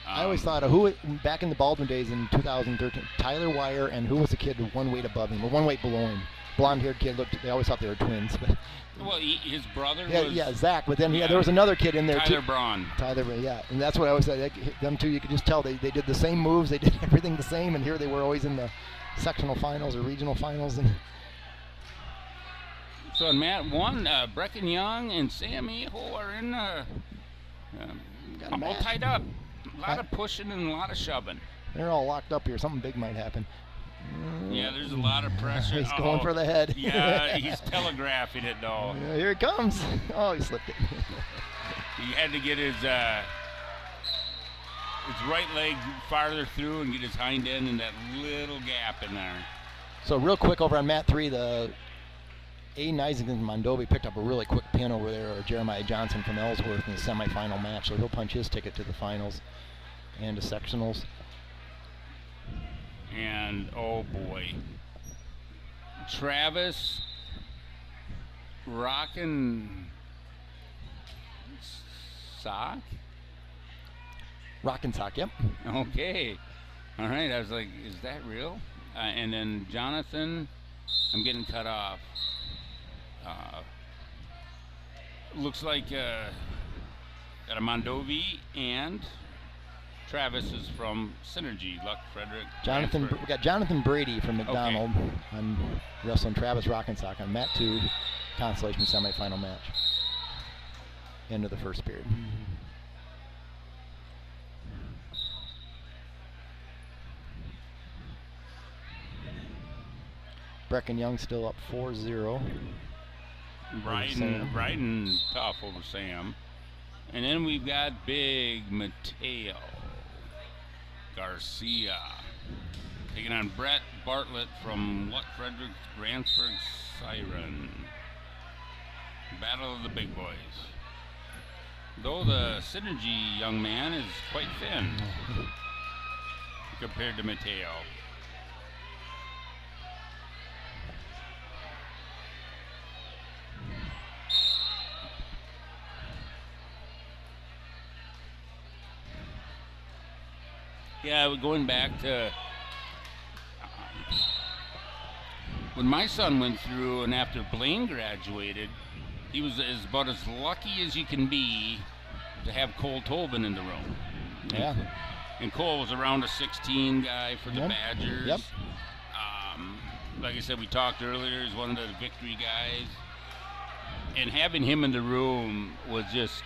I always thought of back in the Baldwin days in 2013, Tyler Wire, and who was the kid one weight above him or one weight below him? Blonde-haired kid. They always thought they were twins. But well, his brother was... Zach. But then there was another kid in there Tyler too. Braun. Tyler, and that's what I always said. Them two, you could just tell they did the same moves. They did everything the same, and here they were always in the sectional finals or regional finals. And so in Mat 1, Brecken Young and Sam Eho are in all tied up. A lot of pushing and a lot of shoving. They're all locked up here. Something big might happen. Yeah, there's a lot of pressure. He's going for the head. Yeah, he's telegraphing it, though. Yeah, here it comes. Oh, he slipped it. He had to get his right leg farther through and get his hind end in that little gap in there. So real quick over on Mat 3, the Aiden Isington from Mondovi picked up a really quick pin over there, or Jeremiah Johnson from Ellsworth in the semifinal match, so he'll punch his ticket to the finals and to sectionals. And, oh boy, Travis Rockin' Sock? Rockin' Sock, yep. Okay. All right, I was like, is that real? And then Jonathan, I'm getting cut off. Looks like got a Mondovi and Travis is from Synergy, Luck Frederick. We got Jonathan Brady from McDonald on wrestling Travis Rockensock on Mat 2, Consolation semifinal match. End of the first period. Brecken Young still up 4-0. Riding tough over Sam. And then we've got Big Mateo Garcia taking on Brett Bartlett from Luck Frederick Ransford Siren. Battle of the big boys. Though the Synergy young man is quite thin compared to Mateo. Yeah, going back to when my son went through, and after Blaine graduated, he was about as lucky as you can be to have Cole Tobin in the room. Yeah. And Cole was around a 16 guy for the Badgers. Yep. Like I said, we talked earlier, he's one of the victory guys. And having him in the room was just,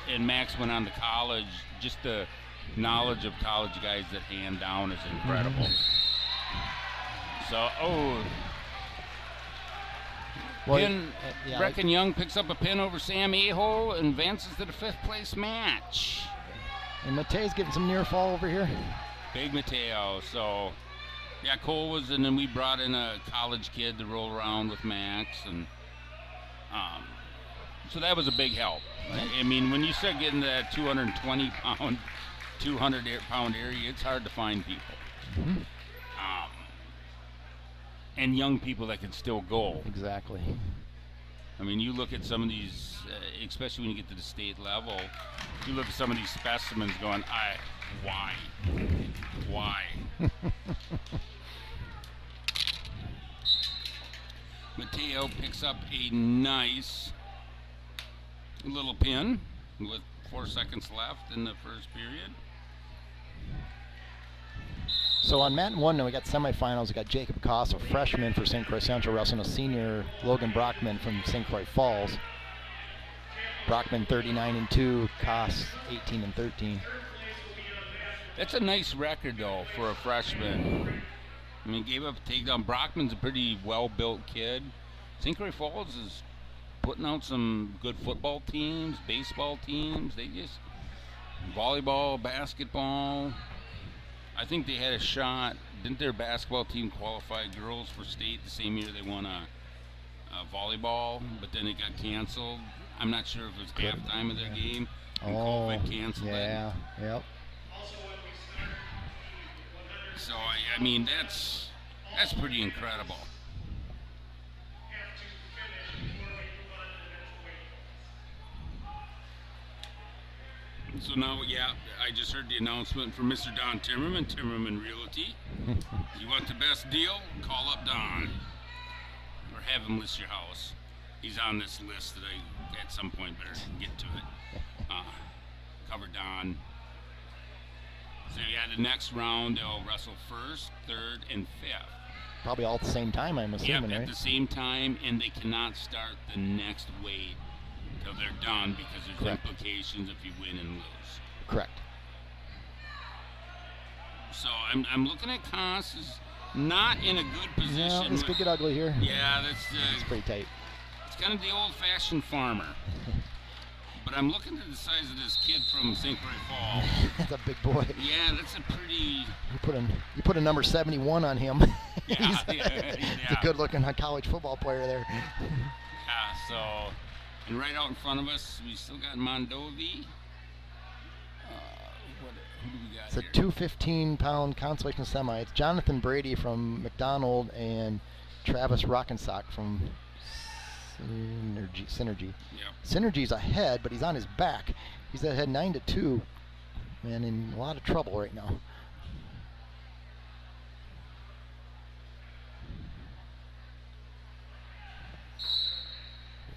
and Max went on to college, just the knowledge of college guys that hand down is incredible. So, Brecken Young picks up a pin over Sam Eho and advances to the 5th place match. And Mateo's getting some near fall over here. Big Mateo. So, yeah, Cole was, and then we brought in a college kid to roll around with Max, and so that was a big help. I mean, when you start getting that 220-pound, 200-pound area, it's hard to find people. Mm-hmm. And young people that can still go. Exactly. I mean, you look at some of these, especially when you get to the state level, you look at some of these specimens going, why? Why? Mateo picks up a nice little pin with 4 seconds left in the first period. So on mat 1, now we got semifinals. We got Jacob Koss, a freshman for St. Croix Central, wrestling a senior, Logan Brockman from St. Croix Falls. Brockman 39-2, Koss 18-13. That's a nice record, though, for a freshman. I mean, gave up a takedown. Brockman's a pretty well-built kid. St. Croix Falls is putting out some good football teams, baseball teams. They just volleyball, basketball. I think they had a shot. Didn't their basketball team qualify girls for state the same year they won a volleyball? But then it got canceled. I'm not sure if it was halftime of their game. And COVID canceled it. Yeah, yep. So I mean that's pretty incredible. So now, yeah, I just heard the announcement from Mr. Don Timmerman Realty. You want the best deal? Call up Don. Or have him list your house. He's on this list that I, at some point, better get to it. Cover Don. So, yeah, the next round, they'll wrestle first, third, and fifth. Probably all at the same time, I'm assuming, Yep, right? at the same time, and they cannot start the next weight till they're done because there's Correct. implications if you win and lose. Correct. So I'm looking at Koss is not in a good position. No, this could get ugly here. Yeah, It's pretty tight. it's kind of the old-fashioned farmer. But I'm looking at the size of this kid from St. Croix Falls. That's a big boy. Yeah, that's a pretty. You put a number 71 on him. Yeah, He's yeah. a good-looking college football player there. Yeah, so. And right out in front of us, we still got Mondovi. Who do we got It's a here? 215-pound consolation semi. It's Jonathan Brady from McDonald and Travis Rockensock from Synergy. Yep. Synergy's ahead, but he's on his back. He's ahead 9-2, and in a lot of trouble right now.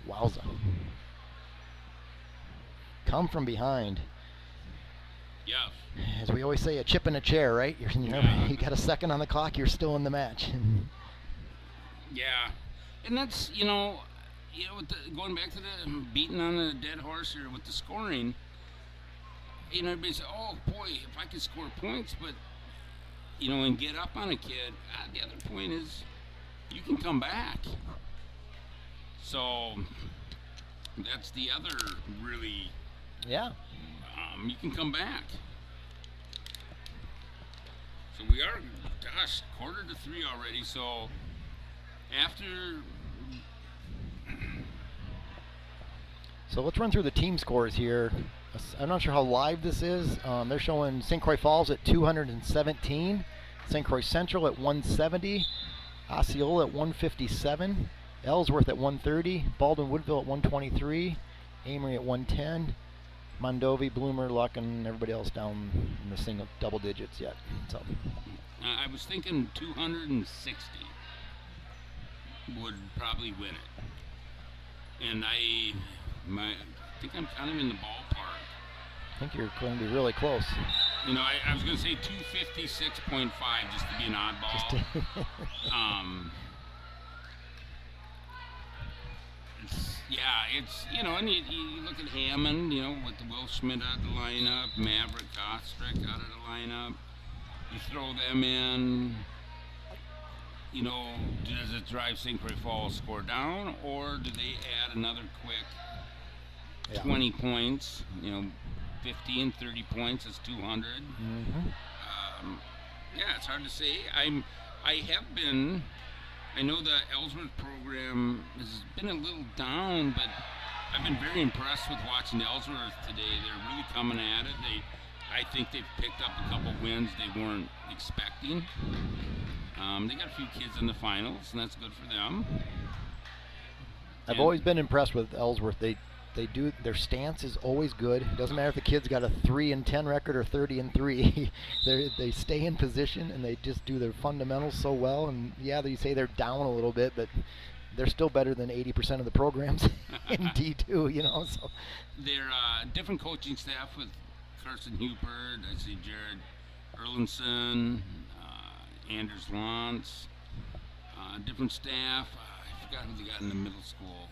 Wowza. Come from behind. Yeah. As we always say, a chip in a chair, right? You got a second on the clock, you're still in the match. Yeah. And that's, with going back to the beating on a dead horse here with the scoring, everybody says, oh, boy, if I could score points, but, and get up on a kid, the other point is you can come back. So that's the other really, Yeah. you can come back. So we are, 2:45 already, so after... So let's run through the team scores here. I'm not sure how live this is. They're showing St. Croix Falls at 217, St. Croix Central at 170, Osceola at 157, Ellsworth at 130, Baldwin-Woodville at 123, Amory at 110, Mondovi, Bloomer, Luck, and everybody else down in the double digits yet. So I was thinking 260 would probably win it. And I think I'm kind of in the ballpark. I think you're going to be really close. I was going to say 256.5 just to be an oddball. And you look at Hammond, with the Will Schmidt out of the lineup, Maverick Ostrick out of the lineup. You throw them in, does it drive St. Croix Falls score down, or do they add another quick 20 points, 15, 30 points is 200. Mm-hmm. It's hard to say. I know the Ellsworth program has been a little down, but I've been very impressed with watching Ellsworth today. They're really coming at it. I think they've picked up a couple wins they weren't expecting. They got a few kids in the finals, and that's good for them. I've always been impressed with Ellsworth. They do, their stance is always good. It doesn't matter if the kid's got a 3-10 record or 30-3. They stay in position and they just do their fundamentals so well. And yeah, they say they're down a little bit, but they're still better than 80% of the programs in D2. You know, so they're different coaching staff with Carson Hupert. I see Jared Erlinson, Anders Lantz, different staff. I forgot who they got in the middle school.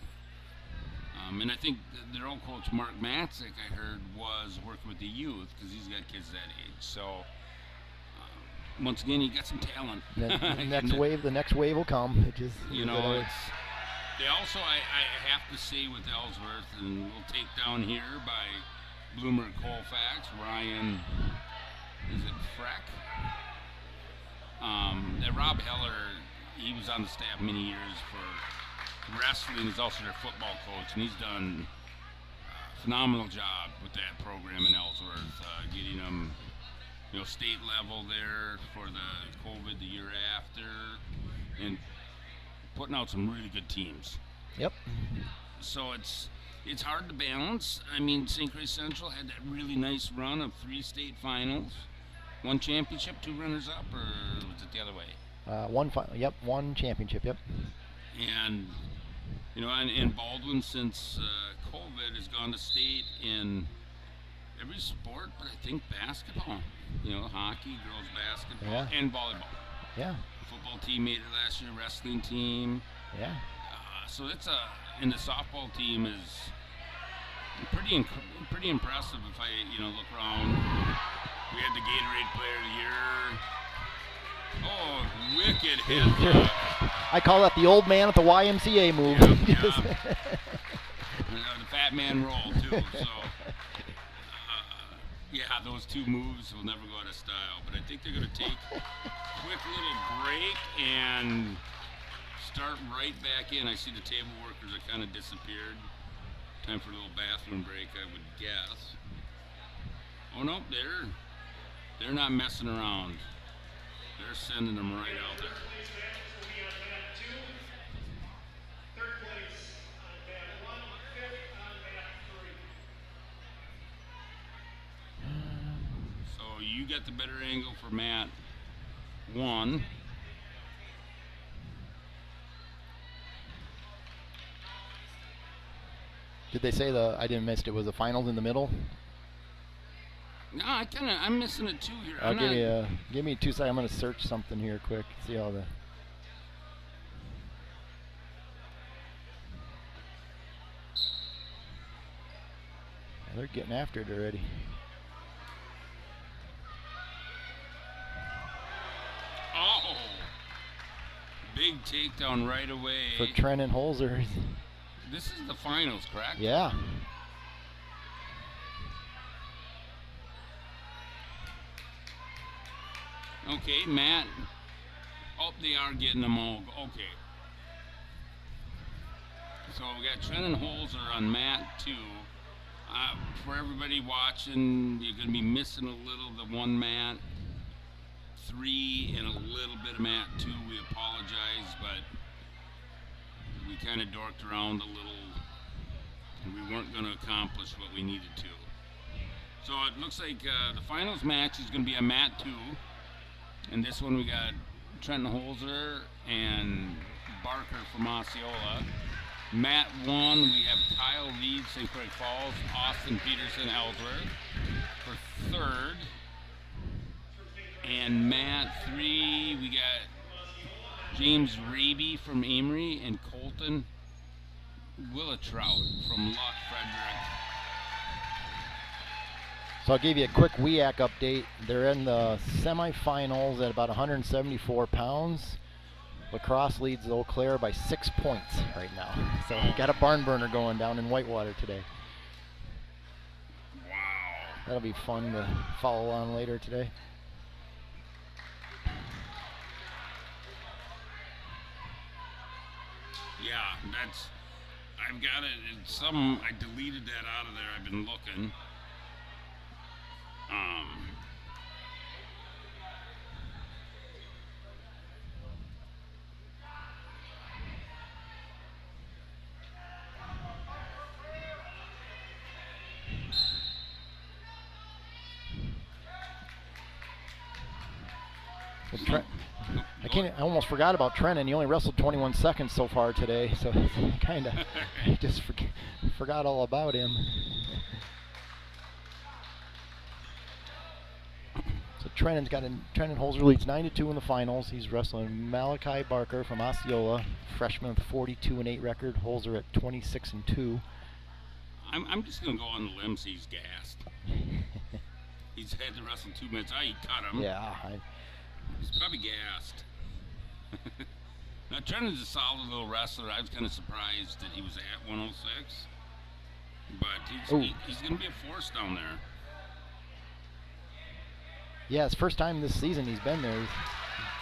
And I think their old coach, Mark Matzik, I heard, was working with the youth because he's got kids that age. So, once again, he got some talent. The next wave will come. It just, you know, they also, I have to say with Ellsworth, and we'll take down here by Bloomer Colfax, Ryan, is it Freck? That Rob Heller, he was on the staff many years for wrestling. He's also their football coach, and he's done a phenomenal job with that program in Ellsworth, getting them, you know, state level there for the COVID the year after, and putting out some really good teams. Yep. So it's hard to balance. I mean, St. Croix Central had that really nice run of 3 state finals, 1 championship, 2 runners-up, or was it the other way? One championship, yep. And, you know, and Baldwin, since COVID, has gone to state in every sport, but I think basketball. You know, hockey, girls basketball, and volleyball. Yeah. Football team made it last year, wrestling team. Yeah. So it's and the softball team is pretty impressive. If I, you know, look around, we had the Gatorade Player of the Year. Oh, wicked hit! I call that the old man at the YMCA move. Yeah. The fat man roll too. So, yeah, those 2 moves will never go out of style. But I think they're going to take a quick little break and start right back in. I see the table workers have kind of disappeared. Time for a little bathroom break, I would guess. Oh no, they're not messing around. They're sending them right out there. Third place on mat 1, fifth on mat 3. So you got the better angle for mat 1. Did they say I didn't miss it, was the finals in the middle? No, I'm missing it too here. Give me 2 seconds. I'm going to search something here quick. See how the. They're getting after it already. Oh, big takedown right away for Trent and Holzer. This is the finals, correct? Yeah. Okay, Matt. Oh, they are getting them all. Okay. So we got Trent and Holzer on mat 2. For everybody watching, you're going to be missing a little of the 1 mat 3 and a little bit of mat 2. We apologize, but we kind of dorked around a little, and we weren't going to accomplish what we needed to. So it looks like the finals match is going to be a mat 2, and this one we got Trenton Holzer and Barker from Osceola. Mat 1, we have Kyle Reed, St. Croix Falls, Austin Peterson, Ellsworth for 3rd. And mat 3, we got James Raby from Amory and Colton Willatrout from Luck Frederick. So I'll give you a quick WIAC update. They're in the semifinals at about 174 pounds. Lacrosse leads Eau Claire by 6 points right now. So we got a barn burner going down in Whitewater today. Wow. That'll be fun to follow on later today. Yeah, I've got it. I deleted that out of there. I've been looking. Well, I almost forgot about Trenton. He only wrestled 21 seconds so far today, so kind of just forgot all about him. So Trenton Holzer leads 9-2 in the finals. He's wrestling Malachi Barker from Osceola, freshman with a 42-8 record. Holzer at 26-2. I'm just gonna go on the limb. He's gassed. He's had to wrestle 2 minutes. He cut him. Yeah. He's probably gassed. Now Trenton's a solid little wrestler. I was kind of surprised that he was at 106, but he's gonna be a force down there. Yeah, it's first time this season he's been there. He's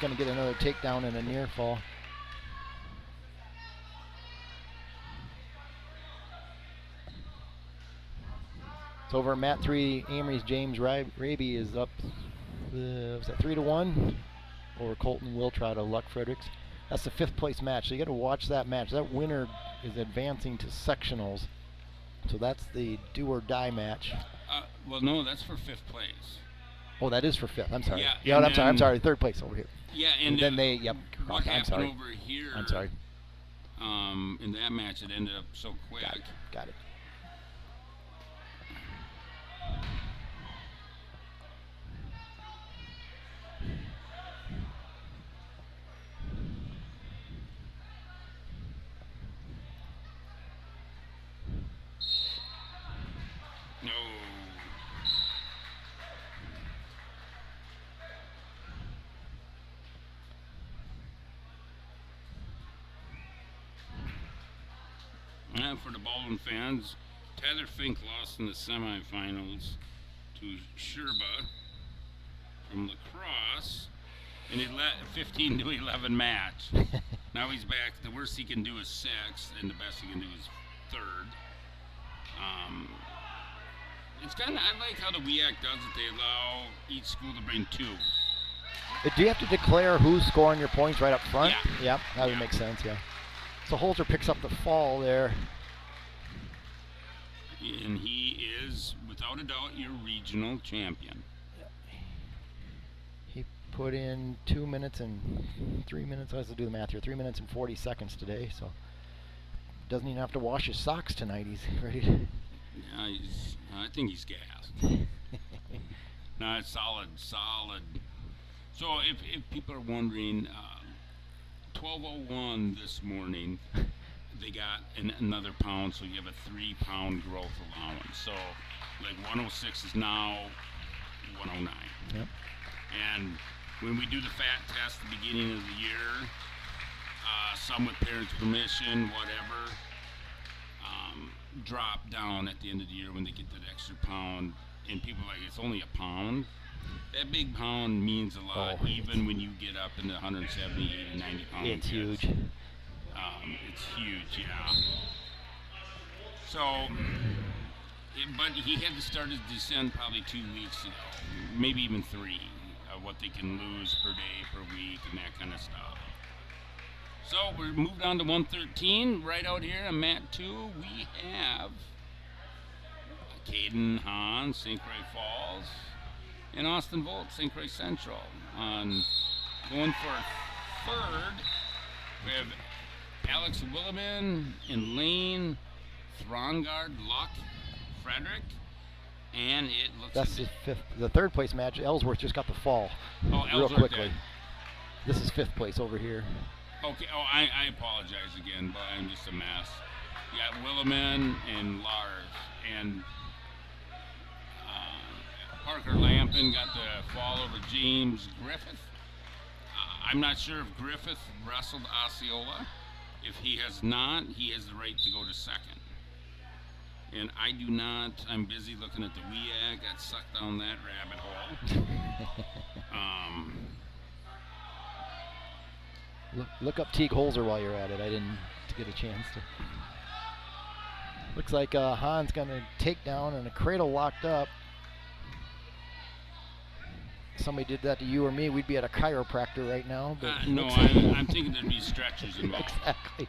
going to get another takedown and a near fall. It's over Mat 3. Amory's James Raby is up, was that 3-1? Over Colton Wiltrot of Luck Fredericks. That's the 5th place match, so you got to watch that match. That winner is advancing to sectionals. So that's the do or die match. Well, no, that's for 5th place. Oh, that is for 5th. I'm sorry. Yeah, I'm sorry. 3rd place over here. Yeah, and then they, what I'm happened sorry. over here? I'm sorry. In that match, it ended up so quick. Got it. No. And for the Baldwin fans, Tyler Fink lost in the semifinals to Sherba from lacrosse in a 15-11 match. Now he's back. The worst he can do is 6th, and the best he can do is 3rd. It's kind of, I like how the WIAA does it. They allow each school to bring 2. Do you have to declare who's scoring your points right up front? Yeah. Yep, that would make sense, yeah. So Holzer picks up the fall there. And he is, without a doubt, your regional champion. He put in 2 minutes and 3 minutes. Let's do the math here. 3 minutes and 40 seconds today, so doesn't even have to wash his socks tonight. He's ready to. Yeah, I think he's gassed. No, it's solid. So if people are wondering, 12:01 this morning, they got another pound, so you have a 3-pound growth allowance. So like 106 is now 109. Yep. And when we do the fat test at the beginning of the year, some with parents' permission, whatever, drop down at the end of the year when they get that extra pound, and people are like, it's only a pound. That big pound means a lot, even when you get up into 170, 80, 90 pounds. It's huge. It's huge, yeah. So, but he had to start his descent probably 2 weeks ago, maybe even 3, what they can lose per day, per week, and that kind of stuff. So we're moved on to 113. Right out here on mat 2, we have Caden Hahn, St. Croix Falls, and Austin Volt, St. Croix Central. Going for 3rd, we have Alex Williman and Lane Throngard Luck Frederick. And it looks That's the 3rd place match. Ellsworth just got the fall. Oh, real Ellsworth quickly. did. This is 5th place over here. Okay, I apologize again, but I'm just a mess. You got Williman and Lars, and Parker Lampin got the fall over James Griffith. I'm not sure if Griffith wrestled Osceola. If he has not, he has the right to go to 2nd. And I do not. I'm busy looking at the WIAA. Got sucked down that rabbit hole. Look up Teague Holzer while you're at it. I didn't get a chance to. Looks like Hahn's going to take down and a cradle locked up. If somebody did that to you or me, we'd be at a chiropractor right now. But no, I'm thinking there'd be stretchers involved. Exactly.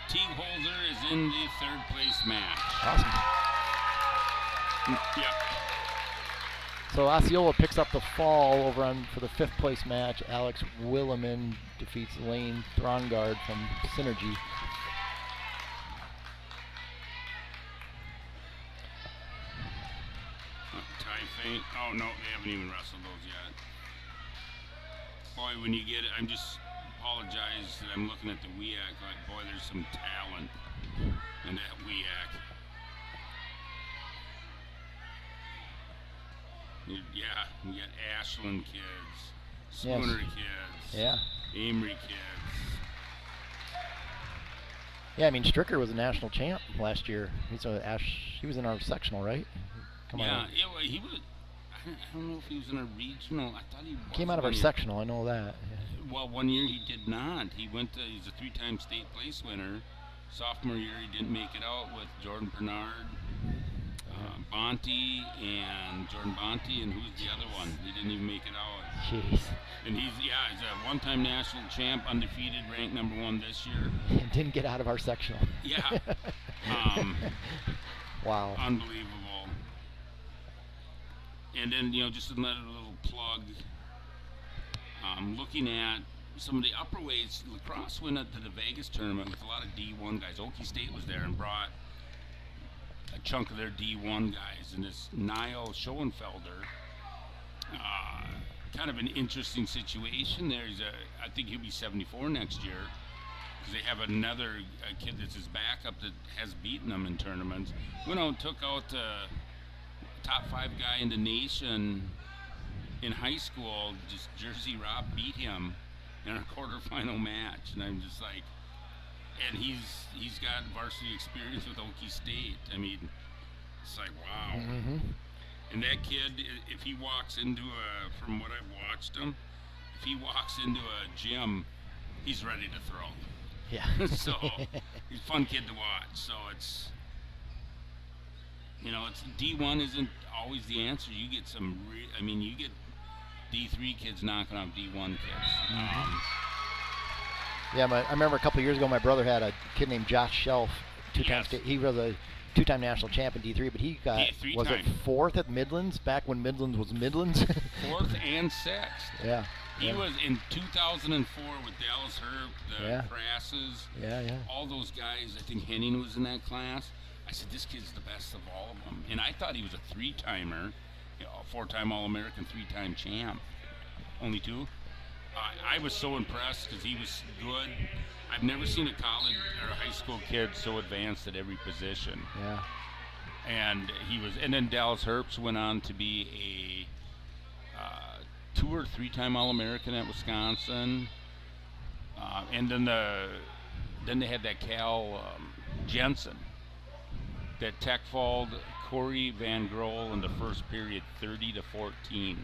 Teague Holzer is in the third place match. Awesome. Yep. So Osceola picks up the fall over for the 5th place match. Alex Willeman defeats Lane Throngard from Synergy. Tie feint. Oh no, they haven't even wrestled those yet. Boy, when you get it, I'm just apologize that I'm looking at the WIAC. Like, boy, there's some talent in that WIAC. Yeah, we got Ashland kids, Spooner kids, Yeah. Amory kids. Yeah, I mean Stricker was a national champ last year. He was in our sectional, right? He was. I don't know if he was in a regional. I thought he was. Came out of our sectional. I know that. Yeah. Well, one year he did not. He's a 3-time state place winner. Sophomore year he didn't make it out with Jordan Bernard, Bonte, and Jordan Bonte, and who's the other one? He didn't even make it out. Jeez. And he's a one-time national champ, undefeated, ranked #1 this year. Didn't get out of our sectional. Yeah. Wow. Unbelievable. And then, just another little plug. Looking at some of the upper weights, lacrosse went up to the Vegas tournament with a lot of D1 guys. Okie State was there and brought a chunk of their D1 guys. And this Niall Schoenfelder, kind of an interesting situation. I think he'll be 74 next year because they have another kid that's his backup that has beaten them in tournaments. Went out and took out top 5 guy in the nation in high school. Just Jersey Rob beat him in a quarterfinal match, and I'm just like, and he's got varsity experience with Okie State. I mean, it's like, wow. Mm-hmm. And that kid, if he walks into from what I've watched him, if he walks into a gym, he's ready to throw. Yeah. So he's a fun kid to watch. So it's D1 isn't always the answer. You get you get D3 kids knocking off D1 kids. Mm-hmm. Yeah, I remember a couple of years ago, my brother had a kid named Josh Shelf, 2-time state. He was a 2-time national champ in D3, but he got, was it 4th at Midlands, back when Midlands was Midlands? 4th and 6th. Yeah. He was in 2004 with Dallas Herb, the Crasses, all those guys. I think Henning was in that class. I said, this kid's the best of all of them. And I thought he was a 3-timer, a 4-time All-American, 3-time champ. Only 2. I was so impressed because he was good. I've never seen a college or a high school kid so advanced at every position. Yeah. And and then Dallas Herbst went on to be a 2 or 3-time All-American at Wisconsin. And then they had that Cal Jensen that tech-falled Corey Van Groel in the first period 30-14.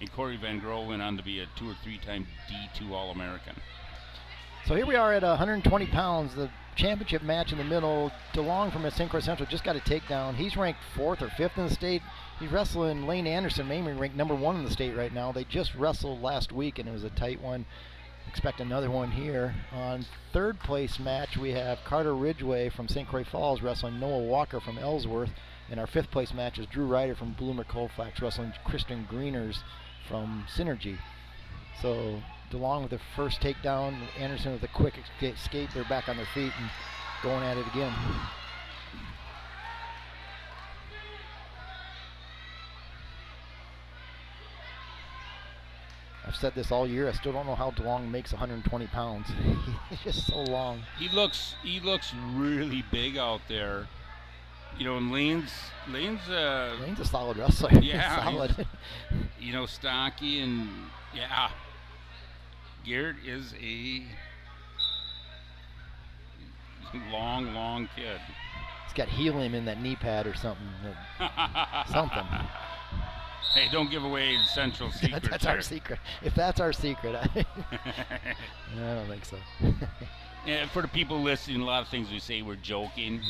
And Corey Van Groel went on to be a 2 or 3-time D2 All-American. So here we are at 120 pounds, the championship match in the middle. DeLong from St. Croix Central just got a takedown. He's ranked 4th or 5th in the state. He's wrestling Lane Anderson, mainly ranked #1 in the state right now. They just wrestled last week, and it was a tight one. Expect another one here. On 3rd place match, we have Carter Ridgway from St. Croix Falls wrestling Noah Walker from Ellsworth. And our 5th place match is Drew Ryder from Bloomer Colfax wrestling Kristen Greeners from Synergy. So DeLong with the first takedown, Anderson with a quick escape. They're back on their feet and going at it again. I've said this all year. I still don't know how DeLong makes 120 pounds. He's just so long. He looks really big out there. And Lane's a solid wrestler. Yeah, solid. Stocky and Garrett is a long kid. He's got helium in that knee pad or something. Something. Hey, don't give away Central secrets. That's our secret. If that's our secret, I don't think so. Yeah, for the people listening, a lot of things we say we're joking.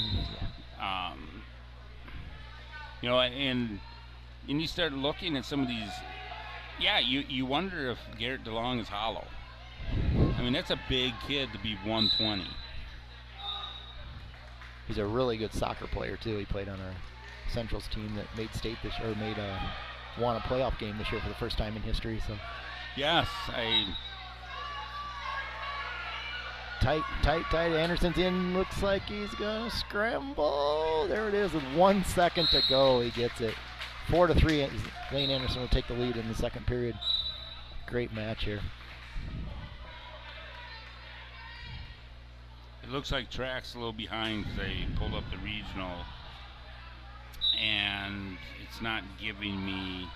And you start looking at some of these. Yeah, you wonder if Garrett DeLong is hollow. I mean, that's a big kid to be 120. He's a really good soccer player too. He played on our Central's team that made state this or won a playoff game this year for the first time in history. So Yes, tight. Anderson's in. Looks like he's gonna scramble. There it is with 1 second to go. He gets it. 4-3. Lane Anderson will take the lead in the second period. Great match here. It looks like track's a little behind because they pulled up the regional, and it's not giving me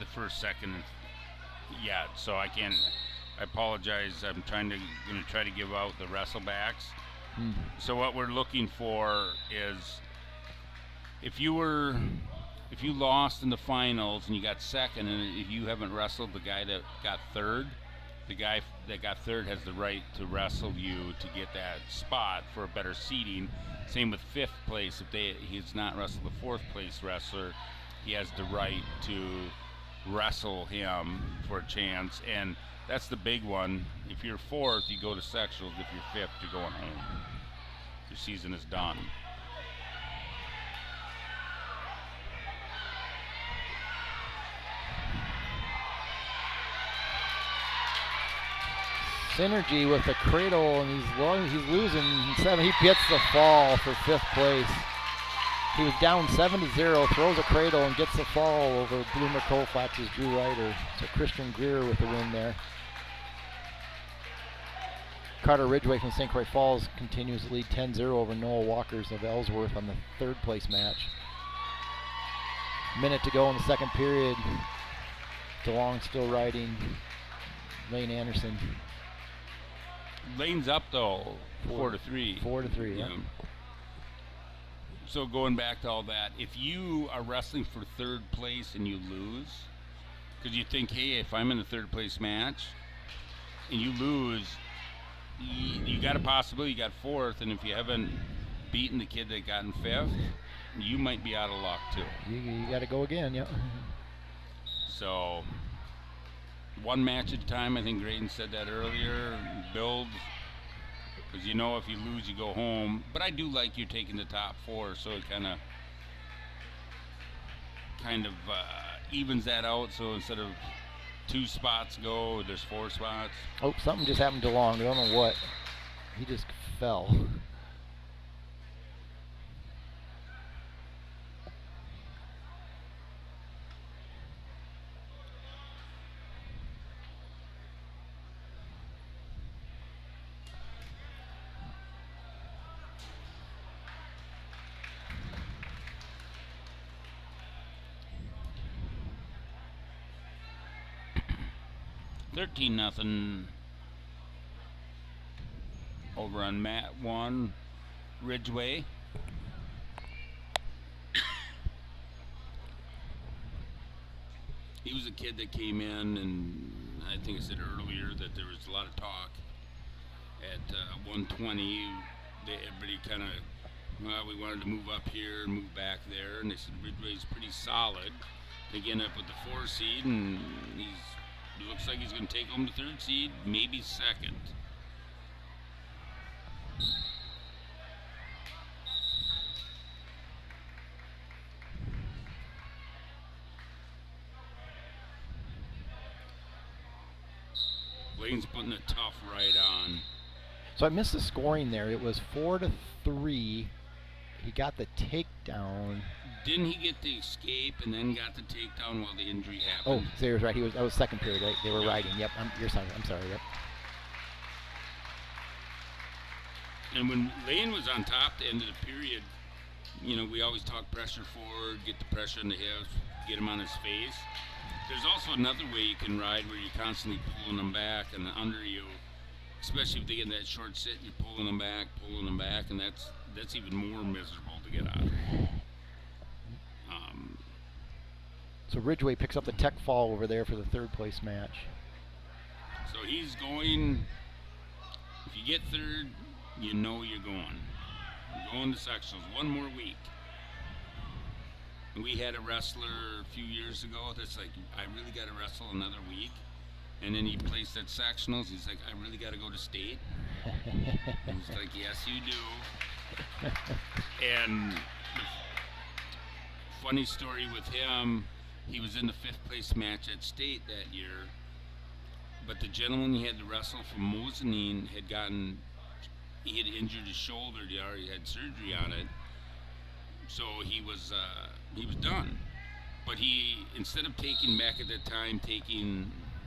the first second yet, so I can't. I apologize. I'm going to try to give out the wrestle backs. So what we're looking for is if you lost in the finals and you got second, and if you haven't wrestled the guy that got third, the guy that got third has the right to wrestle you to get that spot for a better seating. Same with fifth place. If he's not wrestled the fourth place wrestler, he has the right to wrestle him for a chance. And that's the big one. If you're fourth, you go to sectionals. If you're fifth, you're going home. Your season is done. Synergy with the cradle, and he's losing 7. He gets the fall for fifth place. He was down 7-0, throws a cradle and gets the fall over Bloomer Colfax's Drew Ryder. So Christian Greer with the win there. Carter Ridgway from St. Croix Falls continues to lead 10-0 over Noah Walkers of Ellsworth on the third place match. Minute to go in the second period. DeLong still riding Lane Anderson. Lane's up though, 4-3. 4-3, yeah. So going back to all that, if you are wrestling for third place and you lose, because you think, hey, if I'm in a third place match and you lose, you got a possibility you got fourth, and if you haven't beaten the kid that got in fifth, you might be out of luck too. You got to go again, yeah. So one match at a time. I think Graydon said that earlier. Build, because you know if you lose, you go home. But I do like you taking the top 4, so it kind of evens that out. So instead of 2 spots go, there's 4 spots. Oh, something just happened to Long. I don't know what. He just fell. $13-0 over on mat 1, Ridgeway. He was a kid that came in, and I think I said earlier that there was a lot of talk at 120. Everybody kind of, well, we wanted to move up here and move back there, and they said Ridgeway's pretty solid. They get up with the 4 seed, and it looks like he's going to take home the 3rd seed, maybe 2nd. Lane's putting a tough right on. So I missed the scoring there. It was 4-3. He got the takedown. Didn't he get the escape and then got the takedown while the injury happened? Oh, Sayers right. That was second period, right? They were riding. Yep. I'm sorry. Yep. And when Lane was on top at the end of the period, you know, we always talk pressure forward, get the pressure in the hips, get him on his face. There's also another way you can ride where you're constantly pulling them back and under you, especially if they get in that short sit, you're pulling them back, and that's even more miserable to get out of. So Ridgway picks up the tech fall over there for the 3rd place match. So he's going, if you get 3rd, you know you're going. You're going to sectionals 1 more week. And we had a wrestler a few years ago that's like, I really got to wrestle another week. And then he placed at sectionals. He's like, I really got to go to state. And he's like, yes, you do. And funny story with him, he was in the 5th place match at state that year. But the gentleman he had to wrestle from Mosinine he had injured his shoulder. He already had surgery on it. So he was done. But he, instead of taking back at that time,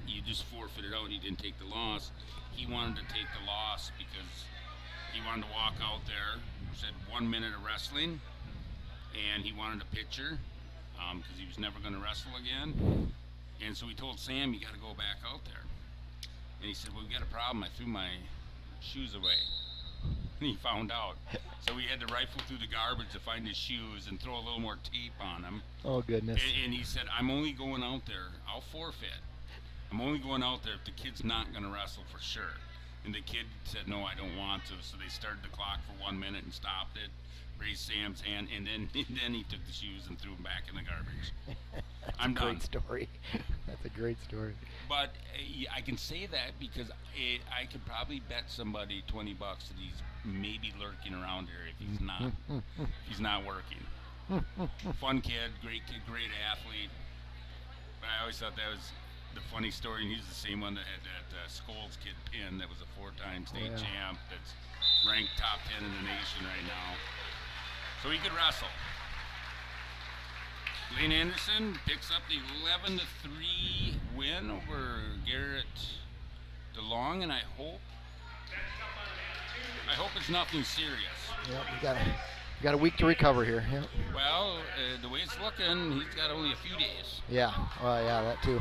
you just forfeited out, he didn't take the loss. He wanted to take the loss because he wanted to walk out there, said 1 minute of wrestling, and he wanted a picture because he was never going to wrestle again. And so he told Sam, you got to go back out there. And he said, well, we got a problem. I threw my shoes away. And he found out. So we had to rifle through the garbage to find his shoes and throw a little more tape on them. Oh, goodness. And he said, I'm only going out there. I'll forfeit. I'm only going out there if the kid's not going to wrestle for sure. And the kid said, no, I don't want to. So they started the clock for 1 minute and stopped it, raised Sam's hand, and then he took the shoes and threw them back in the garbage. I'm done. Great story. That's a great story. But I can say that because I could probably bet somebody $20 that he's maybe lurking around here if he's not working. Fun kid, great athlete. But I always thought that was the funny story, and he's the same one that had that Scholes kid pin that was a 4-time state champ that's ranked top 10 in the nation right now. So he could wrestle. Lane Anderson picks up the 11-3 win over Garrett DeLong, and I hope it's nothing serious. Yep, we got a week to recover here. Yep. Well, the way it's looking, he's got only a few days. Yeah, well, yeah, that too.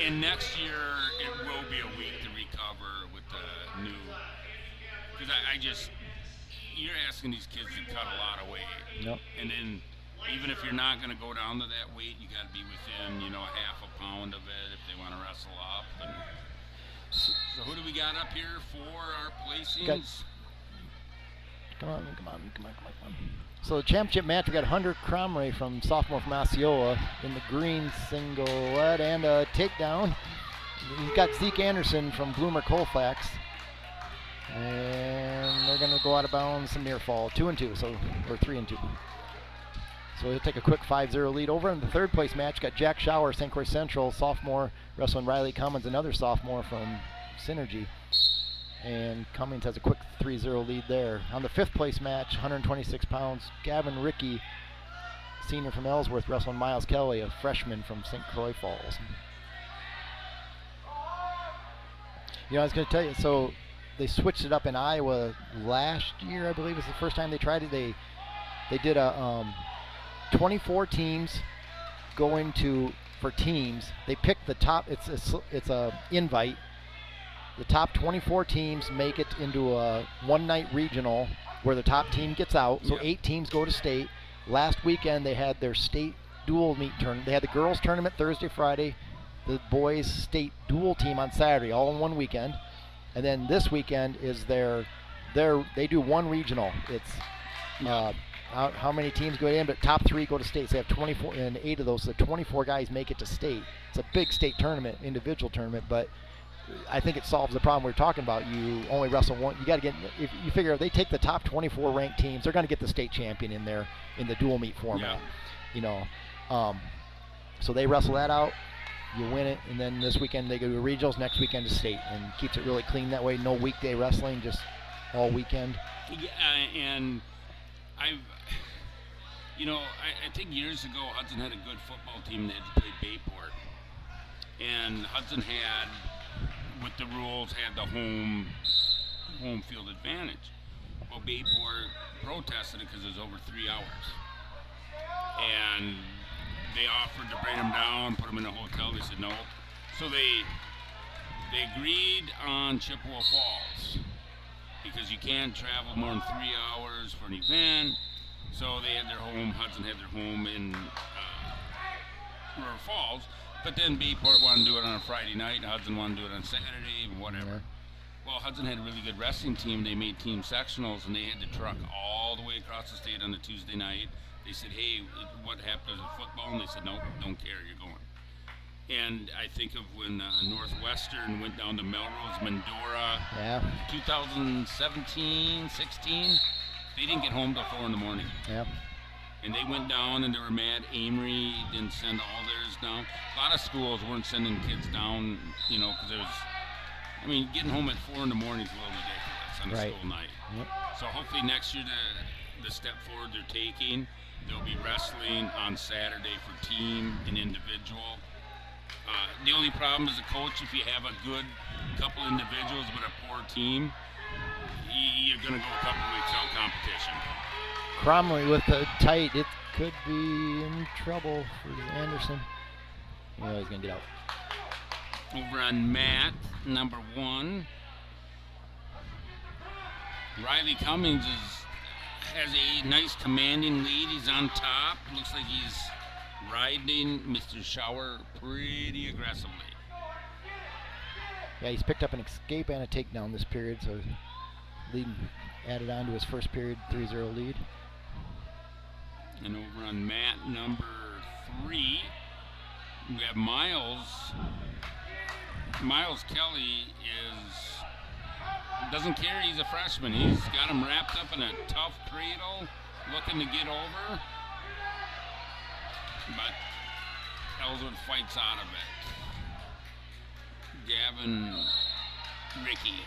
And next year, it will be a week to recover with the new. Because you're asking these kids to cut a lot of weight. Yep. And then, even if you're not going to go down to that weight, you got to be within, half a pound of it if they want to wrestle up. And so who do we got up here for our placings? Come on. So the championship match, we got Hunter Cromray from sophomore from Osceola in the green singlet and a takedown. He's got Zeke Anderson from Bloomer Colfax. And they're going to go out of bounds, some near fall, 2-2, or 3-2. So he'll take a quick 5-0 lead. Over in the 3rd place match, got Jack Shower, St. Croix Central, sophomore, wrestling Riley Cummins, another sophomore from Synergy. And Cummings has a quick 3-0 lead there. On the 5th place match, 126 pounds, Gavin Rickey, senior from Ellsworth, wrestling Miles Kelly, a freshman from St. Croix Falls. I was going to tell you, so they switched it up in Iowa last year, I believe was the first time they tried it. They did a 24 teams going to, for teams, they picked the top, it's a invite. The top 24 teams make it into a one-night regional where the top team gets out. So 8 teams go to state. Last weekend they had their state dual meet tournament. They had the girls tournament Thursday, Friday, the boys state dual team on Saturday, all in one weekend. And then this weekend is they do one regional. It's how many teams go in, but top 3 go to state. So they have 24, and 8 of those, so 24 guys make it to state. It's a big state tournament, individual tournament, but I think it solves the problem we were talking about. You only wrestle one. You got to get. If you figure if they take the top 24 ranked teams, they're going to get the state champion in there in the dual meet format. So they wrestle that out. You win it, and then this weekend they go to regionals. Next weekend to state, and keeps it really clean that way. No weekday wrestling, just all weekend. Yeah, and I think years ago Hudson had a good football team that had to play Bayport, and Hudson had, with the rules, had the home field advantage. Well, Bayport protested it because it was over 3 hours, and they offered to bring them down, put them in a hotel. They said no. So they agreed on Chippewa Falls because you can't travel more than 3 hours for an event. So they had their home. Hudson had their home in River Falls. But then Bayport wanted to do it on a Friday night, and Hudson wanted to do it on Saturday, whatever. Well, Hudson had a really good wrestling team. They made team sectionals, and they had to truck all the way across the state on a Tuesday night. They said, hey, what happened to football? And they said, no, don't care, you're going. And I think of when Northwestern went down to Melrose, Medora, Yeah. 2017, 16. They didn't get home till 4 in the morning. Yeah. And they went down and they were mad. Amory didn't send all theirs down. A lot of schools weren't sending kids down, you know, because getting home at 4 in the morning is a little ridiculous on a Right. school night. Yep. So hopefully next year the step forward they're taking, there'll be wrestling on Saturday for team and individual. The only problem as a coach, if you have a good couple individuals but a poor team, you're going to go a couple weeks out competition. Cromley with the tight. It could be in trouble for Anderson. Yeah, he's going to get out. Over on mat number 1, Riley Cummings has a nice commanding lead. He's on top. Looks like he's riding Mr. Shower pretty aggressively. Yeah, he's picked up an escape and a takedown this period, so lead added on to his first period 3-0 lead. And over on mat number 3, we have Miles. Miles Kelly doesn't care, he's a freshman. He's got him wrapped up in a tough cradle, looking to get over. But Ellsworth fights out of it. Gavin Ricky.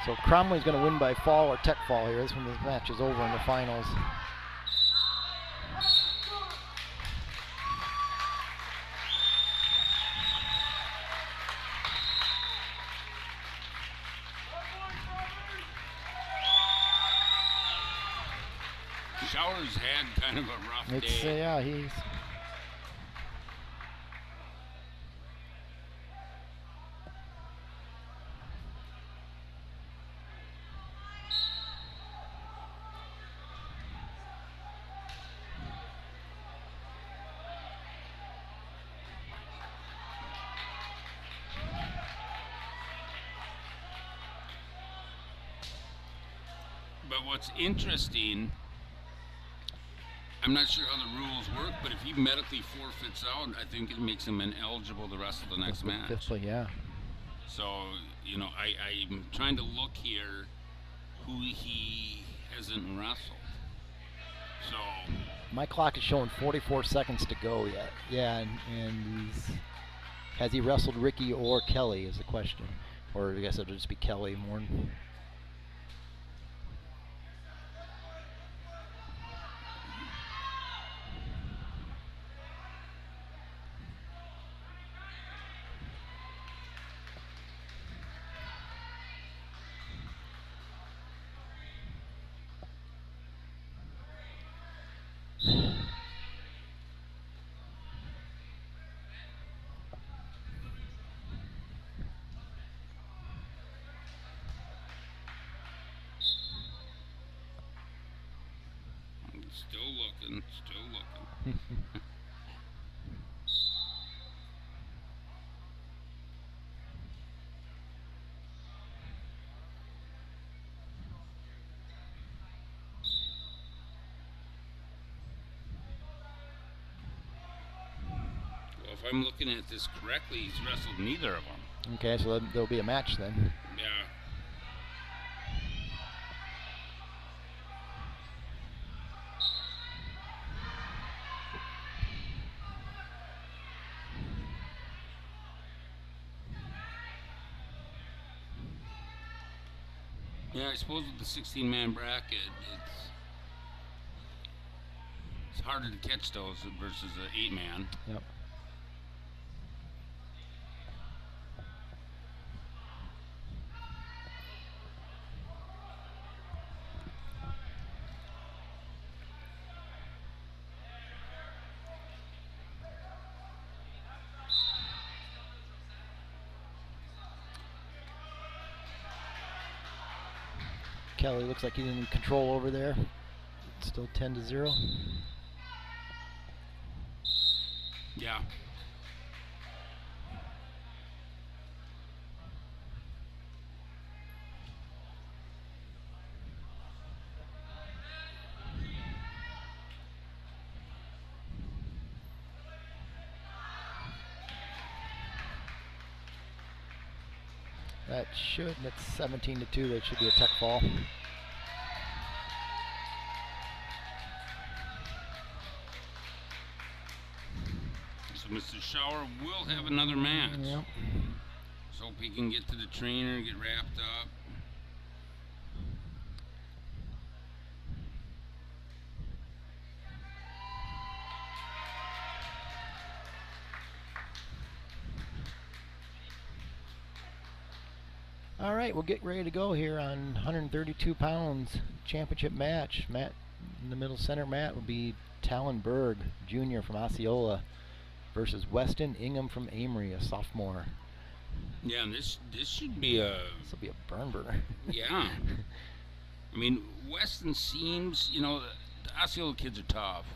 So Cromley's going to win by fall or tech fall here. This when this match is over in the finals. Showers had kind of a rough It's day. yeah, he's. But what's interesting, I'm not sure how the rules work, but if he medically forfeits out, I think it makes him ineligible to wrestle the next match. Fifthly, yeah. So, you know, I'm trying to look here who he hasn't wrestled. So, My clock is showing 44 seconds to go yet. Yeah, and has he wrestled Ricky or Kelly is the question. Or I guess it'll just be Kelly more. still looking. Well, if I'm looking at this correctly, he's wrestled neither of them. Okay, so there'll be a match then. Yeah. Yeah, I suppose with the 16-man bracket, it's harder to catch those versus an 8-man. Yep. Kelly looks like he's in control over there. Still 10-0. Yeah. That should, that's 17-2. That should be a tech fall. So Mr. Shower will have another match. Yep. So hope he can get to the trainer, get wrapped up. All right, we'll get ready to go here on 132 pounds championship match. Matt in the middle center mat will be Talon Berg, junior from Osceola, versus Weston Ingham from Amory, a sophomore. Yeah, and this should be a... This will be a burn burner. Yeah. I mean, Weston seems, you know, the Osceola kids are tough.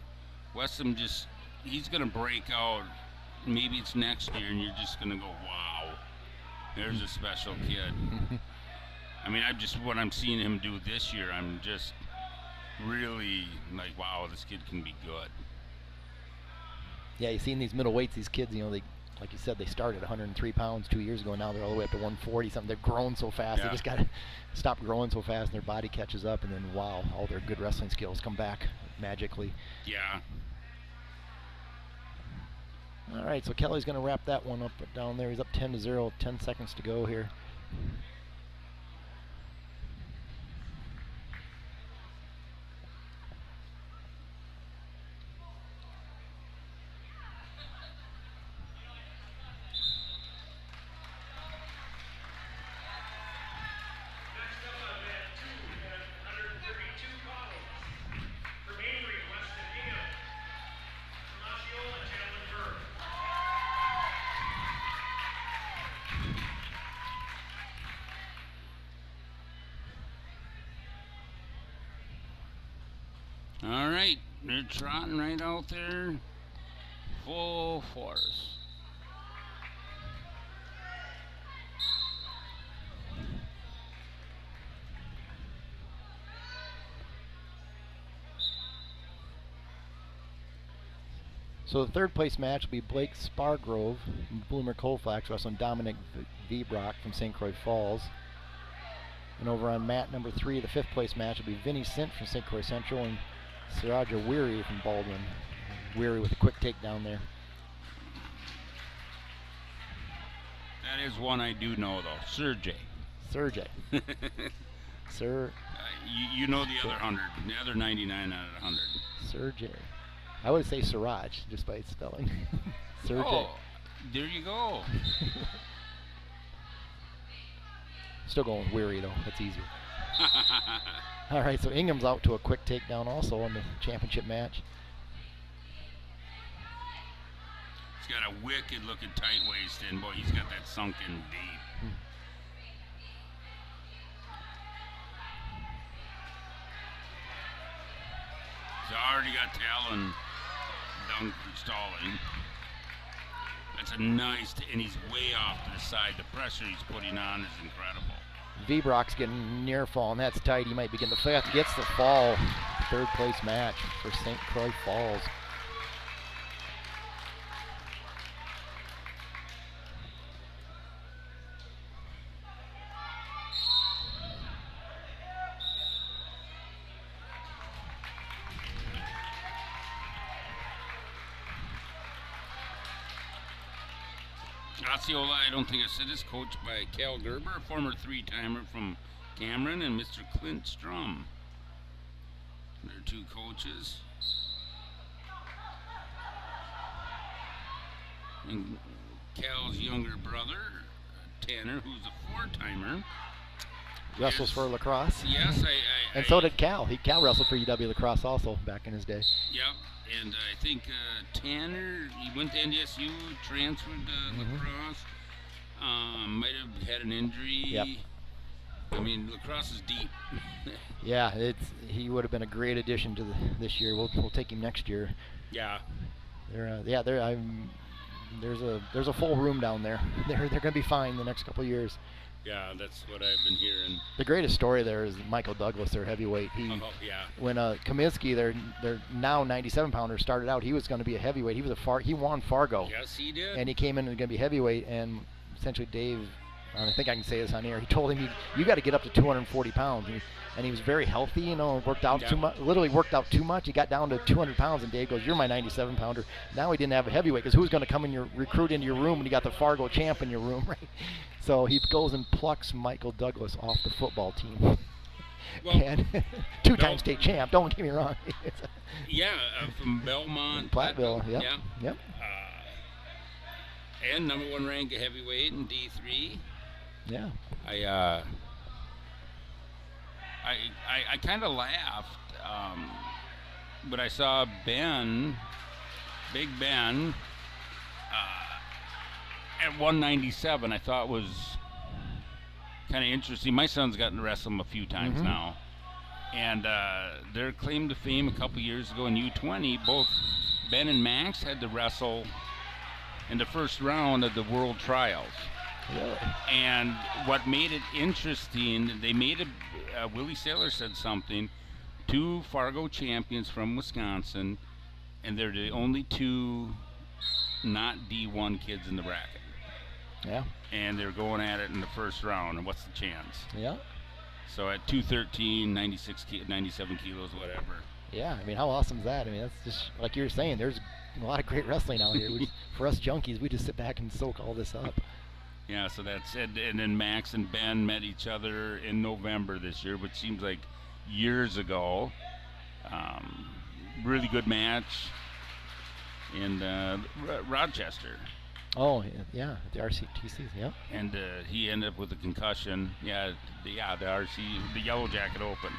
Weston just, he's going to break out. Maybe it's next year, and you're just going to go, wow, there's a special kid. I mean, what I'm seeing him do this year, I'm just really like, wow, this kid can be good. Yeah, you see in these middle weights, these kids, you know, they, like you said, they started 103 pounds 2 years ago. Now they're all the way up to 140 something. They've grown so fast. Yeah. They just got to stop growing so fast, and their body catches up, and then wow, all their good wrestling skills come back magically. Yeah. All right, so Kelly's going to wrap that one up down there. He's up 10-0, 10 seconds to go here. Next up on mat 2 at 132 pounds. From Amory, Weston Ingham. From Osceola, Talon Berg. All right, they're trotting right out there, full force. So the third place match will be Blake Spargrove from Bloomer Colfax wrestling Dominic Vibrock from St. Croix Falls. And over on mat number 3, the fifth place match will be Vinny Sint from St. Croix Central and Siraja Weary from Baldwin. Weary with a quick takedown there. That is one I do know, though. Sergey. Sergey. Sir. You know the other 100, the other 99 out of 100. Sergey. I would say Siraj, just by its spelling. Sergey. Oh, there you go. Still going Weary, though. That's easier. All right, so Ingham's out to a quick takedown also in the championship match. He's got a wicked looking tight waist in. Boy, he's got that sunk in deep. He's already got Talon dunk stalling. That's a nice, and he's way off to the side. The pressure he's putting on is incredible. Vibrock's getting near fall, and that's tight. He might begin the fifth. Gets the fall. Third place match for St. Croix Falls. Osceola, I don't think I said this, coached by Cal Gerber, a former three-timer from Cameron, and Mr. Clint Strum. They're two coaches. And Cal's younger brother, Tanner, who's a four-timer. Wrestles for lacrosse. Yes, and so did Cal. Cal wrestled for UW lacrosse also back in his day. Yep. And I think Tanner, he went to NDSU, transferred to lacrosse. Might have had an injury. Yep. I mean, lacrosse is deep. Yeah, he would have been a great addition to this year. We'll take him next year. Yeah. There's a full room down there. They're going to be fine the next couple of years. Yeah, that's what I've been hearing. The greatest story there is Michael Douglas, their heavyweight. When Kaminsky, their now 97-pounder, started out, he was going to be a heavyweight. He won Fargo. Yes, he did. And he came in and going to be heavyweight, and essentially Dave, I think I can say this on air, he told him, you got to get up to 240 pounds. And he was very healthy, worked out too much, literally worked out too much. He got down to 200 pounds, and Dave goes, you're my 97-pounder. Now he didn't have a heavyweight, because who's going to come in recruit into your room when you got the Fargo champ in your room, right? So he goes and plucks Michael Douglas off the football team. Well, and two-time state champ, don't get me wrong. From Belmont. Platteville, yep. Yep. And number 1 ranked heavyweight in D3. Yeah. I kind of laughed when I saw Big Ben, at 197. I thought was kind of interesting. My son's gotten to wrestle him a few times now. And their claim to fame a couple years ago in U20, both Ben and Max had to wrestle in the first round of the World Trials. Really? And what made it interesting, they made Willie Saylor said something, 2 Fargo champions from Wisconsin, and they're the only 2 not D1 kids in the bracket. Yeah. And they're going at it in the first round, and what's the chance? Yeah. So at 213, 97 kilos, whatever. Yeah, I mean, how awesome is that? I mean, that's just, like you were saying, there's a lot of great wrestling out here. For us junkies, we just sit back and soak all this up. Yeah, so that's it. And then Max and Ben met each other in November this year, which seems like years ago. Really good match in Rochester. Oh, yeah, the RCTCs, yeah. And he ended up with a concussion. The Yellow Jacket Open.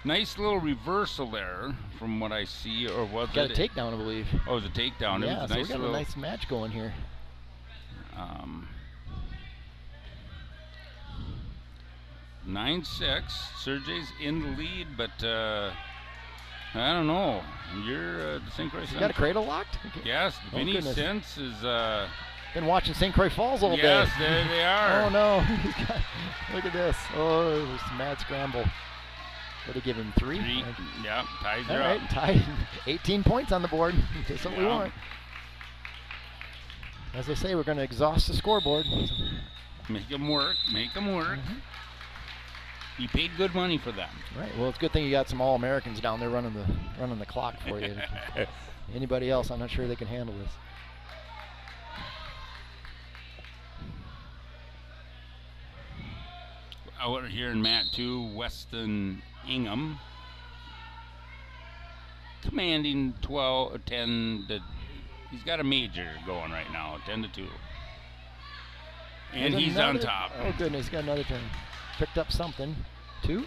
Nice little reversal there from what I see, or was Got it? a takedown, I believe. Oh, it was a takedown. Yeah, it was a so we got a nice match going here. 9-6. Sergey's in the lead, but I don't know. You're the St. Croix. You got a cradle locked? Yes, Vinny Sense is. Been watching St. Croix Falls all day. Yes, there they are. Oh no! Look at this. Oh, there's a mad scramble. What do you give him? 3? Yeah, ties all her right, up. tied. 18 points on the board. That's what we want. As they say, we're going to exhaust the scoreboard. Make them work. Make them work. You paid good money for them. Right. Well, it's a good thing you got some All-Americans down there running the clock for you. Anybody else, I'm not sure they can handle this. Out here in Mat 2, Weston Ingham commanding 10 to. He's got a major going right now, 10-2. And he's on top. Oh goodness, he's got another turn. Picked up something. 2.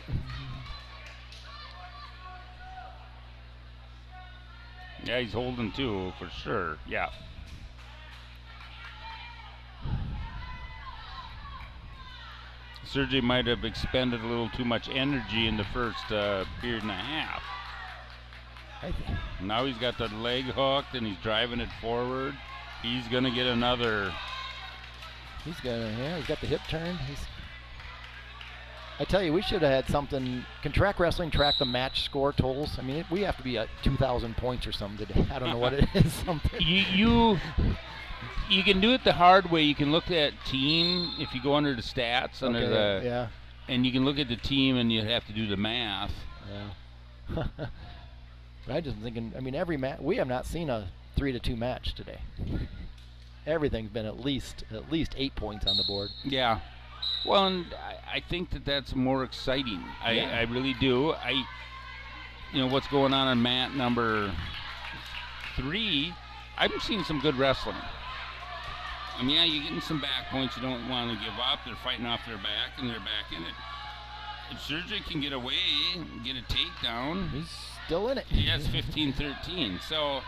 Yeah, he's holding 2 for sure. Yeah. Sergey might have expended a little too much energy in the first period and a half. Now he's got the leg hooked and he's driving it forward. He's going to get another. He's got the hip turn. I tell you, we should have had something. Can track wrestling track the match score totals? I mean, we have to be at 2,000 points or something today. I don't know what it is. Something. You can do it the hard way. You can look at team if you go under the stats and you can look at the team and you have to do the math. Yeah. But I just thinking. I mean, every match we have not seen a 3-2 match today. Everything's been at least 8 points on the board. Yeah. Well, and I think that's more exciting. I really do. What's going on in mat number 3, I'm seeing some good wrestling. I mean, you're getting some back points you don't want to give up. They're fighting off their back, and they're back in it. If Sergey can get away, get a takedown. He's still in it. He has 15-13. So,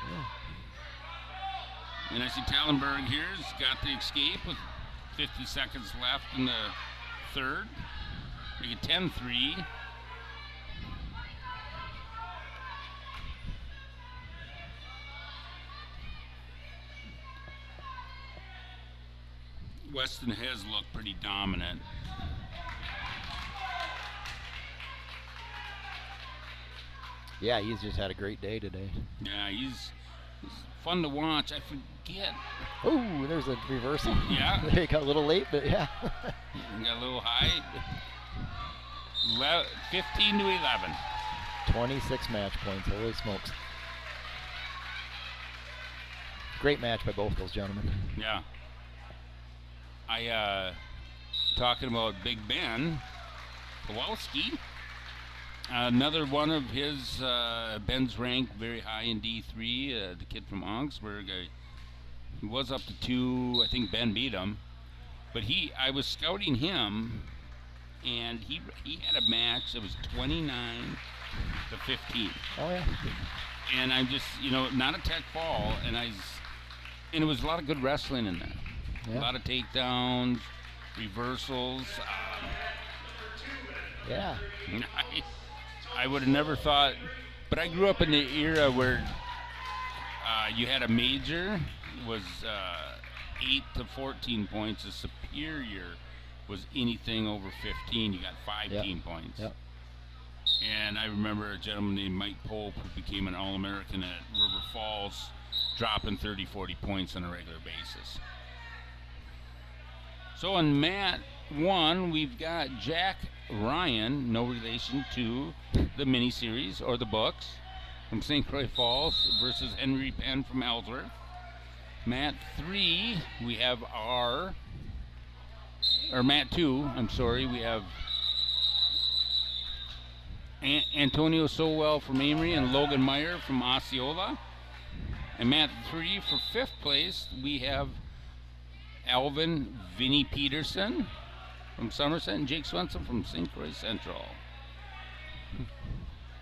and I see Tallenberg here's got the escape with 50 seconds left in the third. Make it 10-3. Weston has looked pretty dominant. Yeah, he's just had a great day today. Yeah, he's fun to watch. I forget. Oh, there's a reversal. Yeah. They got a little late, but yeah. Got a little high. 15-11. 26 match points. Holy smokes. Great match by both those gentlemen. Yeah. Talking about Big Ben Kowalski. Another one of his, Ben's ranked very high in D3, the kid from Augsburg. He was up to 2, I think Ben beat him. But I was scouting him, and he had a match that was 29-15. Oh, yeah. And I'm just, not a tech fall, and it was a lot of good wrestling in there. Yeah. A lot of takedowns, reversals. Yeah. I would have never thought, but I grew up in the era where you had a major was 8 to 14 points. A superior was anything over 15. You got 5 team points. Yep. And I remember a gentleman named Mike Pope who became an All-American at River Falls, dropping 30, 40 points on a regular basis. So on mat 1, we've got Jack Ryan, no relation to the miniseries or the books, from St. Croix Falls versus Henry Penn from Ellsworth. Mat 3, we have mat 2, I'm sorry, we have Antonio Sowell from Amory and Logan Meyer from Osceola. And mat 3 for 5th place, we have Alvin Vinnie Peterson from Somerset and Jake Swenson from St. Croix Central.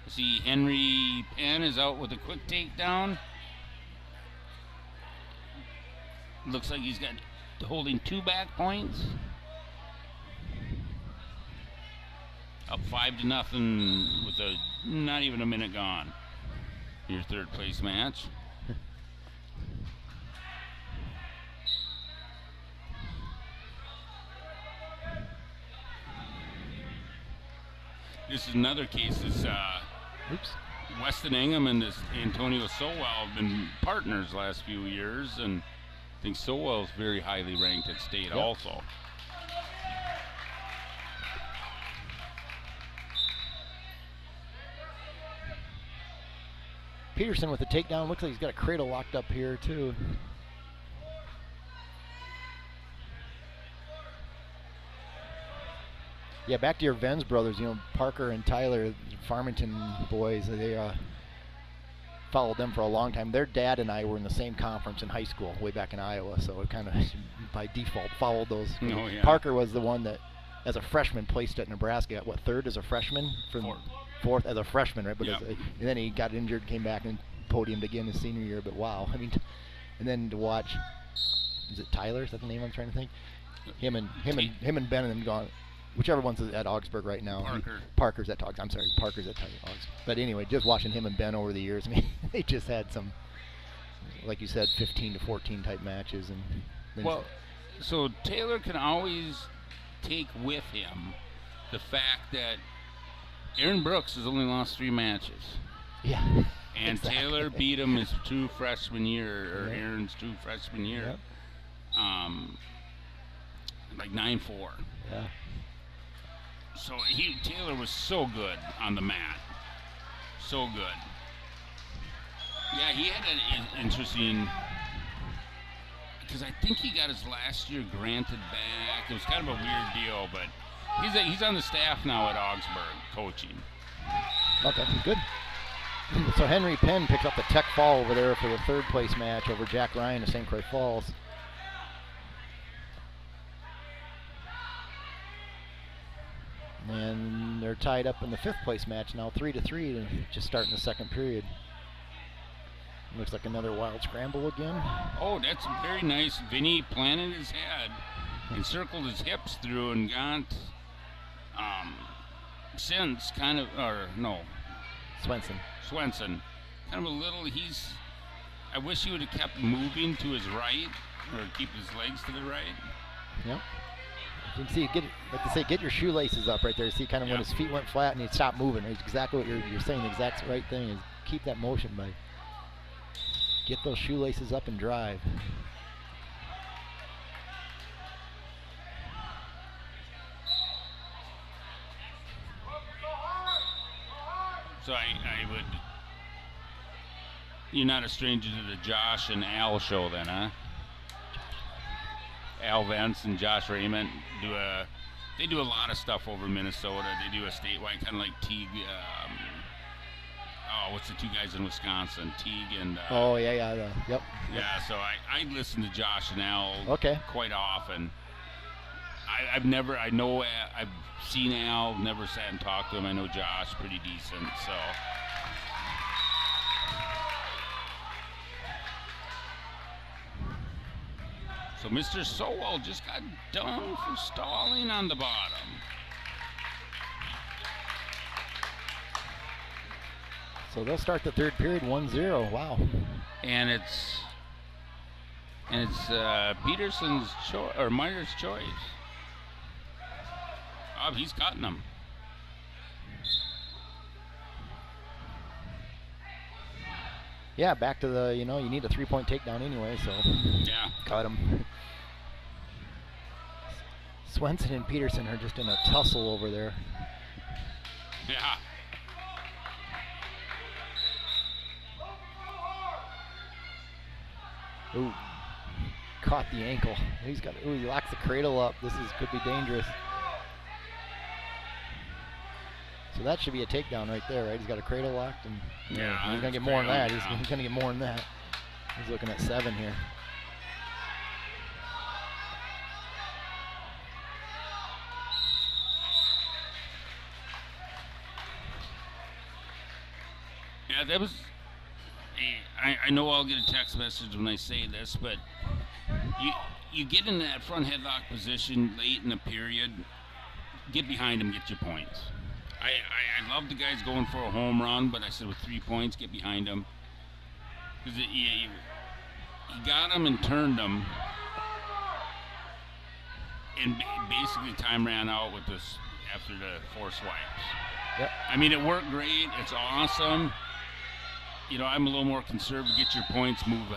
See, Henry Penn is out with a quick takedown. Looks like he's got holding 2 back points. Up 5-0 with not even a minute gone. Your 3rd place match. This is another case. Weston Ingham and this Antonio Sowell have been partners last few years, and I think Sowell's very highly ranked at state also. Peterson with the takedown. Looks like he's got a cradle locked up here, too. Yeah, back to your Venz brothers, Parker and Tyler, Farmington boys, they followed them for a long time. Their dad and I were in the same conference in high school way back in Iowa, so it kind of by default followed those. Oh, yeah. Parker was the one that, as a freshman, placed at Nebraska at 3rd as a freshman? Fourth as a freshman, right? But and then he got injured, came back and podiumed again his senior year, but wow. I mean, and then to watch, is it Tyler? Is that the name I'm trying to think? Him and Ben and them gone. Whichever one's at Augsburg right now. Parker's at Augsburg. I'm sorry, Parker's at Augsburg. But anyway, just watching him and Ben over the years, I mean, they just had some, like you said, 15 to 14 type matches. And so Taylor can always take with him the fact that Aaron Brooks has only lost 3 matches. Yeah. And exactly. Taylor beat him his true freshman year, or Aaron's true freshman year. Yep. Like 9-4. Yeah. So Taylor was so good on the mat. So good. Yeah, he had an interesting, because I think he got his last year granted back. It was kind of a weird deal, but he's on the staff now at Augsburg coaching. Okay, good. So Henry Penn picks up the tech fall over there for the 3rd place match over Jack Ryan of St. Croix Falls. And they're tied up in the 5th place match now, 3-3, just starting the 2nd period. Looks like another wild scramble again. Oh, that's very nice. Vinny planted his head, encircled his hips through, and got since kind of, or no, Swenson. Swenson, kind of a little. I wish he would have kept moving to his right, or keep his legs to the right. Yep. You can see, like to say, get your shoelaces up right there. See kind of when his feet went flat and he stopped moving. It's exactly what you're saying. The exact right thing is keep that motion by get those shoelaces up and drive. So I would. You're not a stranger to the Josh and Al show, then, huh? Al Vance and Josh Raymond they do a lot of stuff over in Minnesota. They do a statewide, kind of like Teague. What's the two guys in Wisconsin? Teague and. Yep. Yeah, so I listen to Josh and Al quite often. I've seen Al, never sat and talked to him. I know Josh pretty decent, so. So Mr. Sowell just got done for stalling on the bottom. So they'll start the third period 1-0. Wow. And it's Peterson's choice or Meyer's choice. Oh, he's cutting them. Yeah, back to the, you need a 3-point takedown anyway, so yeah, cut him. Swenson and Peterson are just in a tussle over there. Yeah. Ooh, caught the ankle. He locks the cradle up. Could be dangerous. So that should be a takedown right there, right? He's got a cradle locked, and he's gonna get more than that. He's gonna get more than that. He's looking at 7 here. Yeah, that was. I know I'll get a text message when I say this, but you get in that front headlock position late in the period, get behind him, get your points. I love the guys going for a home run, but I said with 3 points, get behind him. Because he got him and turned him, and basically time ran out with this after the 4 swipes. Yep. I mean, it worked great. It's awesome. I'm a little more conservative. Get your points, move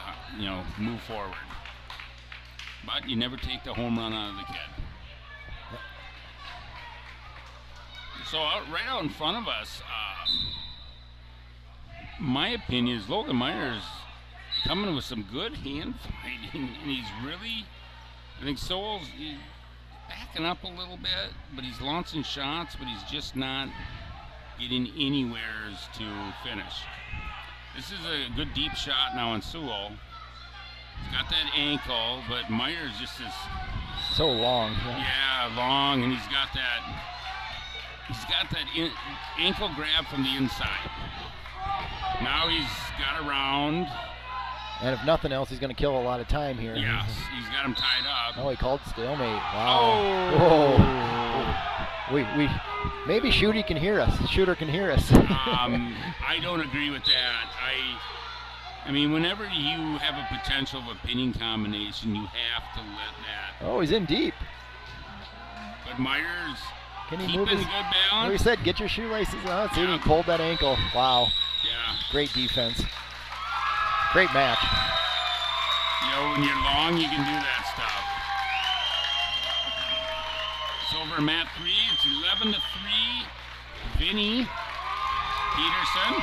forward. But you never take the home run out of the kid. Yep. So right out in front of us, my opinion is Logan Meyer's coming with some good hand fighting, and he's really, I think Sowell's backing up a little bit, but he's launching shots, but he's just not getting anywheres to finish. This is a good deep shot now on Sewell. He's got that ankle, but Meyer's just is so long. Yeah, long, and he's got that ankle grab from the inside. Now he's got around. And if nothing else, he's going to kill a lot of time here. Yes, he's got him tied up. Oh, he called stalemate. Wow. Oh. We maybe Shooter can hear us. I don't agree with that. I mean, whenever you have a potential of a pinning combination, you have to let that. Oh, he's in deep. But Meyer's keeping good balance. Well, we said get your shoelaces on. See, he pulled that ankle. Wow. Yeah. Great defense. Great match. When you're long, you can do that stuff. It's over mat 3. It's 11-3. Vinny Peterson.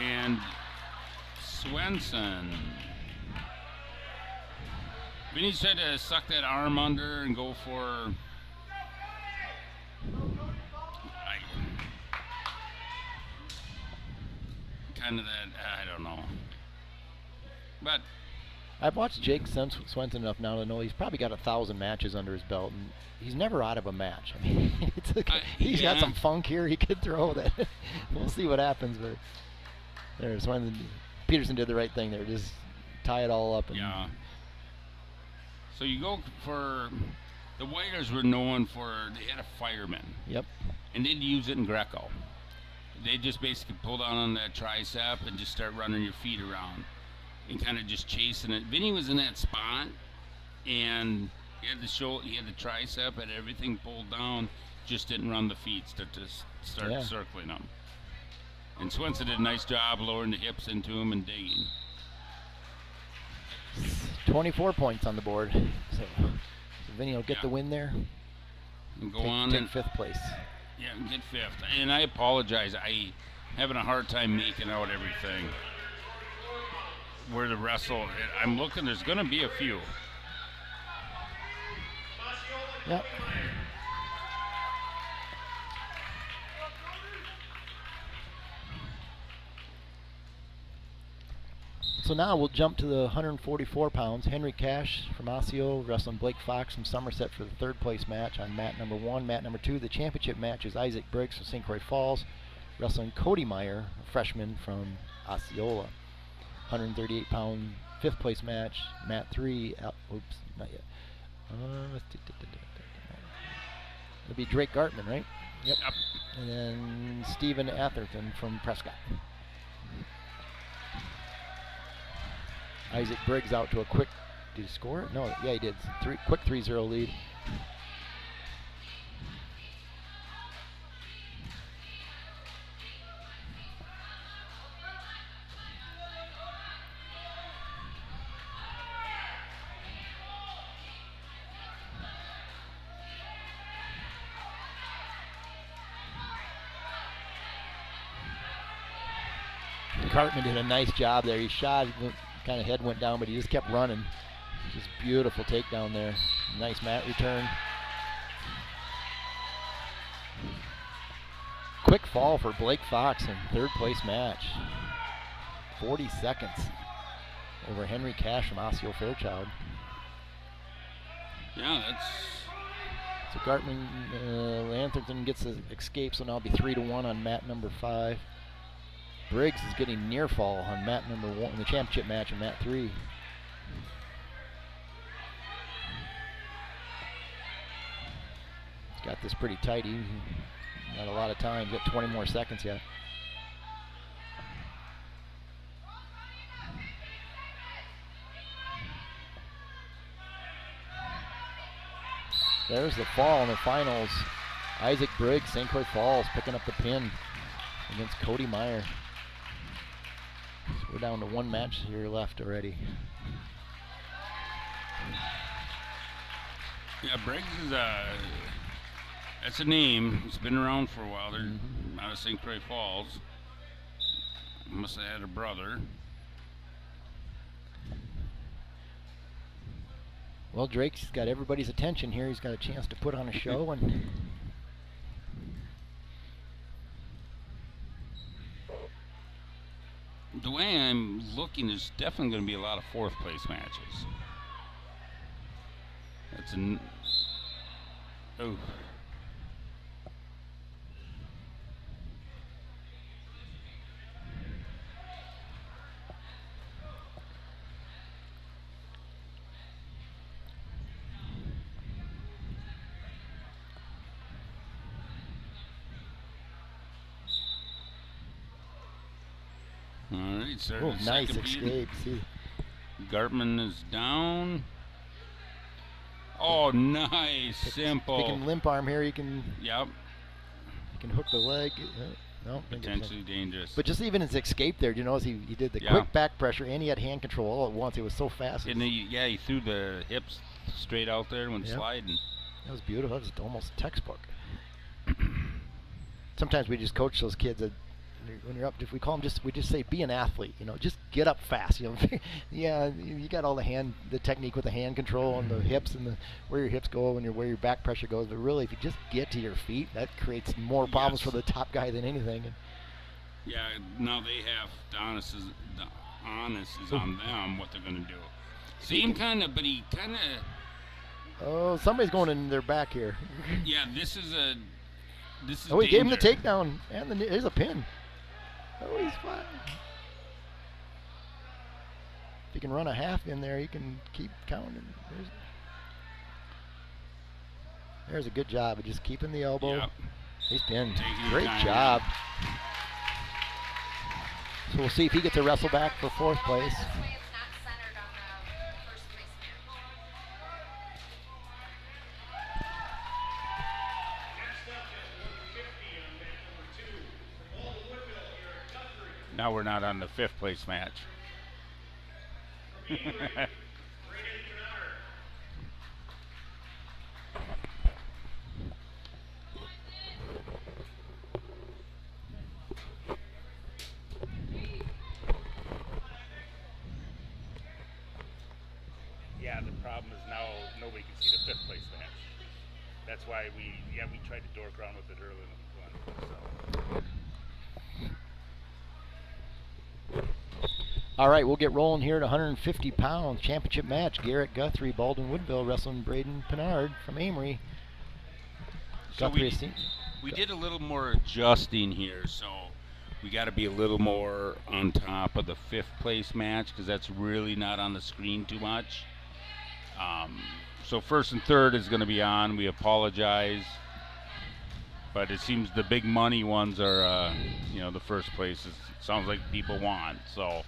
And Swenson. Vinny's tried to suck that arm under and go for. Kind of that, I don't know. But I've watched Jake Swenson enough now to know he's probably got 1,000 matches under his belt, and he's never out of a match. I mean, he's got some funk here he could throw that. We'll see what happens, but there's Peterson did the right thing there, just tie it all up. And So you go for the Warriors were known for they had a fireman. Yep. And they'd use it in Greco. They just basically pull down on that tricep and just start running your feet around and kind of just chasing it. Vinny was in that spot, and he had the tricep, had everything pulled down, just didn't run the feet, start circling them. And Swenson did a nice job lowering the hips into him and digging. 24 points on the board. So Vinny will get the win there. And go on in 5th place. Yeah, and get 5th. And I apologize. I having a hard time making out everything. Where the wrestle, I'm looking. There's going to be a few. Yep. So now we'll jump to the 144 pounds. Henry Cash from Osseo wrestling Blake Fox from Somerset for the 3rd place match on mat number 1. Mat number 2, the championship match is Isaac Briggs from St. Croix Falls wrestling Cody Meyer, a freshman from Osceola. 138 pound 5th place match. Mat 3, oops, not yet. It'll be Drake Gartman, right? Yep. And then Stephen Atherton from Prescott. Isaac Briggs out to a quick, did he score it? No, yeah he did. Quick 3-0 lead. Cartman did a nice job there. He shot, kind of head went down, but he just kept running. Just beautiful takedown there. Nice mat return. Quick fall for Blake Fox in 3rd place match. 40 seconds over Henry Cash from Osseo Fairchild. Yeah, that's... So Gartman, Atherton gets the escape, so now it'll be 3-1 on mat number 5. Briggs is getting near fall on mat number 1 in the championship match in mat 3. He's got this pretty tight. He's got a lot of time. He's got 20 more seconds yet. There's the fall in the finals. Isaac Briggs, St. Croix Falls, picking up the pin against Cody Meyer. So we're down to 1 match here left already. Yeah, Briggs is that's a name. It's been around for a while. They're out of St. Croix Falls. Must have had a brother. Well, Drake's got everybody's attention here. He's got a chance to put on a show, and the way I'm looking, there's definitely going to be a lot of 4th place matches. That's an... Oh. All right, sir. Oh, nice escape. See. Gartman is down. Oh, nice. Simple. He can limp arm here. He can. Yep. He can hook the leg. No, potentially dangerous. But just even his escape there, you notice he did the quick back pressure and he had hand control all at once. It was so fast. And he threw the hips straight out there and went sliding. That was beautiful. That was almost textbook. Sometimes we just coach those kids that when you're up, if we call them we just say be an athlete, just get up fast, yeah, you got all the technique with the hand control and the hips and where your hips go and where your back pressure goes, but really if you just get to your feet, that creates more problems for the top guy than anything. Yeah, now they have the onus is on them what they're going to do. Same kind of, but he kind of... Oh, somebody's going in their back here. Yeah, this is oh, he gave him the takedown, and there's a pin. Oh, he's fine. If he can run a half in there, he can keep counting. There's a good job of just keeping the elbow. Yep. He's been Taking great time. job. So we'll see if he gets a wrestle back for 4th place. This way it's not centered on the first place match. Next up at 150 on mat number 2, from Baldwin-Woodville, Eric Guthrie. Now we're not on the 5th place match. From Avery, Braden Bernard. Yeah, the problem is now nobody can see the 5th place match. That's why we tried to dork around with it earlier in the one. All right, we'll get rolling here at 150 pounds. Championship match. Garrett Guthrie, Baldwin-Woodville, wrestling Braden Pinard from Amory. So Guthrie is we did a little more adjusting here, so we got to be a little more on top of the 5th place match because that's really not on the screen too much. So 1st and 3rd is going to be on. We apologize, but it seems the big money ones are, the 1st place. Sounds like people want. So,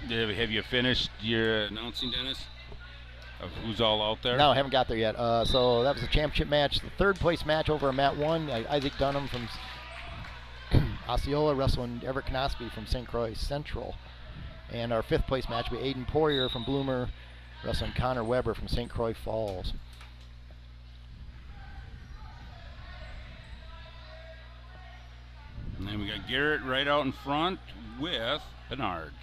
have you finished your announcing, Dennis? Of who's all out there? No, I haven't got there yet. So that was the championship match. The 3rd place match over on mat 1. Isaac Dunham from Osceola wrestling Everett Knospe from St. Croix Central. And our 5th place match will be Aiden Poirier from Bloomer wrestling Connor Weber from St. Croix Falls. And then we got Garrett right out in front with Pinard.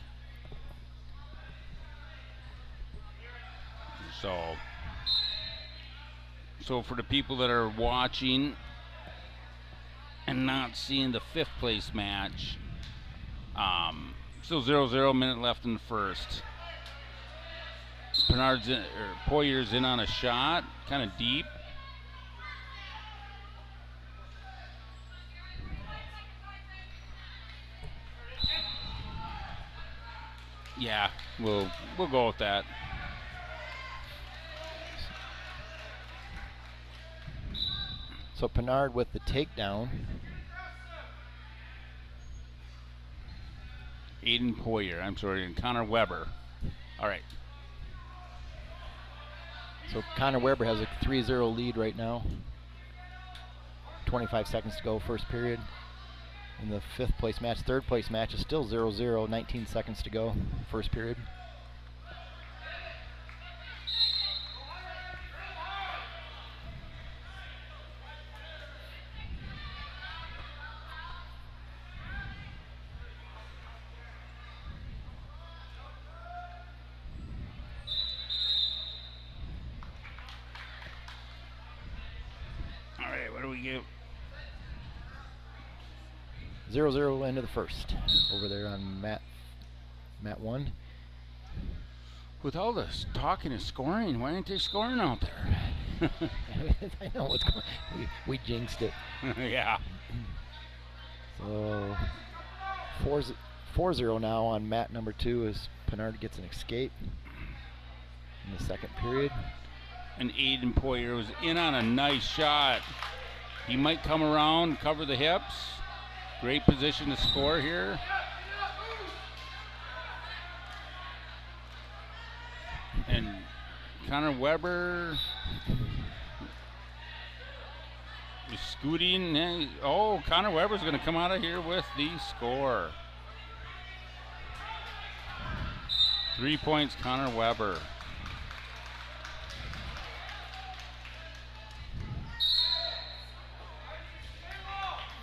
So for the people that are watching and not seeing the 5th place match, still 0-0, minute left in the 1st. Poyer's in on a shot, kind of deep. Yeah, we'll go with that. So Pinard with the takedown. Aiden Poyer, and Connor Weber. All right. So Connor Weber has a 3-0 lead right now. 25 seconds to go, 1st period. In the 5th place match, 3rd place match is still 0-0, 19 seconds to go, 1st period. All right, what do we give? 0-0 into the 1st over there on mat 1. With all this talking and scoring, why ain't they scoring out there? I know what's going on. We jinxed it. Yeah. So 4-0 now on mat number 2 as Pinard gets an escape in the 2nd period. And Aiden Poyer was in on a nice shot. He might come around, cover the hips. Great position to score here. And Connor Weber is scooting. Oh, Connor Weber's going to come out of here with the score. 3 points, Connor Weber.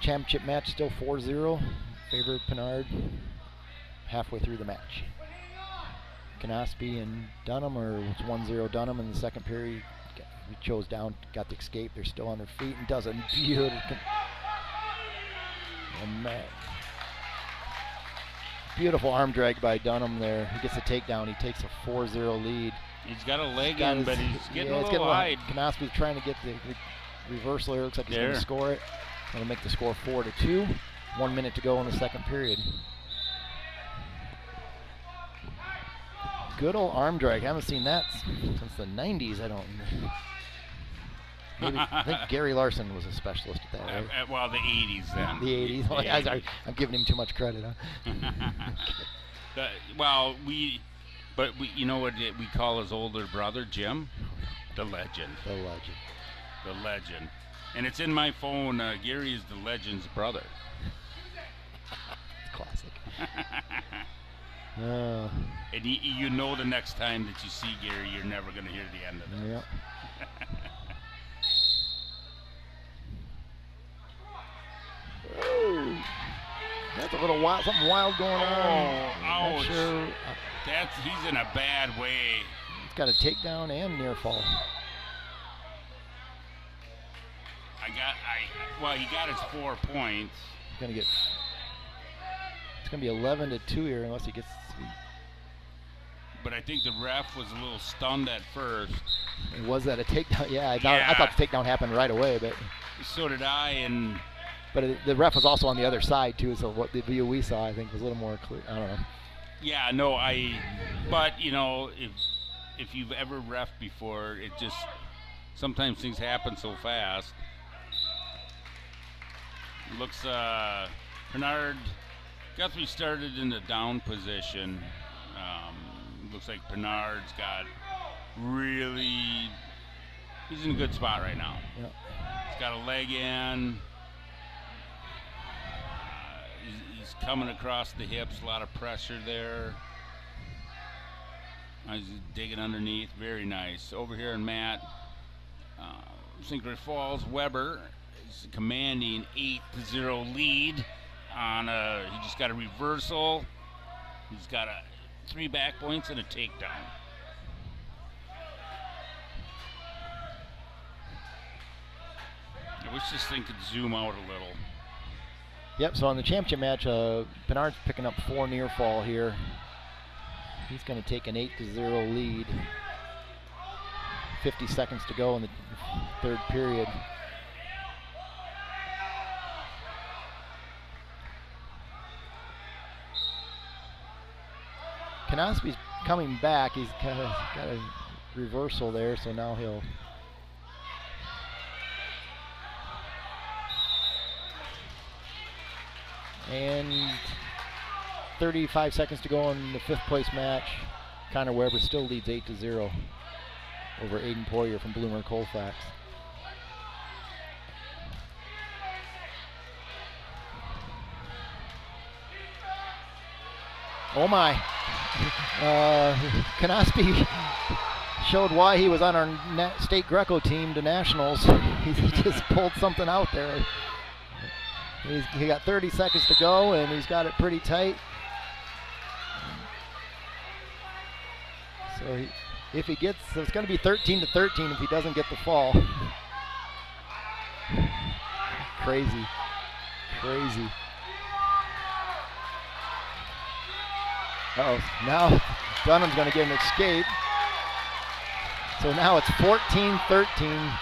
Championship match still 4-0. Favor Pinard halfway through the match. Knospe and Dunham, or it's 1-0 Dunham in the 2nd period. We chose down, got the escape. They're still on their feet and does a beautiful. Beautiful arm drag by Dunham there. He gets a takedown. He takes a 4-0 lead. He's got a leg in, but he's getting a little wide. Knospe's trying to get the reversal here. Looks like he's going to score it. That'll make the score 4-2. 1 minute to go in the 2nd period. Good old arm drag. I haven't seen that since the 90s. I don't. Maybe, I think Gary Larson was a specialist at that, right? Well, the 80s then. The 80s. Oh, yeah, sorry. I'm giving him too much credit, huh? Well, you know what we call his older brother, Jim? The legend. The legend. The legend. And it's in my phone. Gary is the legend's brother. It's classic. And you know the next time that you see Gary, you're never going to hear the end of it. Yep. Ooh, that's a little wild, something wild going on. Ouch. Sure. He's in a bad way. He's got a takedown and near fall. He got his 4 points. He's gonna get. It's gonna be 11-2 here unless he gets. But I think the ref was a little stunned at first. Was that a takedown? Yeah, I thought the takedown happened right away, but. So did I, But the ref was also on the other side too, so what the view we saw, I think, was a little more clear. I don't know. Yeah, no, but you know, if you've ever ref before, it just sometimes things happen so fast. Looks Bernard Guthrie started in the down position. Looks like Bernard's got he's in a good spot right now. Yep. He's got a leg in. He's coming across the hips, a lot of pressure there. He's digging underneath, very nice. Over here in Matt, St. Clair Falls, Weber is commanding 8-0 lead on he just got a reversal. He's got 3 back points and a takedown. I wish this thing could zoom out a little. Yep, so on the championship match, Bernard's picking up 4 near fall here. He's going to take an 8-0 lead. 50 seconds to go in the third period. Knospe's coming back. He's got a reversal there, so now he'll. And 35 seconds to go in the 5th place match. Connor Weber still leads 8-0 over Aiden Poirier from Bloomer Colfax. Oh my. Knospe showed why he was on our state Greco team to nationals. He just pulled something out there. He got 30 seconds to go, and he's got it pretty tight. So if he gets, so it's going to be 13-13 if he doesn't get the fall. Crazy, crazy. Uh-oh, now Dunham's going to get an escape. So now it's 14-13.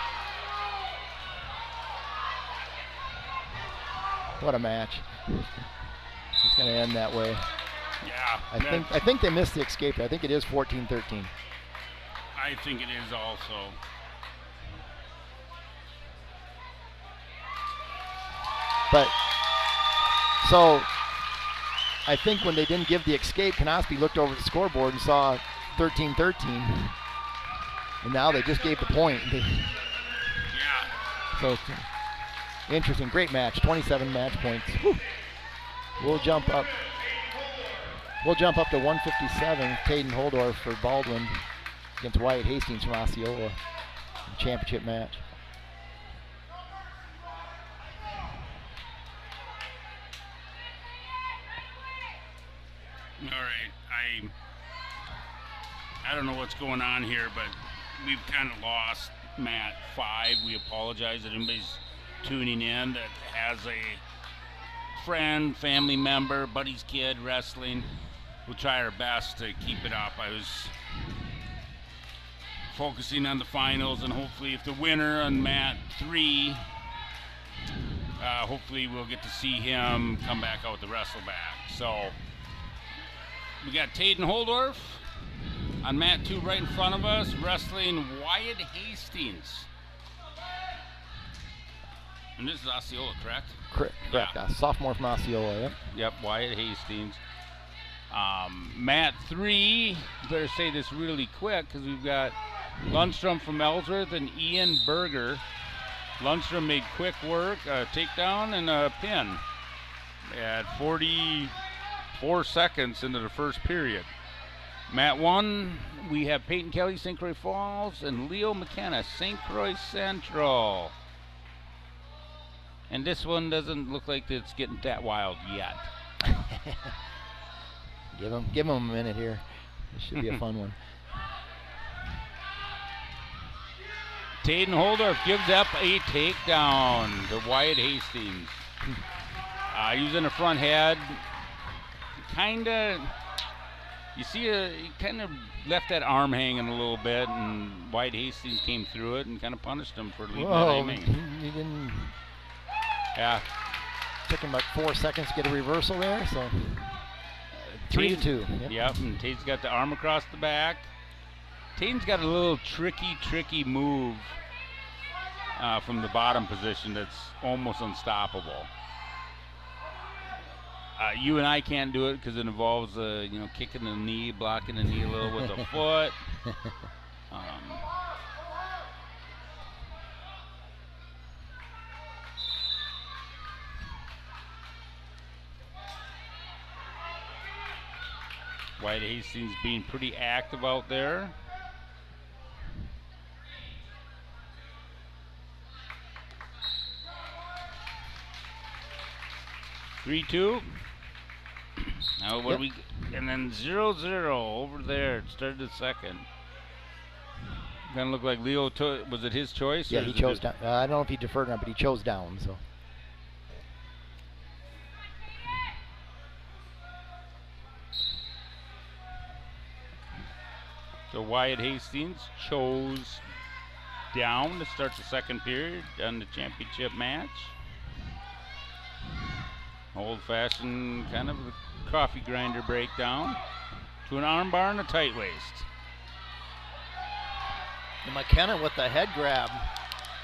What a match. It's going to end that way. Yeah. I think they missed the escape. I think it is 14-13. I think it is also. But so I think when they didn't give the escape, Knospe looked over the scoreboard and saw 13-13. And now they just gave the point. Yeah. So interesting, great match, 27 match points. Whew. We'll jump up to 157. Caden Holdorf for Baldwin against Wyatt Hastings from Osceola. Championship match. All right, I don't know what's going on here, but we've kind of lost Matt 5. We apologize if anybody's tuning in that has a friend, family member, buddy's kid wrestling. We'll try our best to keep it up. I was focusing on the finals, and hopefully if the winner on Mat 3, hopefully we'll get to see him come back out with the wrestle back. So we got Taden Holdorf on Mat 2 right in front of us, wrestling Wyatt Hastings. And this is Osceola, correct? Correct. Yeah. Sophomore from Osceola. Yep. Yep, Wyatt Hastings. Mat 3, better say this really quick because we've got Lundstrom from Ellsworth and Ian Berger. Lundstrom made quick work, a takedown, and a pin at 44 seconds into the first period. Mat 1, we have Peyton Kelly, St. Croix Falls, and Leo McKenna, St. Croix Central. And this one doesn't look like it's getting that wild yet. Give him a minute here. This should be a fun one. Taden Holdorf gives up a takedown to Wyatt Hastings. Using the front head. You see, he kind of left that arm hanging a little bit, and Wyatt Hastings came through it and kind of punished him for leaving that aiming. He didn't. Yeah. Took him about 4 seconds to get a reversal there, so 3-2. Yep, and Tate's got the arm across the back. Tate's got a little tricky move from the bottom position that's almost unstoppable. You and I can't do it because it involves, kicking the knee, blocking the knee a little with the foot. Wyatt Hastings being pretty active out there. (3-2). Now what we and then 0-0 over there. It started the second. Gonna look like Leo was it his choice? Yeah, he chose down. I don't know if he deferred or not, but he chose down. So Wyatt Hastings chose down to start the second period on the championship match. Old-fashioned kind of a coffee grinder breakdown to an armbar and a tight waist. And McKenna with the head grab.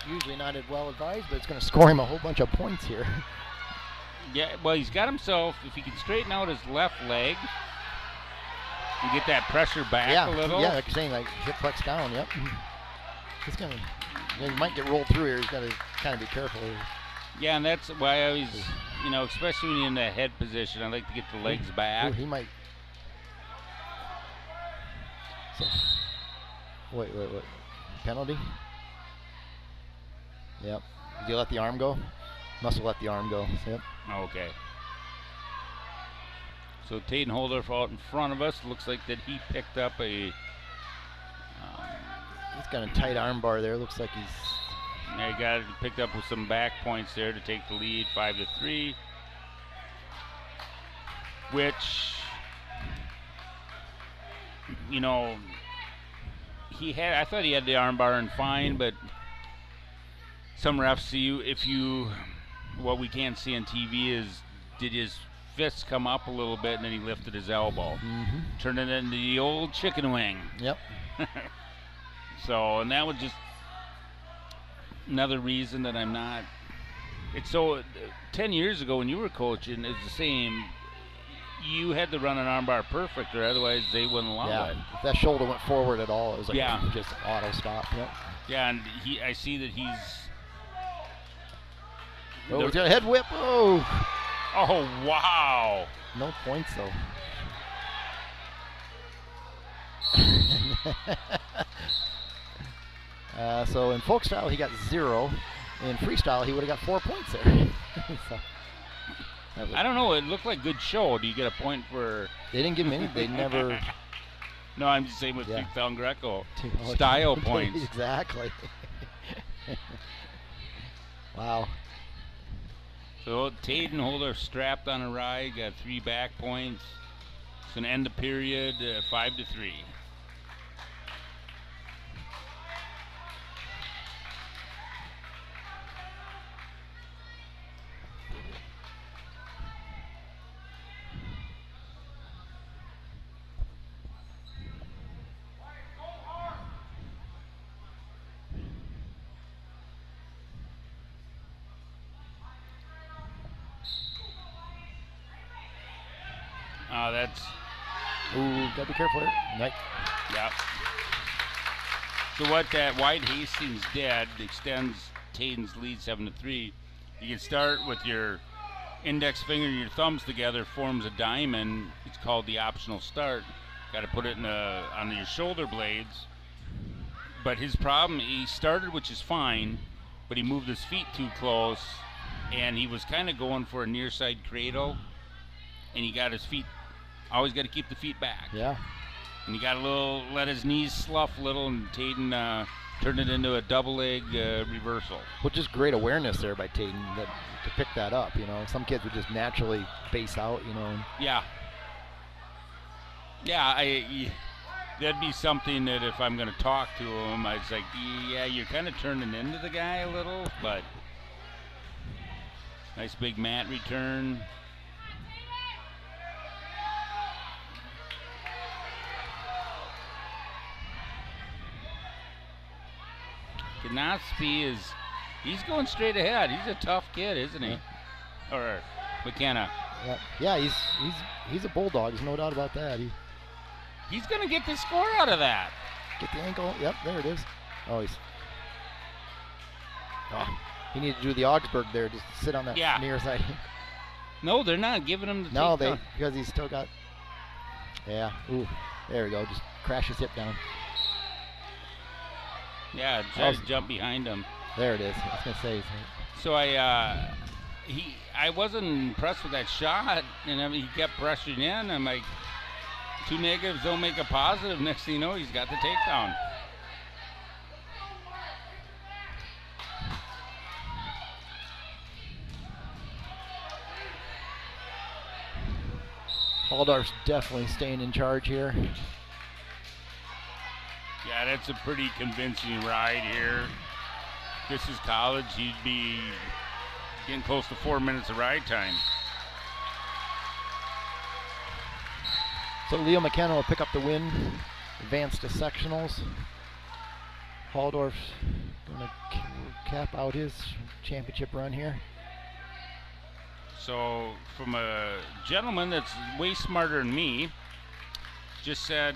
Usually not as well advised, but it's going to score him a whole bunch of points here. Yeah, well, he's got himself, if he can straighten out his left leg and get that pressure back a little. Yeah, like you're saying, like hip flex down, yep. He's going to, he might get rolled through here. He's got to kind of be careful here. Yeah, and that's why I always, especially when you're in that head position, I like to get the legs back. Ooh, he might. So, wait. Penalty? Yep. Did you let the arm go? Must have let the arm go. Yep. Okay. So Taden Holdorf out in front of us. Looks like that he picked up a... he's got a tight arm bar there. Looks like he's... Yeah, he got it picked up with some back points there to take the lead, 5-3. Which, I thought he had the arm bar and fine, but some refs see what we can't see on TV is, did his fists come up a little bit and then he lifted his elbow, turning it into the old chicken wing. Yep. So, and that was just another reason that I'm not. It's so 10 years ago when you were coaching, it's the same. You had to run an armbar perfect, or otherwise they wouldn't allow it. If that shoulder went forward at all, it was like just auto stop. Yep. Yeah, and I see that he's. Oh, he's got a head whip. Oh. Oh wow. No points though. So in folk style he got 0. In freestyle he would have got 4 points there. So, I don't know. It looked like good show. Do you get a point for? They didn't give him any. They never. No, I'm just saying with Tom Greco style points. Exactly. Wow. So Taden Holder strapped on a ride, got 3 back points. It's going to end the period 5-3. That's Ooh, gotta be careful here. Nice. yeah. So what that White Hastings did extends Taden's lead 7-3. You can start with your index finger and your thumbs together, forms a diamond. It's called the optional start. Got to put it on your shoulder blades. But his problem, he started, which is fine, but he moved his feet too close, and he was kind of going for a near side cradle, and he got his feet. Always got to keep the feet back. Yeah. And he got let his knees slough a little, and Taden turned it into a double leg reversal. Which is great awareness there by Taden to pick that up. You know, some kids would just naturally base out. You know. Yeah. Yeah, that'd be something that if I'm going to talk to him, I'd say, yeah, you're kind of turning into the guy a little, but nice big mat return. Knospi he's going straight ahead. He's a tough kid, isn't he? Or McKenna. Yeah, he's a bulldog. There's no doubt about that. He's going to get the score out of that. Get the ankle. Yep, there it is. Oh, he needed to do the Augsburg there, just sit on that near side. No, they're not giving him the No, because he's still got. Yeah. Ooh, there we go. Just crash his hip down. Yeah, try to jump behind him. There it is. I was gonna say. So I wasn't impressed with that shot, and I mean, he kept pressuring in. I'm like, 2 negatives don't make a positive. Next thing you know, he's got the takedown. Haldorf's definitely staying in charge here. Yeah, that's a pretty convincing ride here. This is college. He'd be getting close to 4 minutes of ride time. So Leo McKenna will pick up the win, advance to sectionals. Haldorf's going to cap out his championship run here. So from a gentleman that's way smarter than me, just said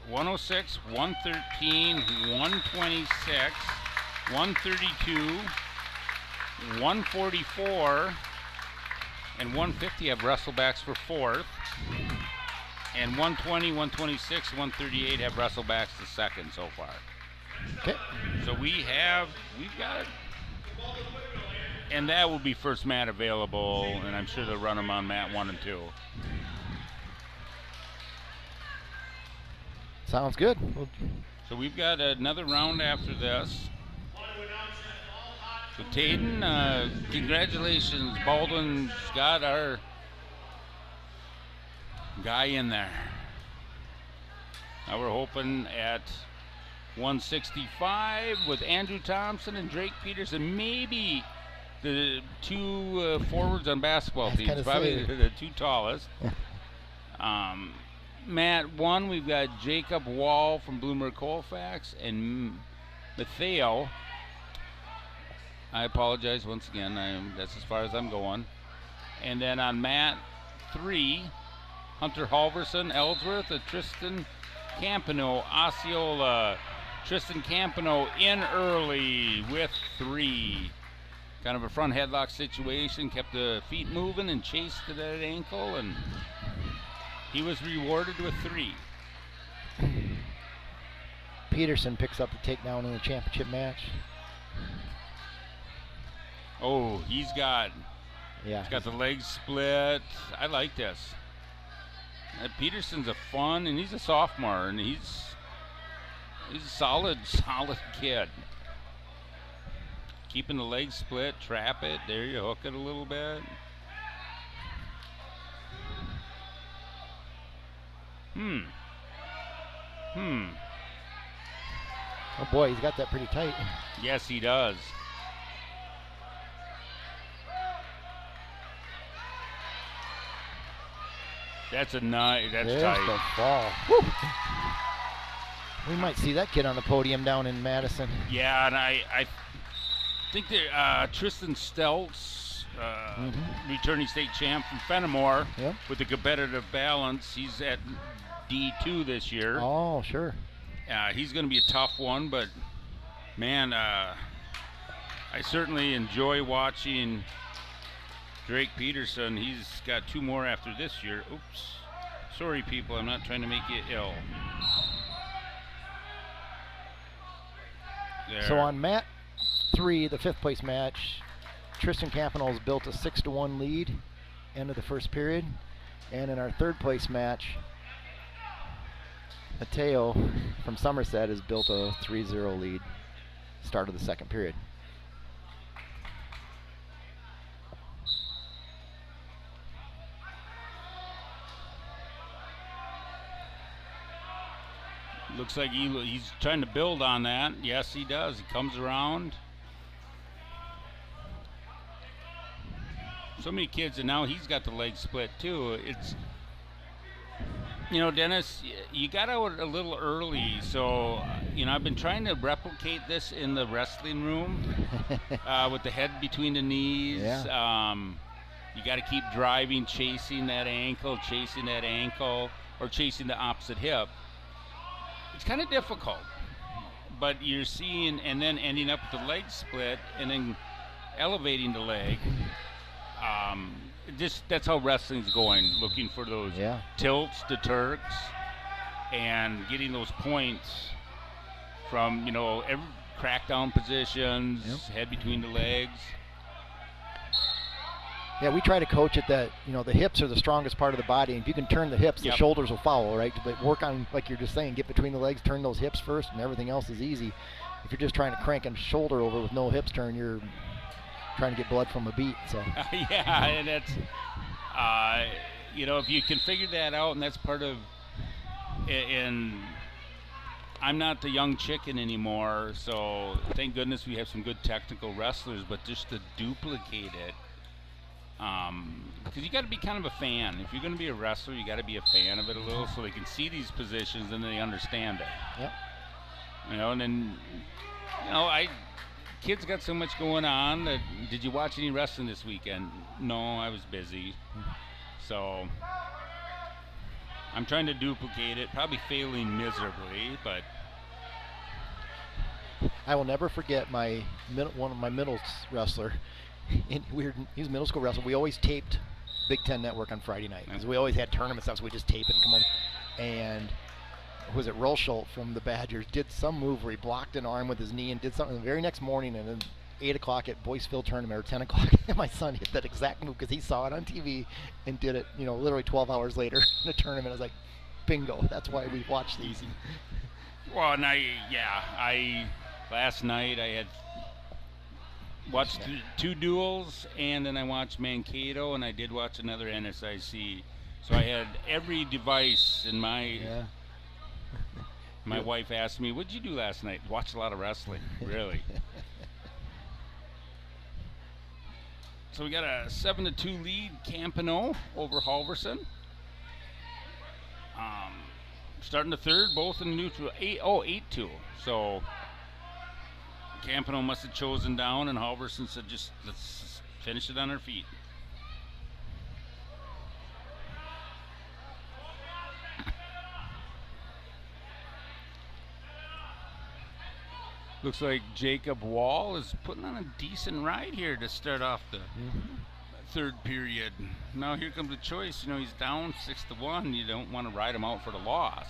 106, 113, 126, 132, 144, and 150 have wrestlebacks for 4th. And 120, 126, 138 have wrestlebacks to 2nd so far. Okay. So we've got, and that will be first mat available, and I'm sure they'll run them on mat 1 and 2. Sounds good. So we've got another round after this. So Taden, congratulations. Baldwin's got our guy in there. Now we're hoping at 165 with Andrew Thompson and Drake Peterson, maybe the 2 forwards on basketball teams, probably the 2 tallest. Mat 1, we've got Jacob Wall from Bloomer Colfax and Matheo. I apologize once again. That's as far as I'm going. And then on mat 3, Hunter Halverson, Ellsworth, Tristan Campano, Osceola. Tristan Campano in early with 3. Kind of a front headlock situation, kept the feet moving and chased to that ankle, and he was rewarded with 3. Peterson picks up the takedown in the championship match. Oh, he's got the legs split. I like this. Peterson's a fun, and he's a sophomore, and he's a solid kid. Keeping the legs split, trap it. There you hook it a little bit. Oh boy, he's got that pretty tight. Yes, he does. That's tight. There's the fall. Woo. We might see that kid on the podium down in Madison. Yeah, and I think that Tristan Stelz returning state champ from Fenimore Yep. with the competitive balance. He's at D2 this year. Oh, sure. He's going to be a tough one, but man, I certainly enjoy watching Drake Peterson. He's got 2 more after this year. Oops. Sorry, people. I'm not trying to make you ill. There. So on mat 3, the 5th place match, Tristan Campanel's built a 6-1 lead, end of the first period. And in our 3rd place match, Mateo from Somerset has built a 3-0 lead, start of the 2nd period. Looks like he's trying to build on that. Yes, he does. He comes around. So many kids, and now he's got the leg split too. It's, you know, Dennis, you got out a little early, so, you know, I've been trying to replicate this in the wrestling room with the head between the knees. Yeah. You got to keep driving, chasing that ankle, or chasing the opposite hip. It's kind of difficult, but you're seeing, and then ending up with the leg split, and then elevating the leg. That's how wrestling's going, looking for those tilts to Turks, and getting those points from, you know, every crackdown positions, head between the legs. Yeah, we try to coach it that, you know, the hips are the strongest part of the body, and if you can turn the hips, the shoulders will follow, right? But work on, like you're just saying, get between the legs, turn those hips first, and everything else is easy. If you're just trying to crank a shoulder over with no hips turn, you're trying to get blood from a beat. So yeah, and that's, you know, if you can figure that out, and that's part of, and I'm not the young chicken anymore, so thank goodness we have some good technical wrestlers, but just to duplicate it, because you got to be kind of a fan. If you're going to be a wrestler, you got to be a fan of it a little, so they can see these positions and they understand it. Yep. You know, and then, you know, kids got so much going on. Did you watch any wrestling this weekend? No, I was busy. So I'm trying to duplicate it, probably failing miserably, but I will never forget one of my middle wrestler. He was a middle school wrestler. We always taped Big Ten Network on Friday night because we always had tournament stuff, so we just tape it and come home. And was it Rolsholt from the Badgers did some move where he blocked an arm with his knee and did something the very next morning, and then 8 o'clock at Boyceville tournament, or 10 o'clock, my son hit that exact move because he saw it on TV and did it, you know, literally 12 hours later in a tournament. I was like, bingo, that's why we watch these. Well, and last night I had watched 2 duels, and then I watched Mankato, and I did watch another NSIC. So I had every device in my... Yeah. My wife asked me, "What'd you do last night?" Watched a lot of wrestling, really. So we got a 7-2 lead, Campano over Halverson. Starting the 3rd, both in the neutral. 8-2. So Campano must have chosen down, and Halverson said, "Just let's finish it on our feet." Looks like Jacob Wall is putting on a decent ride here to start off the 3rd period. Now here comes the choice. You know, he's down 6-1. You don't want to ride him out for the loss.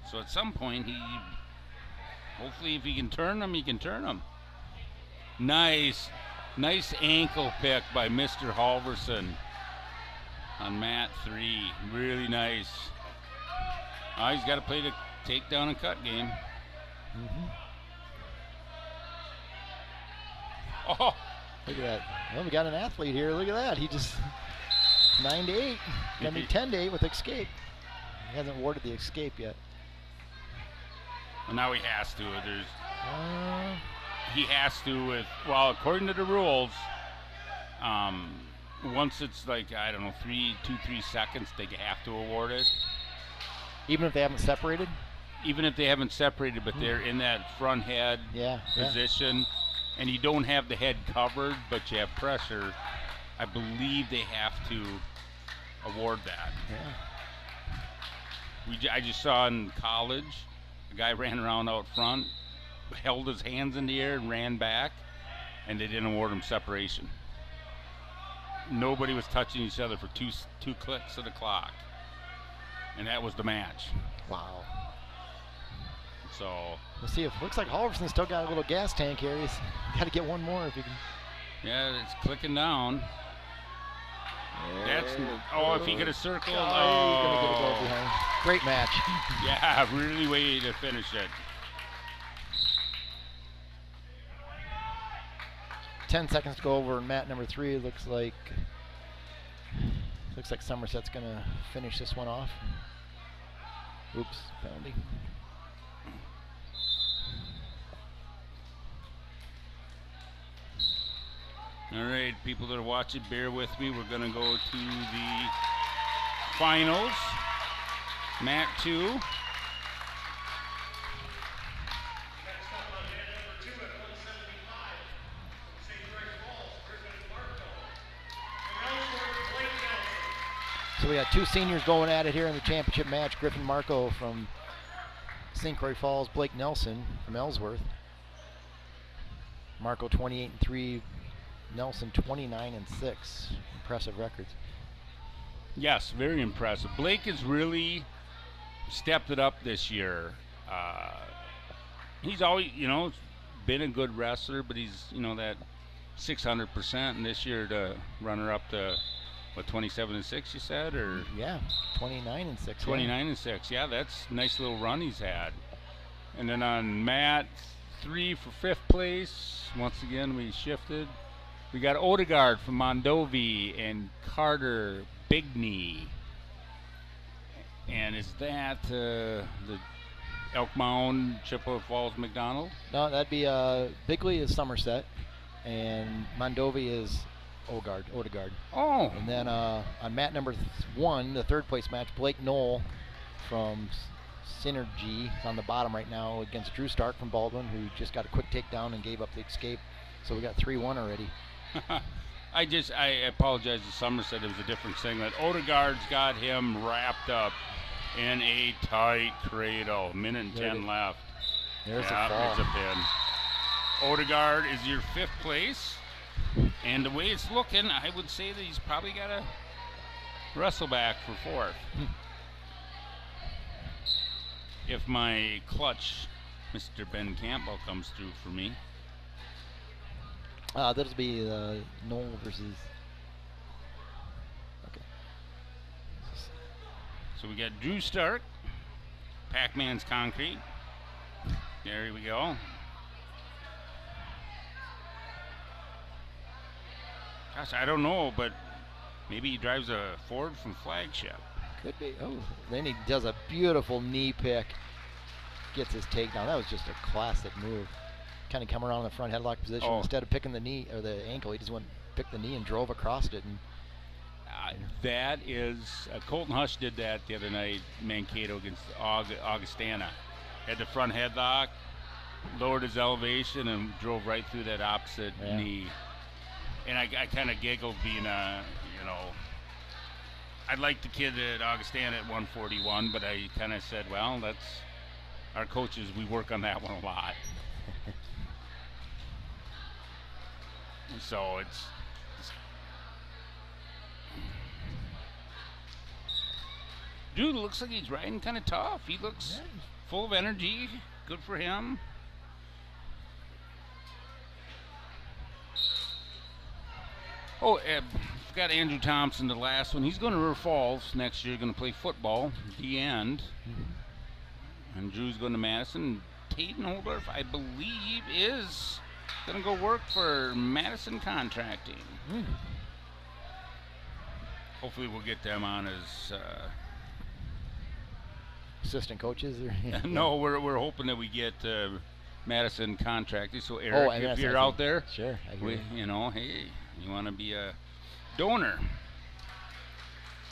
So at some point, hopefully if he can turn him, he can turn him. Nice ankle pick by Mr. Halverson on mat 3. Really nice. He's got to play the takedown and cut game. Oh, look at that. Well, we got an athlete here. Look at that. He just 9-8. I mean 10-8 with escape. He hasn't awarded the escape yet. Well, now he has to. He has to well, according to the rules, once it's like, I don't know, 2-3 seconds, they have to award it. Even if they haven't separated? Even if they haven't separated, but they're in that front head position. and you don't have the head covered, but you have pressure, I believe they have to award that. Yeah. I just saw in college, a guy ran around out front, held his hands in the air and ran back, and they didn't award him separation. Nobody was touching each other for two clicks of the clock, and that was the match. Wow. So We'll see if looks like Halverson still got a little gas tank here. He's got to get one more if he can. yeah, it's clicking down. That's if he could have circled. Oh, he's gonna get a goal behind. Great match. Yeah, really way to finish it. 10 seconds to go over mat number 3. Looks like Somerset's gonna finish this one off. Oops, penalty. All right, people that are watching, bear with me. We're going to go to the finals. Mat 2. Next up on mat number 2 at 175, from St. Croix Falls, Griffin Marco. From Ellsworth, Blake Nelson. So we got 2 seniors going at it here in the championship match. Griffin Marco from St. Croix Falls, Blake Nelson from Ellsworth. Marco 28-3, Nelson 29-6. Impressive records. Yes, very impressive. Blake has really stepped it up this year. He's always, been a good wrestler, but he's, that 600%, and this year to runner up to, 27-6 you said, or? Yeah, 29-6. 29-6, yeah, that's a nice little run he's had. And then on mat 3 for 5th place, once again we shifted. We got Odegaard from Mondovi and Carter Bigney. And is that the Elk Mound, Chippewa Falls, McDonald? No, that'd be Bigley is Somerset, and Mondovi is Odegaard. Oh. And then on mat number 1, the 3rd place match, Blake Knoll from Synergy is on the bottom right now against Drew Stark from Baldwin, who just got a quick takedown and gave up the escape. So we got 3-1 already. I apologize to Somerset. It was a different segment. Odegaard's got him wrapped up in a tight cradle. Minute and 10 left. There's a fall. There's a pin. Odegaard is your 5th place. And the way it's looking, I would say that he's probably got to wrestle back for 4th. If my clutch, Mr. Ben Campbell, comes through for me. That'll be Knoll versus. Okay. So we got Drew Stark, Pac-Man's Concrete. There we go. Gosh, I don't know, but maybe he drives a Ford from Flagship. Could be. Oh, then he does a beautiful knee pick. Gets his takedown. That was just a classic move. Kind of come around in the front headlock position. Instead of picking the knee or the ankle, he just went picked the knee and drove across it. And that is Colton Hush did that the other night. Mankato against Augustana. Had the front headlock, lowered his elevation, and drove right through that opposite knee. And I kind of giggled, being I liked the kid at Augustana at 141, but I kind of said, well, that's our coaches. We work on that one a lot. So it's dude looks like he's riding kind of tough. He looks full of energy. Good for him. Oh, forgot Andrew Thompson, the last one. He's going to River Falls next year. Going to play football. The end. And Drew's going to Madison. Taten Holdorf, I believe, is going to go work for Madison Contracting. Hopefully we'll get them on as assistant coaches. Or no, we're hoping that we get Madison Contracting. So Eric, if you're out there, sure, hey, you want to be a donor.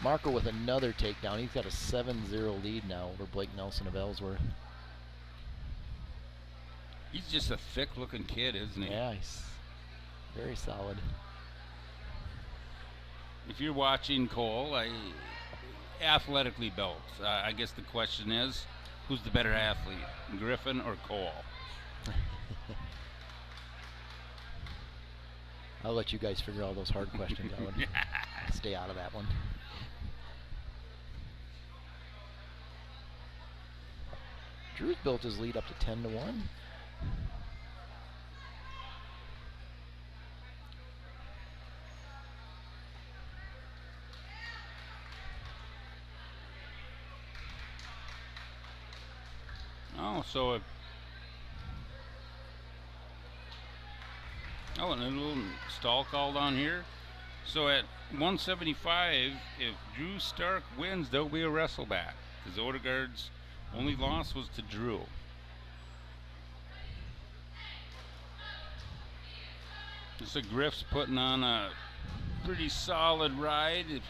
Marco with another takedown. He's got a 7-0 lead now over Blake Nelson of Ellsworth. He's just a thick-looking kid, isn't he? Yeah, he's very solid. If you're watching Cole, athletically built. I guess the question is, who's the better athlete, Griffin or Cole? I'll let you guys figure all those hard questions out. Stay out of that one. Drew's built his lead up to 10-1. Oh, so and a little stall call down here. So at 175, if Drew Stark wins, there'll be a wrestle back. Because Odegaard's only loss was to Drew. So Griff's putting on a pretty solid ride.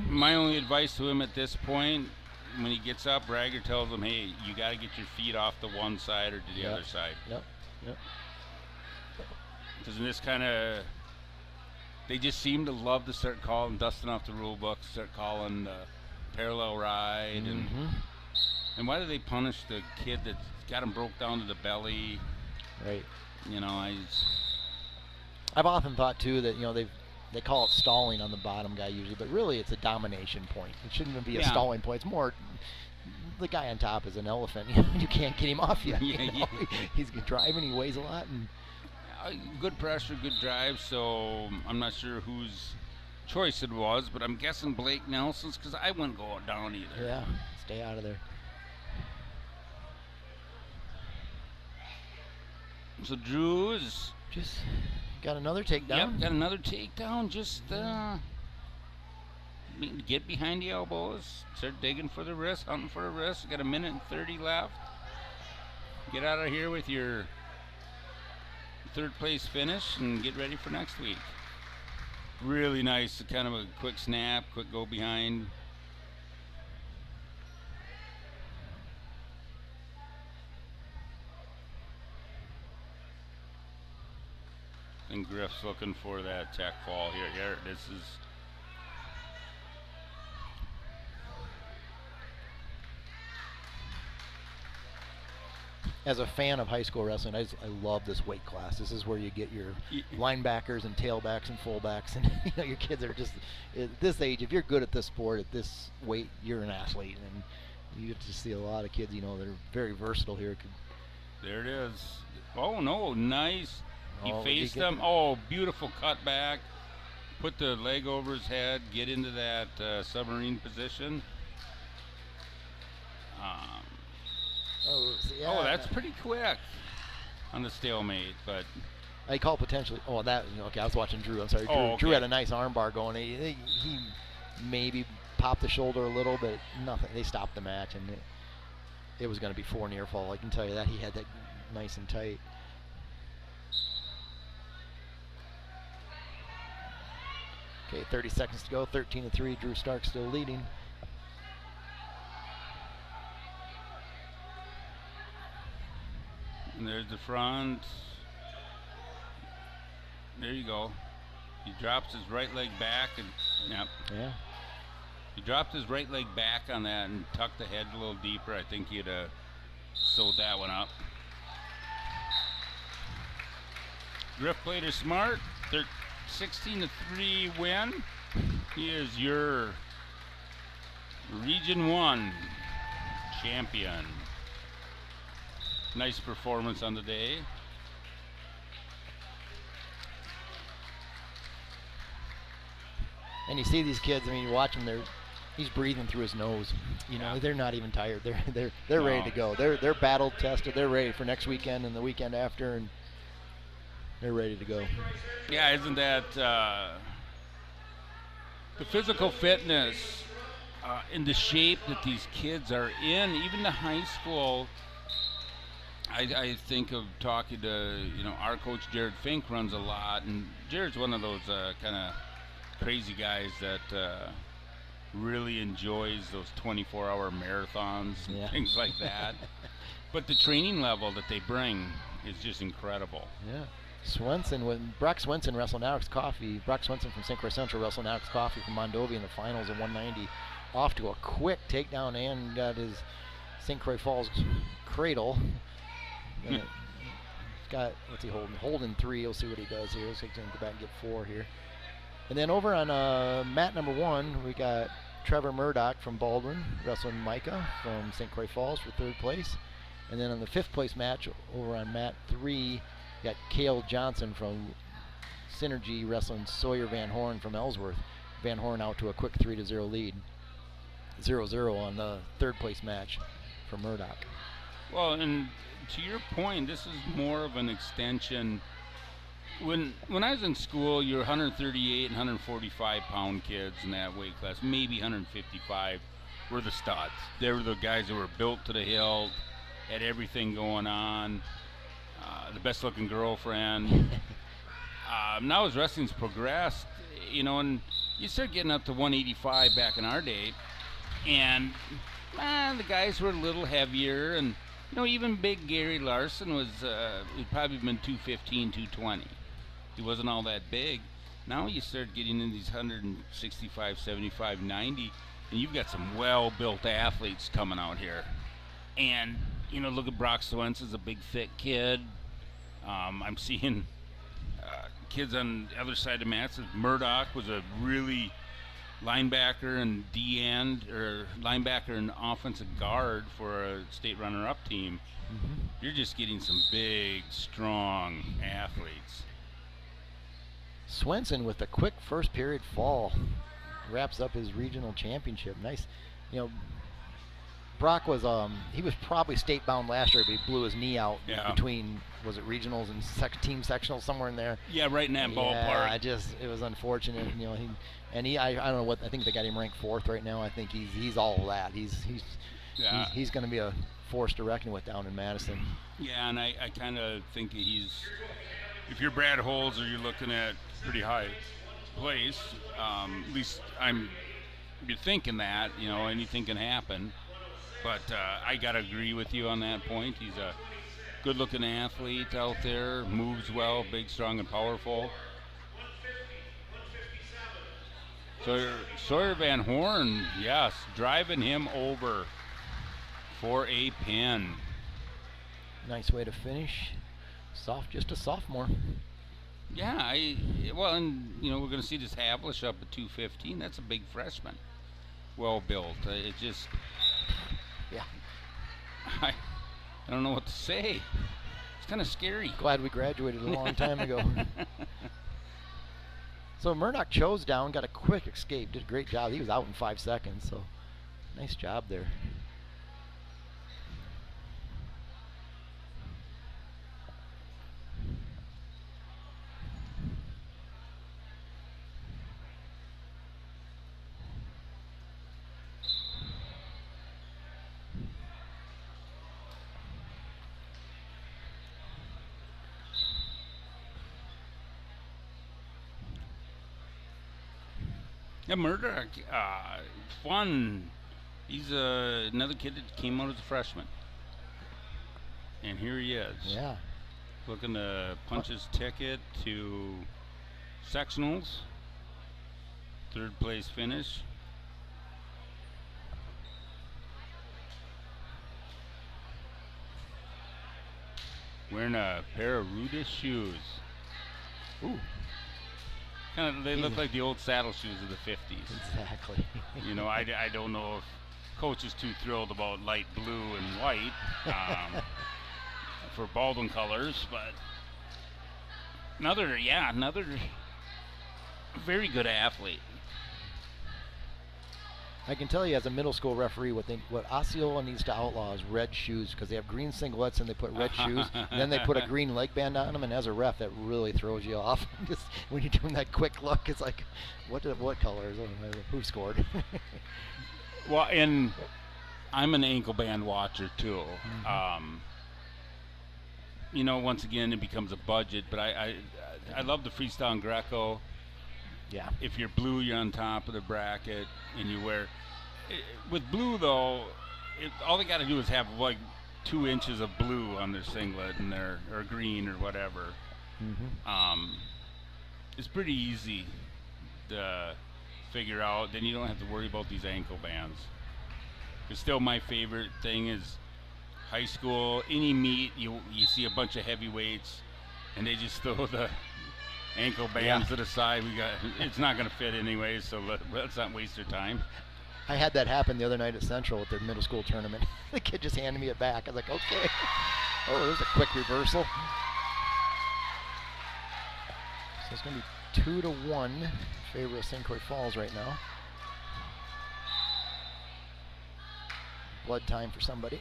My only advice to him at this point, when he gets up, Bragger tells him, hey, you got to get your feet off the one side or to the other side. Yep. Because in this kind of, they just seem to love to start dusting off the rule book, start calling the parallel ride. And why do they punish the kid that got him broke down to the belly? Right. You know, I've often thought too that, you know, they call it stalling on the bottom guy usually, but really it's a domination point. It shouldn't even be a stalling point. It's more the guy on top is an elephant. You can't get him off yet. He's driving. He weighs a lot. And good pressure, good drive. So I'm not sure whose choice it was, but I'm guessing Blake Nelson's, because I wouldn't go down either. Yeah, stay out of there. So Drew is just got another takedown. Yep, got another takedown. Just get behind the elbows, start digging for the wrist, hunting for the wrist. Got a minute and 30 left. Get out of here with your third place finish and get ready for next week. Really nice, kind of a quick snap, quick go behind. And Griff's looking for that tech fall here. Here, this is. As a fan of high school wrestling, I love this weight class. This is where you get your linebackers and tailbacks and fullbacks, and you know, your kids are just at this age. If you're good at this sport at this weight, you're an athlete, and you get to see a lot of kids, you know, that are very versatile here. There it is. Oh no, nice. He faced them. Oh, beautiful cutback. Put the leg over his head. Get into that submarine position. Oh, that's pretty quick on the stalemate, but I call potentially. Oh, that. Okay, I was watching Drew. I'm sorry. Drew had a nice armbar going. He maybe popped the shoulder a little, but nothing. They stopped the match, and it was going to be 4 near fall. I can tell you that. He had that nice and tight. Okay, 30 seconds to go. 13-3. Drew Stark still leading. And there's the front. There you go. He drops his right leg back and Yeah. He dropped his right leg back on that and tucked the head a little deeper. I think he'd sewed that one up. Griff played her smart. 16-3 win. He is your Region 1 champion. Nice performance on the day. And you see these kids, I mean, you watch them, he's breathing through his nose. You know, they're not even tired. They're ready to go. They're battle tested. They're ready for next weekend and the weekend after, and they're ready to go. Yeah, isn't that the physical fitness and the shape that these kids are in, even the high school. I think of talking to, our coach Jared Fink runs a lot, and Jared's one of those kind of crazy guys that really enjoys those 24-hour marathons and Yeah. things like that. But the training level that they bring is just incredible. Yeah. When Brock Swenson wrestled Alex Coffey, Brock Swenson from St. Croix Central wrestled Alex Coffey from Mondovi in the finals of 190, off to a quick takedown and got his St. Croix Falls cradle. And he's got, what's he holding? Holding 3. We'll see what he does here. So he's going to go back and get 4 here. And then over on mat number 1, we got Trevor Murdoch from Baldwin wrestling Micah from St. Croix Falls for 3rd place. And then on the 5th place match over on mat 3, got Cale Johnson from Synergy wrestling Sawyer Van Horn from Ellsworth. Van Horn out to a quick 3-0 lead. 0-0 on the 3rd place match for Murdoch. Well, and to your point, this is more of an extension. When I was in school, your 138 and 145 pound kids in that weight class, maybe 155, were the studs. They were the guys that were built to the hilt, had everything going on, the best looking girlfriend. Now as wrestling's progressed, you know, and you start getting up to 185 back in our day, and the guys were a little heavier, and you know, even big Gary Larson was, he'd probably been 215, 220. He wasn't all that big. Now you start getting in these 165, 75, 90, and you've got some well-built athletes coming out here. And, you know, look at Brock Swenson's a big, thick kid. I'm seeing kids on the other side of the mats. Murdoch was a really linebacker and D-end, or linebacker and offensive guard for a state runner-up team. You're just getting some big, strong athletes. Swenson with a quick first period fall wraps up his regional championship. Nice, you know. Brock was he was probably state bound last year, but he blew his knee out between, was it regionals and team sectionals, somewhere in there. Yeah, right in that ballpark. Yeah, it was unfortunate. You know, I don't know what, I think they got him ranked 4th right now. I think he's all of that. He's going to be a force to reckon with down in Madison. Yeah, and I kind of think he's, if you're Brad Holzer, you're looking at pretty high place. At least you're thinking that, you know, anything can happen. But I got to agree with you on that point. He's a good-looking athlete out there, moves well, big, strong, and powerful. Sawyer Van Horn, yes, driving him over for a pin. Nice way to finish. Just a sophomore. Yeah, well, and you know, we're going to see this Havlish up at 215. That's a big freshman. Well built. It just, yeah. I don't know what to say. It's kind of scary. Glad we graduated a long time ago. So Murdoch chose down, got a quick escape, did a great job. He was out in 5 seconds, so nice job there. Yeah, Murdoch, fun. He's another kid that came out as a freshman. And here he is. Yeah. Looking to punch his ticket to sectionals. 3rd place finish. Wearing a pair of Rudis shoes. Ooh. They look like the old saddle shoes of the 50s. Exactly. You know, I don't know if Coach is too thrilled about light blue and white for Baldwin colors, but another very good athlete. I can tell you as a middle school referee what Osceola needs to outlaw is red shoes, because they have green singlets and they put red shoes, and then they put a green leg band on them, and as a ref that really throws you off. Just when you're doing that quick look, it's like, what color is it? Who scored? Well, and I'm an ankle band watcher too. You know, once again, it becomes a budget, but I love the freestyle and Greco. Yeah. If you're blue, you're on top of the bracket, and you wear. With blue though, all they got to do is have like 2 inches of blue on their singlet and or green or whatever. Mm-hmm. It's pretty easy to figure out. Then you don't have to worry about these ankle bands. But still, my favorite thing is high school. Any meet, you see a bunch of heavyweights, and they just throw the ankle bands to the side. It's not going to fit anyway, so let's not waste their time. I had that happen the other night at Central at their middle school tournament. The kid just handed me it back. I was like, okay. Oh, there's a quick reversal. So it's going to be 2-1 in favor of St. Croix Falls right now. Blood time for somebody.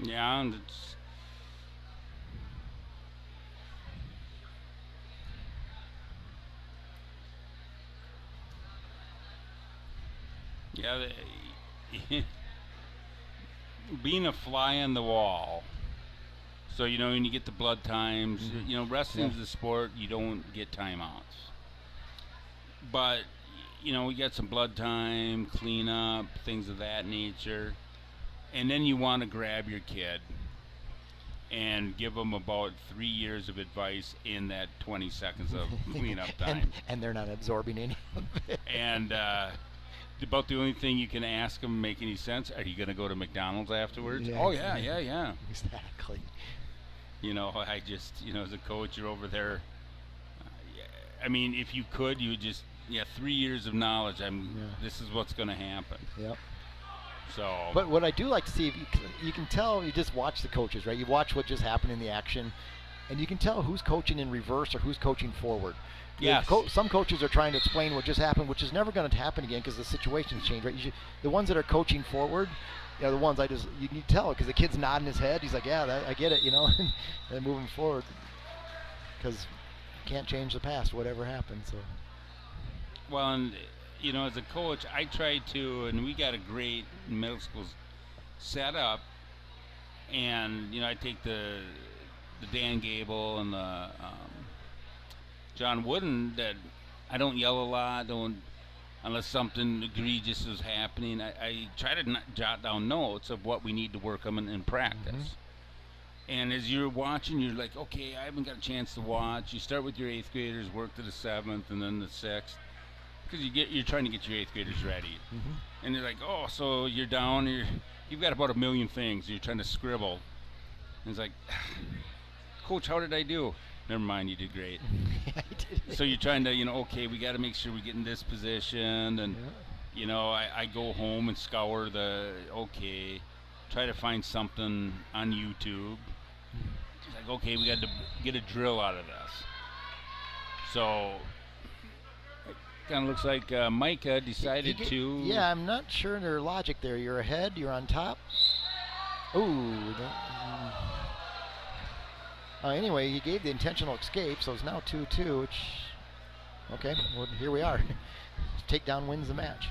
Yeah, and it's being a fly on the wall. So, when you get the blood times, wrestling's the sport, you don't get timeouts. But, we got some blood time, cleanup, things of that nature. And then you want to grab your kid and give them about 3 years of advice in that 20 seconds of cleanup time. and they're not absorbing any of it. And about the only thing you can ask them make any sense, are you going to go to McDonald's afterwards? Yeah, oh, yeah. Exactly. I just, as a coach, you're over there. I mean, if you could, you would just, 3 years of knowledge. This is what's going to happen. Yep. So. But what I do like to see, you can tell, you just watch the coaches, right? You watch what just happened in the action, and you can tell who's coaching in reverse or who's coaching forward. Yes. Some coaches are trying to explain what just happened, which is never going to happen again because the situation's changed, right? The ones that are coaching forward, the ones you can tell because the kid's nodding his head. He's like, yeah, I get it, and then moving forward because you can't change the past, whatever happened. So. Well, and as a coach, I try to, and we got a great middle school setup, and I take the Dan Gable and the John Wooden that I don't yell a lot, unless something egregious is happening. I try to jot down notes of what we need to work on in practice. Mm-hmm. And as you're watching, you're like, okay, I haven't got a chance to watch. You start with your 8th graders, work to the 7th, and then the 6th. Because you're trying to get your 8th graders ready. Mm-hmm. And you're like, oh, so you're down, you've got about 1 million things you're trying to scribble. And it's like, Coach, how did I do? Never mind, you did great. So you're trying to, okay, we got to make sure we get in this position. And, I go home and scour try to find something on YouTube. It's like, okay, we got to get a drill out of this. So kind of looks like Micah decided to. Yeah, I'm not sure their logic there. You're ahead, you're on top. Ooh. Anyway, he gave the intentional escape, so it's now 2-2, which, okay, well, here we are. Takedown wins the match.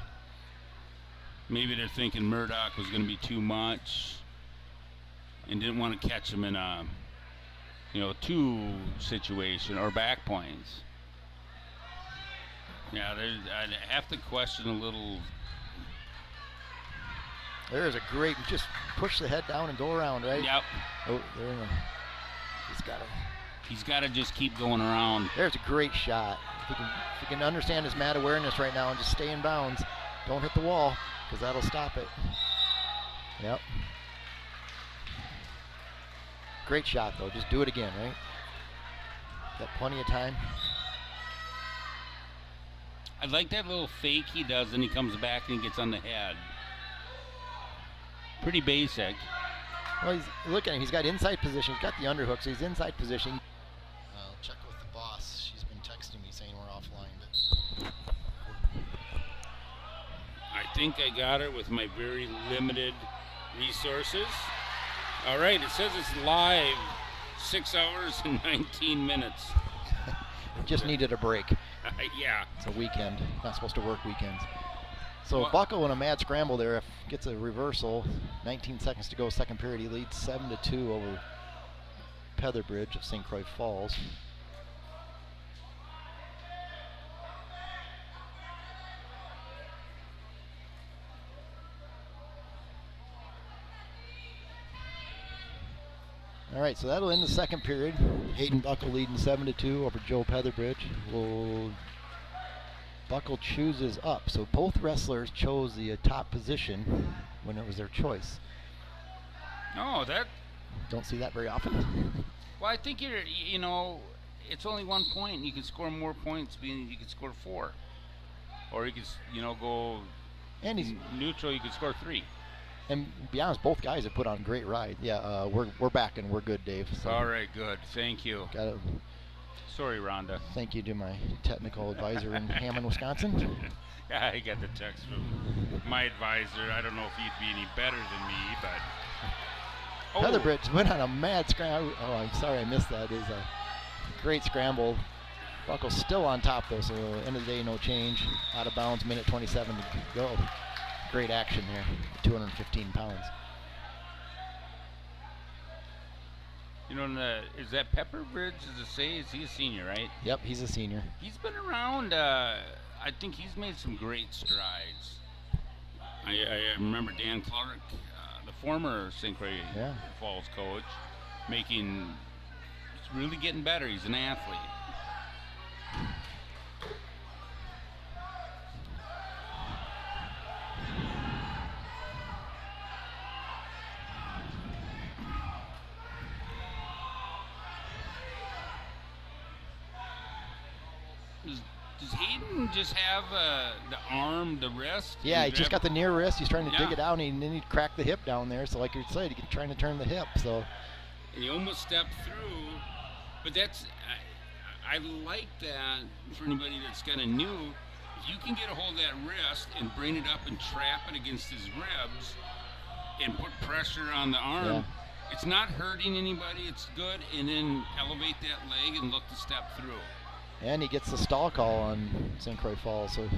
Maybe they're thinking Murdoch was going to be too much and didn't want to catch him in a, 2 situation or back points. Yeah, I have to question a little. There's a great, just push the head down and go around, right? Yep. Oh, there we go. He's got to just keep going around. There's a great shot. If he can understand his mat awareness right now and just stay in bounds, don't hit the wall because that'll stop it. Yep. Great shot though. Just do it again, right? Got plenty of time. I like that little fake he does, and he comes back and he gets on the head. Pretty basic. Well, look at him. He's got inside position. He's got the underhook, so he's inside position. I'll check with the boss. She's been texting me saying we're offline. But I think I got her with my very limited resources. All right, it says it's live, 6 hours and 19 minutes. Just needed a break. Yeah. It's a weekend. Not supposed to work weekends. So Well- Buckle in a mad scramble there gets a reversal. 19 seconds to go, second period. He leads 7-2 over Petherbridge of St. Croix Falls. All right, so that'll end the second period. Hayden Buckle leading 7-2 over Joe Petherbridge. Buckle chooses up, so both wrestlers chose the top position when it was their choice. No, that. Don't see that very often. Well, I think it's only 1 point. You can score more points, being you can score 4, or you could, go. And he's neutral. You could score 3. And to be honest, both guys have put on a great ride. Yeah, we're back and we're good, Dave. So All right, good. Thank you. Gotta Sorry, Rhonda. thank you to my technical advisor in Hammond, Wisconsin. Yeah, I got the text from my advisor. I don't know if he'd be any better than me, but. Oh, Petherbridge went on a mad scramble. Oh, I'm sorry I missed that. It is a great scramble. Buckle's still on top though, so end of the day, no change. Out of bounds, minute 27 to go. Great action there, 215 pounds. Is that Pepperbridge? Is he a senior, right? Yep, he's a senior. He's been around. I think he's made some great strides. I remember Dan Clark, the former St. Croix Falls coach, he's really getting better. He's an athlete. Does Hayden just have the arm, the wrist? Yeah, he just got the near wrist. He's trying to dig Yeah. it out, and then he cracked the hip down there. So like you said, he's trying to turn the hip. So And he almost stepped through, but I like that for anybody that's kind of new. If you can get a hold of that wrist and bring it up and trap it against his ribs and put pressure on the arm, it's not hurting anybody. It's good, and then elevate that leg and look to step through. and he gets the stall call on St. Croix Falls. So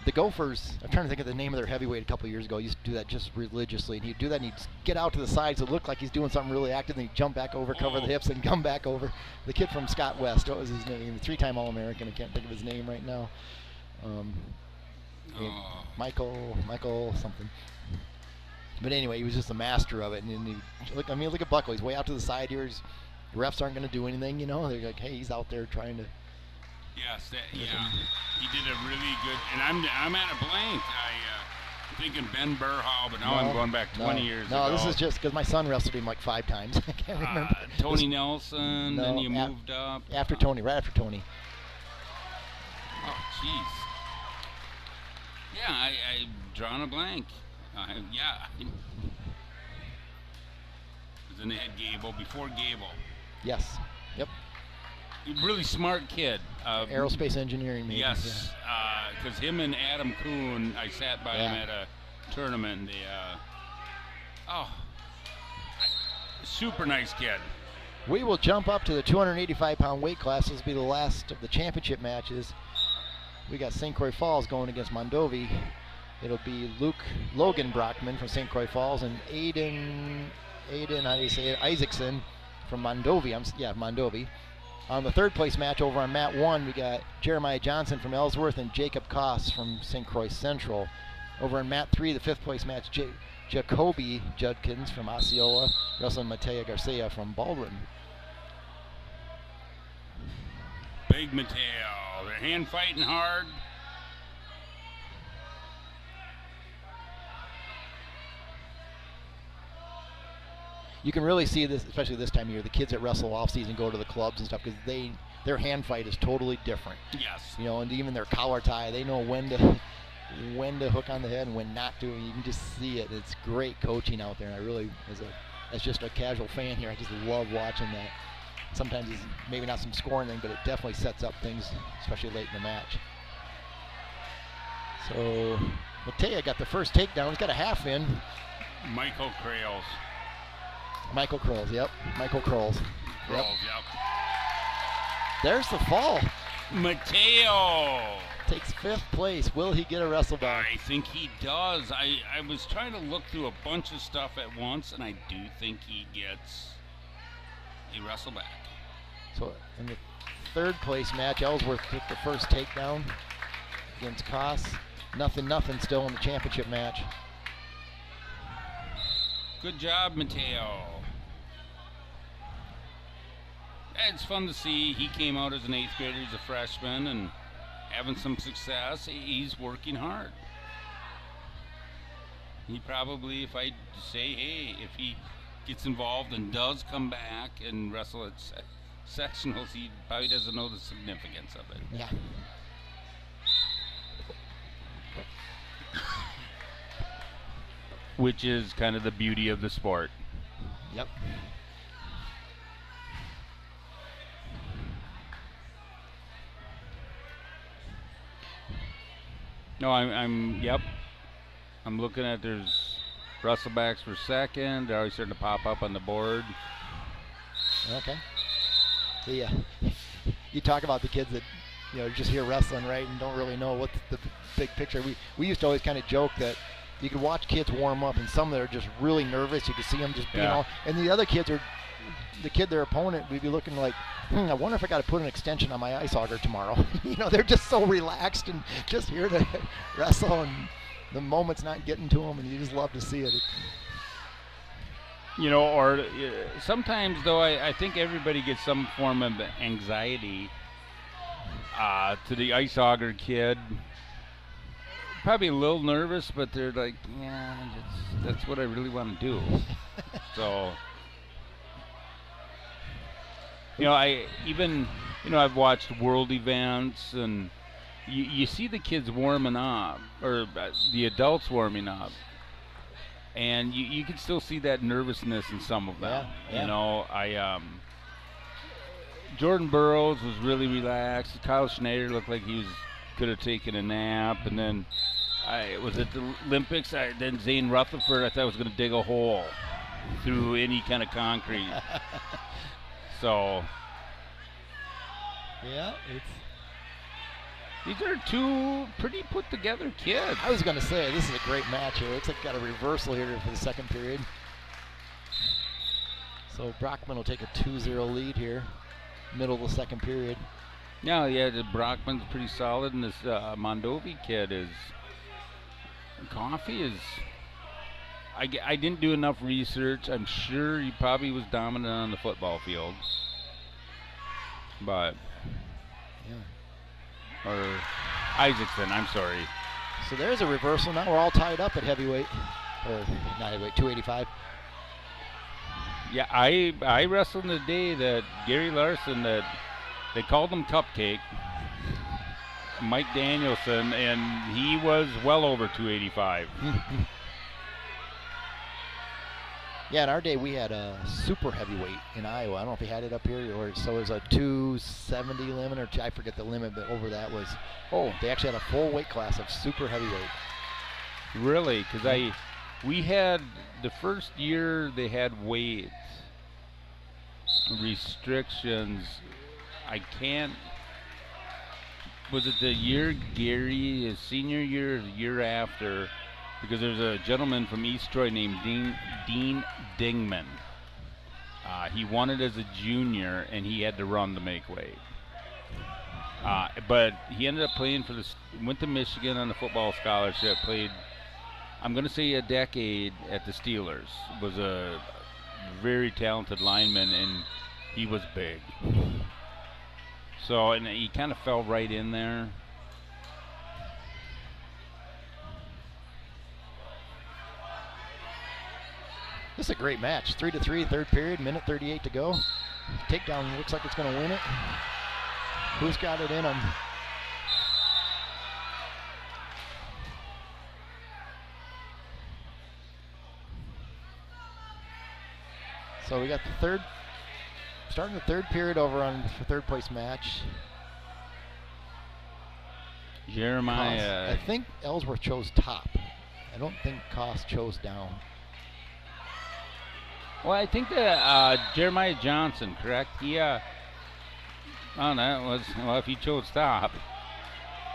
the Gophers, I'm trying to think of the name of their heavyweight a couple years ago. He used to do that just religiously, and he'd do that and he'd get out to the sides. It looked like he's doing something really active, and he'd jump back over, cover the hips, and come back over. The kid from Scott West, what was his name? 3-time All-American. I can't think of his name right now. Michael something. But anyway, he was just a master of it. And look at Buckle. He's way out to the side here. The refs aren't going to do anything, They're like, hey, he's out there trying to. Yes, he did a really good. And I'm at a blank. I'm thinking Ben Burhall, but now I'm going back 20 years ago. No, this is just because my son wrestled him like 5 times. I can't remember. Tony Nelson. Then you moved up. Right after Tony. Oh, jeez. Yeah, I've drawn a blank. It was in the head Gable, before Gable. Yes. Yep. Really smart kid. Aerospace engineering, maybe. Yes, because him and Adam Kuhn, I sat by him at a tournament. And super nice kid. We will jump up to the 285-pound weight class. This will be the last of the championship matches. We got St. Croix Falls going against Mondovi. It'll be Logan Brockman from St. Croix Falls and Aiden, how do you say it, Isaacson from Mondovi. Mondovi. On the third place match over on mat 1, we got Jeremiah Johnson from Ellsworth and Jacob Koss from St. Croix Central. Over on mat 3, the fifth place match, Jacoby Judkins from Osceola, wrestling Mateo Garcia from Baldwin. Big Mateo. They're hand fighting hard. You can really see this, especially this time of year. The kids that wrestle off season go to the clubs and stuff because their hand fight is totally different. Yes. And even their collar tie, they know when to hook on the head and when not to. And you can just see it. It's great coaching out there. And I really, as just a casual fan here, I just love watching that. Sometimes it's maybe not some scoring thing, but it definitely sets up things, especially late in the match. So Mateo got the first takedown. He's got a half in. Michael Krales. Michael Kroll, yep. Michael Krolls. Yep. There's the fall. Mateo. takes 5th place. Will he get a wrestle back? I think he does. I was trying to look through a bunch of stuff at once, and I do think he gets a wrestle back. So in the 3rd place match, Ellsworth took the first takedown against Koss. 0-0 still in the championship match. Good job, Mateo. It's fun to see. He came out as an 8th grader. He's a freshman and having some success. He's working hard. He probably, if I say, hey, if he gets involved and does come back and wrestle at sectionals, he probably doesn't know the significance of it. Yeah. Which is kind of the beauty of the sport. Yep. No, yep. I'm looking at there's wrestlebacks for 2nd. They're always starting to pop up on the board. Okay. Yeah. You talk about the kids that, just hear wrestling, right, and don't really know what's the big picture. We used to always kind of joke that you could watch kids warm up, and some that are just really nervous. You could see them just being all, and the other kids are, their opponent, we'd be looking like, I wonder if I got to put an extension on my ice auger tomorrow. They're just so relaxed and just here to wrestle, and the moment's not getting to them, and you just love to see it. Or sometimes, though, I think everybody gets some form of anxiety to the ice auger kid. Probably a little nervous, but they're like, yeah, that's what I really want to do. So, I've watched world events, and you see the kids warming up, or the adults warming up, and you can still see that nervousness in some of them. Yeah. Jordan Burroughs was really relaxed. Kyle Schneider looked like he could have taken a nap, and then I was at the Olympics. Then Zane Rutherford, I thought was going to dig a hole through any kind of concrete. So, yeah, these are 2 pretty put together kids. I was going to say, this is a great match here. Looks like got a reversal here for the 2nd period. So Brockman will take a 2-0 lead here, middle of the 2nd period. No, yeah, the Brockman's pretty solid, and this Mondovi kid is. Coffee is. I didn't do enough research. I'm sure he probably was dominant on the football field, but or Isaacson. I'm sorry. So there's a reversal. Now we're all tied up at heavyweight, or not heavyweight, 285. Yeah, I wrestled in the day that Gary Larson, that they called him Cupcake, Mike Danielson, and he was well over 285. Yeah, in our day we had a super heavyweight in Iowa. I don't know if he had it up here, or so it was a 270 limit, or I forget the limit, but over that was, they actually had a full weight class of super heavyweight. Really? Because we had the first year they had weight restrictions. I can't. Was it the year Gary, his senior year, or the year after? Because there's a gentleman from East Troy named Dean Dingman. He won it as a junior, and he had to run to make weight. But he ended up playing for went to Michigan on a football scholarship, played, I'm going to say, a decade at the Steelers. Was a very talented lineman, and he was big. So, and he kind of fell right in there. This is a great match. 3-3, 3rd period, minute 38 to go. Takedown looks like it's going to win it. Who's got it in him? So we got starting the 3rd period over on the 3rd place match. Jeremiah. I think Ellsworth chose top. I don't think Koss chose down. Well, I think that Jeremiah Johnson, correct? He, that was, well, if he chose top.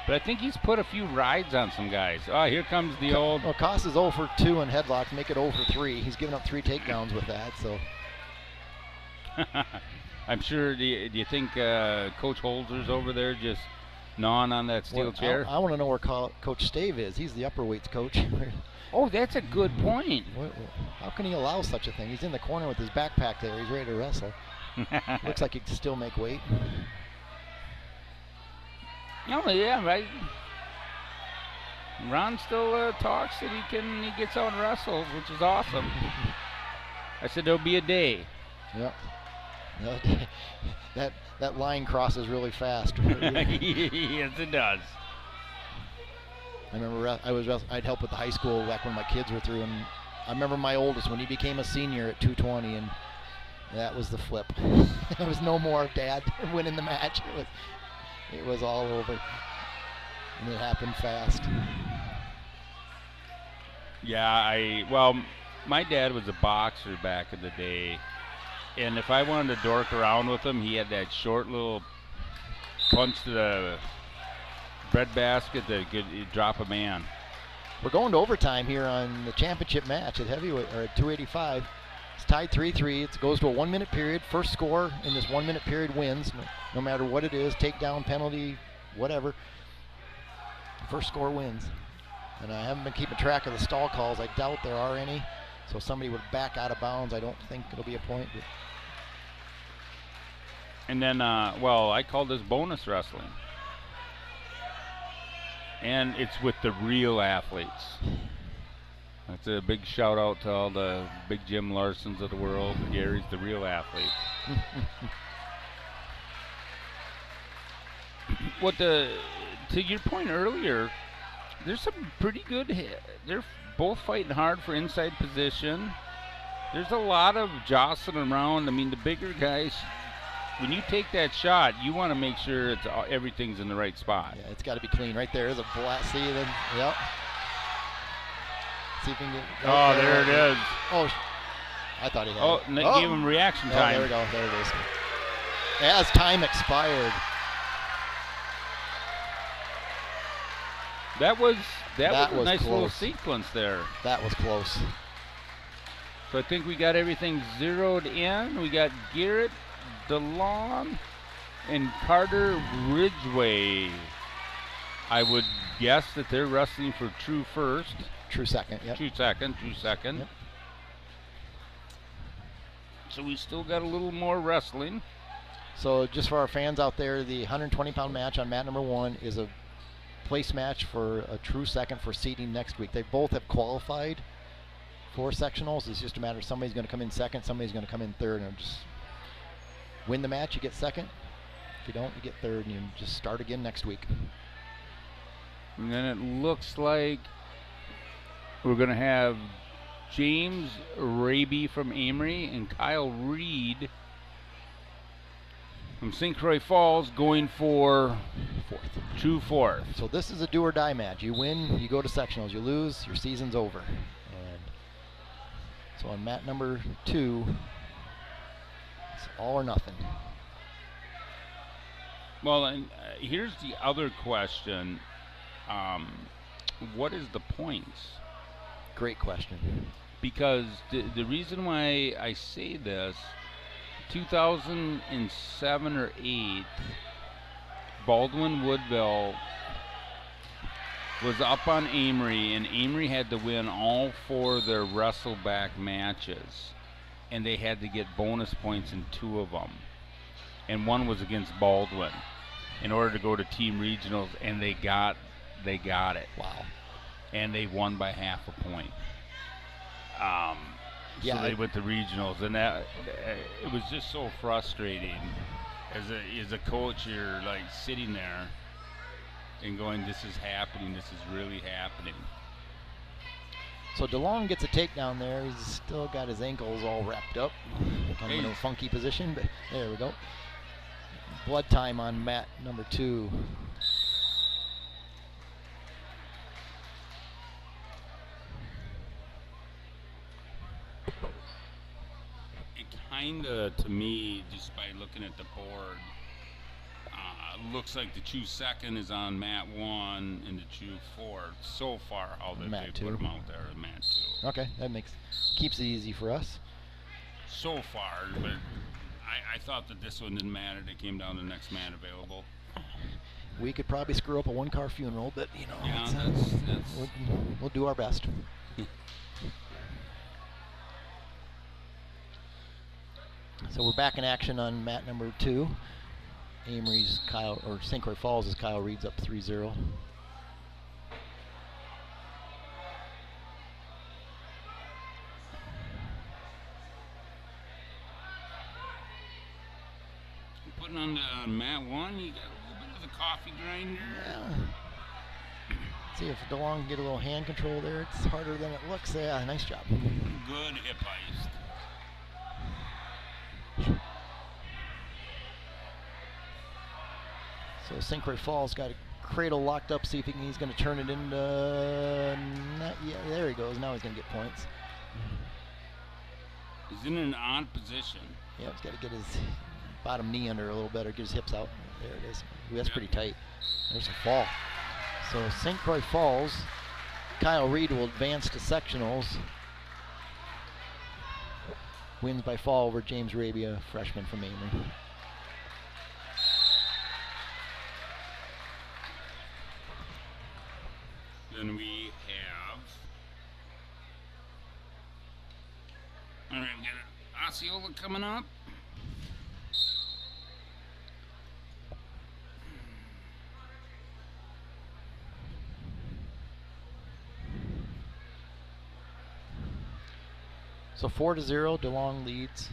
But I think he's put a few rides on some guys. Oh, here comes the old. Well, Koss is 0 for 2 in headlocks, make it 0 for 3. He's given up 3 takedowns with that, so. I'm sure. Do you think Coach Holzer's over there just gnawing on that steel chair? I want to know where Coach Stave is. He's the upper weights coach. Oh, that's a good point. How can he allow such a thing? He's in the corner with his backpack there. He's ready to wrestle. Looks like he can still make weight. Oh yeah, right. Ron still talks that he gets out and wrestles, which is awesome. I said there'll be a day. Yep. That line crosses really fast. Yes, it does. I remember I'd help with the high school back when my kids were through, and I remember my oldest when he became a senior at 220, and that was the flip. There was no more Dad winning the match. It was all over, and it happened fast. Yeah, well, my dad was a boxer back in the day, and if I wanted to dork around with him, he had that short little punch to the bread basket that could drop a man. We're going to overtime here on the championship match at heavyweight, or at 285. It's tied 3-3. It goes to a 1-minute period. First score in this 1-minute period wins, no matter what it is, takedown, penalty, whatever. First score wins. And I haven't been keeping track of the stall calls. I doubt there are any. So if somebody would back out of bounds, I don't think it'll be a point. But. And then, well, I call this bonus wrestling. And it's with the real athletes. That's a big shout out to all the big Jim Larsons of the world. Gary's the real athlete. To your point earlier, there's some pretty good. They're both fighting hard for inside position. There's a lot of jostling around. I mean, the bigger guys. When you take that shot, you want to make sure everything's in the right spot. Yeah, it's got to be clean. Right there is a blast. See, then, yep. See if we can get. Oh, there it is. Oh, I thought he had. Oh, and they gave him reaction time. There we go. There it is. As time expired. That was a nice close. little sequence there. That was close. So I think we got everything zeroed in. We got Garrett, DeLong, and Carter Ridgway. I would guess that they're wrestling for true first. True second, yep. True second. Yep. So we still got a little more wrestling. So just for our fans out there, the 120-pound match on mat number 1 is a place match for a true second for seeding next week. They both have qualified for sectionals. It's just a matter of somebody's going to come in second, somebody's going to come in third, and just win the match, you get second. If you don't, you get third, and you just start again next week. And then it looks like we're going to have James Raby from Amory and Kyle Reed from St. Croix Falls going for true fourth. So this is a do or die match. You win, you go to sectionals. You lose, your season's over. And so on mat number 2, it's all or nothing. Well, and here's the other question. What is the points? Great question. Because the reason why I say this, 2007 or 8, Baldwin-Woodville was up on Amory, and Amory had to win all 4 of their wrestle-back matches, and they had to get bonus points in 2 of them, and 1 was against Baldwin in order to go to team regionals, and they got it. Wow. And they won by half a point. Yeah, so they went to regionals, and that it was just so frustrating. As a coach, you're like sitting there and going, "This is happening. This is really happening." So DeLong gets a takedown there. He's still got his ankles all wrapped up, kind of in a funky position. But there we go. Blood time on mat number 2. Kinda, to me, just by looking at the board, Looks like the true second is on mat 1 and the true 4. So far, how they Mat put 2. them out there is mat 2. Okay, that keeps it easy for us. So far, but I thought that this one didn't matter. They came down to the next mat available. We could probably screw up a one-car funeral, but you know, Yeah, that's we'll do our best. So we're back in action on mat number 2. Amory's St. Croix Falls' Kyle Reed's up 3-0. Putting on the mat 1, you got a little bit of the coffee grinder. Yeah. See if DeLong can get a little hand control there. It's harder than it looks. Yeah, nice job. Good hip heist. So St. Croix Falls got a cradle locked up. See if he's going to turn it into. Yeah, there he goes. Now he's going to get points. He's in an odd position. Yeah, he's got to get his bottom knee under a little better. Get his hips out. There it is. Ooh, that's pretty tight. There's a fall. So St. Croix Falls, Kyle Reed will advance to sectionals. Wins by fall over James Arabia, freshman from Amory. Then we have. All right, we got Osceola coming up. So 4-0, DeLong leads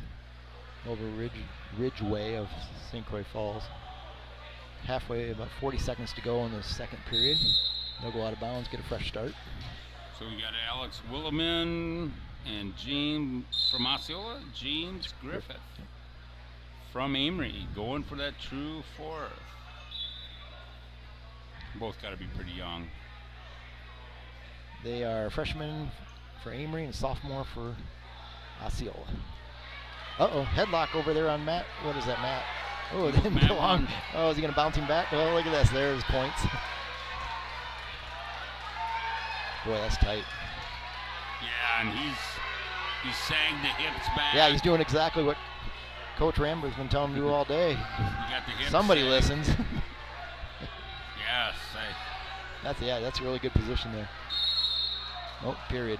over Ridgeway of St. Croix Falls. Halfway, about 40 seconds to go in the second period. They'll go out of bounds, get a fresh start. So we got Alex Williman and James from Osceola, James Griffith from Amory, going for that true 4th. Both got to be pretty young. They are freshmen for Amory and sophomore for Osceola. Uh-oh, headlock over there on Matt. What is that, Matt? Oh, it didn't go on. Oh, is he going to bounce him back? Oh, look at this. There's points. Boy, that's tight. Yeah, and he's sagged the hips back. Yeah, he's doing exactly what Coach Ramber's been telling him to do all day. You got the hips Somebody sagged. listens. Yes. That's a really good position there. Oh, period.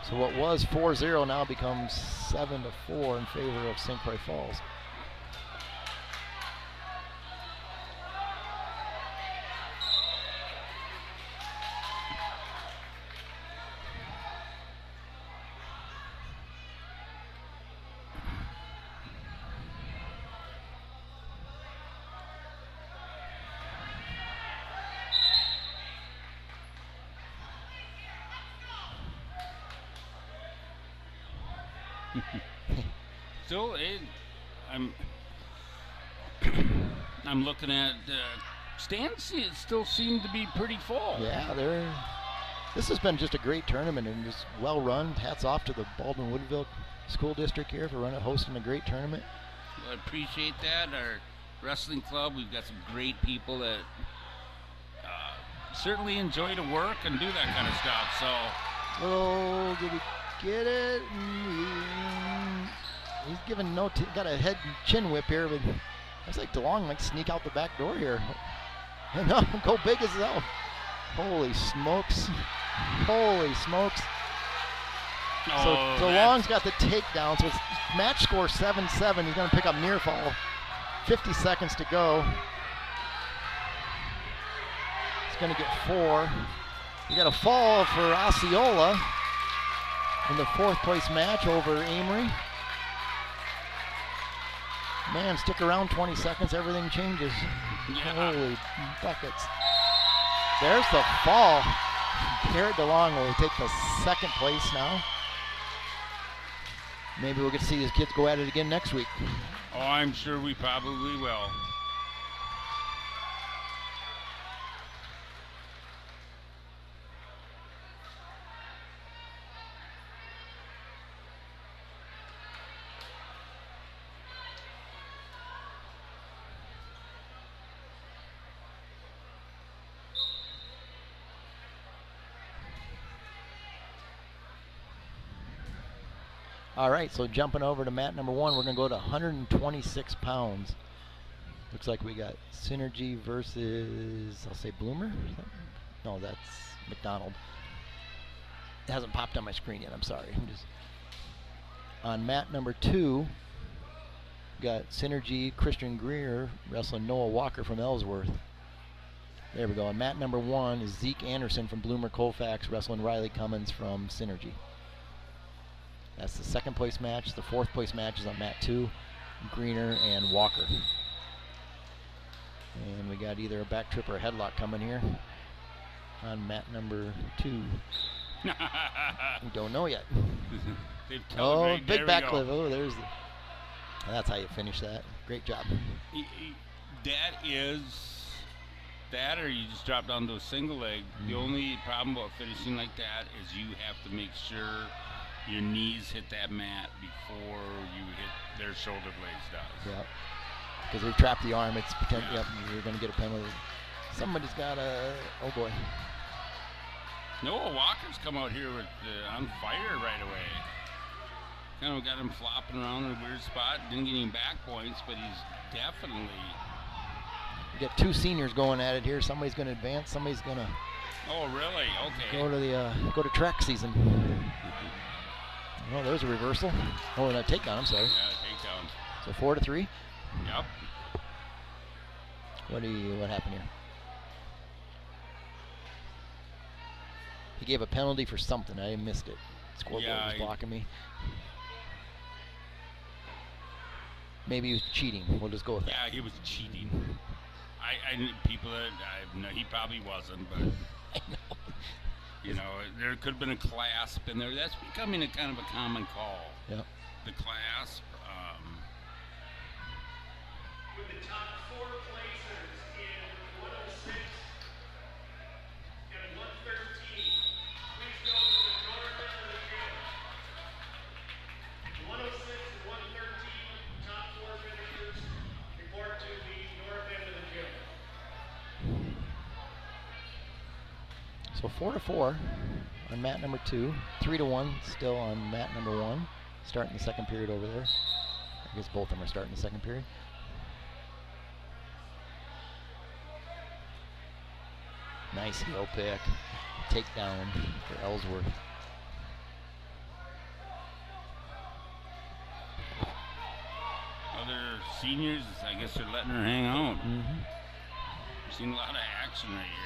So what was 4-0 now becomes 7-4 in favor of St. Croix Falls. Still, I'm looking at stands. It still seem to be pretty full. Yeah, this has been just a great tournament and just well run. Hats off to the Baldwin-Woodville School District here for hosting a great tournament. I appreciate that. Our wrestling club, we've got some great people that certainly enjoy to work and do that kind of stuff. So, oh, did he get it? He's giving got a head and chin whip here, but looks like DeLong might sneak out the back door here. No, go big as hell. Holy smokes. Holy smokes. So DeLong's got the takedown, so it's match score 7-7. He's going to pick up near fall. 50 seconds to go. He's going to get 4. You got a fall for Osceola in the 4th place match over Amory. Man, stick around 20 seconds, everything changes. Yeah. Holy buckets. There's the fall. Garrett DeLong will take the 2nd place now. Maybe we'll get to see these kids go at it again next week. Oh, I'm sure we probably will. All right, so jumping over to mat number 1, we're going to go to 126 pounds. Looks like we got Synergy versus, I'll say Bloomer? No, that's McDonald. It hasn't popped on my screen yet, I'm sorry. I'm just on mat number 2, we got Synergy Christian Greer wrestling Noah Walker from Ellsworth. There we go. On mat number 1 is Zeke Anderson from Bloomer Colfax wrestling Riley Cummins from Synergy. That's the second place match. The fourth place match is on mat 2, Greener and Walker. And we got either a back trip or a headlock coming here on mat number 2. We don't know yet. Oh, right, big backflip. Oh, there's the. That's how you finish that. Great job. That is that, or you just drop down to a single leg. The only problem about finishing like that is you have to make sure your knees hit that mat before you hit their shoulder blades does. Yep. Because they trap the arm, it's yep, you're going to get a penalty. Somebody's got a. Oh boy. Noah Walker's come out here with on fire right away. Kind of got him flopping around in a weird spot. Didn't get any back points, but he's definitely. We got 2 seniors going at it here. Somebody's going to advance. Somebody's going to. Oh really? Okay. Go to track season. Oh, there's a reversal. Oh, and a takedown. I'm sorry. Yeah, takedown. So 4-3. Yep. What happened here? He gave a penalty for something. I missed it. Scoreboard was blocking me. Maybe he was cheating. We'll just go with that. Yeah, he was cheating. I people that I know he probably wasn't, but I know. You know, there could have been a clasp in there. That's becoming a kind of a common call. Yep. The clasp. With the top 4 placers in 106 and 113, please go to the north end of the gym. 106 and 113, top 4 finishers, report to the north end of the gym. So 4-4 on mat number 2, 3-1 still on mat number 1. Starting the second period over there. I guess both of them are starting the second period. Nice heel pick. Takedown for Ellsworth. Other seniors, I guess they're letting her hang out. We've seen a lot of action right here.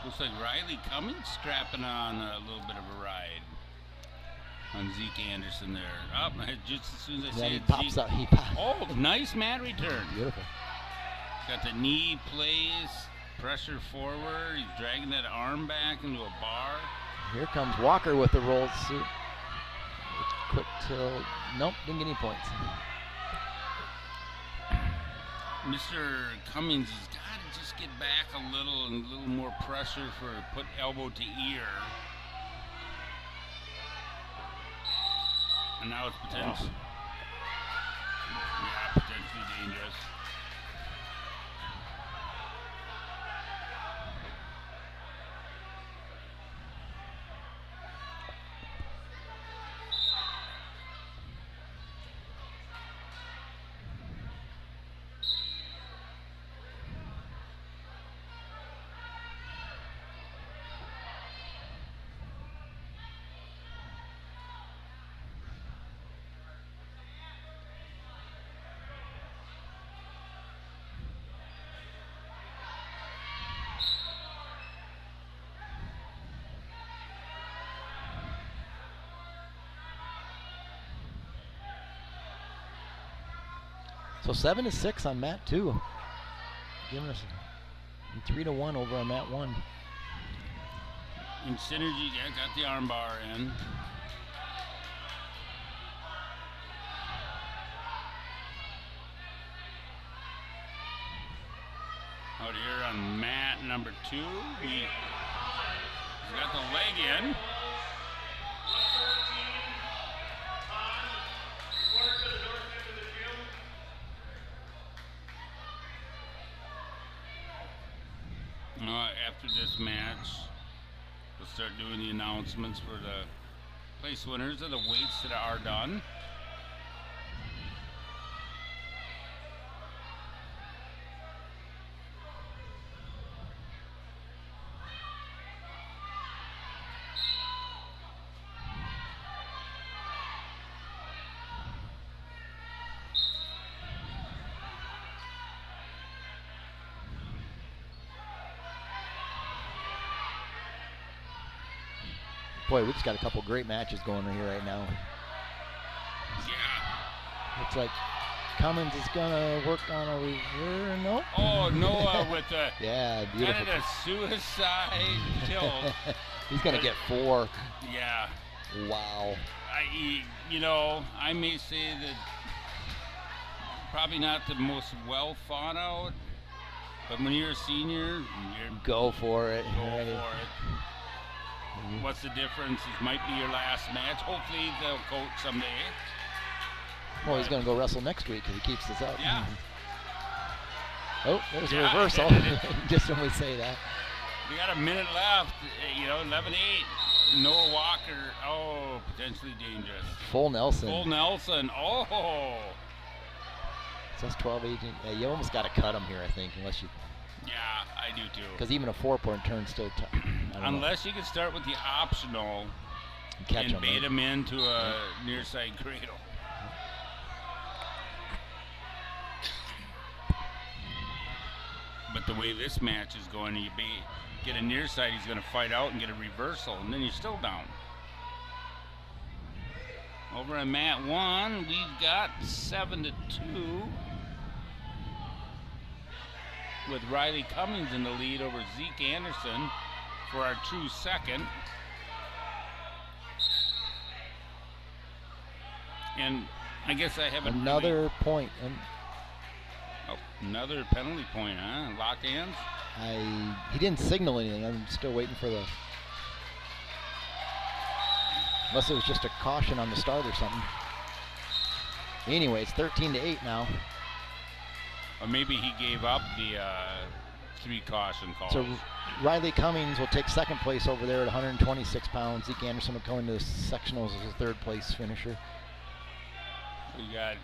Looks like Riley Cummins strapping on a little bit of a ride on Zeke Anderson there. Oh, just as soon as I say he it, pops Zeke. up. He pops. Oh, nice mat return. Beautiful. Got the knee plays, pressure forward. He's dragging that arm back into a bar. Here comes Walker with the rolled suit. Quick till. Nope, didn't get any points. Mr. Cummings has got to just get back a little and a little more pressure for put elbow to ear. And now it's potential. Yeah, potentially dangerous. So 7-6 on mat 2. Giving us 3-1 over on mat 1. And Synergy got the arm bar in. Out here on mat number 2, we got the leg in. After this match, we'll start doing the announcements for the place winners of the weights that are done. Boy, we just got a couple great matches going here right now. Yeah. Looks like Cummins is gonna work on a reverse. No. Oh, Noah with the yeah, beautiful. kind of a suicide tilt. He's gonna get 4. Yeah. Wow. I may say that probably not the most well thought out, but when you're a senior, Go for it. go for it. What's the difference? It might be your last match. Hopefully they'll coach someday. Well, he's going to go wrestle next week if he keeps this up. Yeah. Oh, there's a Yeah. reversal. Just when we say that. We got a minute left. 11-8. Noah Walker. Oh, potentially dangerous. Full Nelson. Full Nelson. Oh. So that's 12-18. Yeah, you almost got to cut him here, I think, unless you. Yeah, I do too. Because even a 4-point turn still tough. Unless you can start with the optional catch and him, bait right? him into a near side cradle. But the way this match is going, you get a near side, he's going to fight out and get a reversal, and then you're still down. Over on mat 1, we've got 7-2 with Riley Cummings in the lead over Zeke Anderson for our true second. And I guess I haven't Another point. another penalty point, huh? Locked hands? He didn't signal anything. I'm still waiting for the. Unless it was just a caution on the start or something. Anyway, it's 13-8 now. Or maybe he gave up the 3 caution calls. So Riley Cummings will take second place over there at 126 pounds. Zeke Anderson will go into the sectionals as a third place finisher. We got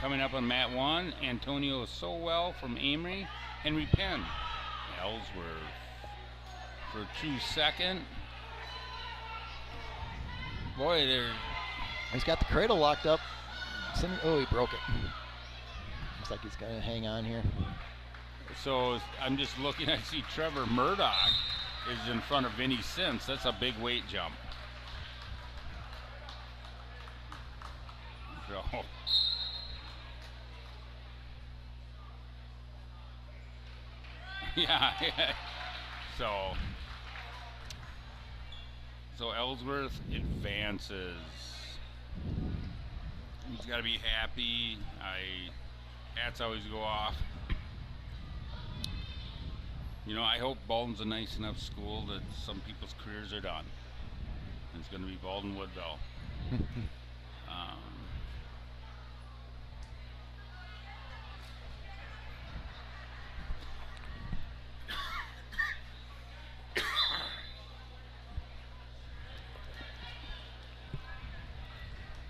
coming up on mat 1, Antonio Sowell from Amory, Henry Penn, Ellsworth for true second. Boy, he's got the cradle locked up. Oh, he broke it. Looks like he's going to hang on here. So I'm just looking, I see Trevor Murdoch is in front of Vinny Sims. That's a big weight jump. So, yeah. So Ellsworth advances. He's got to be happy. Hats always go off. I hope Baldwin's a nice enough school that some people's careers are done. It's going to be Baldwin-Woodville.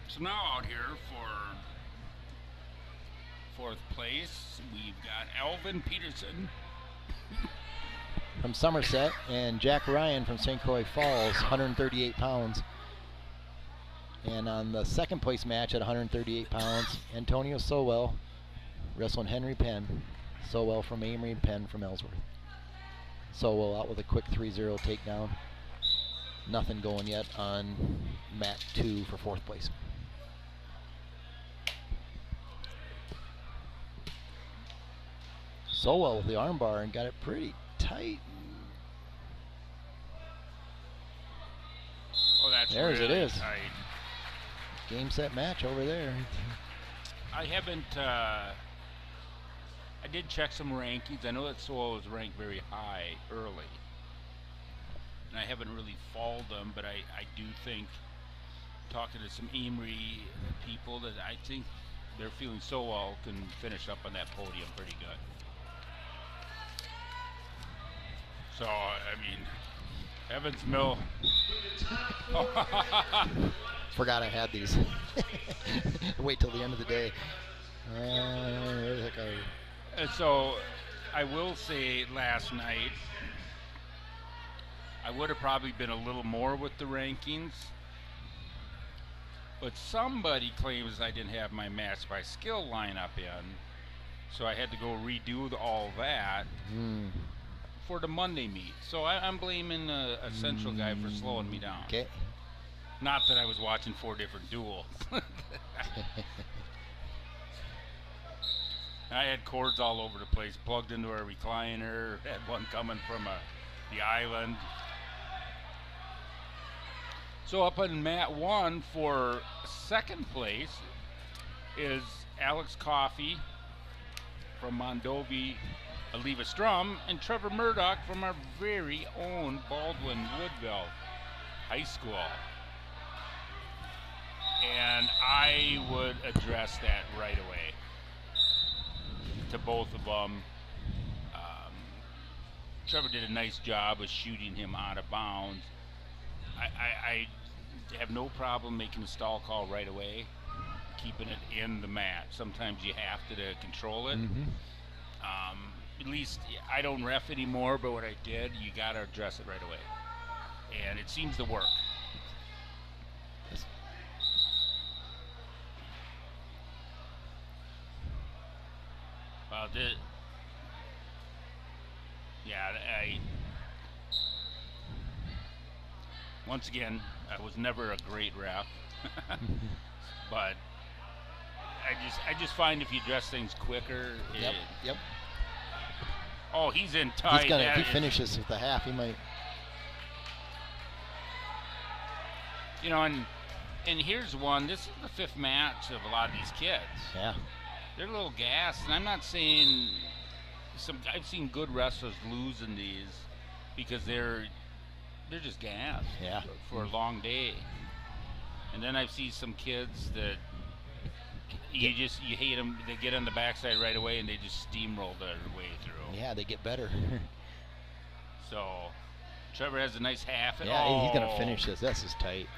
So now out here for 4th place, we've got Alvin Peterson from Somerset and Jack Ryan from St. Croix Falls, 138 pounds. And on the second place match at 138 pounds, Antonio Sowell wrestling Henry Penn. Sowell from Amory and Penn from Ellsworth. Sowell out with a quick 3-0 takedown. Nothing going yet on mat 2 for 4th place. Sowell with the armbar and got it pretty tight. Oh, that's There's really it is. tight. Game, set, match over there. I haven't, I did check some rankings. I know that Sowell was ranked very high early. And I haven't really followed them, but I do think, talking to some Amory people, that I think they're feeling Sowell can finish up on that podium pretty good. So, I mean, Evans Mill. Forgot I had these. Wait till the end of the day. Where the heck are we? And so, I will say last night, I would have probably been a little more with the rankings. But somebody claims I didn't have my match by skill lineup in. So I had to go redo all that for the Monday meet. So I'm blaming a central guy for slowing me down. Okay. Not that I was watching 4 different duels. I had cords all over the place, plugged into a recliner, had one coming from the island. So up on mat 1 for second place is Alex Coffey from Mondovi, Aliva Strum, and Trevor Murdoch from our very own Baldwin-Woodville High School. And I would address that right away to both of them. Trevor did a nice job of shooting him out of bounds. I have no problem making a stall call right away, keeping it in the match. Sometimes you have to control it. At least I don't ref anymore, but what I did, you got to address it right away. And it seems to work. Well, once again, I was never a great ref, but I just find if you address things quicker. Yep. Oh, he's in tight. If he finishes with the half, he might. You know, and here's one. This is the 5th match of a lot of these kids. Yeah. They're a little gassed, and I'm not saying I've seen good wrestlers lose in these because they're just gassed for a long day. And then I've seen some kids that you hate them. They get on the backside right away and they just steamroll their way through. Yeah, they get better. So Trevor has a nice half. Yeah, he's gonna finish this. This is tight.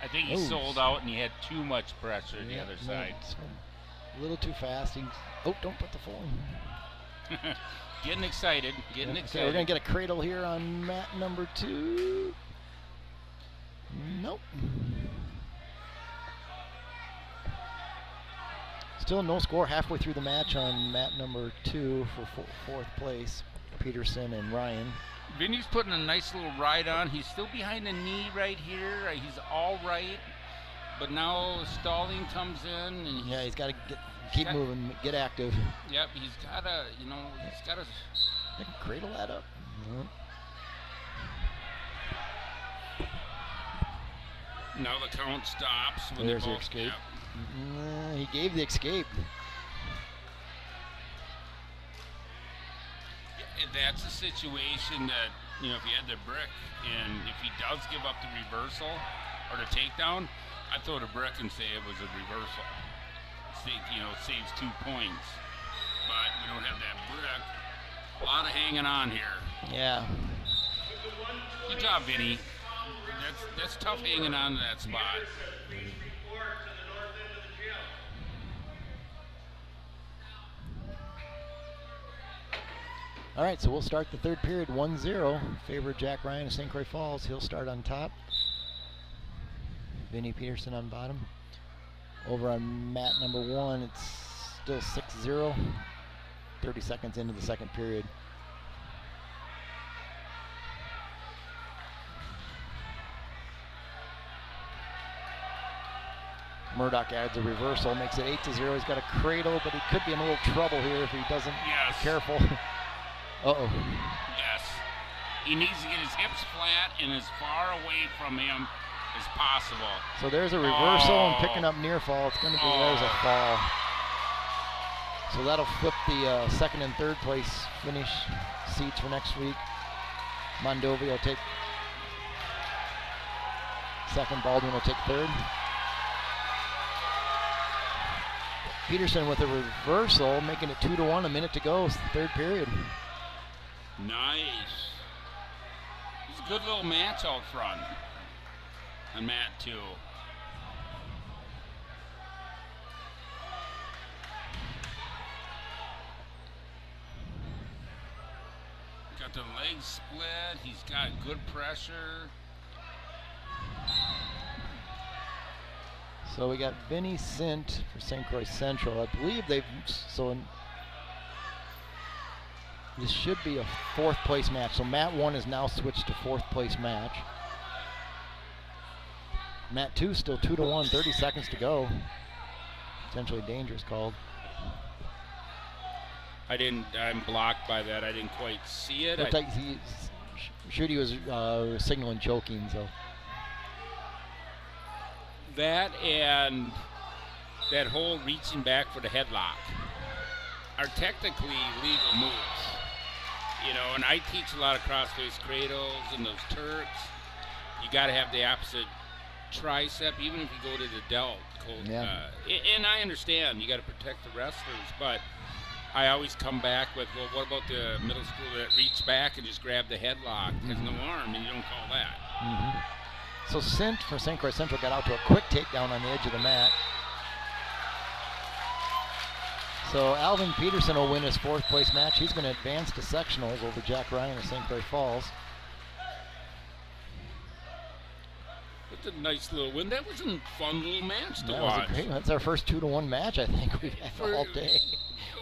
I think he sold out and he had too much pressure on the other side. A little too fast. Don't put the phone. Getting excited. Okay, we're going to get a cradle here on mat number 2. Nope. Still no score halfway through the match on mat number 2 for 4th place. Peterson and Ryan. Vinny's putting a nice little ride on. He's still behind the knee right here. He's all right. But now stalling comes in. And he's got to keep moving, get active. Yep, he's got to, cradle that up. Now the count stops. When There's the escape. Yep. He gave the escape. That's a situation that, if you had the brick and if he does give up the reversal or the takedown, I'd throw the brick and say it was a reversal. Saves 2 points. But we don't have that brick. A lot of hanging on here. Yeah. Good job, Vinny. That's tough hanging on to that spot. All right, so we'll start the 3rd period 1-0. Favor Jack Ryan of St. Croix Falls. He'll start on top. Vinny Peterson on bottom. Over on mat number 1, it's still 6-0. 30 seconds into the 2nd period. Murdoch adds a reversal, makes it 8-0. He's got a cradle, but he could be in a little trouble here if he doesn't be careful. Uh-oh. Yes. He needs to get his hips flat and as far away from him as possible. So there's a reversal and picking up near fall. It's going to be there's a fall. So that'll flip the 2nd and 3rd place finish seats for next week. Mondovi will take 2nd. Baldwin will take 3rd. Peterson with a reversal, making it 2-1, a minute to go, third period. Nice. It's a good little match out front on mat 2. Got the legs split. He's got good pressure. So we got Vinny Sint for St. Croix Central. I believe this should be a 4th place match. So mat 1 is now switched to 4th place match. Mat 2 still 2-1, 30 seconds to go. Potentially dangerous called. I'm blocked by that. I didn't quite see it. Looked like Shooty was signaling choking, so. That and that whole reaching back for the headlock are technically legal moves. You know, and I teach a lot of crossface cradles and those Turks. You got to have the opposite tricep, even if you go to the delt. And I understand you got to protect the wrestlers, but I always come back with, well, what about the middle schooler that reached back and just grabbed the headlock? Has no arm, and you don't call that. Mm-hmm. So Sint for St. Croix Central got out to a quick takedown on the edge of the mat. So Alvin Peterson will win his 4th place match. He's going to advance to sectionals over Jack Ryan of St. Croix Falls. That's a nice little win. That was a fun little match to That watch. was a great, that's our first 2-1 match I think we've had all day.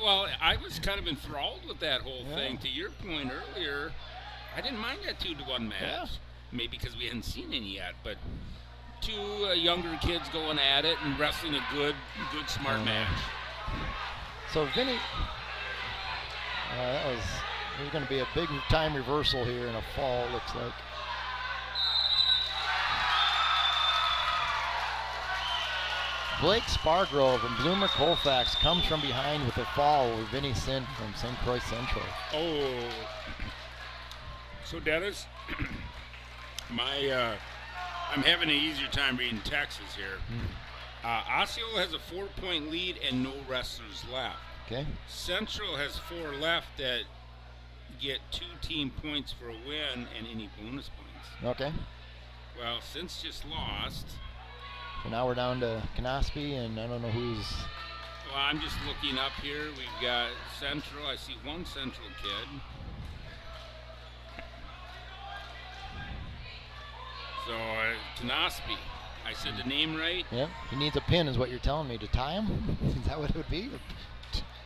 Well, I was kind of enthralled with that whole thing. To your point earlier, I didn't mind that 2-1 match. Yeah. Maybe because we hadn't seen any yet, but 2 younger kids going at it and wrestling a good, smart match. So Vinny, there's going to be a big time reversal here and a fall, looks like. Blake Spargrove and Bloomer Colfax comes from behind with a fall with Vinny Sint from St. Croix Central. Oh, so Dennis, I'm having an easier time reading Texas here. Osceola has a 4-point lead and no wrestlers left. Okay. Central has 4 left that get 2 team points for a win and any bonus points. Okay. Well, Sint's just lost. So now we're down to Knospe, and I don't know who's. Well, I'm just looking up here. We've got Central. I see 1 Central kid. So, Knospe. I said the name right? Yep. He needs a pin, is what you're telling me, to tie him? Is that what it would be?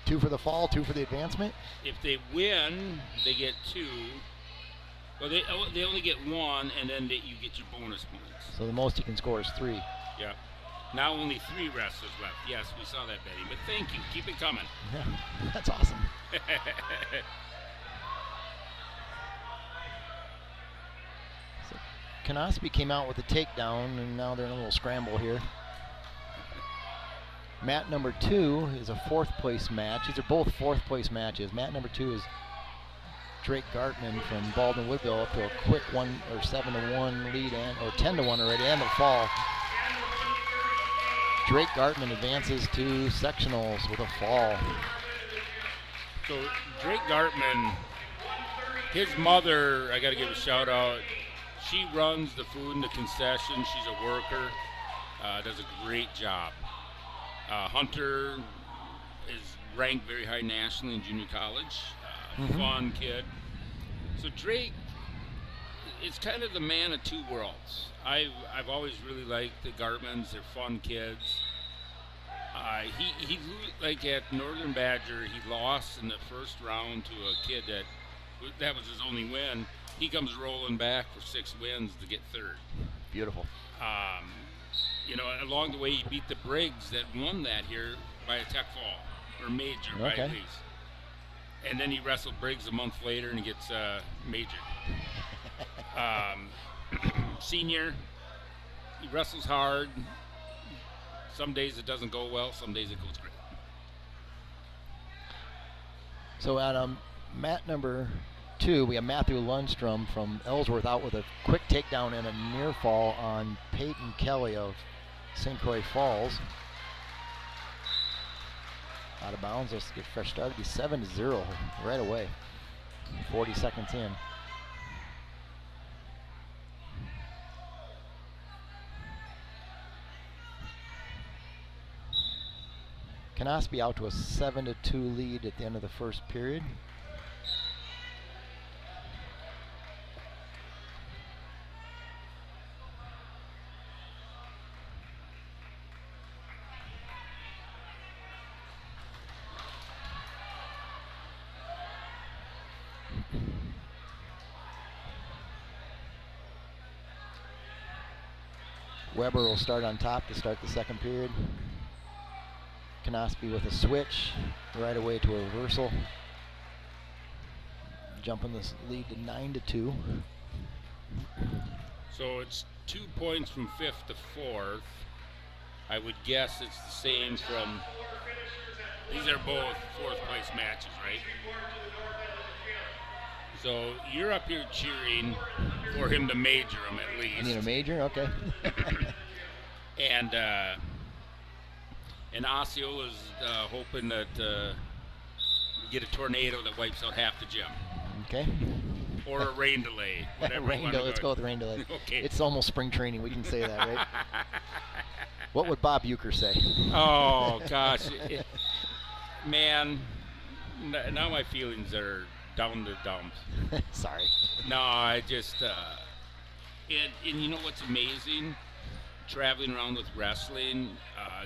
2 for the fall, 2 for the advancement? If they win, they get 2. Well, they only get 1, and then you get your bonus points. So the most you can score is 3. Yeah. Now only 3 wrestlers left. Yes, we saw that, Betty. But thank you. Keep it coming. Yeah, that's awesome. So Knospe came out with a takedown, and now they're in a little scramble here. Mat number 2 is a 4th place match. These are both 4th place matches. Mat number 2 is Drake Gartman from Baldwin-Woodville up to a quick 7-1 lead, or 10-1 already, and a fall. Drake Gartman advances to sectionals with a fall. So Drake Gartman, his mother, I got to give a shout out. She runs the food and the concession. She's a worker, does a great job. Hunter is ranked very high nationally in junior college. Fun kid. So Drake is kind of the man of 2 worlds. I've always really liked the Gartmans. They're fun kids. He like at Northern Badger, he lost in the first round to a kid that was his only win. He comes rolling back for 6 wins to get 3rd. Beautiful. You know, along the way he beat the Briggs that won that here by a tech fall, or major by at least. And then he wrestled Briggs a month later and he gets majored. Senior, he wrestles hard. Some days it doesn't go well, some days it goes great. So at mat number 2, we have Matthew Lundstrom from Ellsworth out with a quick takedown and a near fall on Peyton Kelly of St. Croix Falls. Out of bounds. Let's get a fresh start. It'll be 7-0 right away. 40 seconds in. Canaspi out to a 7-2 lead at the end of the first period. Weber will start on top to start the second period. Canaspi with a switch right away to a reversal. Jumping this lead to 9-2. So it's 2 points from 5th to 4th. I would guess it's the same from, these are both 4th place matches, right? So you're up here cheering for him to major him at least. I need a major? Okay. And Osceola's hoping that we get a tornado that wipes out half the gym. Okay. Or a rain delay. Whatever. Rain delay. Let's go with rain delay. Okay. It's almost spring training. We can say that, right? What would Bob Euchre say? Oh, gosh. Man, now my feelings are down the dumps. Sorry. No, I just, and you know what's amazing? Traveling around with wrestling,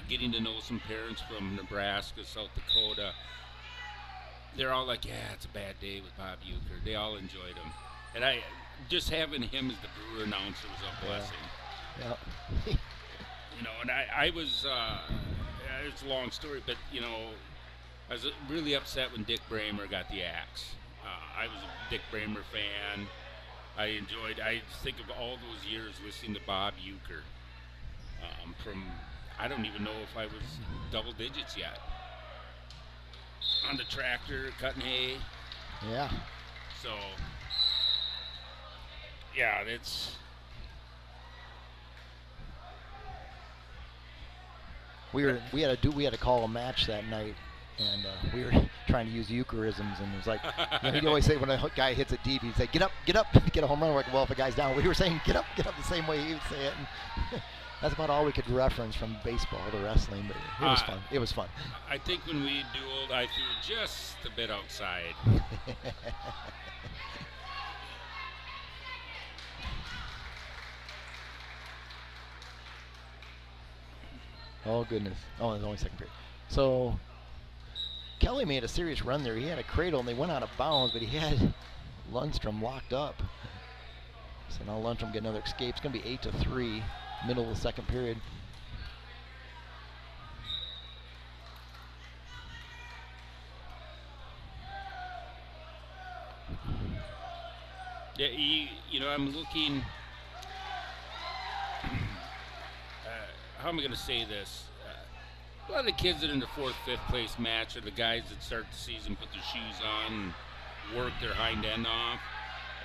getting to know some parents from Nebraska, South Dakota, they're all like, yeah, it's a bad day with Bob Euchre. They all enjoyed him. And just having him as the Brewer announcer was a blessing. Yeah. You know, and I was, it's a long story, but, you know, I was really upset when Dick Bramer got the axe. I was a Dick Bramer fan. I think of all those years listening to Bob Euchre. I don't even know if I was double digits yet. On the tractor, cutting hay. Yeah. So, yeah, it's. We had to call a match that night, and we were trying to use Euchreisms, and it was like, you know, he'd always say when a guy hits it deep, he'd say, get up, get a home run. We're like, well, if a guy's down, we were saying, get up the same way he would say it. And that's about all we could reference from baseball to wrestling, but it was fun. It was fun. I think when we dueled, I threw just a bit outside. Oh, goodness. Oh, it's only second period. So, Kelly made a serious run there. He had a cradle, and they went out of bounds, but he had Lundstrom locked up. So now Lundstrom get another escape. It's going to be 8-3, middle of the second period. Yeah, you know, I'm looking. How am I going to say this? A lot of the kids that are in the 4th, 5th place match are the guys that start the season, put their shoes on, and work their hind end off,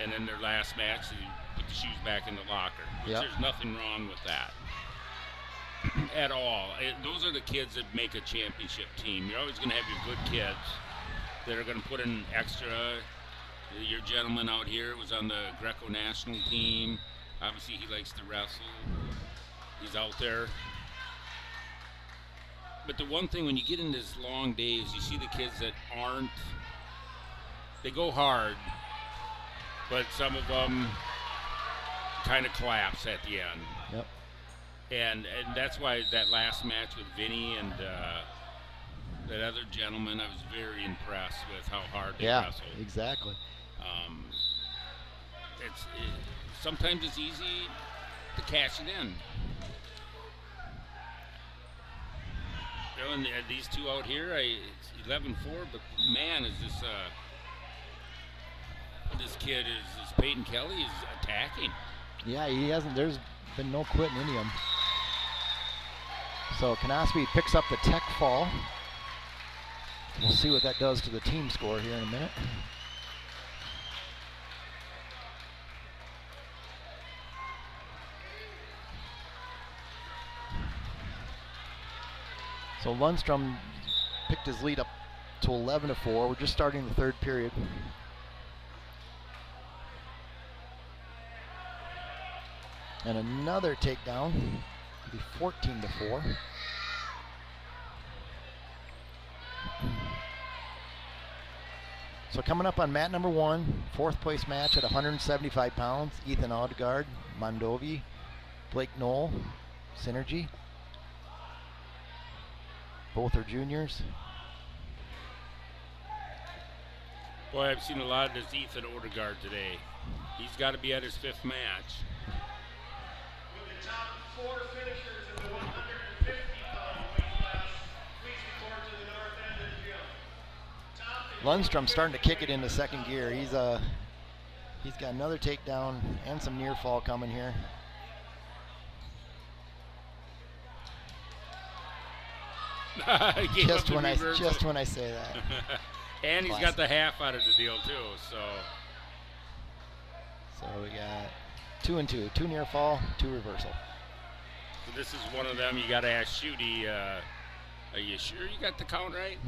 and then their last match, they put the shoes back in the locker. Which There's nothing wrong with that at all. Those are the kids that make a championship team. You're always going to have your good kids that are going to put in extra. Your gentleman out here was on the Greco national team. Obviously, he likes to wrestle. He's out there. But the one thing, when you get in these long days, you see the kids that aren't, they go hard, but some of them kind of collapse at the end. Yep. And that's why that last match with Vinny and that other gentleman, I was very impressed with how hard they wrestled. Yeah, exactly. Sometimes it's easy to cash it in. You know, and these two out here, it's 11-4, but man, is this kid is Peyton Kelly is attacking. Yeah, he hasn't. There's been no quitting any of them. So Canaspi picks up the tech fall. We'll see what that does to the team score here in a minute. So Lundstrom picked his lead up to 11-4. We're just starting the third period. And another takedown. It'll be 14-4. So coming up on mat number 1, 4th place match at 175 pounds. Ethan Odegaard, Mondovi, Blake Knoll, Synergy. Both are juniors. Boy, I've seen a lot of this Ethan Odegaard today. He's got to be at his 5th match. With the top 4 finishers in the 150-pound weight class, please report to the north end of the gym. Lundstrom's starting to kick it into second gear. He's got another takedown and some near fall coming here. just when I say that. And he's got the half out of the deal too. So we got 2 and 2, 2 near fall, 2 reversal. So this is one of them. You got to ask Shooty. Are you sure you got the count right?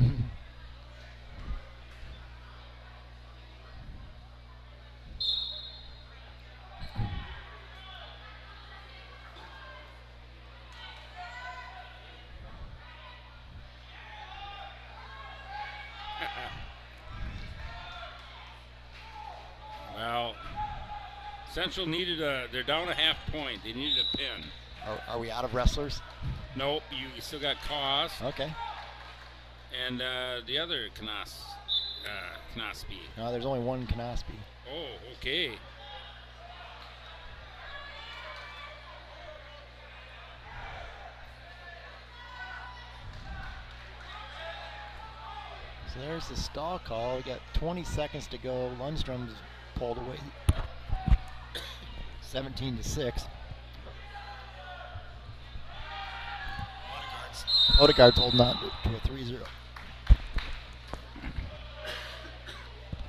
Well, Central needed they're down a half point. They needed a pin. Are we out of wrestlers? Nope, you still got Koss. Okay. And the other Knospi. No, there's only one Knospi. Oh, okay. So there's the stall call. We got 20 seconds to go. Lundstrom's pulled away 17-6. Odegaard's holding on to a 3-0.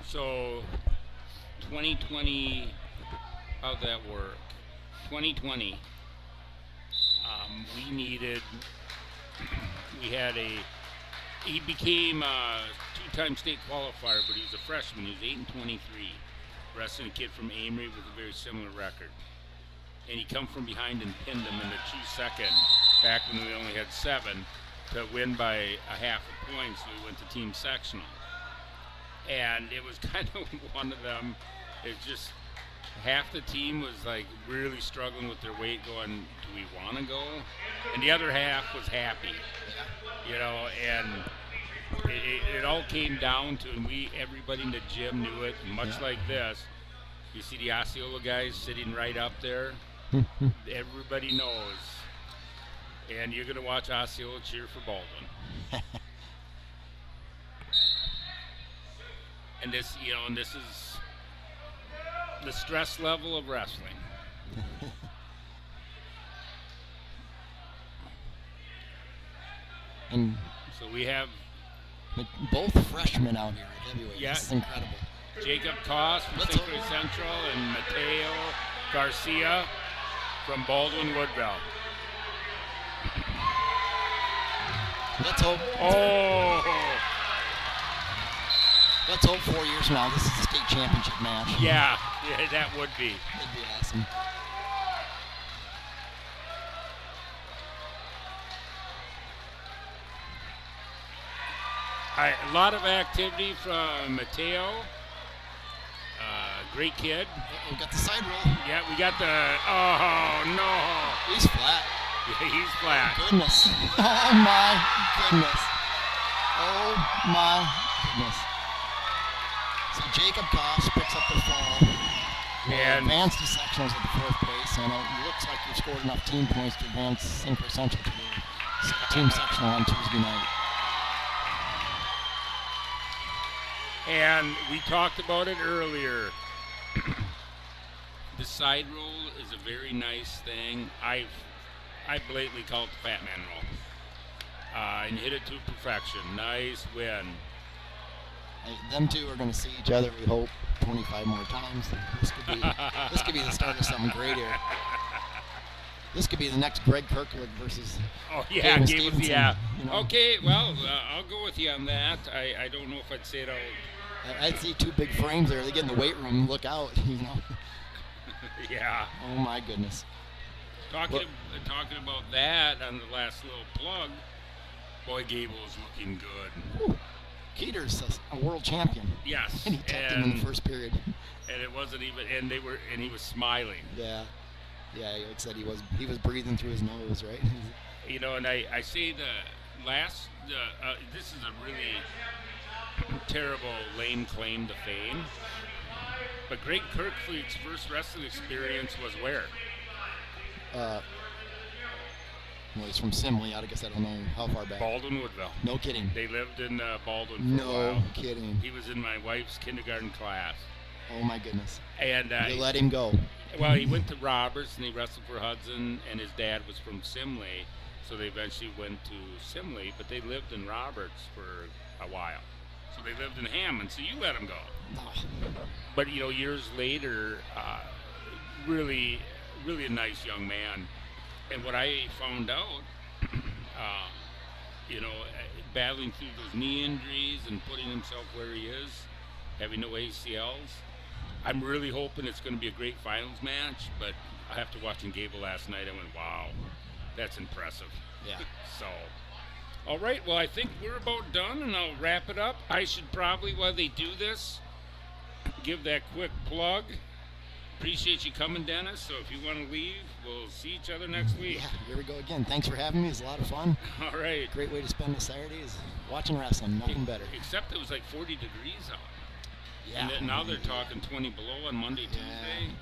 So 2020, how'd that work? 2020, he became a 2-time state qualifier, but he was a freshman. He was 8-23, wrestling a kid from Amory with a very similar record. And he come from behind and pinned him in the 2-second, back when we only had 7, to win by a half a point, so we went to team sectional. And it was kind of one of them, it's just half the team was like really struggling with their weight, going, do we want to go? And the other half was happy, and it all came down to, and everybody in the gym knew it, and much like this, you see the Osceola guys sitting right up there, everybody knows, and you're going to watch Osceola cheer for Baldwin. And this, this is the stress level of wrestling. And so we have both freshmen out here at heavyweight. Yeah. This is incredible. Jacob Koss from St. Croix Central and Mateo Garcia from Baldwin-Woodville. Let's hope. Oh! Let's hope 4 years from now this is a state championship match. Yeah, that would be. That'd be awesome. A lot of activity from Mateo. Great kid. We got the side roll. Yeah, we got the. Oh no! He's flat. Yeah, he's flat. Goodness. Oh my goodness. Oh my goodness. So Jacob Koss picks up the fall. And advanced to sectionals at the 4th place, and it looks like you've scored enough team points to advance St. Croix Central to the team sectional on Tuesday night. And we talked about it earlier. The side roll is a very nice thing. I blatantly call it the Fat Man roll. And hit it to perfection. Nice win. Them two are going to see each other, we hope, 25 more times. This could be the start of something great here. This could be the next Greg Kirkwood versus. Oh, yeah, Gavin Gable, Stevenson, yeah. you know. Okay, well, I'll go with you on that. I don't know if I'd say it out. I see two big frames there. They get in the weight room. Look out, you know. Yeah. Oh my goodness. Talking about that on the last little plug, boy, Gable is looking good. Whew. Keter's a world champion. Yes. And he tapped him in the first period. And it wasn't even, and he was smiling. Yeah. Yeah, like I said, he was breathing through his nose, right? You know, and I say the last, this is a really terrible, lame claim to fame. But Greg Kirkfleet's first wrestling experience was where? Well, he's from Simley. I guess I don't know how far back. Baldwin-Woodville. No kidding. They lived in Baldwin for a while. No kidding. He was in my wife's kindergarten class. Oh my goodness. And you let him go. Well, he went to Roberts and he wrestled for Hudson, and his dad was from Simley, so they eventually went to Simley, but they lived in Roberts for a while. So they lived in Hammond, so you let him go. Oh. But, you know, years later, really, really a nice young man. And what I found out, you know, battling through those knee injuries and putting himself where he is, having no ACLs, I'm really hoping it's going to be a great finals match, but after watching Gable last night, I went, wow, that's impressive. Yeah. So, all right, well, I think we're about done, and I'll wrap it up. I should probably, while they do this, give that quick plug. Appreciate you coming, Dennis. So if you want to leave, we'll see each other next week. Yeah, here we go again. Thanks for having me. It's a lot of fun. All right. Great way to spend a Saturday is watching wrestling. Nothing better. Except it was like 40 degrees out. Yeah. And then now they're talking 20 below on Monday, Tuesday.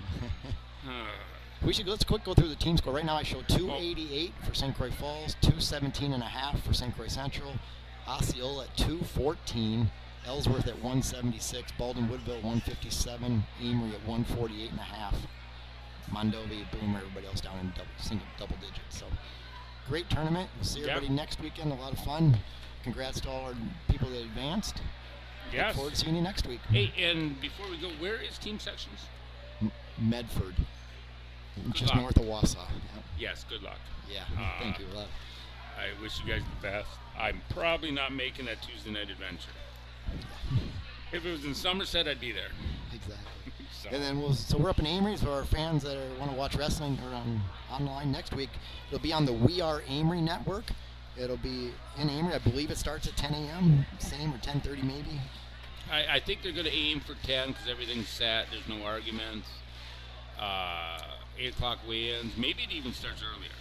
Let's quick go through the team score. Right now I show 288 for St. Croix Falls, 217.5 for St. Croix Central, Osceola at 214, Ellsworth at 176, Baldwin-Woodville 157, Amory at 148.5, Mondovi, Boomer, everybody else down in double digits. So great tournament. We'll see everybody next weekend. A lot of fun. Congrats to all our people that advanced. Yes. Look forward to seeing you next week. Hey, and before we go, where is team sections? Medford. Just luck. north of Wausau. Yep. Yes, good luck. Yeah, thank you. I wish you guys the best. I'm probably not making that Tuesday night adventure. If it was in Somerset, I'd be there. Exactly. So. And then we're up in Amory for our fans that want to watch wrestling or online next week. It'll be on the We Are Amory network. It'll be in Amory. I believe it starts at 10 a.m. Same or 10:30 maybe. I think they're going to aim for 10 because everything's set. There's no arguments. 8 o'clock weigh-ins. Maybe it even starts earlier.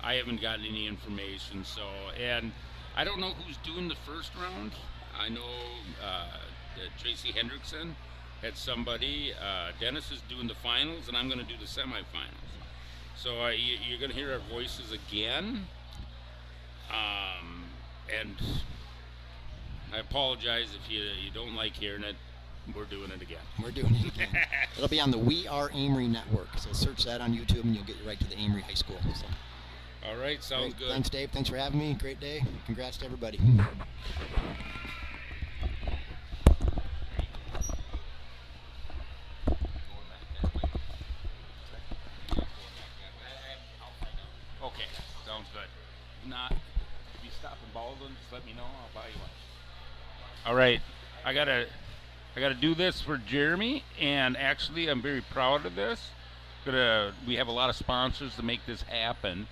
I haven't gotten any information. So, and I don't know who's doing the first round. I know that Tracy Hendrickson had somebody. Dennis is doing the finals, and I'm going to do the semifinals. So you're going to hear our voices again. And I apologize if you don't like hearing it. We're doing it again. We're doing it again. It'll be on the We Are Amory network. So search that on YouTube, and you'll get right to the Amory High School. So. All right, sounds good. Thanks, Dave. Thanks for having me. Great day. Congrats to everybody. Okay, sounds good. Not if you stop in Baldwin, just let me know. I'll buy you one. All right, I gotta do this for Jeremy, and actually, I'm very proud of this. We have a lot of sponsors to make this happen.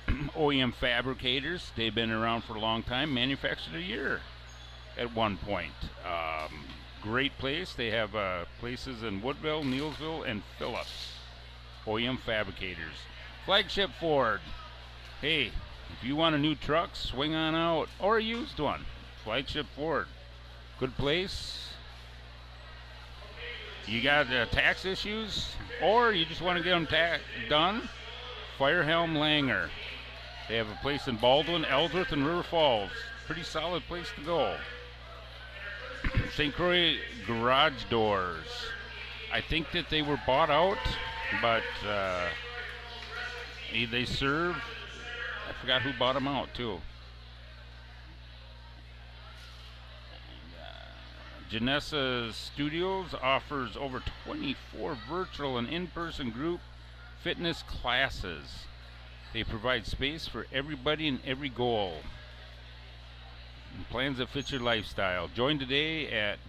OEM Fabricators, they've been around for a long time. Manufactured a year at one point. Great place. They have places in Woodville, Neilsville, and Phillips. OEM Fabricators. Flagship Ford. Hey, if you want a new truck, swing on out, or a used one. Flagship Ford. Good place. You got tax issues, or you just want to get them done? Firehelm Langer. They have a place in Baldwin, Ellsworth, and River Falls. Pretty solid place to go. St. Croix Garage Doors. I think that they were bought out, but they serve. I forgot who bought them out, too. Janessa Studios offers over 24 virtual and in-person group fitness classes. They provide space for everybody and every goal. And plans that fit your lifestyle. Join today at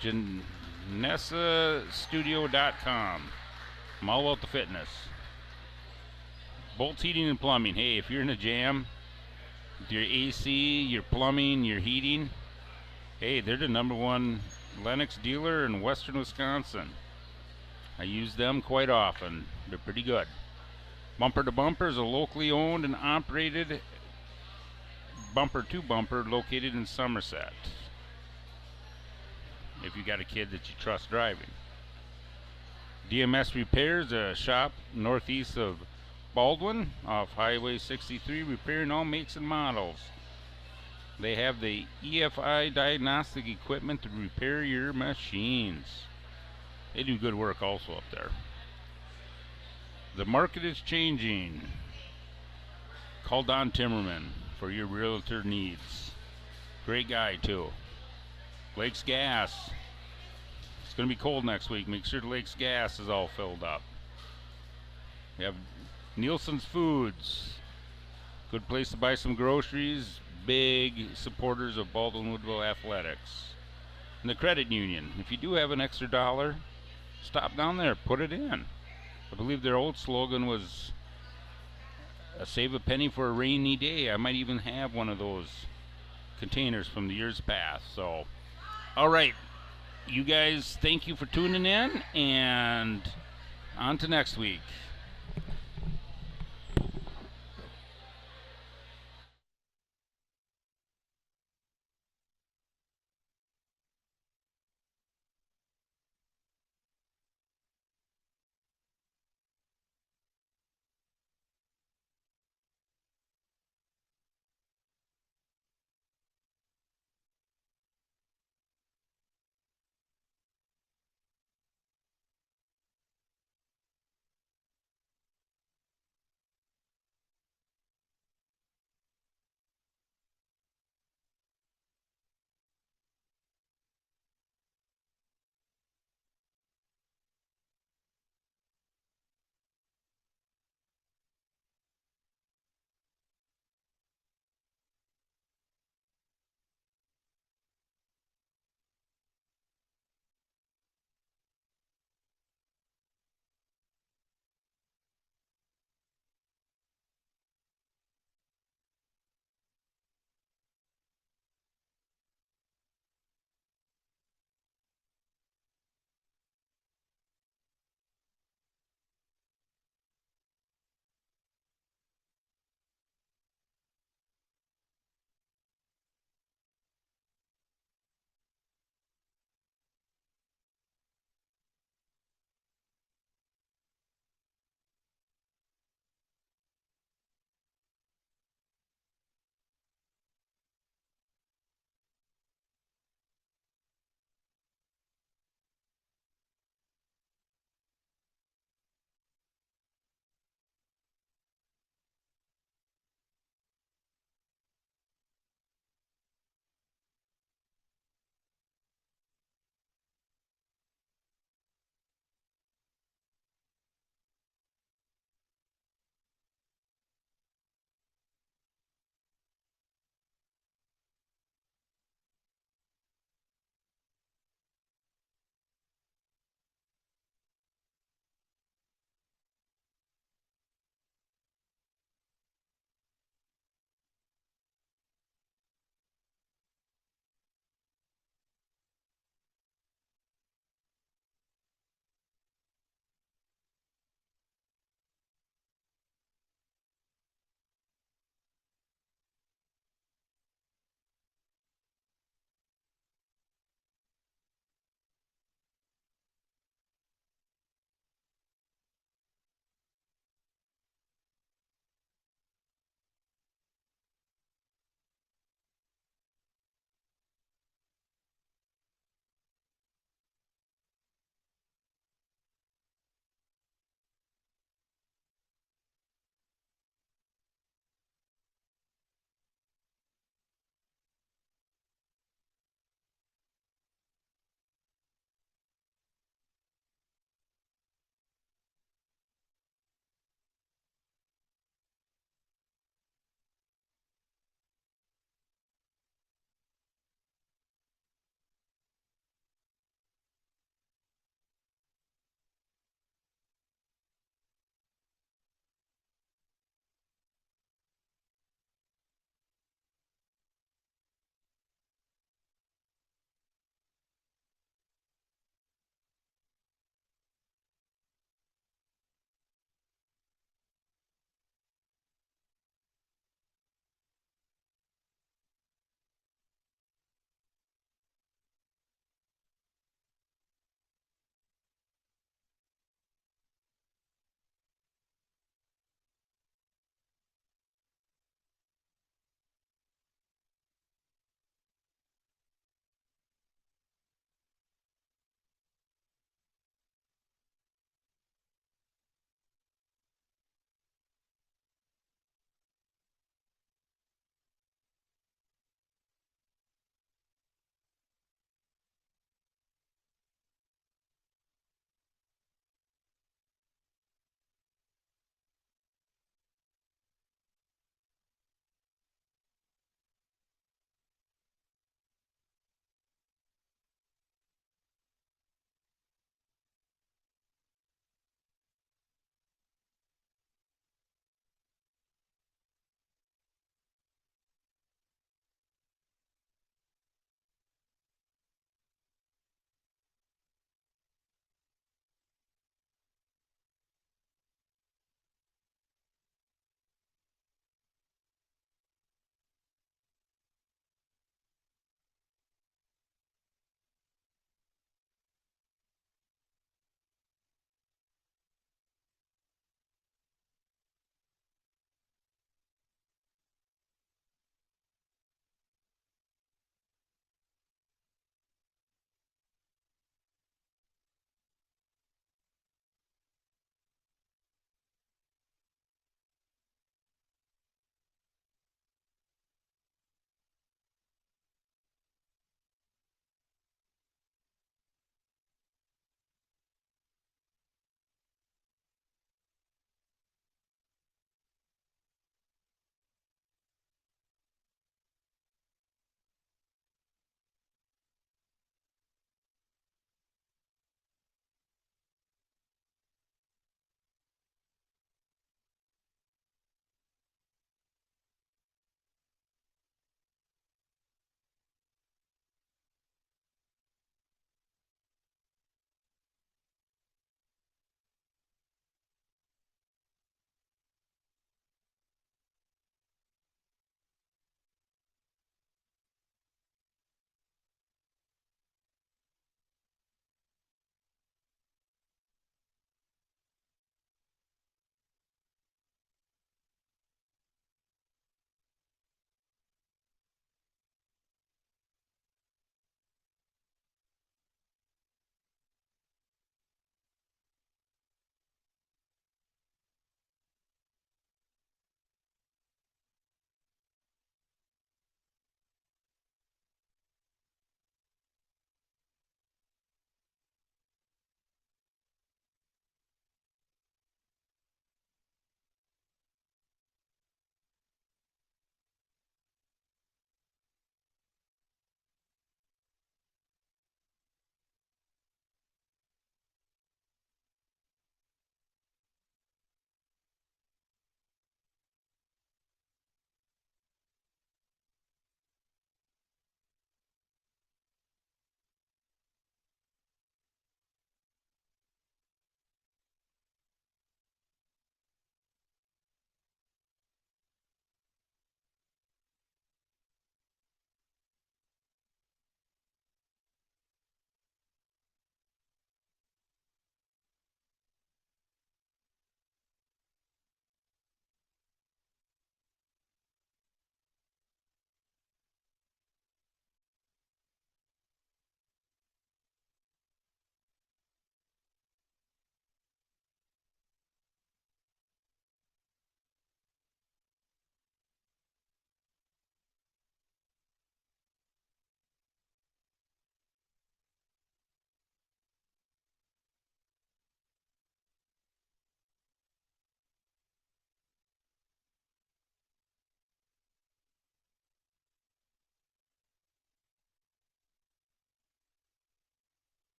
janessastudio.com. I'm all about the fitness. Bolts Heating and Plumbing. Hey, if you're in a jam with your AC, your plumbing, your heating, hey, they're the #1 Lennox dealer in western Wisconsin. I use them quite often. They're pretty good. Bumper to Bumper is a locally owned and operated bumper to bumper located in Somerset. If you got a kid that you trust driving. DMS Repairs, a shop northeast of Baldwin off Highway 63, repairing all makes and models. They have the EFI diagnostic equipment to repair your machines. They do good work also up there. The market is changing. Call Don Timmerman for your realtor needs. Great guy too. Lake's Gas. It's going to be cold next week. Make sure the Lake's Gas is all filled up. We have Nielsen's Foods. Good place to buy some groceries. Big supporters of Baldwin-Woodville Athletics. And the credit union. If you do have an extra dollar, stop down there, put it in. I believe their old slogan was save a penny for a rainy day. I might even have one of those containers from the years past. So, all right, you guys, thank you for tuning in, and on to next week.